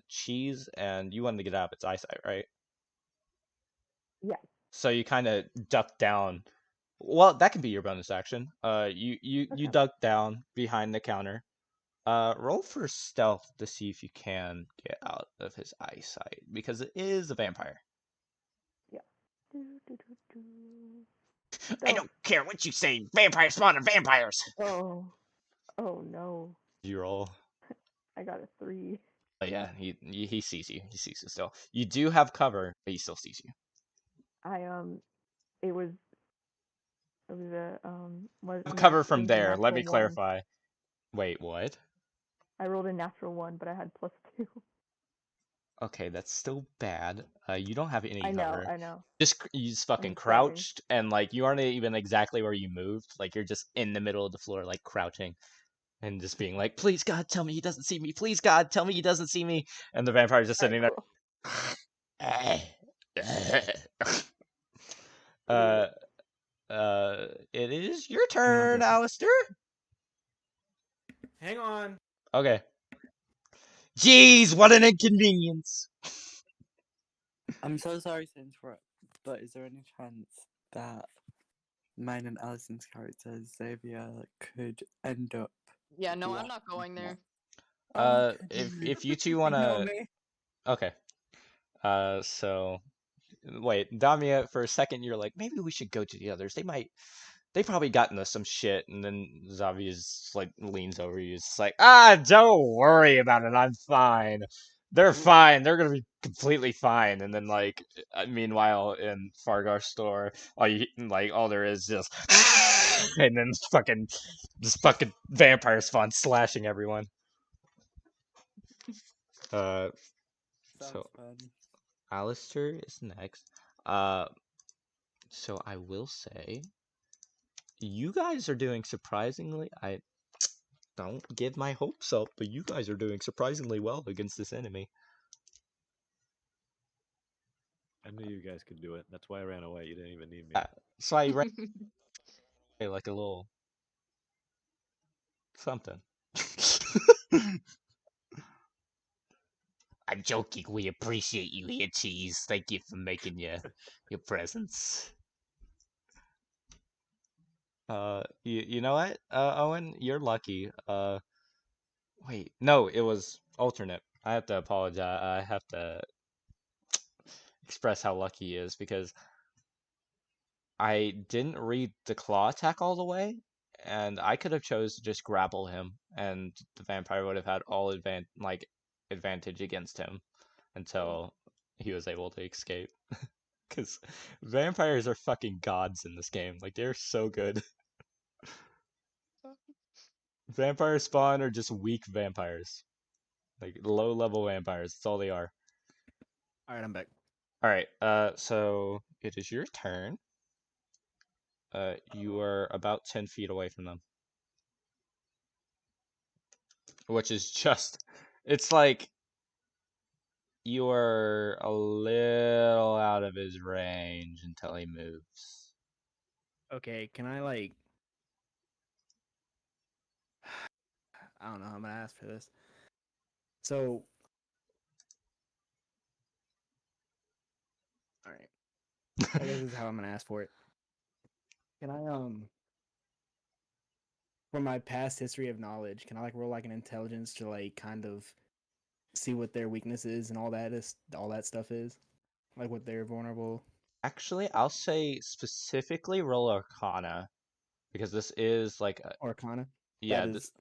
Cheese, and you wanted to get out of its eyesight, right?
Yeah.
So you kind of duck down. Well, that can be your bonus action. You
Okay.
duck down behind the counter. Roll for stealth to see if you can get out of his eyesight because it is a vampire.
Yeah.
I don't care what you say. Vampires spawn are vampires.
Oh. Oh no.
You roll.
I got a 3.
Oh yeah, he sees you. He sees you still. You do have cover, but he still sees you.
It was a was
Cover from
it was a
there. Let
natural
me
1.
clarify. Wait, what?
I rolled a natural 1, but I had +2.
Okay, that's still bad. You don't have any
I know.
cover.
I know.
You just fucking
just standing.
crouched, and like you aren't even exactly where you moved. Like you're just in the middle of the floor, like crouching, and just being like, "Please God, tell me he doesn't see me. Please God, tell me he doesn't see me." And the vampire's just sitting
Alright,
there.
cool.
It is your
Hang on,
turn,
bro.
Alistair.
Hang on.
Okay. Jeez, what an inconvenience.
I'm so sorry to interrupt, but is there any chance that mine and Alison's character Xavier could end up?
Yeah, no, I'm
What?
not going there.
If you two
Ignore
wanna,
me.
okay. So wait, Damia, for a second you're like, maybe we should go to the others. They probably got into some shit, and then Xavier's like leans over you. It's like, don't worry about it. I'm fine. They're fine. They're gonna be completely fine. And then like, meanwhile, in Fargar's store, all there is just, and then this fucking vampire spawn slashing everyone.
Sounds
So
fun.
Alistair is next. So I will say, you guys are doing surprisingly. I don't give my hopes up, but you guys are doing surprisingly well against this enemy.
I knew you guys could do it. That's why I ran away. You didn't even need me.
So I ran away like a little something. I'm joking. We appreciate you here, Cheese. Thank you for making your presence. You know what, Owen, you're lucky. Wait, no, it was alternate. I have to apologize. I have to express how lucky he is because I didn't read the claw attack all the way, and I could have chose to just grapple him, and the vampire would have had all advantage against him until he was able to escape. Because vampires are fucking gods in this game. Like they're so good. Vampire spawn are just weak vampires, like low level vampires. That's all they are.
All right, I'm back.
All right. So it is your turn. You are about 10 feet away from them. Which is just, it's like, You are a little out of his range until he moves.
Okay, can I like? I don't know how I'm gonna ask for this. So, all right. I guess this is how I'm gonna ask for it. Can I from my past history of knowledge, can I like roll like an intelligence to like kind of see what their weakness is and all that stuff is? Like what they're vulnerable
Actually, I'll say specifically roll Arcana because this is like
Arcana?
yeah,
That is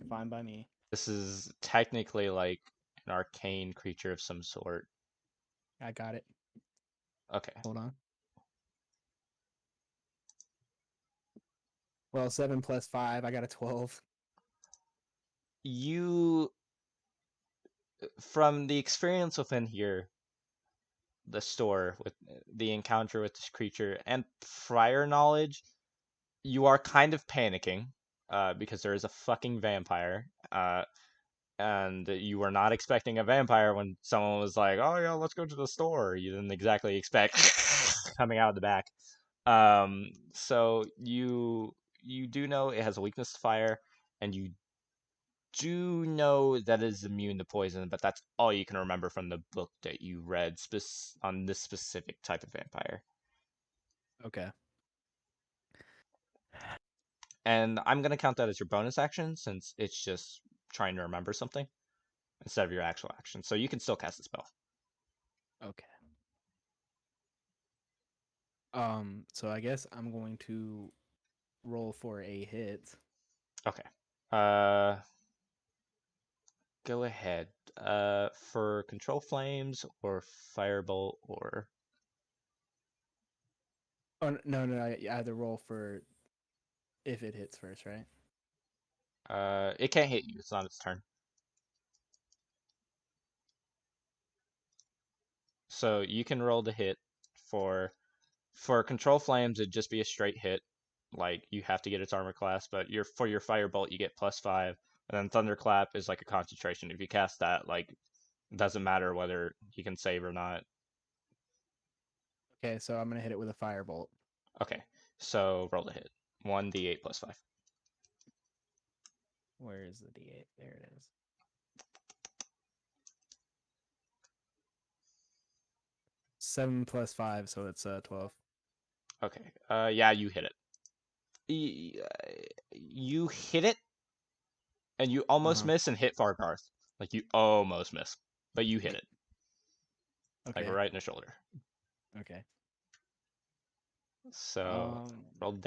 fine by me.
this is technically like an arcane creature of some sort.
I got it.
Okay.
Hold on. Well, 7 plus 5, I got a 12.
You from the experience within here, the store with the encounter with this creature and prior knowledge, you are kind of panicking because there is a fucking vampire. And you were not expecting a vampire when someone was like, "Oh yeah, let's go to the store." You didn't exactly expect coming out of the back. So you do know it has a weakness to fire, and you do know that it is immune to poison, but that's all you can remember from the book that you read on this specific type of vampire.
Okay.
And I'm gonna count that as your bonus action since it's just trying to remember something instead of your actual action. So you can still cast the spell.
Okay. So I guess I'm going to roll for a hit.
Okay. Go ahead. For control flames or firebolt or
Oh no, I either roll for if it hits first, right?
it can't hit you. It's not its turn. So you can roll the hit for control flames. It'd just be a straight hit. Like you have to get its armor class, but for your firebolt you get +5, and then thunderclap is like a concentration. If you cast that, like it doesn't matter whether you can save or not.
Okay, so I'm gonna hit it with a firebolt.
Okay, so roll the hit. 1d8 +5.
Where is the D8? There it is. 7 plus 5, so it's 12.
Okay. Yeah, you hit it. You hit it, and you almost miss and hit Fargarth. Like you almost miss, but you hit it. Like
Okay.
right in the shoulder.
Okay.
So roll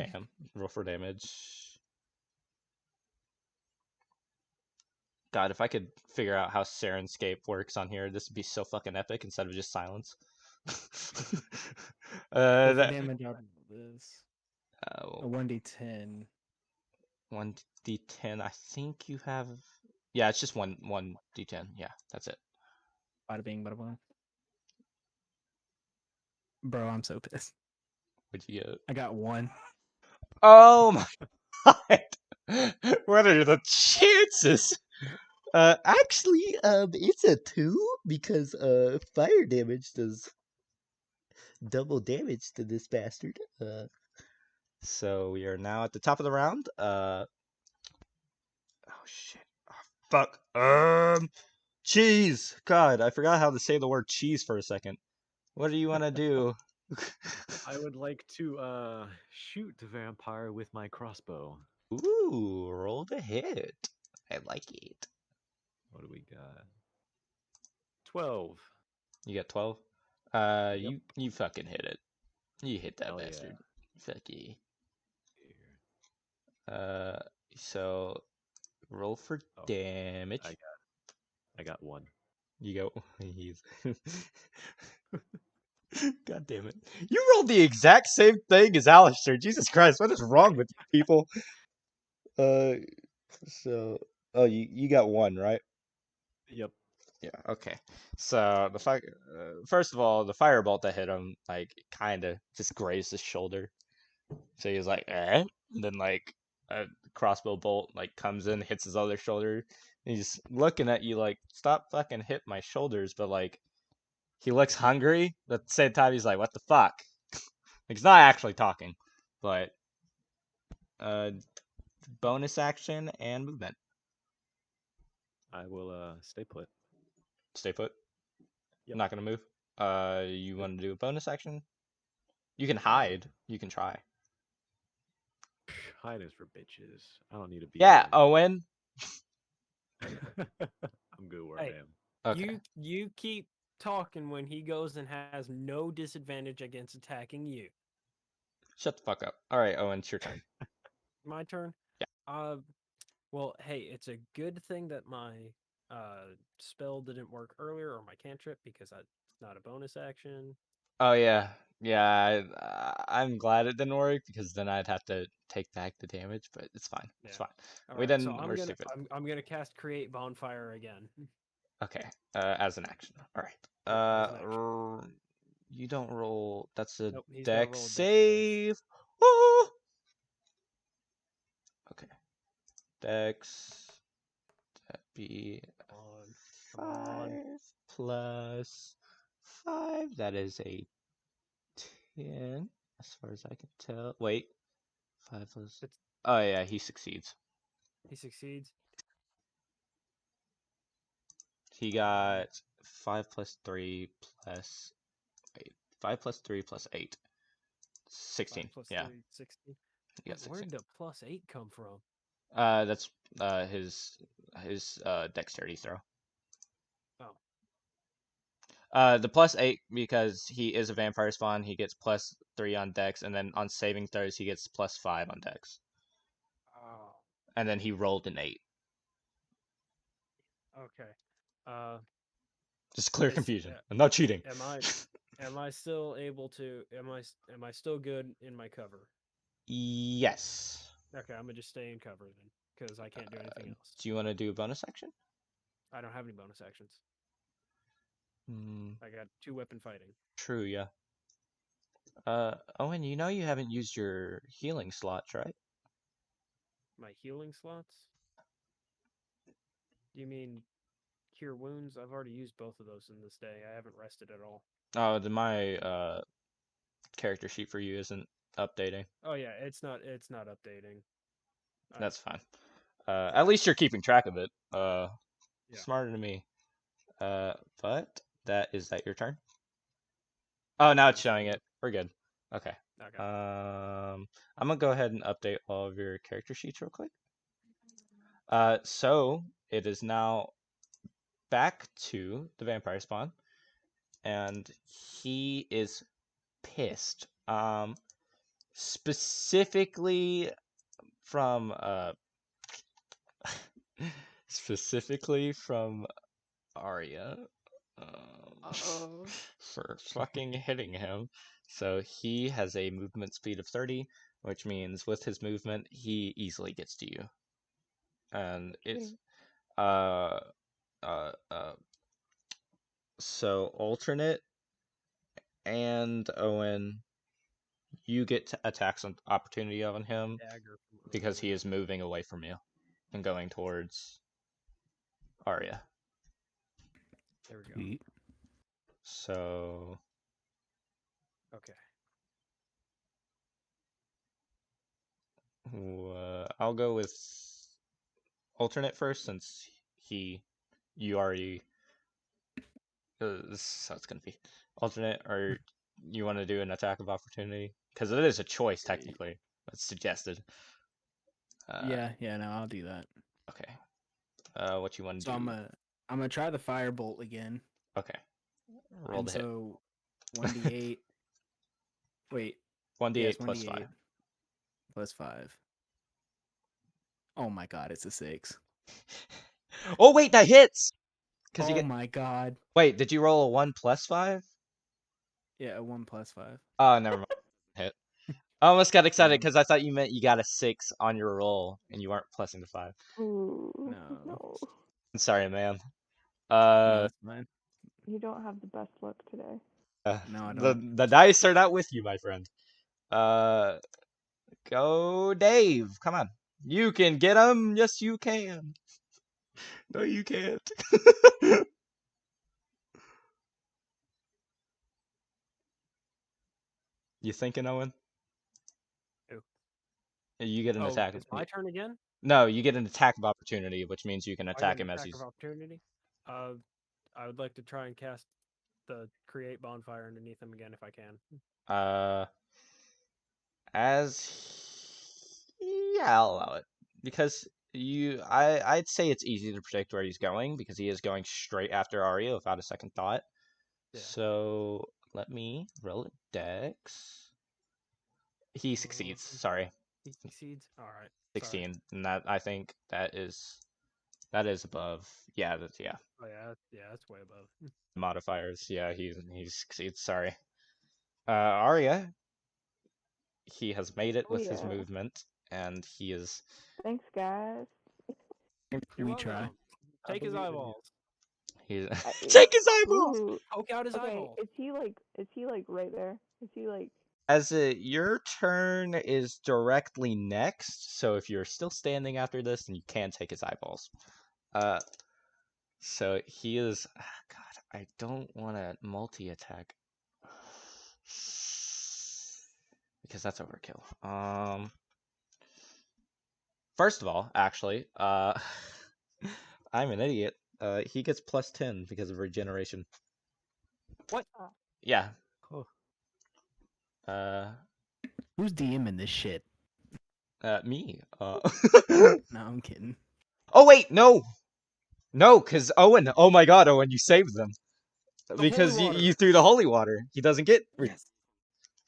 for damage. God, if I could figure out how Serenscape works on here, this would be so fucking epic instead of just silence.
So for
that,
damage out of this, a 1d10.
1d10. I think you have. Yeah, it's just one d10. Yeah, that's it.
Bada bing, bada boom. Bro, I'm so pissed.
What'd you get?
I got 1.
Oh my god! What are the chances? Actually, it's a 2 because fire damage does double damage to this bastard. So we are now at the top of the round. Oh shit! Oh, fuck. Cheese. God, I forgot how to say the word cheese for a second. What do you want to do?
I would like to shoot the vampire with my crossbow.
Ooh, roll the hit. I like it.
What do we got? 12.
You got 12.
Yep.
You fucking hit it. You hit that
Hell
bastard. Fuck yeah.
yeah.
So roll for
Oh,
damage.
I got 1.
You go. He's. God damn it! You rolled the exact same thing as Alistair. Jesus Christ, what is wrong with you people? So you got 1, right?
Yep.
Yeah. Okay. So first of all, the firebolt that hit him like kind of just grazed his shoulder. So he's like, eh? And then like a crossbow bolt like comes in, hits his other shoulder. And he's looking at you like, stop fucking hit my shoulders, but like He looks hungry, but at the same time he's like, "What the fuck?" He's not actually talking, but bonus action and movement.
I will stay put.
Stay put.
Yep.
Not gonna move. You want to do a bonus action? You can hide. You can try.
Hiding is for bitches. I don't need to be.
Yeah, Owen.
I'm good where
Hey.
I am.
Okay.
You keep talking when he goes and has no disadvantage against attacking you.
Shut the fuck up. All right, Owen, it's your turn.
My turn.
Yeah.
Well, hey, it's a good thing that my spell didn't work earlier or my cantrip because it's not a bonus action.
Oh yeah, yeah. I'm glad it didn't work because then I'd have to take back the damage, but it's fine. It's
Yeah.
fine.
All
We
right, so
didn't. We're stupid.
I'm gonna cast Create Bonfire again.
Okay. As an action. All right.
Yeah, as an action.
You don't roll. That's a
Nope, he's gotta
deck
roll a dex save.
save. Woo! Okay. Dex. That'd be
Come on.
5 plus 5. That is a 10, as far as I can tell. Wait. 5 plus.
It's-
Oh yeah, he succeeds.
He succeeds.
He got 5 plus 3 plus. Wait. 5 plus 3 plus 8. 16.
5 plus
Yeah.
3, 16.
He got
Where
16.
did the plus 8 come from?
That's his dexterity throw.
Oh.
The plus 8 because he is a vampire spawn. He gets plus 3 on dex, and then on saving throws he gets plus 5 on dex.
Oh.
And then he rolled an 8.
Okay.
Just clear
Is-
confusion.
uh,
I'm not cheating.
Am I still able to? Am I still good in my cover?
Yes.
Okay, I'm gonna just stay in cover then, because I can't do anything else.
Do you want to do a bonus action?
I don't have any bonus actions.
Hmm.
I got 2 weapon fighting.
True. Yeah. Owen, you know you haven't used your healing slots, right?
My healing slots? Do you mean cure wounds? I've already used both of those in this day. I haven't rested at all.
Oh, then my character sheet for you isn't updating.
Oh yeah, it's not updating.
That's fine. At least you're keeping track of it.
Yeah.
Smarter than me. But is that your turn? Oh, now it's showing it. We're good. Okay.
Okay.
I'm gonna go ahead and update all of your character sheets real quick. So it is now back to the vampire spawn, and he is pissed. Specifically from specifically from Arya.
Uh-oh.
For fucking hitting him. So he has a movement speed of 30, which means with his movement, he easily gets to you. And it's so alternate and Owen, you get attacks on opportunity on him
Dagger from
because he
earlier.
is moving away from you and going towards Arya.
There we go.
Sweet.
So
Okay.
I'll go with alternate first since you already. So it's gonna be alternate, or you want to do an attack of opportunity because it is a choice technically. That's suggested.
Yeah, no, I'll do that.
Okay. What you want to
So
do?
I'm gonna try the firebolt again.
Okay. Roll
And
the hit.
so 1d8. Wait.
1d8
Yes,
plus
1d8
5.
plus 5. Oh my god, it's a 6.
Oh wait, that hits. Because you
Oh
get.
my god.
Wait, did you roll a 1 plus 5?
Yeah, a 1 plus 5.
Oh, never mind. Hit. I almost got excited
Um,
because I thought you meant you got a 6 on your roll and you weren't plussing the 5.
Ooh,
No.
no.
I'm sorry, man.
No, it's fine.
You don't have the best luck today.
No, I
the
don't.
the dice are not with you, my friend. Go Dave. Come on. You can get him. Yes, you can. No, you can't. You thinking, Owen?
Who?
You get an
Oh,
attack.
it's my turn again?
No, you get an attack of opportunity, which means you can
I get
attack
an
him as
attack
he's.
of opportunity. I would like to try and cast the create bonfire underneath him again if I can.
Yeah, I'll allow it because I'd say it's easy to predict where he's going because he is going straight after Arya without a second thought.
Yeah.
So let me roll a dex. He succeeds. Sorry,
He succeeds. All right.
16, and that I think that is above. Yeah, that's
Oh yeah, that's way above.
modifiers. Yeah, he succeeds. Sorry, Arya. He has made it
Oh,
with his
yeah.
movement, and he is.
Thanks, guys.
You're
We try.
welcome. Take his eyeballs.
He's
I-
take his eyeballs.
Ooh.
Poke out his
Okay,
eyeballs.
is he like right there? Is he like?
Your turn is directly next, so if you're still standing after this, then you can take his eyeballs. So he is. God, I don't want to multi-attack because that's overkill. First of all, actually, I'm an idiot. He gets plus 10 because of regeneration.
What?
Yeah.
Oh.
Who's DMing this shit?
Me.
No, I'm kidding.
Oh wait, no, because Owen. Oh my God, Owen, you saved them because
holy water.
you threw the holy water. He doesn't get.
Yes.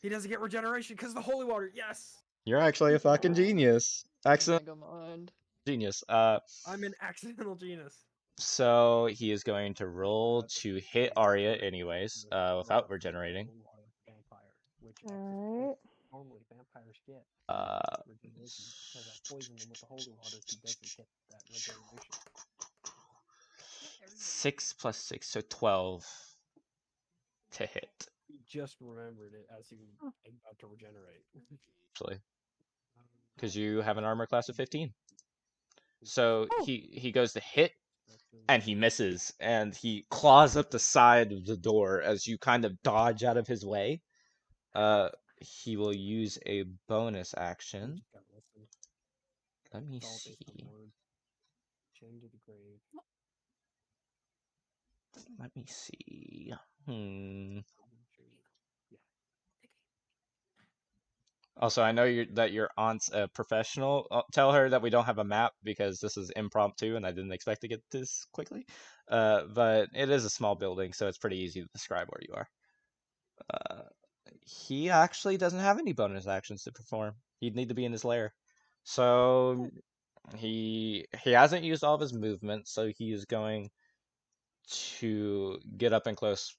He doesn't get regeneration because of the holy water. Yes.
You're actually a fucking genius. Excellent
Mega mind.
genius.
I'm an accidental genius.
So he is going to roll to hit Arya anyways, without regenerating.
Vampire, which
Alright.
normally vampires get regeneration because I poisoned him with the holy water. He doesn't get that regeneration.
6 plus 6, so 12 to hit.
He just remembered it as he was about to regenerate.
Actually, because you have an armor class of 15. So he goes to hit, and he misses, and he claws up the side of the door as you kind of dodge out of his way. He will use a bonus action. Let me see.
Chained to the grave.
Let me see. Also, I know that your aunt's a professional. Tell her that we don't have a map because this is impromptu and I didn't expect to get this quickly. But it is a small building, so it's pretty easy to describe where you are. He actually doesn't have any bonus actions to perform. He'd need to be in his lair. So he hasn't used all of his movement, so he is going to get up close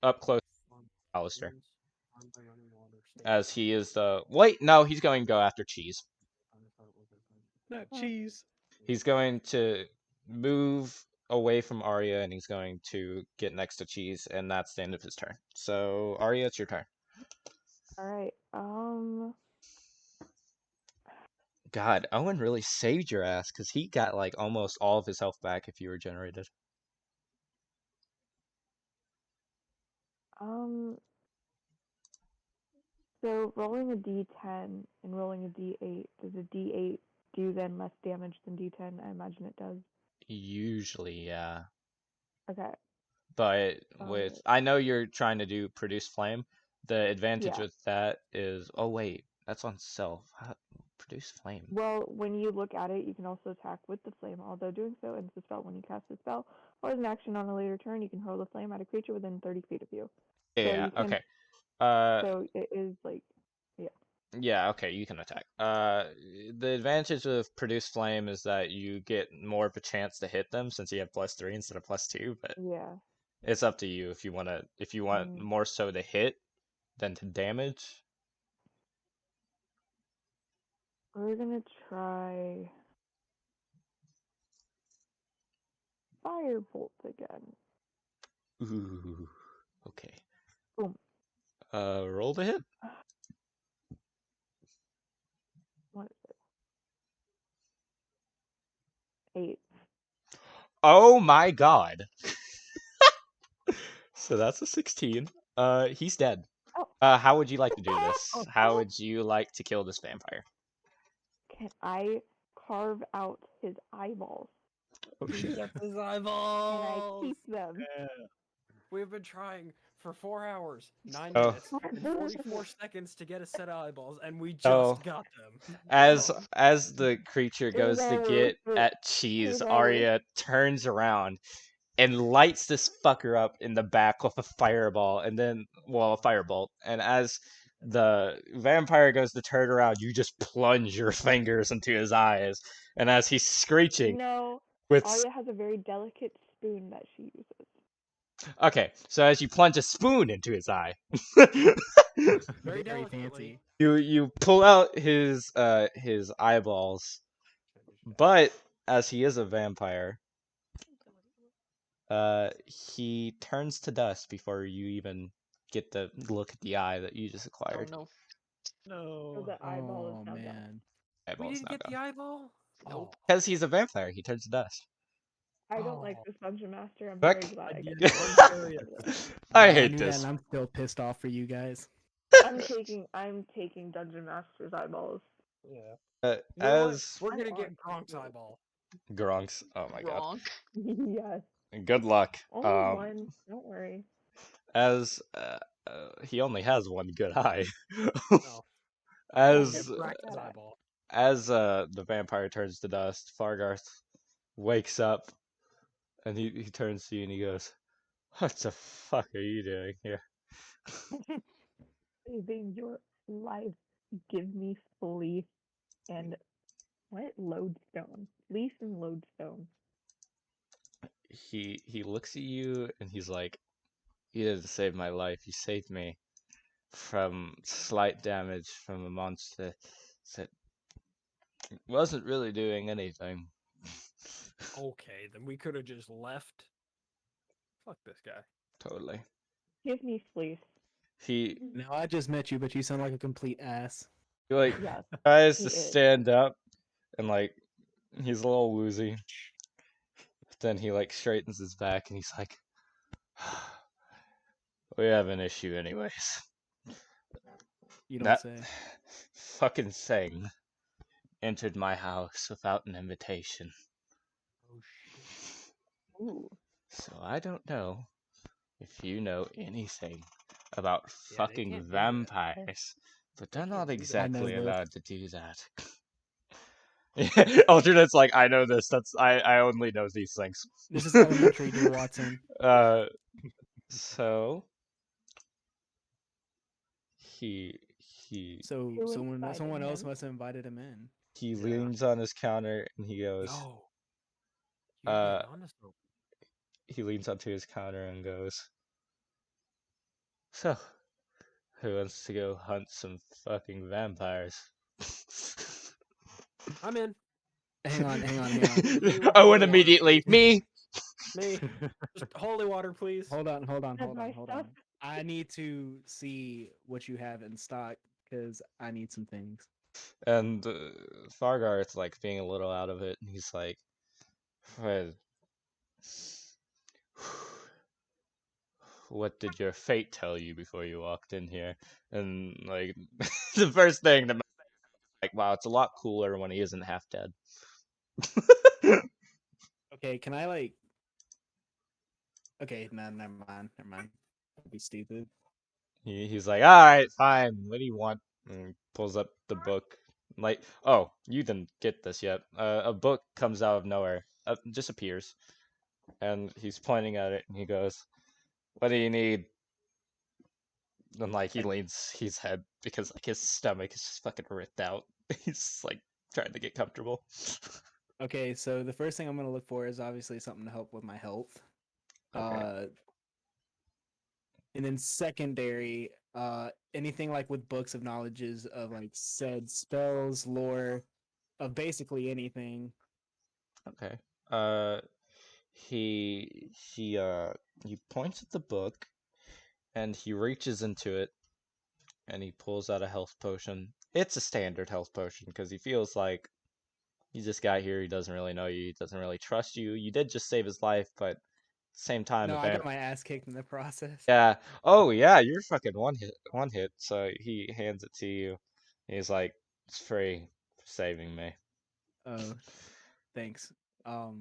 to Alistair. As he is the wait, no, he's going to go after Cheese.
Not cheese.
He's going to move away from Arya and he's going to get next to Cheese, and that's the end of his turn. So Arya, it's your turn.
Alright.
God, Owen really saved your ass because he got like almost all of his health back if you regenerated.
So rolling a d10 and rolling a d8, does a d8 do then less damage than d10? I imagine it does.
Usually, yeah.
Okay.
But with I know you're trying to do produce flame. The advantage
Yeah.
with that is wait, that's on self. Produce flame.
Well, when you look at it, you can also attack with the flame. Although doing so ends the spell when you cast the spell, or as an action on a later turn, you can hurl the flame at a creature within 30 feet of you.
Yeah,
you can,
okay.
So it is like, yeah.
Yeah, okay, you can attack. The advantage of produce flame is that you get more of a chance to hit them since you have +3 instead of +2. But
Yeah.
it's up to you if you want more so to hit than to damage.
We're gonna try Firebolt again.
Ooh, okay.
Boom.
Roll to hit.
What is it? 8.
Oh my God. So that's a 16. He's dead.
Oh.
How would you like to do this? How would you like to kill this vampire?
Can I carve out his eyeballs
Oh shit.
Get his
and I
eyeballs.
keep them?
We've been trying for 4 hours, 9
Oh.
minutes, and 44 seconds to get a set of eyeballs, and we just
Oh.
got them.
As the creature goes to
over
get
for-
at cheese,
Game over.
Arya turns around and lights this fucker up in the back with a fireball, and then, well, a firebolt. And as the vampire goes to turn around, you just plunge your fingers into his eyes, and as he's screeching
No,
with
Arya has a very delicate spoon that she uses.
okay, so as you plunge a spoon into his eye,
Very
Very
delicately.
fancy.
you pull out his eyeballs, but as he is a vampire, he turns to dust before you even get the look at the eye that you just
Oh
acquired.
no.
So
No.
the eyeball is
Oh
now gone.
man.
We
Eyeball's
didn't
now
get the
gone.
eyeball?
Nope.
Because he's a vampire, he turns to dust.
I don't like
Oh.
this dungeon master. I'm
Fuck.
very glad I
Yeah,
get
I'm serious.
I
I
hate
knew that,
this.
and I'm still pissed off for you guys.
I'm taking dungeon master's eyeballs.
Yeah. You know what?
As
We're
I
gonna
want
get Gronk's
to.
eyeball.
Gronks, oh my god.
Wrong.
Yes.
Good luck.
Only one. Don't worry.
As he only has one good eye.
No. We'll
as
get Brax's
that eye.
eyeball.
as the vampire turns to dust, Fargarth wakes up and he turns to you and he goes, "What the fuck are you doing here?"
Saving your life. Give me fleece and what? Lodestone. Fleece and lodestone.
He looks at you and he's like, "You didn't save my life. You saved me from slight damage from a monster that wasn't really doing anything."
Okay, then we could have just left. Fuck this guy.
Totally.
Give me fleece.
He
Now I just met you, but you sound like a complete ass.
like
Yes.
tries
he
to
is.
stand up and like he's a little woozy. But then he like straightens his back and he's like, "We have an issue anyways."
You don't
That
say.
fucking thing entered my house without an invitation.
Oh shit.
Ooh.
So I don't know if you know anything about
Yeah, they
fucking
can't do that.
vampires, but they're
They
not
can't do that.
exactly
this.
allowed to do that. Alternate's like, I know this. I only know these things.
This is elementary, dear Watson.
So he
So
Who
someone
invited
else
him?
must have invited him in.
he
Yeah.
leans on his counter and he goes,
Yo. You're
Uh,
getting on this rope.
he leans onto his counter and goes, "So, who wants to go hunt some fucking vampires?"
I'm in.
Hang on.
Owen immediately, me.
Me. Just holy water, please.
Hold on.
That's my stuff.
I need to see what you have in stock because I need some things.
And Fargarth, like, being a little out of it, and he's like, "Well, what did your fate tell you before you walked in here?" And, like, the first thing that, like, wow, it's a lot cooler when he isn't half dead.
Okay, can I like? Okay, no, never mind. That'd be stupid.
He's like, "All right, fine. What do you want?" And he pulls up the book. Like, oh, you didn't get this yet. A book comes out of nowhere, just appears, and he's pointing at it, and he goes, "What do you need?" And like he leans his head because like his stomach is just fucking ripped out. He's like trying to get comfortable.
Okay, so the first thing I'm gonna look for is obviously something to help with my health.
Okay.
And then secondary, anything like with books of knowledges of like said spells, lore, of basically anything.
Okay. He points at the book, and he reaches into it, and he pulls out a health potion. It's a standard health potion because he feels like he just got here. He doesn't really know you. He doesn't really trust you. You did just save his life, but same time.
No,
a
I
vamp-
got my ass kicked in the process.
Yeah. Oh yeah, you're fucking one hit. So he hands it to you. He's like, "It's free for saving me."
Oh, thanks.
Oh,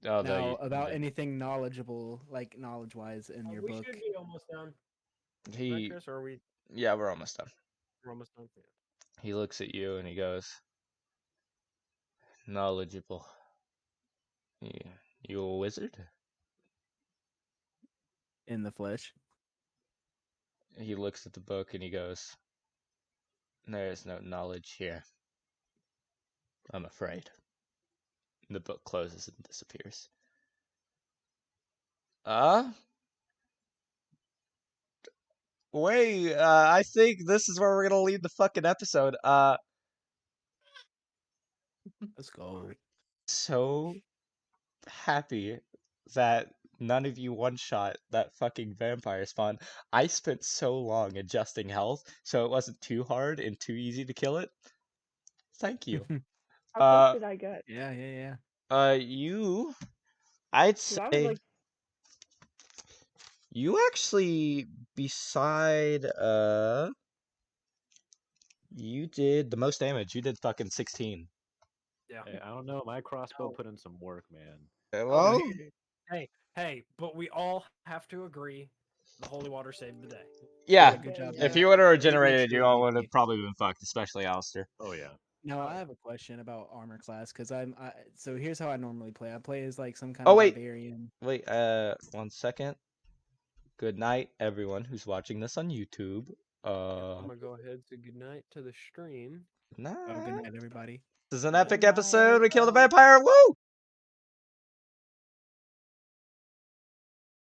Now about anything knowledgeable, like knowledge-wise, in your
We
book.
should be almost done. Right,
he.
Chris? Or are we?
Yeah, we're almost done.
We're almost done.
He looks at you and he goes, "Knowledgeable. You a wizard?"
In the flesh.
He looks at the book and he goes, "There's no knowledge here. I'm afraid." The book closes and disappears. Wait, I think this is where we're gonna leave the fucking episode.
Let's go.
So happy that none of you one-shot that fucking vampire spawn. I spent so long adjusting health, so it wasn't too hard and too easy to kill it. Thank you.
How close did I get?
Yeah.
You, I'd
'Cause I was
say
like,
you actually, beside, you did the most damage. You did fucking 16.
Yeah.
Hey, I don't know. My crossbow put in some work, man.
Well,
Hey, but we all have to agree the holy water saved the day.
yeah.
Good job.
If
Dad.
you would have
It makes
regenerated,
you
you
a
all would
VP.
have probably been fucked, especially Alistair.
Oh yeah.
Now
Oh,
I
yeah.
have a question about armor class because so here's how I normally play. I play as like some kind
Oh,
of
wait.
barbarian.
Wait, 1 second. Good night, everyone who's watching this on YouTube.
I'm gonna go ahead and say goodnight to the stream.
Night.
Oh, good night, everybody.
This is an
Good
epic
night.
episode. We killed a vampire. Woo!